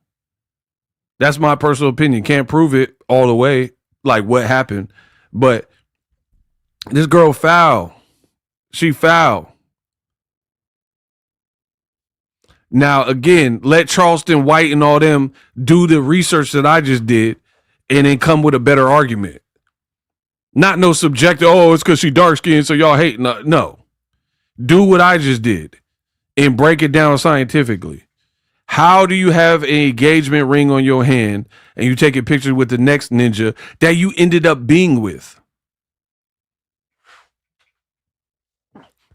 That's my personal opinion. Can't prove it all the way, like what happened. But this girl foul. She foul. Now, again, let Charleston White and all them do the research that I just did and then come with a better argument. Not no subjective, oh, it's because she dark skinned, so y'all hate. No. Do what I just did and break it down scientifically. How do you have an engagement ring on your hand and you take a picture with the next ninja that you ended up being with?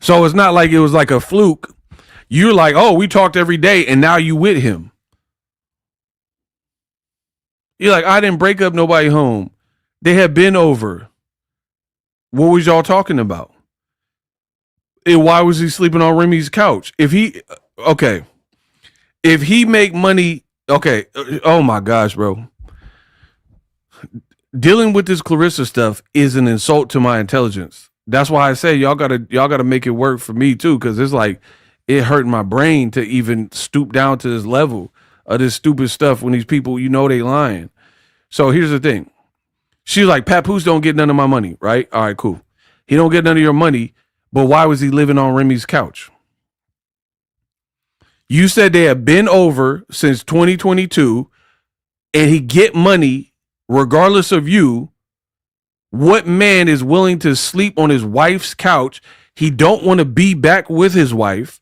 So it's not like it was like a fluke. You're like, oh, we talked every day and now you with him. You're like, I didn't break up nobody home. They had been over. What was y'all talking about? And why was he sleeping on Remy's couch? If he make money, okay. Oh my gosh, bro. Dealing with this Claressa stuff is an insult to my intelligence. That's why I say y'all gotta make it work for me too, because it's like it hurt my brain to even stoop down to this level of this stupid stuff when these people, they lying. So here's the thing. She's like, Papoose don't get none of my money, right? All right, cool. He don't get none of your money, but why was he living on Remy's couch? You said they have been over since 2022 and he get money regardless of you. What man is willing to sleep on his wife's couch? He don't want to be back with his wife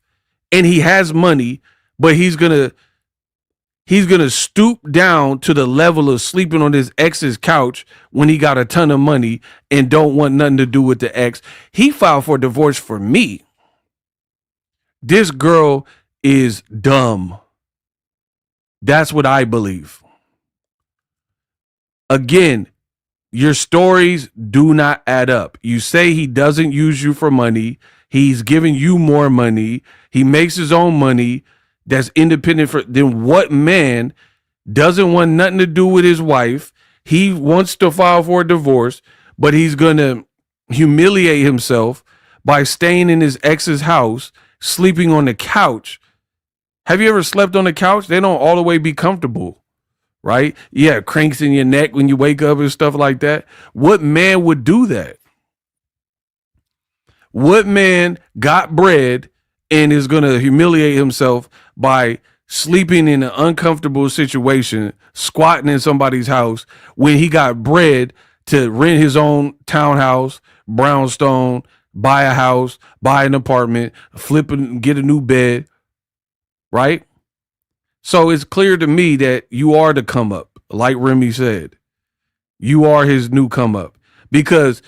and he has money, but he's going to stoop down to the level of sleeping on his ex's couch when he got a ton of money and don't want nothing to do with the ex. He filed for divorce for me. This girl is dumb. That's what I believe. Again, your stories do not add up. You say he doesn't use you for money. He's giving you more money. He makes his own money. That's independent then what man doesn't want nothing to do with his wife? He wants to file for a divorce, but he's going to humiliate himself by staying in his ex's house, sleeping on the couch. Have you ever slept on the couch? They don't all the way be comfortable, right? Yeah, cranks in your neck when you wake up and stuff like that. What man would do that? What man got bread and is going to humiliate himself by sleeping in an uncomfortable situation, squatting in somebody's house when he got bread to rent his own townhouse, brownstone, buy a house, buy an apartment, flip and get a new bed, right? So it's clear to me that you are the come up, like Remy said. You are his new come up because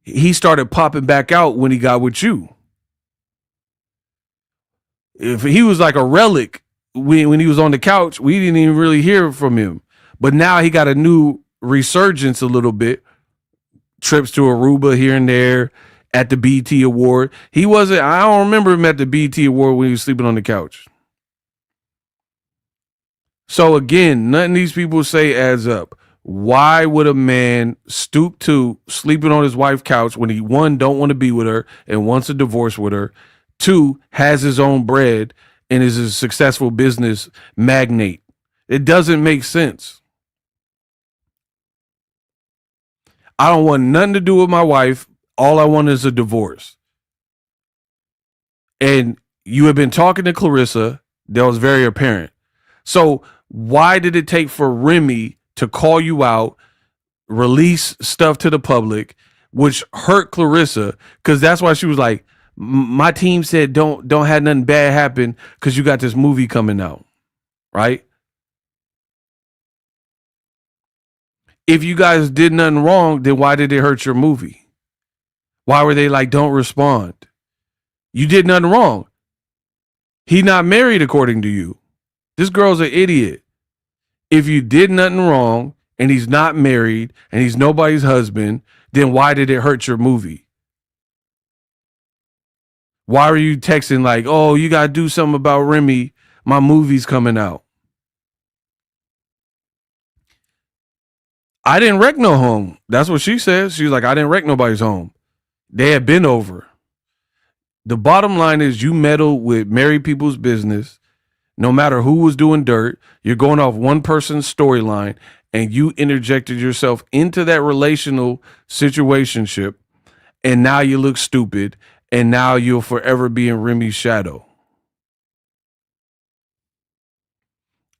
he started popping back out when he got with you. If he was like a relic when he was on the couch, we didn't even really hear from him. But now he got a new resurgence a little bit. Trips to Aruba here and there at the BT Award. I don't remember him at the BT Award when he was sleeping on the couch. So again, nothing these people say adds up. Why would a man stoop to sleeping on his wife's couch when he, one, don't want to be with her and wants a divorce with her, two, has his own bread and is a successful business magnate? It doesn't make sense. I don't want nothing to do with my wife. All I want is a divorce. And you have been talking to Claressa. That was very apparent. So why did it take for Remy to call you out, release stuff to the public, which hurt Claressa? Because that's why she was like, my team said don't have nothing bad happen because you got this movie coming out, right? If you guys did nothing wrong, then why did it hurt your movie? Why were they like, don't respond? You did nothing wrong. He not married according to you. This girl's an idiot. If you did nothing wrong and he's not married and he's nobody's husband, then why did it hurt your movie? Why were you texting like, oh, you got to do something about Remy. My movie's coming out. I didn't wreck no home. That's what she says. She's like, I didn't wreck nobody's home. They had been over. The bottom line is you meddle with married people's business. No matter who was doing dirt, you're going off one person's storyline and you interjected yourself into that relational situationship. And now you look stupid. And now you'll forever be in Remy's shadow.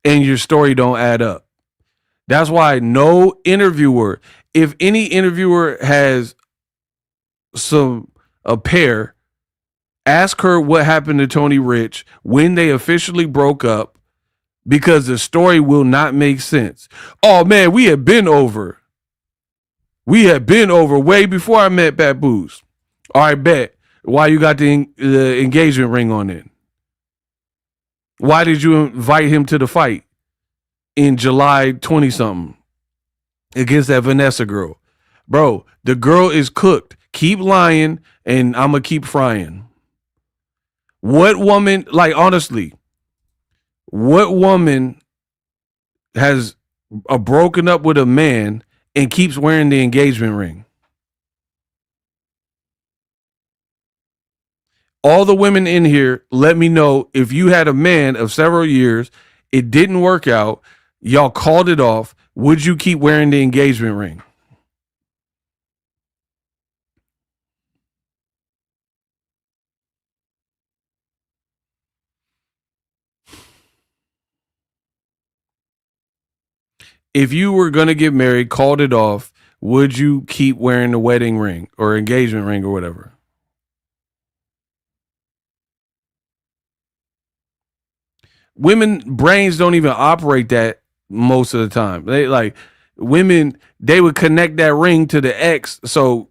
And your story don't add up. That's why no interviewer, if any interviewer has a pair, ask her what happened to Tony Rich when they officially broke up, because the story will not make sense. Oh man, we had been over. We had been over way before I met Papoose. All right, bet. Why you got the engagement ring on it? Why did you invite him to the fight in July 20-something against that Vanessa girl? Bro, the girl is cooked. Keep lying, and I'm going to keep frying. What woman, like, honestly, what woman has broken up with a man and keeps wearing the engagement ring? All the women in here, let me know if you had a man of several years, it didn't work out, y'all called it off, would you keep wearing the engagement ring? If you were going to get married, called it off, would you keep wearing the wedding ring or engagement ring or whatever? Women brains don't even operate that most of the time. They like women, they would connect that ring to the ex. So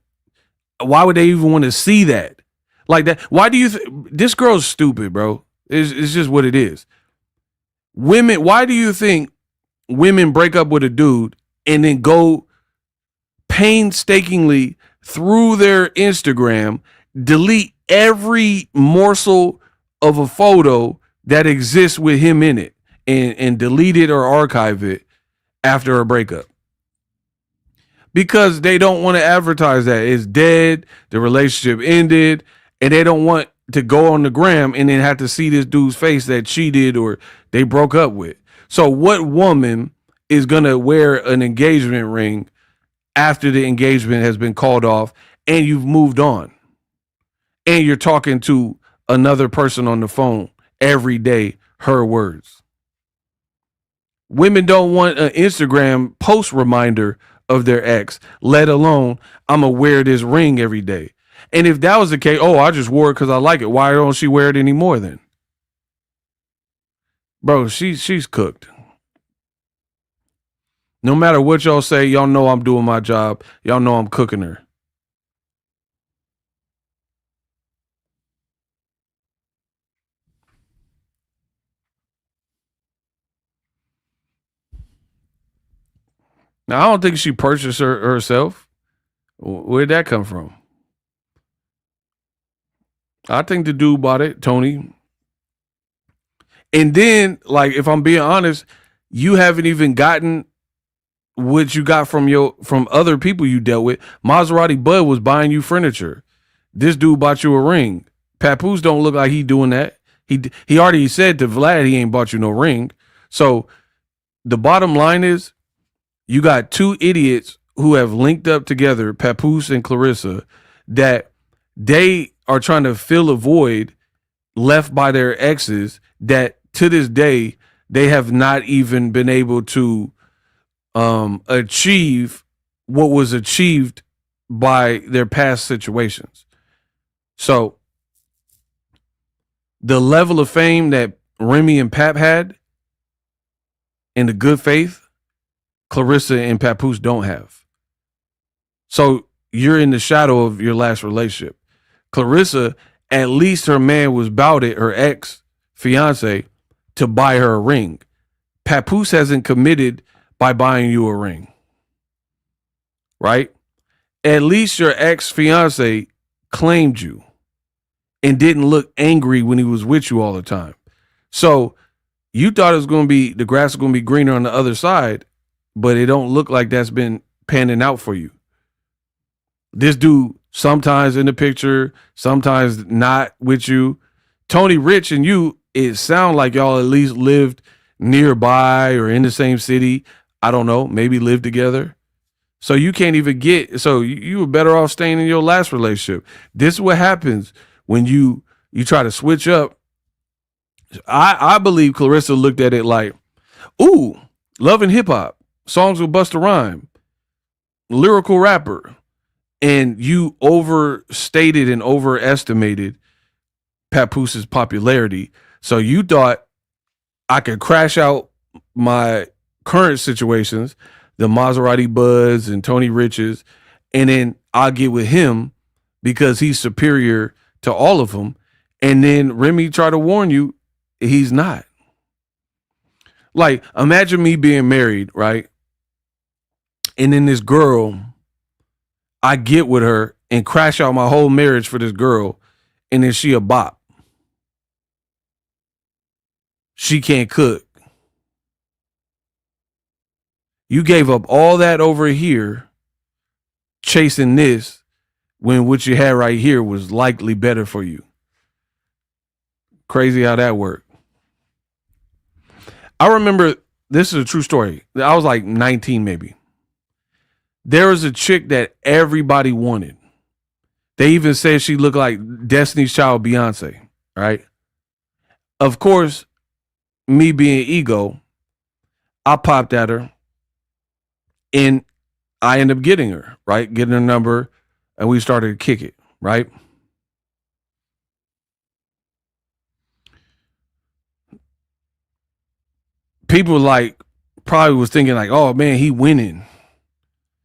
why would they even want to see that? Like that. Why do you this girl's stupid, bro? It's just what it is. Women, why do you think women break up with a dude and then go painstakingly through their Instagram, delete every morsel of a photo that exists with him in it and delete it or archive it after a breakup? Because they don't want to advertise that it's dead, the relationship ended, and they don't want to go on the gram and then have to see this dude's face that cheated or they broke up with. So what woman is going to wear an engagement ring after the engagement has been called off and you've moved on and you're talking to another person on the phone every day, her words? Women don't want an Instagram post reminder of their ex, let alone I'm going to wear this ring every day. And if that was the case, oh, I just wore it because I like it. Why don't she wear it anymore then? Bro, she's cooked. No matter what y'all say, y'all know I'm doing my job. Y'all know I'm cooking her. Now, I don't think she purchased her herself. Where'd that come from? I think the dude bought it, Tony. And then, like, if I'm being honest, you haven't even gotten what you got from other people you dealt with. Maserati Bud was buying you furniture. This dude bought you a ring. Papoose don't look like he doing that. He already said to Vlad he ain't bought you no ring. So the bottom line is you got two idiots who have linked up together, Papoose and Claressa, that they are trying to fill a void left by their exes that to this day they have not even been able to achieve what was achieved by their past situations. So the level of fame that Remy and Pap had in the good faith, Claressa and Papoose don't have. So you're in the shadow of your last relationship. Claressa, at least her man was about it, her ex-fiance, to buy her a ring. Papoose hasn't committed by buying you a ring. Right? At least your ex-fiance claimed you and didn't look angry when he was with you all the time. So you thought it was going to be, the grass was going to be greener on the other side, but it don't look like that's been panning out for you. This dude sometimes in the picture, sometimes not with you. Tony Rich and you, it sound like y'all at least lived nearby or in the same city. I don't know, maybe live together. So you can't even get, so you were better off staying in your last relationship. This is what happens when you try to switch up. I believe Claressa looked at it like, ooh, love and hip hop, songs with Busta Rhymes, lyrical rapper. And you overstated and overestimated Papooses' popularity. So you thought I could crash out my current situations, the Maserati Buds and Tony Riches, and then I'll get with him because he's superior to all of them. And then Remy try to warn you, he's not. Like, imagine me being married, right? And then this girl, I get with her and crash out my whole marriage for this girl, and then she a bop. She can't cook. You gave up all that over here chasing this when what you had right here was likely better for you. Crazy how that worked. I remember, this is a true story. I was like 19 maybe. There was a chick that everybody wanted. They even said she looked like Destiny's Child Beyonce, right? Of course, me being ego, I popped at her and I ended up getting her, right? Getting her number, and we started to kick it, right? People like probably was thinking like, oh man, he winning.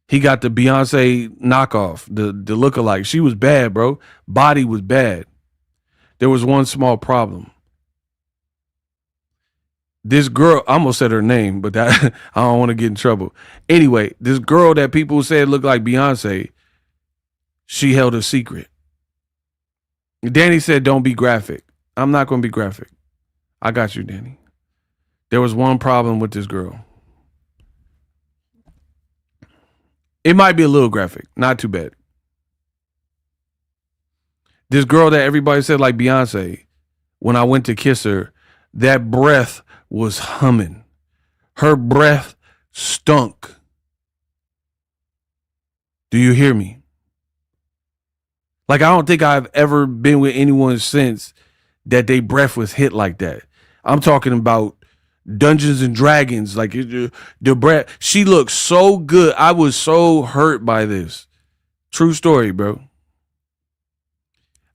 He got the Beyonce knockoff, the lookalike. She was bad, bro. Body was bad. There was one small problem. This girl, I almost said her name, but that I don't want to get in trouble. Anyway, this girl that people said looked like Beyonce, she held a secret. Danny said, don't be graphic. I'm not going to be graphic. I got you, Danny. There was one problem with this girl. It might be a little graphic, not too bad. This girl that everybody said like Beyonce, when I went to kiss her, that breath was humming. Her breath stunk. Do you hear me? Like, I don't think I've ever been with anyone since that they breath was hit like that. I'm talking about Dungeons and Dragons, like the breath. She looked so good. I was so hurt by this. True story, bro.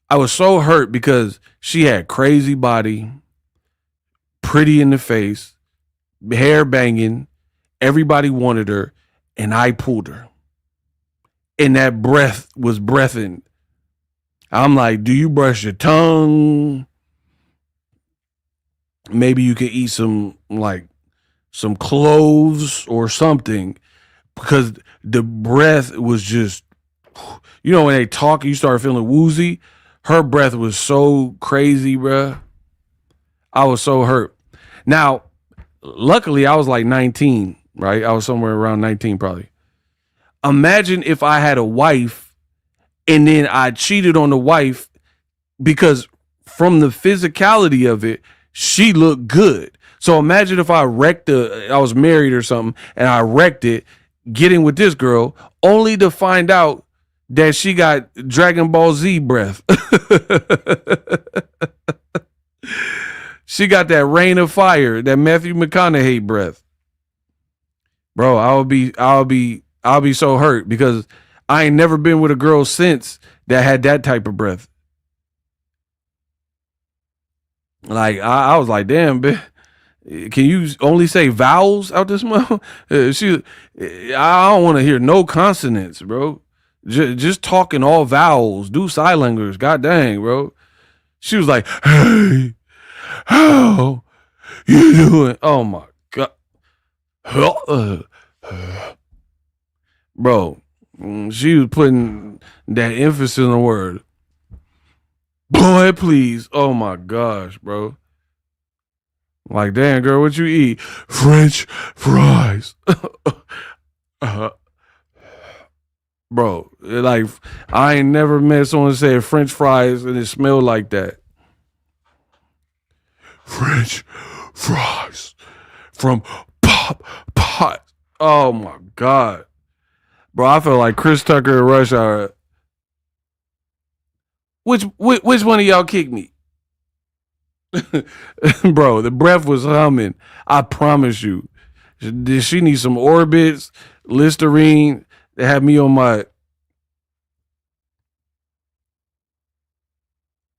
I was so hurt because she had crazy body, pretty in the face, hair banging. Everybody wanted her, and I pulled her. And that breath was breathing. I'm like, do you brush your tongue? Maybe you could eat some cloves or something, because the breath was just, you know, when they talk, you start feeling woozy. Her breath was so crazy, bruh. I was so hurt. Now, luckily, I was like 19, right? I was somewhere around 19 probably. Imagine if I had a wife and then I cheated on the wife because from the physicality of it, she looked good. So imagine if I I was married or something, and I wrecked it, getting with this girl, only to find out that she got Dragon Ball Z breath. She got that Rain of Fire, that Matthew McConaughey breath. Bro, I'll be so hurt because I ain't never been with a girl since that had that type of breath. Like, I was like, damn, bitch, can you only say vowels out this mouth? I don't want to hear no consonants, bro. Just talking all vowels. Do sign language. God dang, bro. She was like, hey, how you doing? Oh, my God. Bro, she was putting that emphasis on the word. Boy, please. Oh my gosh, bro. Like, damn, girl, what you eat? French fries. Bro, like, I ain't never met someone say French fries and it smelled like that. French fries from Pop Pot. Oh my God. Bro, I feel like Chris Tucker and Rush Hour. Which one of y'all kicked me? Bro, the breath was humming. I promise you. Did she need some Orbits, Listerine to have me on my...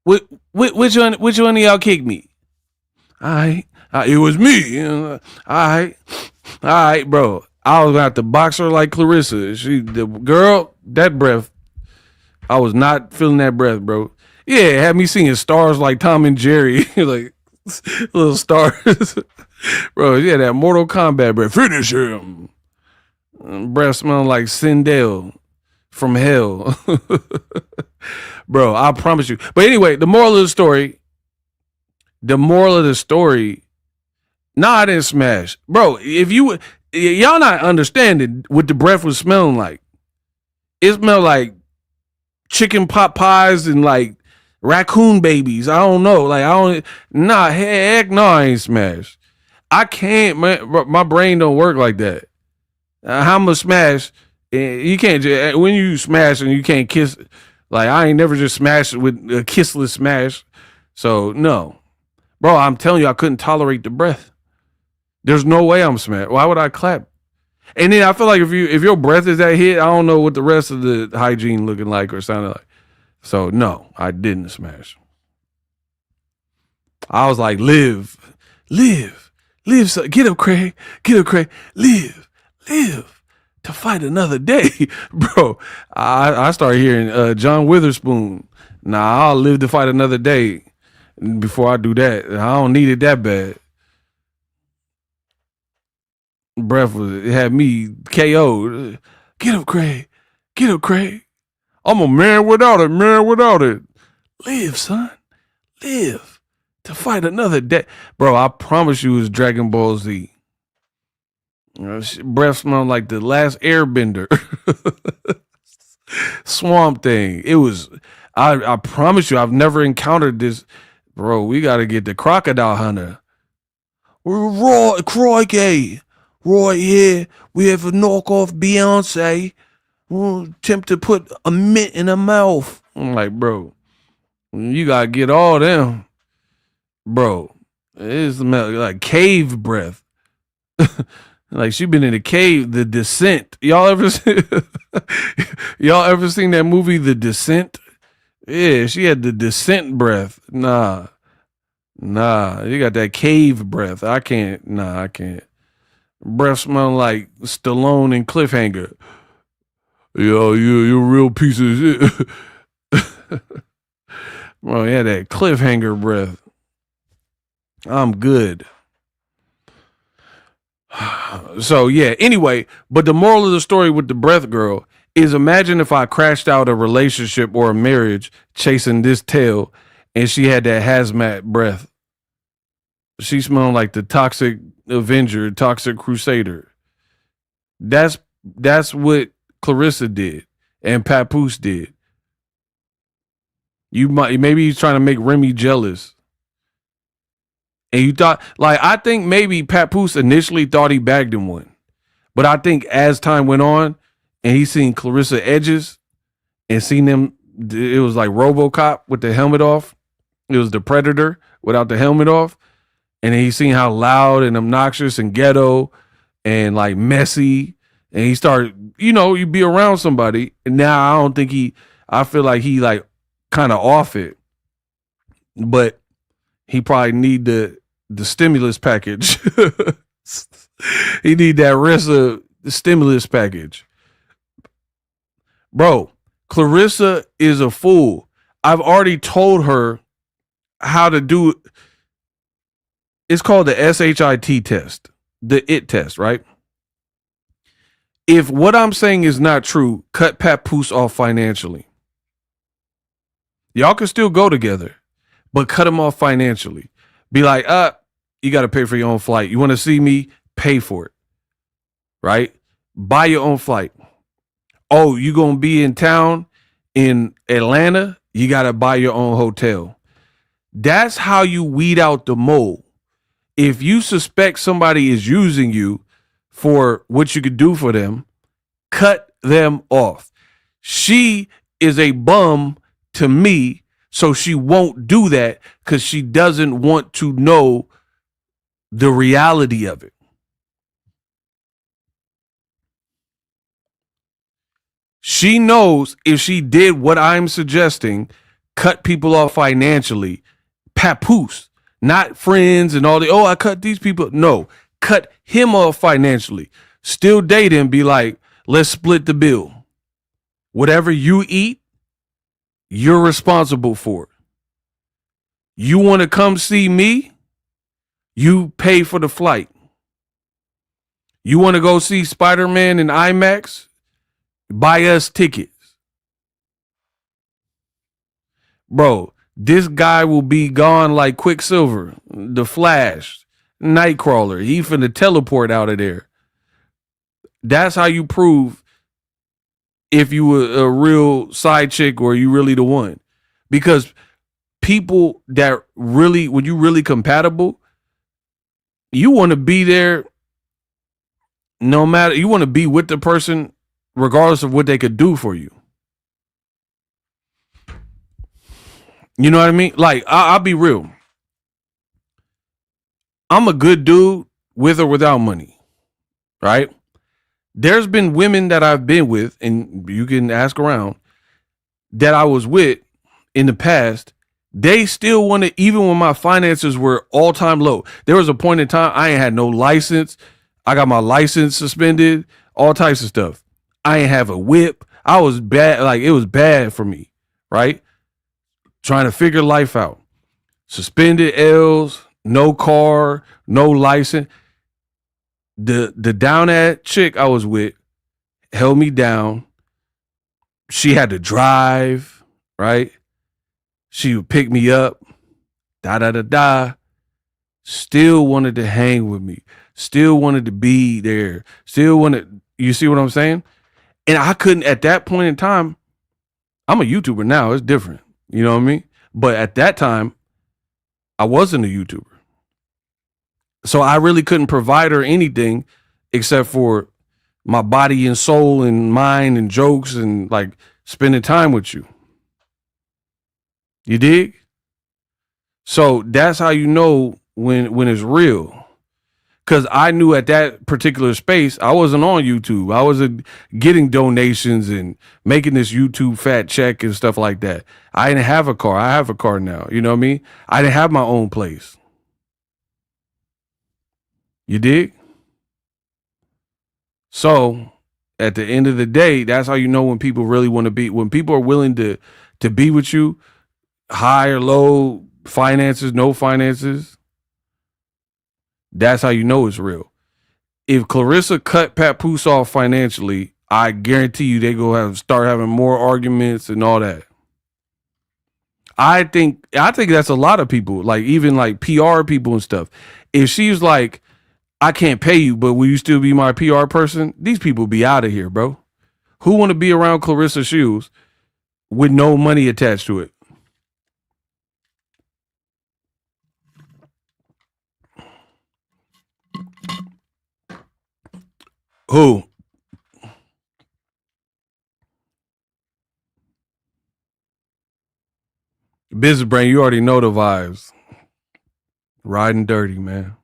Which one of y'all kicked me? It was me. All right, bro. I was gonna have to box her like Claressa. The girl, that breath. I was not feeling that breath, bro. Yeah, it had me seeing stars like Tom and Jerry, like little stars. Bro, yeah, that Mortal Kombat breath. Finish him. Breath smelling like Sindel from hell. Bro, I promise you. But anyway, the moral of the story. Nah, I didn't smash. Bro, if y'all not understanding what the breath was smelling like. It smelled like chicken pot pies and like raccoon babies. I don't know. Like, heck no, I ain't smashed. I can't, man. My brain don't work like that. How I'm gonna smash? You can't just, when you smash and you can't kiss. Like, I ain't never just smashed with a kissless smash. So no, bro. I'm telling you, I couldn't tolerate the breath. There's no way I'm smashed. Why would I clap? And then I feel like if your breath is that hit, I don't know what the rest of the hygiene looking like or sounding like. So no, I didn't smash. I was like, live, son. Get up, Craig, live to fight another day, bro. I started hearing John Witherspoon. Nah, I'll live to fight another day. Before I do that, I don't need it that bad. Breath it had me KO'd. Get up, Craig. I'm a man without it. Live, son. Live to fight another day. Bro, I promise you it's Dragon Ball Z. Breath smelled like the last airbender. Swamp Thing. It was, I promise you, I've never encountered this. Bro, we got to get the Crocodile Hunter. We're Crikey. Right here, we have a knockoff Beyonce. We'll attempt to put a mint in her mouth. I'm like, bro, you got to get all them. Bro, it's like cave breath. Like she been in a cave, The Descent. Y'all ever seen that movie, The Descent? Yeah, she had the descent breath. Nah, you got that cave breath. I can't. Breath smelling like Stallone and Cliffhanger. Yo, you're a real piece of shit. Bro, yeah, that Cliffhanger breath. I'm good. So yeah, anyway, but the moral of the story with the breath girl is, imagine if I crashed out a relationship or a marriage chasing this tail and she had that hazmat breath. She smelled like the toxic Avenger, toxic Crusader. That's what Claressa did and Papoose did. Maybe he's trying to make Remy jealous. And you thought, like, I think maybe Papoose initially thought he bagged him one. But I think as time went on and he seen Claressa edges and seen them, it was like RoboCop with the helmet off. It was the Predator without the helmet off. And then he seen how loud and obnoxious and ghetto and like messy. And he started, you be around somebody. And now I feel like he like kind of off it. But he probably need the stimulus package. He need that rest of the stimulus package. Bro, Claressa is a fool. I've already told her how to do. It's called the SHIT test, the IT test, right? If what I'm saying is not true, cut Papoose off financially. Y'all can still go together, but cut him off financially. Be like, you got to pay for your own flight. You want to see me? Pay for it, right? Buy your own flight. Oh, you going to be in town in Atlanta? You got to buy your own hotel. That's how you weed out the mole. If you suspect somebody is using you for what you could do for them, cut them off. She is a bum to me, so she won't do that because she doesn't want to know the reality of it. She knows if she did what I'm suggesting, cut people off financially, Papoose, Not friends and all the, I cut these people. No, cut him off financially. Still date him, be like, let's split the bill. Whatever you eat, you're responsible for it. You want to come see me? You pay for the flight. You want to go see Spider-Man in IMAX? Buy us tickets. Bro, this guy will be gone like Quicksilver, the Flash, Nightcrawler. He finna teleport out of there. That's how you prove if you were a real side chick or you really the one. Because people that really, when you really compatible, you want to be there no matter, you want to be with the person regardless of what they could do for you. You know what I mean? Like, I'll be real. I'm a good dude with or without money, right? There's been women that I've been with, and you can ask around, that I was with in the past. They still wanted, even when my finances were all-time low. There was a point in time I ain't had no license. I got my license suspended, all types of stuff. I ain't have a whip. I was bad. Like, it was bad for me, right? Trying to figure life out. Suspended L's, no car, no license. The down ad chick I was with held me down. She had to drive, right? She would pick me up, Still wanted to hang with me. Still wanted to be there. Still wanted, you see what I'm saying? And I couldn't, at that point in time, I'm a YouTuber now. It's different. You know what I mean? But at that time, I wasn't a YouTuber. So I really couldn't provide her anything except for my body and soul and mind and jokes and like spending time with you. You dig? So that's how you know when it's real. Because I knew at that particular space, I wasn't on YouTube. I wasn't getting donations and making this YouTube fat check and stuff like that. I didn't have a car. I have a car now. You know what I mean? I didn't have my own place. You dig? So at the end of the day, that's how you know when people really want to be, when people are willing to be with you, high or low, finances, no finances. That's how you know it's real. If Claressa cut Papoose off financially, I guarantee you they go start having more arguments and all that. I think that's a lot of people, like even like PR people and stuff. If she's like, I can't pay you, but will you still be my PR person? These people be out of here, bro. Who want to be around Claressa Shields with no money attached to it? Who? Business brain, you already know the vibes. Riding dirty, man.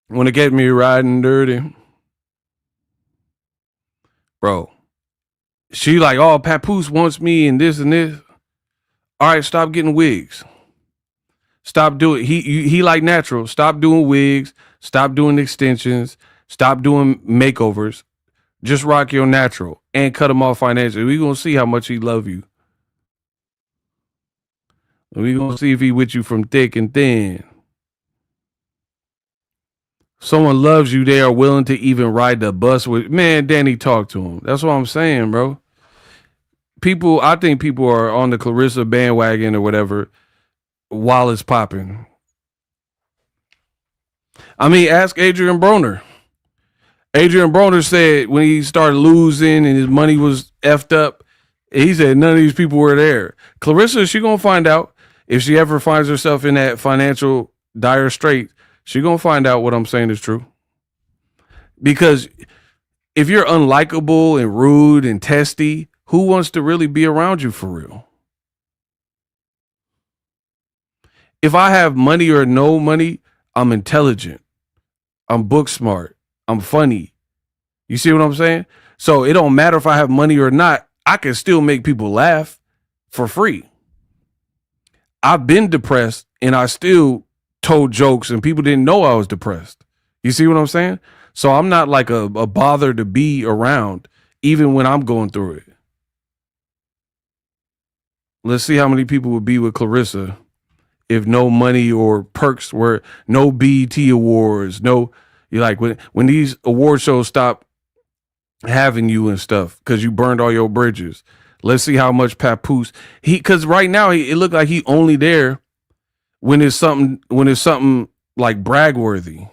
Want to get me riding dirty? Bro. She like, oh, Papoose wants me and this and this. All right, stop getting wigs. Stop doing, he like natural. Stop doing wigs. Stop doing extensions. Stop doing makeovers. Just rock your natural and cut him off financially. We gonna see how much he love you. We gonna see if he with you from thick and thin. Someone loves you, they are willing to even ride the bus with. Man, Danny, talk to him. That's what I'm saying, bro. I think people are on the Claressa bandwagon or whatever while it's popping. I mean, ask Adrian Broner. Adrian Broner said when he started losing and his money was effed up, he said none of these people were there. Claressa, she gonna find out if she ever finds herself in that financial dire strait. She gonna find out what I'm saying is true. Because if you're unlikable and rude and testy, who wants to really be around you for real? If I have money or no money, I'm intelligent. I'm book smart. I'm funny. You see what I'm saying? So it don't matter if I have money or not. I can still make people laugh for free. I've been depressed and I still told jokes and people didn't know I was depressed. You see what I'm saying? So I'm not like a bother to be around even when I'm going through it. Let's see how many people would be with Claressa if no money or perks were, no BET awards, no, you like when these award shows stop having you and stuff because you burned all your bridges. Let's see how much Papoose because right now it looked like he only there when it's something like bragworthy.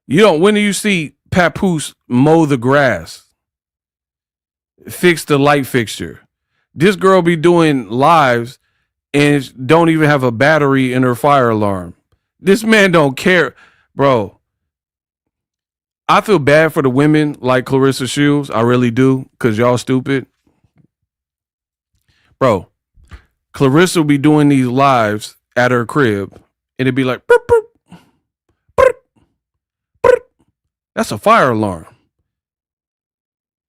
When do you see Papoose mow the grass, fix the light fixture? This girl be doing lives and don't even have a battery in her fire alarm. This man don't care, bro. I feel bad for the women like Claressa Shields. I really do, because y'all stupid. Bro, Claressa will be doing these lives at her crib, and it'd be like, burp, burp, burp, burp. That's a fire alarm.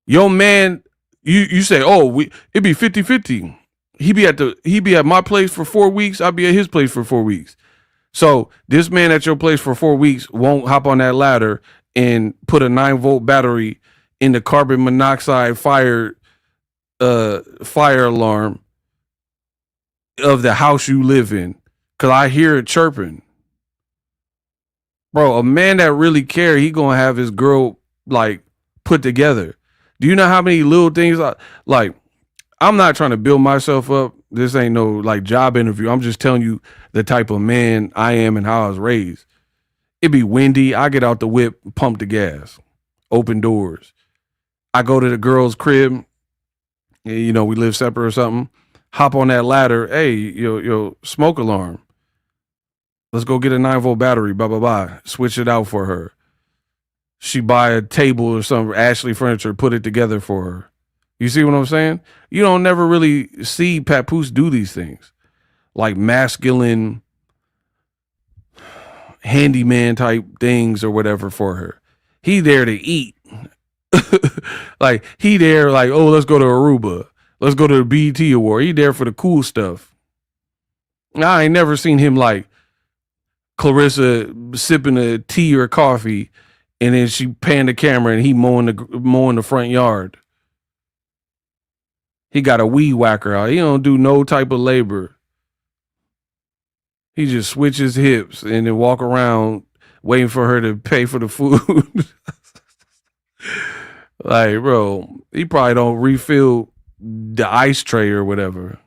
Yo, man, you say, oh, it'd be 50-50. He be at my place for 4 weeks. I'll be at his place for 4 weeks. So this man at your place for 4 weeks won't hop on that ladder and put a 9-volt battery in the carbon monoxide fire alarm of the house you live in, because I hear it chirping. Bro, a man that really care, he gonna have his girl like put together. Do you know how many little things I'm not trying to build myself up. This ain't no like job interview. I'm just telling you the type of man I am and how I was raised. It be windy. I get out the whip, pump the gas, open doors. I go to the girl's crib. We live separate or something. Hop on that ladder. Hey, yo, smoke alarm. Let's go get a 9-volt battery. Blah, blah, blah. Switch it out for her. She buy a table or some Ashley furniture, put it together for her. You see what I'm saying? You don't never really see Papoose do these things. Like masculine handyman type things or whatever for her. He there to eat. Like he there like, oh, let's go to Aruba. Let's go to the BET Award. He there for the cool stuff. I ain't never seen him like Claressa sipping a tea or coffee and then she pan the camera and he mowing the front yard. He got a weed whacker out. He don't do no type of labor. He just switches hips and then walk around waiting for her to pay for the food. Like, bro, he probably don't refill the ice tray or whatever.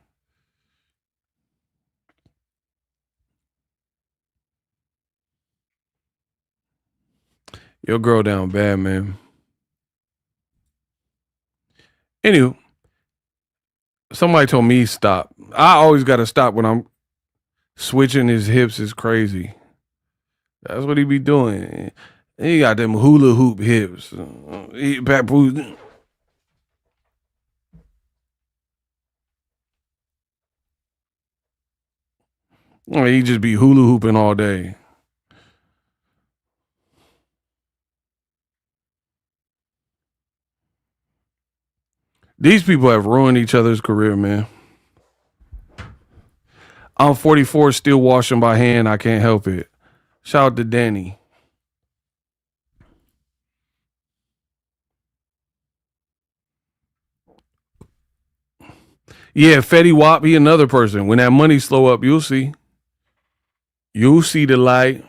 Your girl down bad, man. Anywho, somebody told me stop. I always got to stop when I'm switching his hips. Is crazy. That's what he be doing. He got them hula hoop hips. He just be hula hooping all day. These people have ruined each other's career, man. I'm 44, still washing by hand. I can't help it. Shout out to Danny. Yeah, Fetty Wap, he another person. When that money slow up, you'll see. You'll see the light.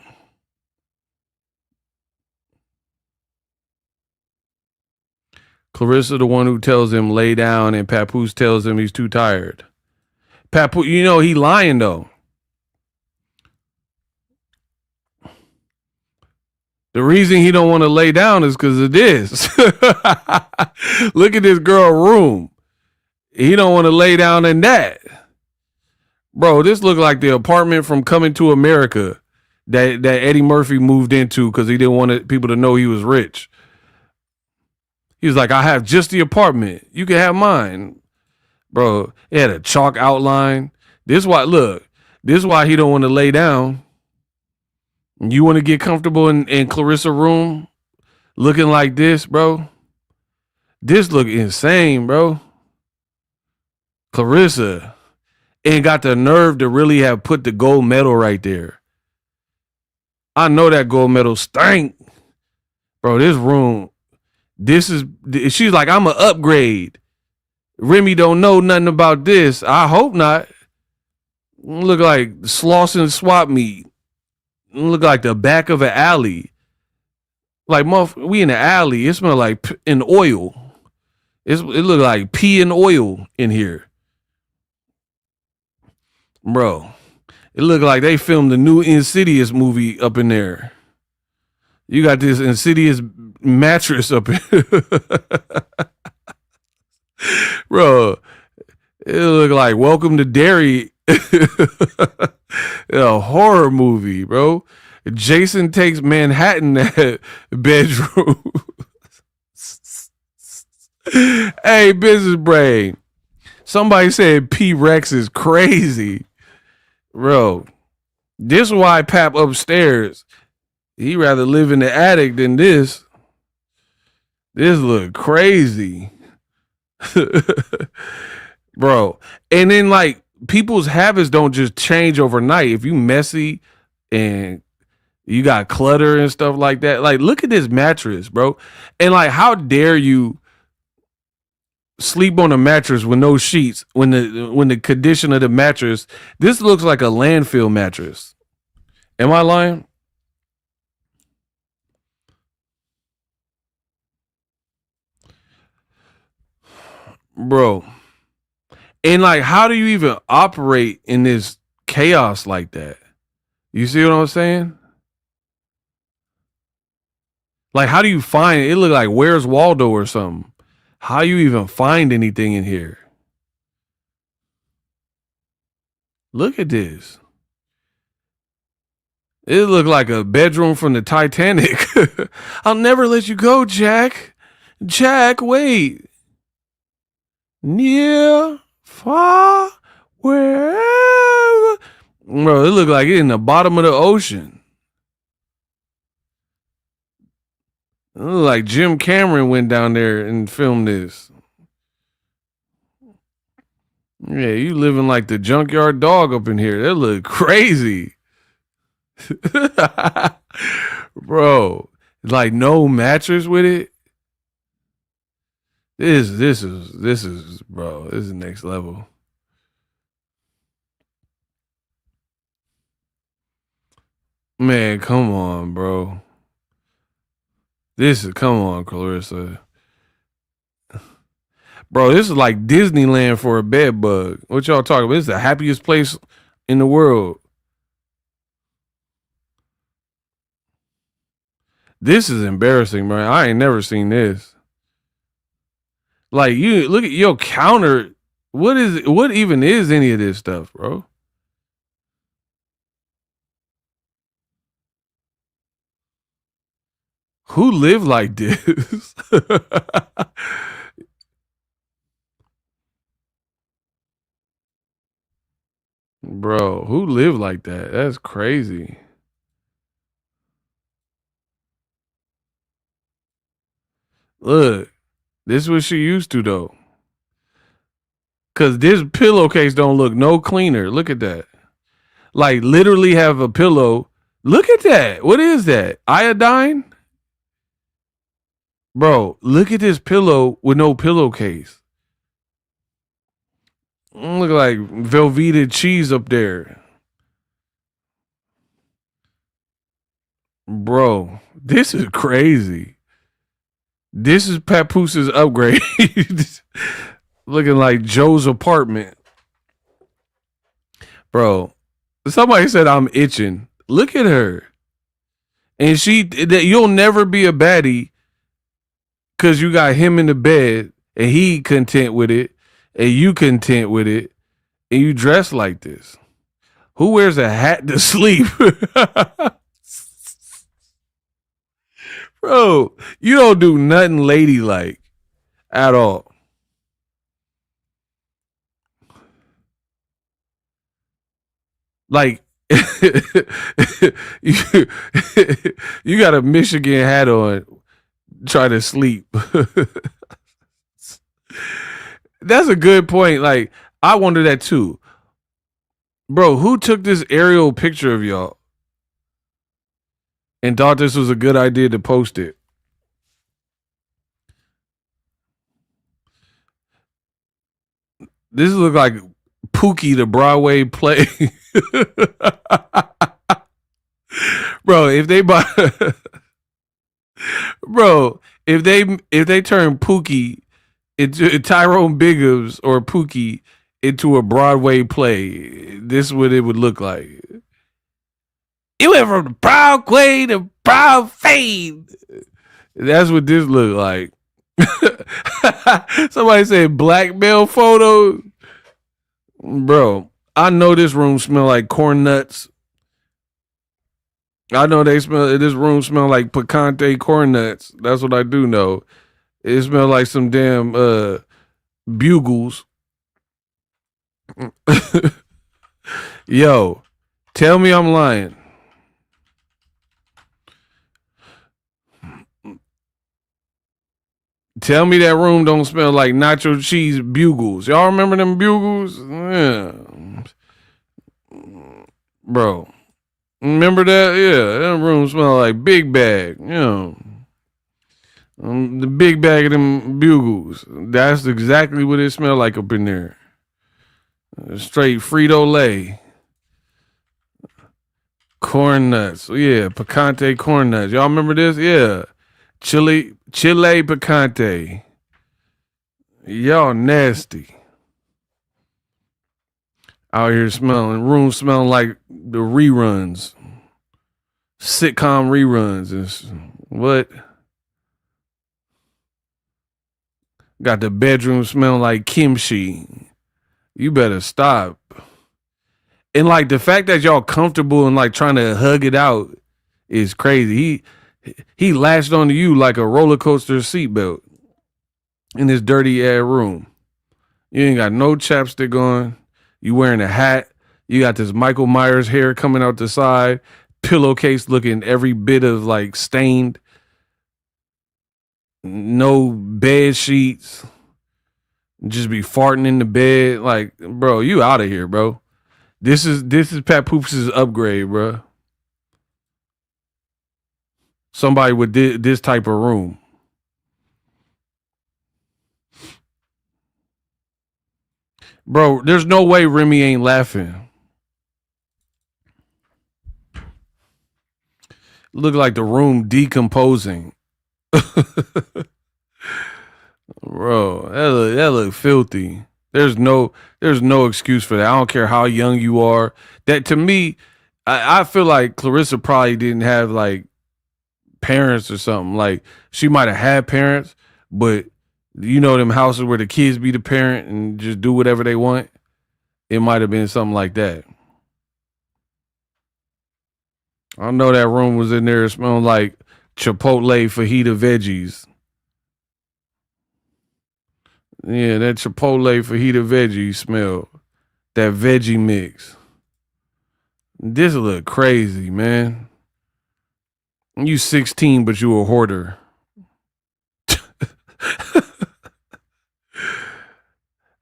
Claressa, the one who tells him lay down, and Papoose tells him he's too tired. Papoose, he lying though. The reason he don't want to lay down is because of this. Look at this girl room. He don't want to lay down in that. Bro, this look like the apartment from Coming to America that Eddie Murphy moved into because he didn't want people to know he was rich. He was like, I have just the apartment. You can have mine. Bro, it had a chalk outline. This is why he don't want to lay down. You want to get comfortable in Claressa room looking like this, bro? This look insane, bro. Claressa, and got the nerve to really have put the gold medal right there. I know that gold medal stank. Bro, this room, she's like, I'm an upgrade. Remy don't know nothing about this. I hope not. Look like Slauson swap meet. Look like the back of an alley. Like, we in the alley. It smell like in oil. It look like pee and oil in here. Bro, it look like they filmed the new Insidious movie up in there. You got this Insidious mattress up here. Bro, it look like Welcome to Derry. A horror movie, bro. Jason Takes Manhattan bedroom. Hey, business brain. Somebody said P-Rex is crazy. Bro, this is why Pap upstairs. He rather live in the attic than this. This look crazy. Bro. And then like people's habits don't just change overnight. If you messy and you got clutter and stuff like that, like look at this mattress, bro. And like how dare you sleep on a mattress with no sheets when the condition of the mattress, this looks like a landfill mattress. Am I lying? Bro. And like, how do you even operate in this chaos like that? You see what I'm saying? Like, how do you find it? It look like Where's Waldo or something. How you even find anything in here? Look at this. It look like a bedroom from the Titanic. I'll never let you go, Jack. Jack, wait. Near, far, wherever. Bro, it look like it in the bottom of the ocean. It look like Jim Cameron went down there and filmed this. Yeah, you living like the junkyard dog up in here. That look crazy. Bro, like no mattress with it. This is bro, this is next level. Man, come on, bro. Come on, Claressa. Bro, this is like Disneyland for a bed bug. What y'all talking about? This is the happiest place in the world. This is embarrassing, man. I ain't never seen this. Like, you look at your counter. What even is any of this stuff, bro? Who live like this? Bro, who live like that? That's crazy. Look, this is what she used to though. Cause this pillowcase don't look no cleaner. Look at that. Like literally have a pillow. Look at that. What is that? Iodine? Bro, look at this pillow with no pillowcase. Look like Velveeta cheese up there. Bro, this is crazy. This is Papooses' upgrade. Looking like Joe's apartment. Bro, somebody said I'm itching. Look at her. And you'll never be a baddie because you got him in the bed and he content with it and you content with it and you dress like this. Who wears a hat to sleep? Bro, you don't do nothing ladylike at all. Like, you got a Michigan hat on, try to sleep. That's a good point. Like, I wonder that too. Bro, who took this aerial picture of y'all and thought this was a good idea to post it? This look like Pookie the Broadway play. Bro, if they buy Bro, if they turn Pookie into Tyrone Biggums or Pookie into a Broadway play, this is what it would look like. It went from the proud queen to proud fame. That's what this look like. Somebody said blackmail photos. Bro, I know this room smell like corn nuts. I know this room smell like picante corn nuts. That's what I do know. It smells like some damn bugles. Yo, tell me I'm lying. Tell me that room don't smell like nacho cheese bugles. Y'all remember them bugles? Yeah. Bro. Remember that? Yeah, that room smell like big bag. You know. The big bag of them bugles. That's exactly what it smelled like up in there. Straight Frito-Lay. Corn nuts. Yeah, picante corn nuts. Y'all remember this? Yeah. Chile picante. Y'all nasty. Out here room smelling like the reruns. Sitcom reruns. What? Got the bedroom smelling like kimchi. You better stop. And like the fact that y'all comfortable and like trying to hug it out is crazy. He latched onto you like a roller coaster seatbelt in this dirty ass room. You ain't got no chapstick on. You wearing a hat. You got this Michael Myers hair coming out the side. Pillowcase looking every bit of like stained. No bed sheets. Just be farting in the bed. Like, bro, you out of here, bro. This is Pat Poops' upgrade, bro. Somebody with this type of room. Bro, there's no way Remy ain't laughing. Look like the room decomposing. Bro, that look filthy. There's no excuse for that. I don't care how young you are. That to me, I feel like Claressa probably didn't have like parents or something. Like she might have had parents, but you know them houses where the kids be the parent and just do whatever they want. It might have been something like that. I know that room was in there smelling like Chipotle fajita veggies. Yeah, that Chipotle fajita veggie smell. That veggie mix. This look crazy, man. You 16, but you a hoarder.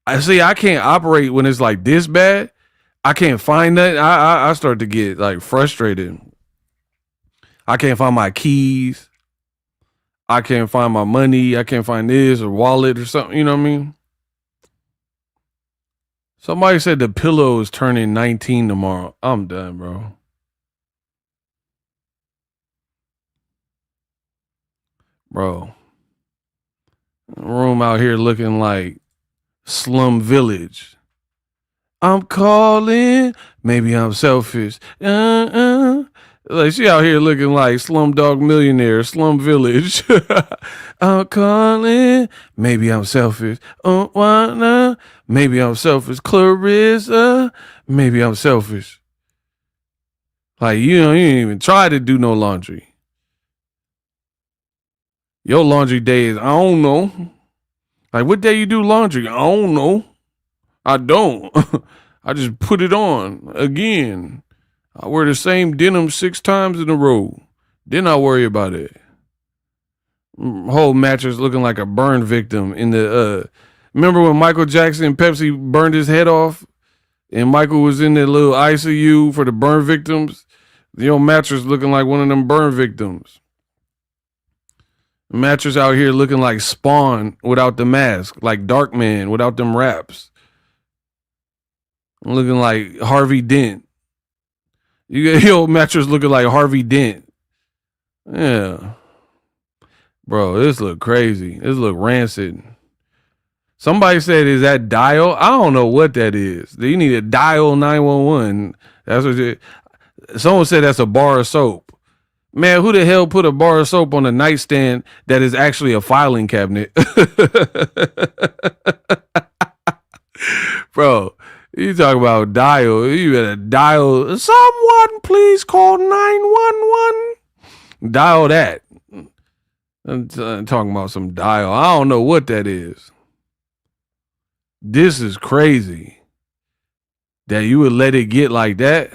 I can't operate when it's like this bad. I can't find that. I start to get like frustrated. I can't find my keys. I can't find my money. I can't find this or wallet or something. You know what I mean? Somebody said the pillow is turning 19 tomorrow. I'm done, bro. Bro. Room out here looking like Slum Village. I'm calling. Maybe I'm selfish. Like she out here looking like Slumdog Millionaire, Slum Village. I'm calling. Maybe I'm selfish. Oh, why not? Maybe I'm selfish. Claressa. Maybe I'm selfish. Like you didn't even try to do no laundry. Your laundry day is I don't know. Like what day you do laundry? I don't know. I don't. I just put it on again. I wear the same denim 6 times in a row. Then I worry about it. Whole mattress looking like a burn victim in the Remember when Michael Jackson and Pepsi burned his head off, and Michael was in that little ICU for the burn victims? The old mattress looking like one of them burn victims. Mattress out here looking like Spawn without the mask, like Darkman without them wraps. Looking like Harvey Dent. You get your mattress looking like Harvey Dent. Yeah. Bro, this look crazy. This look rancid. Somebody said, is that dial? I don't know what that is. You need to dial 911. That's what someone said that's a bar of soap. Man, who the hell put a bar of soap on a nightstand that is actually a filing cabinet? Bro, you talk about dial. You better dial. Someone please call 911. Dial that. I'm talking about some dial. I don't know what that is. This is crazy that you would let it get like that.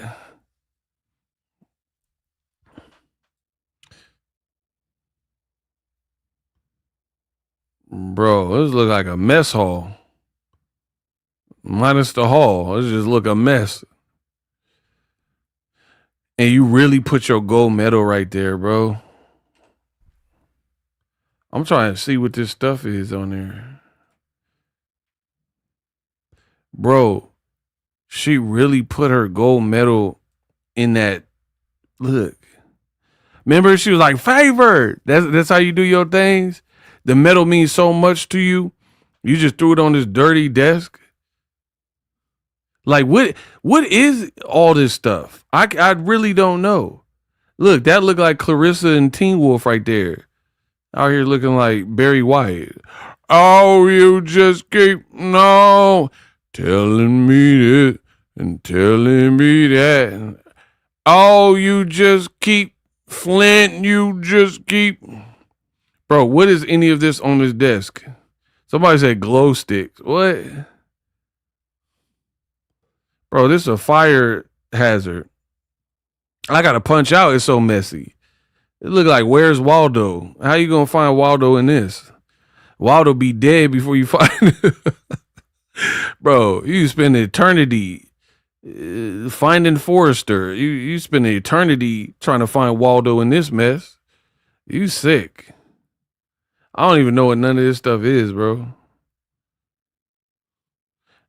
Bro, this look like a mess hall. Minus the hall. This just look a mess. And you really put your gold medal right there, bro. I'm trying to see what this stuff is on there. Bro, she really put her gold medal in that. Look. Remember, she was like, favor. That's how you do your things. The medal means so much to you. You just threw it on this dirty desk. Like, what is all this stuff? I really don't know. Look, that looked like Clarissa and Teen Wolf right there. Out here looking like Barry White. Oh, you just keep telling me this and telling me that. Oh, you just keep Flint. You just keep. Bro, what is any of this on this desk? Somebody said glow sticks. What? Bro, this is a fire hazard. I gotta punch out. It's so messy. It look like, where's Waldo? How you gonna find Waldo in this? Waldo be dead before you find him. Bro, you spend an eternity finding Forrester. You spend an eternity trying to find Waldo in this mess. You sick. I don't even know what none of this stuff is, bro.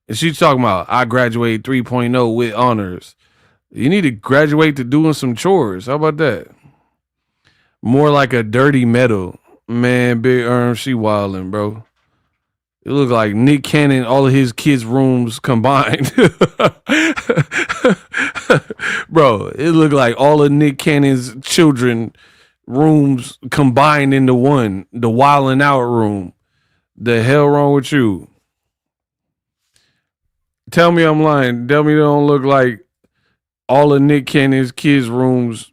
And she's talking about, I graduated 3.0 with honors. You need to graduate to doing some chores. How about that? More like a dirty medal. Man, Big Erm, she wildin', bro. It look like Nick Cannon, all of his kids' rooms combined. Bro, it look like all of Nick Cannon's children rooms combined into one. The wildin' out room. The hell wrong with you? Tell me I'm lying. Tell me they don't look like all of Nick Cannon's kids' rooms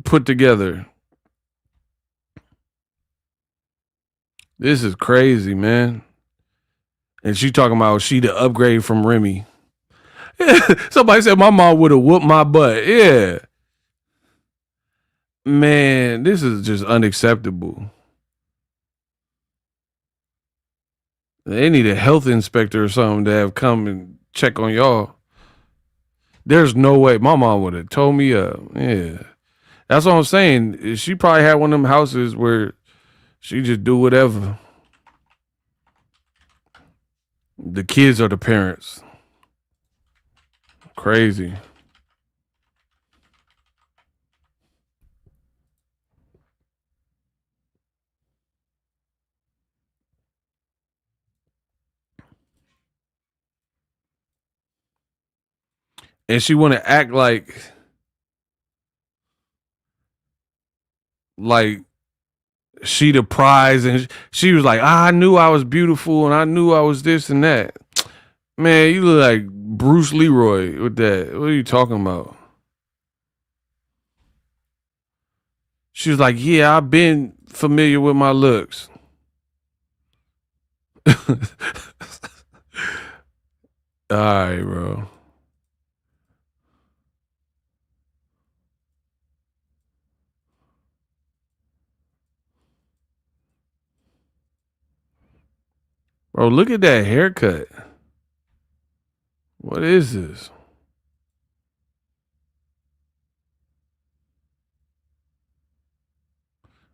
put together. This is crazy, man. And she talking about she the upgrade from Remy. Somebody said my mom would have whooped my butt. Yeah. Man, this is just unacceptable. They need a health inspector or something to have come and check on y'all. There's no way. My mom would have told me up. Yeah. That's what I'm saying. She probably had one of them houses where she just do whatever. The kids are the parents. Crazy. And she want to act like she the prize, and she was like, I knew I was beautiful and I knew I was this and that. Man, you look like Bruce Leroy with that. What are you talking about? She was like, yeah, I've been familiar with my looks. All right, bro. Bro, look at that haircut. What is this?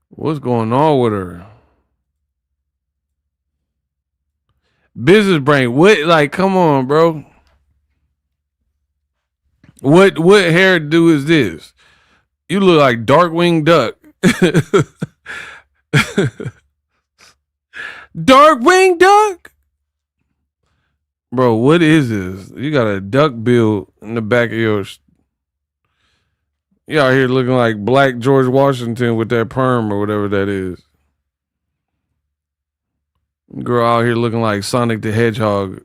What's going on with her? Business brain. What? Like, come on, bro. What hairdo is this? You look like Darkwing Duck. Darkwing Duck? Bro, what is this? You got a duck bill in the back of your... You out here looking like Black George Washington with that perm or whatever that is. Girl out here looking like Sonic the Hedgehog.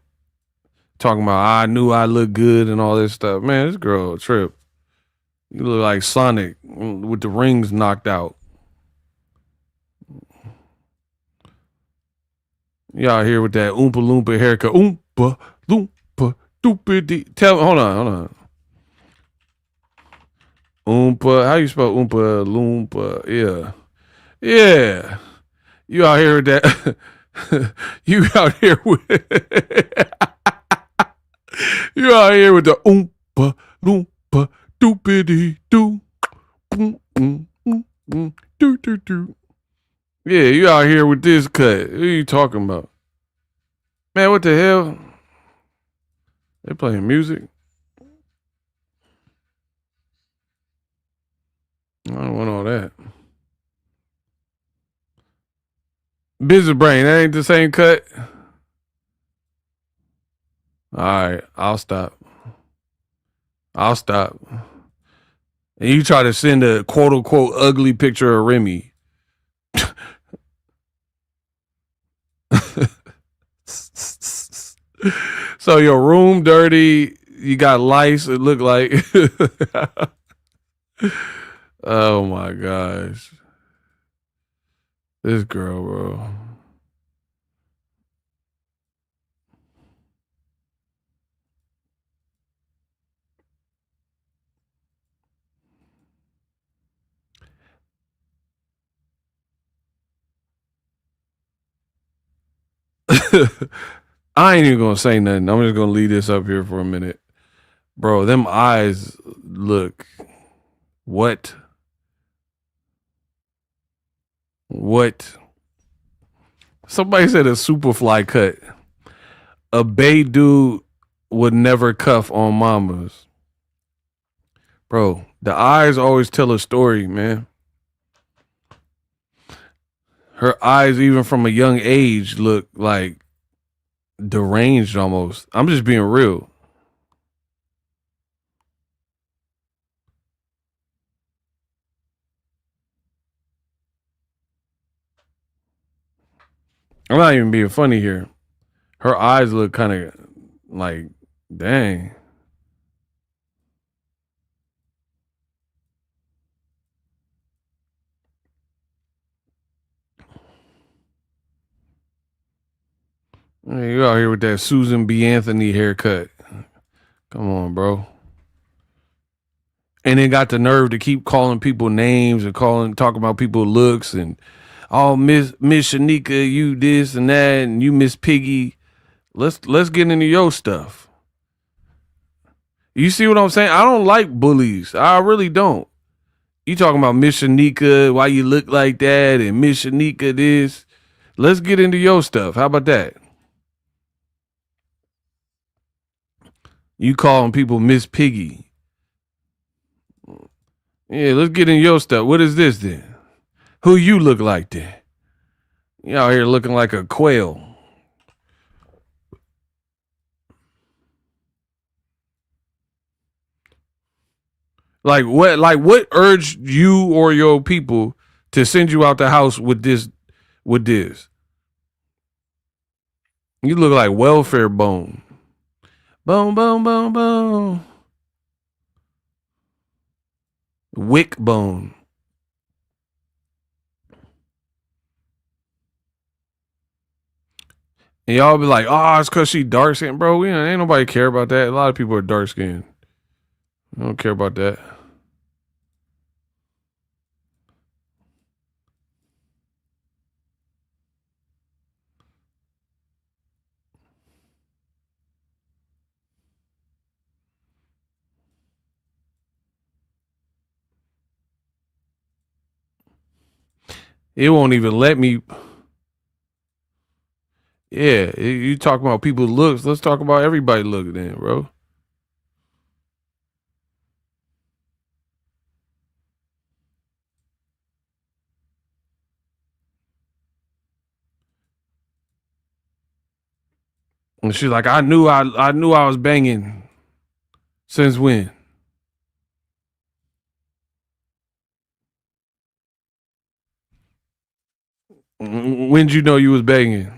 Talking about, I knew I looked good and all this stuff. Man, this girl a trip. You look like Sonic with the rings knocked out. You out here with that Oompa Loompa haircut. Oompa Loompa doopity. Hold on. Oompa, how you spell Oompa Loompa? Yeah. You out here with that. You out here with. You out here with the Oompa Loompa doopity doo. Do. Yeah, you out here with this cut. What are you talking about? Man, what the hell? They playing music? I don't want all that. Business brain, that ain't the same cut. All right, I'll stop. And you try to send a quote unquote ugly picture of Remy. So your room dirty, you got lice, it look like. Oh my gosh. This girl, bro. I ain't even gonna say nothing. I'm just gonna leave this up here for a minute. Bro, them eyes look. What? Somebody said a Superfly cut. A Bay dude would never cuff on mamas. Bro, the eyes always tell a story, man. Her eyes, even from a young age, look like deranged almost. I'm just being real. I'm not even being funny here. Her eyes look kind of like, dang. You out here with that Susan B. Anthony haircut. Come on, bro. And then got the nerve to keep calling people names and talking about people's looks and Miss Shanika, you this and that, and you Miss Piggy. Let's get into your stuff. You see what I'm saying? I don't like bullies. I really don't. You talking about Miss Shanika, why you look like that, and Miss Shanika this. Let's get into your stuff. How about that? You calling people Miss Piggy. Yeah, let's get in your stuff. What is this then? Who you look like then? You out here looking like a quail. Like what urged you or your people to send you out the house with this? You look like welfare bone. Bone. Wick bone. And y'all be like, oh, it's because she dark skinned. Bro, ain't nobody care about that. A lot of people are dark skinned. I don't care about that. It won't even let me. Yeah, you talk about people's looks. Let's talk about everybody looking then, bro. And she's like, I knew I was banging. Since when? When'd you know you was banging?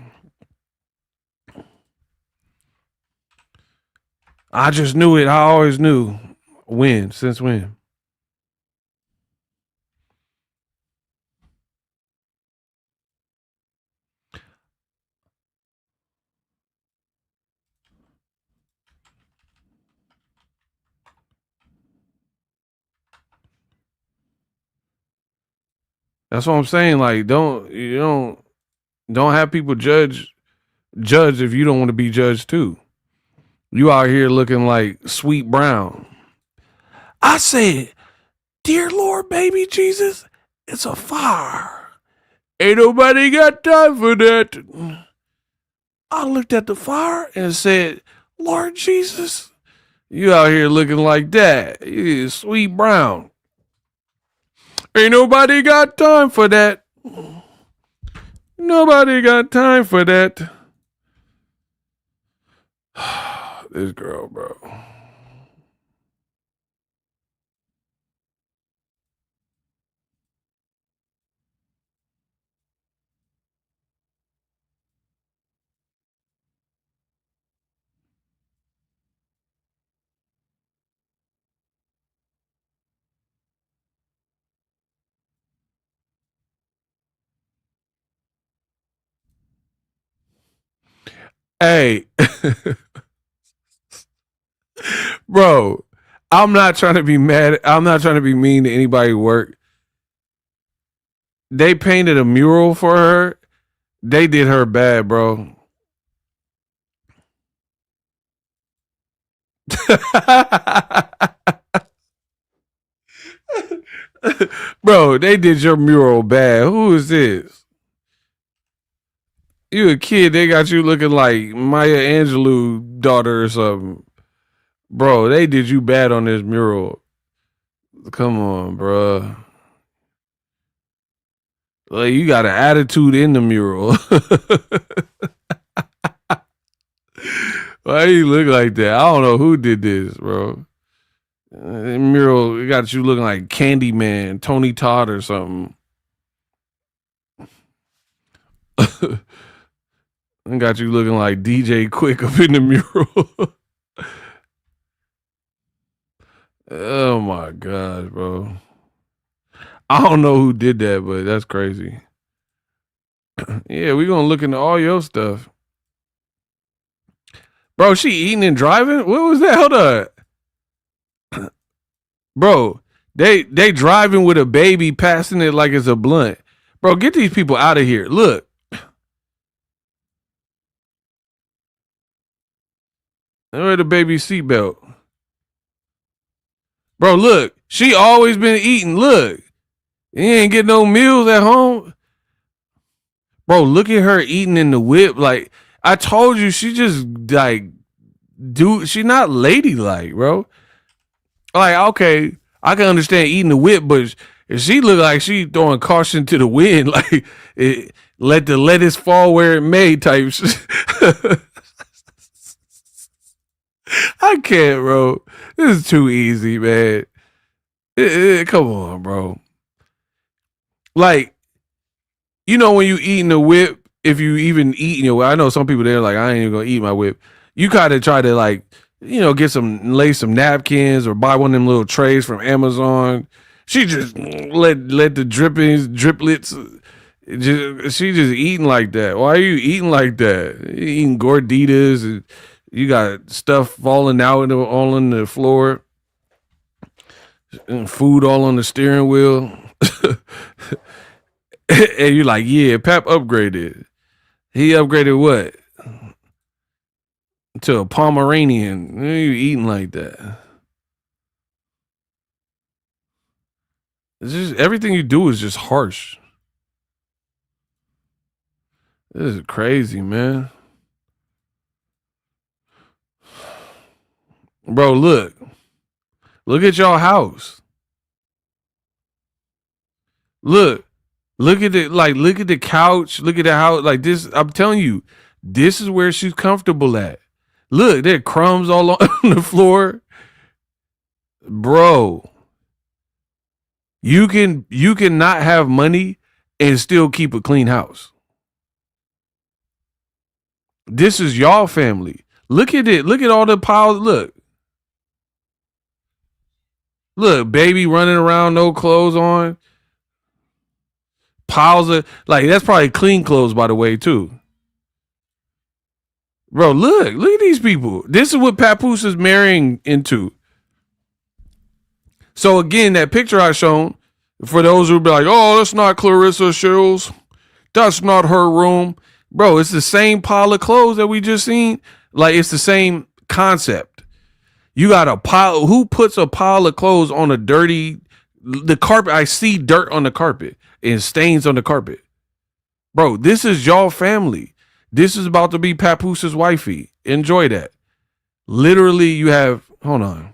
I just knew it. I always knew. When? Since when? That's what I'm saying. Like, don't have people judge if you don't want to be judged too. You out here looking like Sweet Brown. I said, dear Lord, baby Jesus, it's a fire. Ain't nobody got time for that. I looked at the fire and said, Lord Jesus, you out here looking like that. You Sweet Brown. Ain't nobody got time for that. Nobody got time for that. This girl, bro. Hey, bro, I'm not trying to be mad. I'm not trying to be mean to anybody who work. They painted a mural for her. They did her bad, bro. Bro, they did your mural bad. Who is this? You a kid, they got you looking like Maya Angelou daughter or something. Bro, they did you bad on this mural. Come on, bro. Like, you got an attitude in the mural. Why you look like that? I don't know who did this, bro. Mural, it got you looking like Candyman, Tony Todd or something. It got you looking like DJ Quick up in the mural. Oh my gosh, bro. I don't know who did that, but that's crazy. Yeah, we gonna look into all your stuff. Bro, she eating and driving? What was that? Hold on. Bro, they driving with a baby, passing it like it's a blunt. Bro, get these people out of here. Look. Where the baby seatbelt? Bro, look. She always been eating. Look. You ain't get no meals at home. Bro, look at her eating in the whip. Like, I told you, she just, like, she not ladylike, bro. Like, okay, I can understand eating the whip, but she look like she throwing caution to the wind. Like, let the lettuce fall where it may type shit. I can't, bro. This is too easy, man. Come on, bro. Like, you know when you eating the whip, if you even eating your whip, I know some people they're like, I ain't even gonna eat my whip. You gotta try to like, get lay some napkins or buy one of them little trays from Amazon. She just let the driplets. She just eating like that. Why are you eating like that? You eating gorditas and you got stuff falling out all on the floor, and food all on the steering wheel. And you're like, yeah, Pap upgraded. He upgraded what? To a Pomeranian. Why are you eating like that? It's just everything you do is just harsh. This is crazy, man. Bro, look. Look at y'all house. Look. Look at it, like, look at the couch. Look at the house. Like this, I'm telling you, this is where she's comfortable at. Look, there are crumbs all on the floor. Bro. You can not have money and still keep a clean house. This is y'all family. Look at it. Look at all the piles. Look. Look, baby running around, no clothes on. Piles of, like, that's probably clean clothes, by the way, too. Bro, look at these people. This is what Papoose is marrying into. So again, that picture I shown, for those who be like, oh, that's not Claressa Shields. That's not her room. Bro, it's the same pile of clothes that we just seen. Like, it's the same concept. You got a pile. Who puts a pile of clothes on the carpet? I see dirt on the carpet and stains on the carpet. Bro, this is y'all family. This is about to be Papoose's wifey. Enjoy that. Literally, you have, hold on.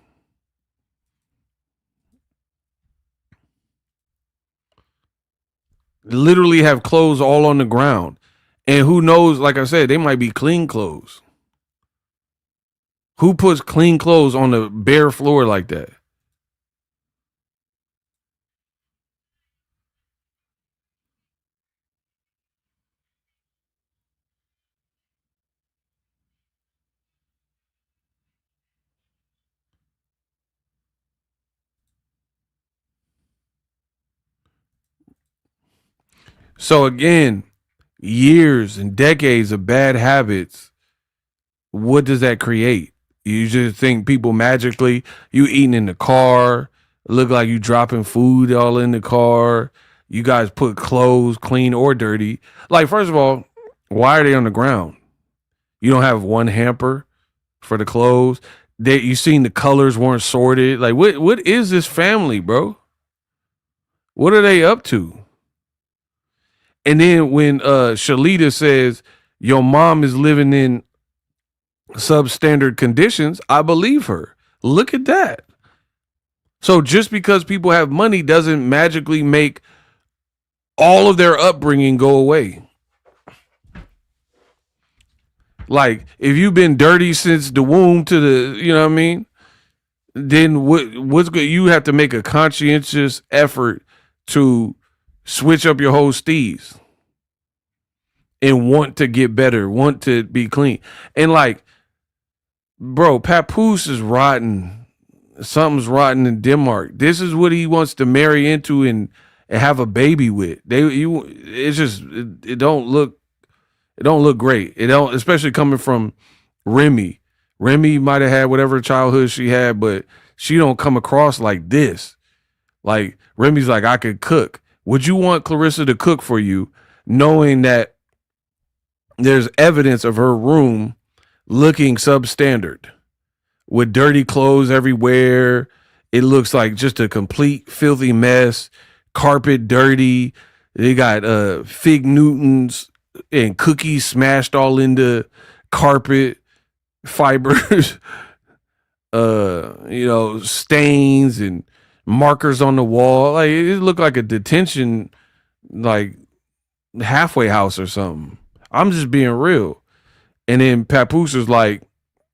Literally have clothes all on the ground. And who knows, like I said, they might be clean clothes. Who puts clean clothes on the bare floor like that? So again, years and decades of bad habits, what does that create? You just think people magically, you eating in the car, look like you dropping food all in the car. You guys put clothes, clean or dirty. Like, first of all, why are they on the ground? You don't have one hamper for the clothes. You seen the colors weren't sorted. Like, what is this family, bro? What are they up to? And then when Shalita says your mom is living in substandard conditions, I believe her. Look at that. So just because people have money doesn't magically make all of their upbringing go away. Like, if you've been dirty since the womb to the, you know what I mean? Then what's good? You have to make a conscientious effort to switch up your whole steez and want to get better, want to be clean. And like, bro, Papoose is rotten. Something's rotten in Denmark. This is what he wants to marry into and have a baby with. It don't look great. It don't, especially coming from Remy. Remy might have had whatever childhood she had, but she don't come across like this. Like, Remy's like, I could cook. Would you want Claressa to cook for you, knowing that there's evidence of her room looking substandard with dirty clothes everywhere? It looks like just a complete filthy mess. Carpet dirty. They got Fig Newtons and cookies smashed all into carpet fibers. Stains and markers on the wall. Like, it looked like a detention, like, halfway house or something. I'm just being real. And then Papoose was like,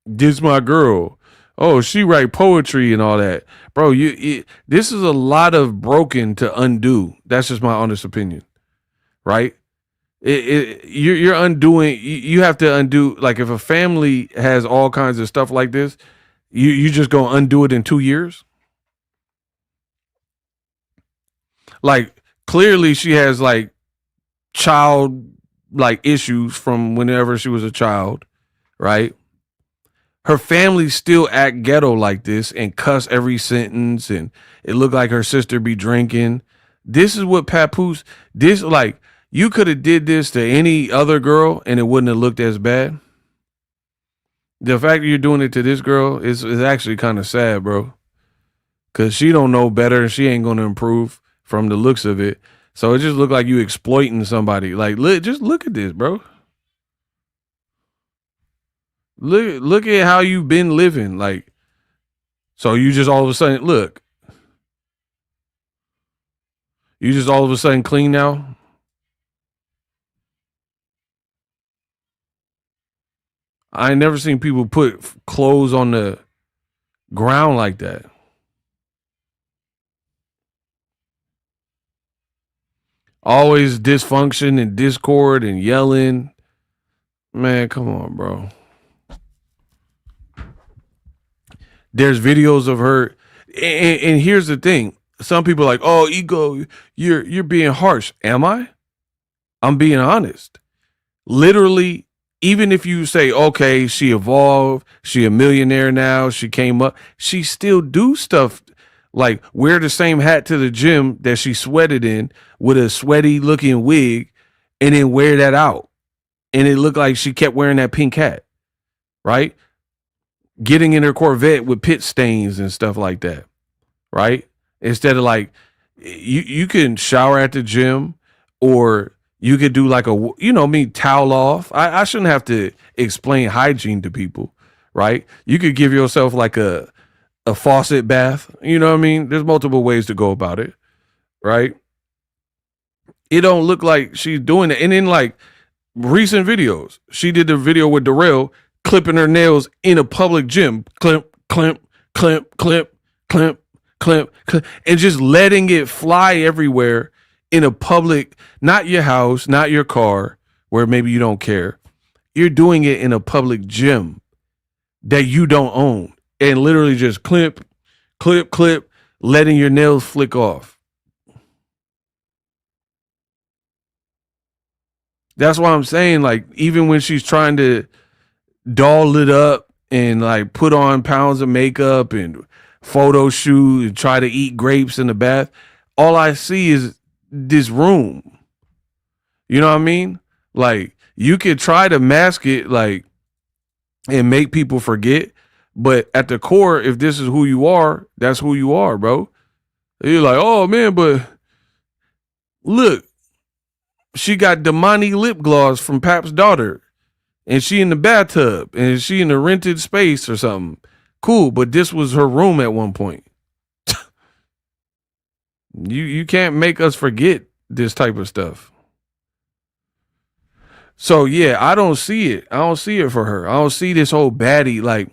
this my girl. Oh, she write poetry and all that. Bro, this is a lot of broken to undo. That's just my honest opinion. Right? You're undoing, you have to undo, like, if a family has all kinds of stuff like this, you just gonna undo it in 2 years? Like, clearly she has like child like issues from whenever she was a child, right? Her family still act ghetto like this and cuss every sentence, and it looked like her sister be drinking. This is what Papoose, like, you could have did this to any other girl and it wouldn't have looked as bad. The fact that you're doing it to this girl is actually kind of sad, bro. Because she don't know better and she ain't going to improve from the looks of it. So it just looked like you exploiting somebody. Like, just look at this, bro. Look at how you've been living. Like, so you just all of a sudden look. You just all of a sudden clean now. I ain't never seen people put clothes on the ground like that. Always dysfunction and discord and yelling. Man, come on, bro. There's videos of her, and here's the thing: some people are like, "Oh, ego, you're being harsh." Am I? I'm being honest. Literally, even if you say, "Okay, she evolved, she a millionaire now, she came up," she still do stuff like wear the same hat to the gym that she sweated in with a sweaty looking wig, and then wear that out, and it looked like she kept wearing that pink hat, right? Getting in her Corvette with pit stains and stuff like that, right? Instead of like, you can shower at the gym, or you could do like towel off. I shouldn't have to explain hygiene to people, right? You could give yourself like a faucet bath. You know what I mean? There's multiple ways to go about it, right? It don't look like she's doing it. And in like recent videos, she did the video with Darrell clipping her nails in a public gym, climp, climp, climp, climp, climp, climp, climp, and just letting it fly everywhere in a public, not your house, not your car, where maybe you don't care. You're doing it in a public gym that you don't own, and literally just clip, clip, clip, letting your nails flick off. That's why I'm saying, like, even when she's trying to doll it up and like put on pounds of makeup and photo shoot and try to eat grapes in the bath, all I see is this room. You know what I mean? Like, you could try to mask it, like, and make people forget, but at the core, if this is who you are, that's who you are, bro. You're like, oh man, but look, she got Damani lip gloss from Pap's daughter, and she in the bathtub, and she in a rented space or something. Cool, but this was her room at one point. You can't make us forget this type of stuff. So yeah, I don't see it. I don't see it for her. I don't see this whole baddie. Like,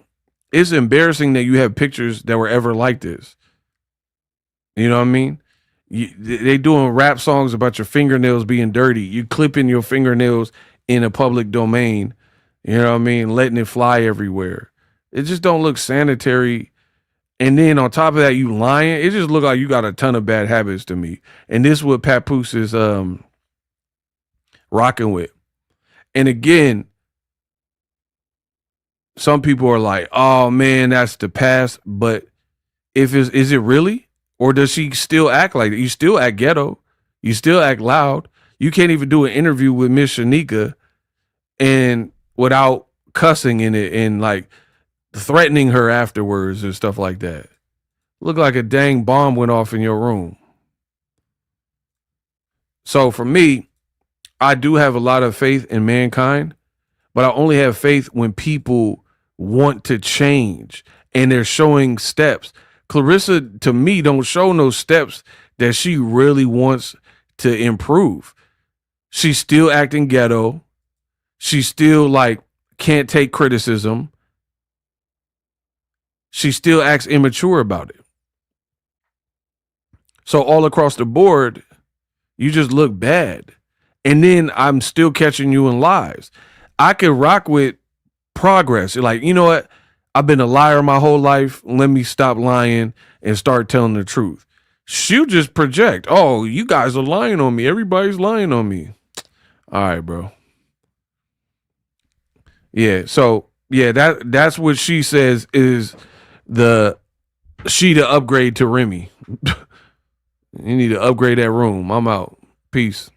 it's embarrassing that you have pictures that were ever like this. You know what I mean? They doing rap songs about your fingernails being dirty. You clipping your fingernails in a public domain. You know what I mean? Letting it fly everywhere. It just don't look sanitary. And then on top of that, you lying. It just look like you got a ton of bad habits to me. And this is what Papoose is rocking with. And again, some people are like, oh man, that's the past. But is it really? Or does she still act like that? You still act ghetto. You still act loud. You can't even do an interview with Miss Shanika and without cussing in it and like threatening her afterwards and stuff like that. Look like a dang bomb went off in your room. So for me, I do have a lot of faith in mankind, but I only have faith when people want to change and they're showing steps. Claressa, to me, don't show no steps that she really wants to improve. She's still acting ghetto. She still like can't take criticism. She still acts immature about it. So all across the board, you just look bad. And then I'm still catching you in lies. I could rock with progress. You're like, you know what? I've been a liar my whole life. Let me stop lying and start telling the truth. She'll just project. Oh, you guys are lying on me. Everybody's lying on me. All right, bro. Yeah. So yeah, that's what she says is the upgrade to Remy. You need to upgrade that room. I'm out. Peace.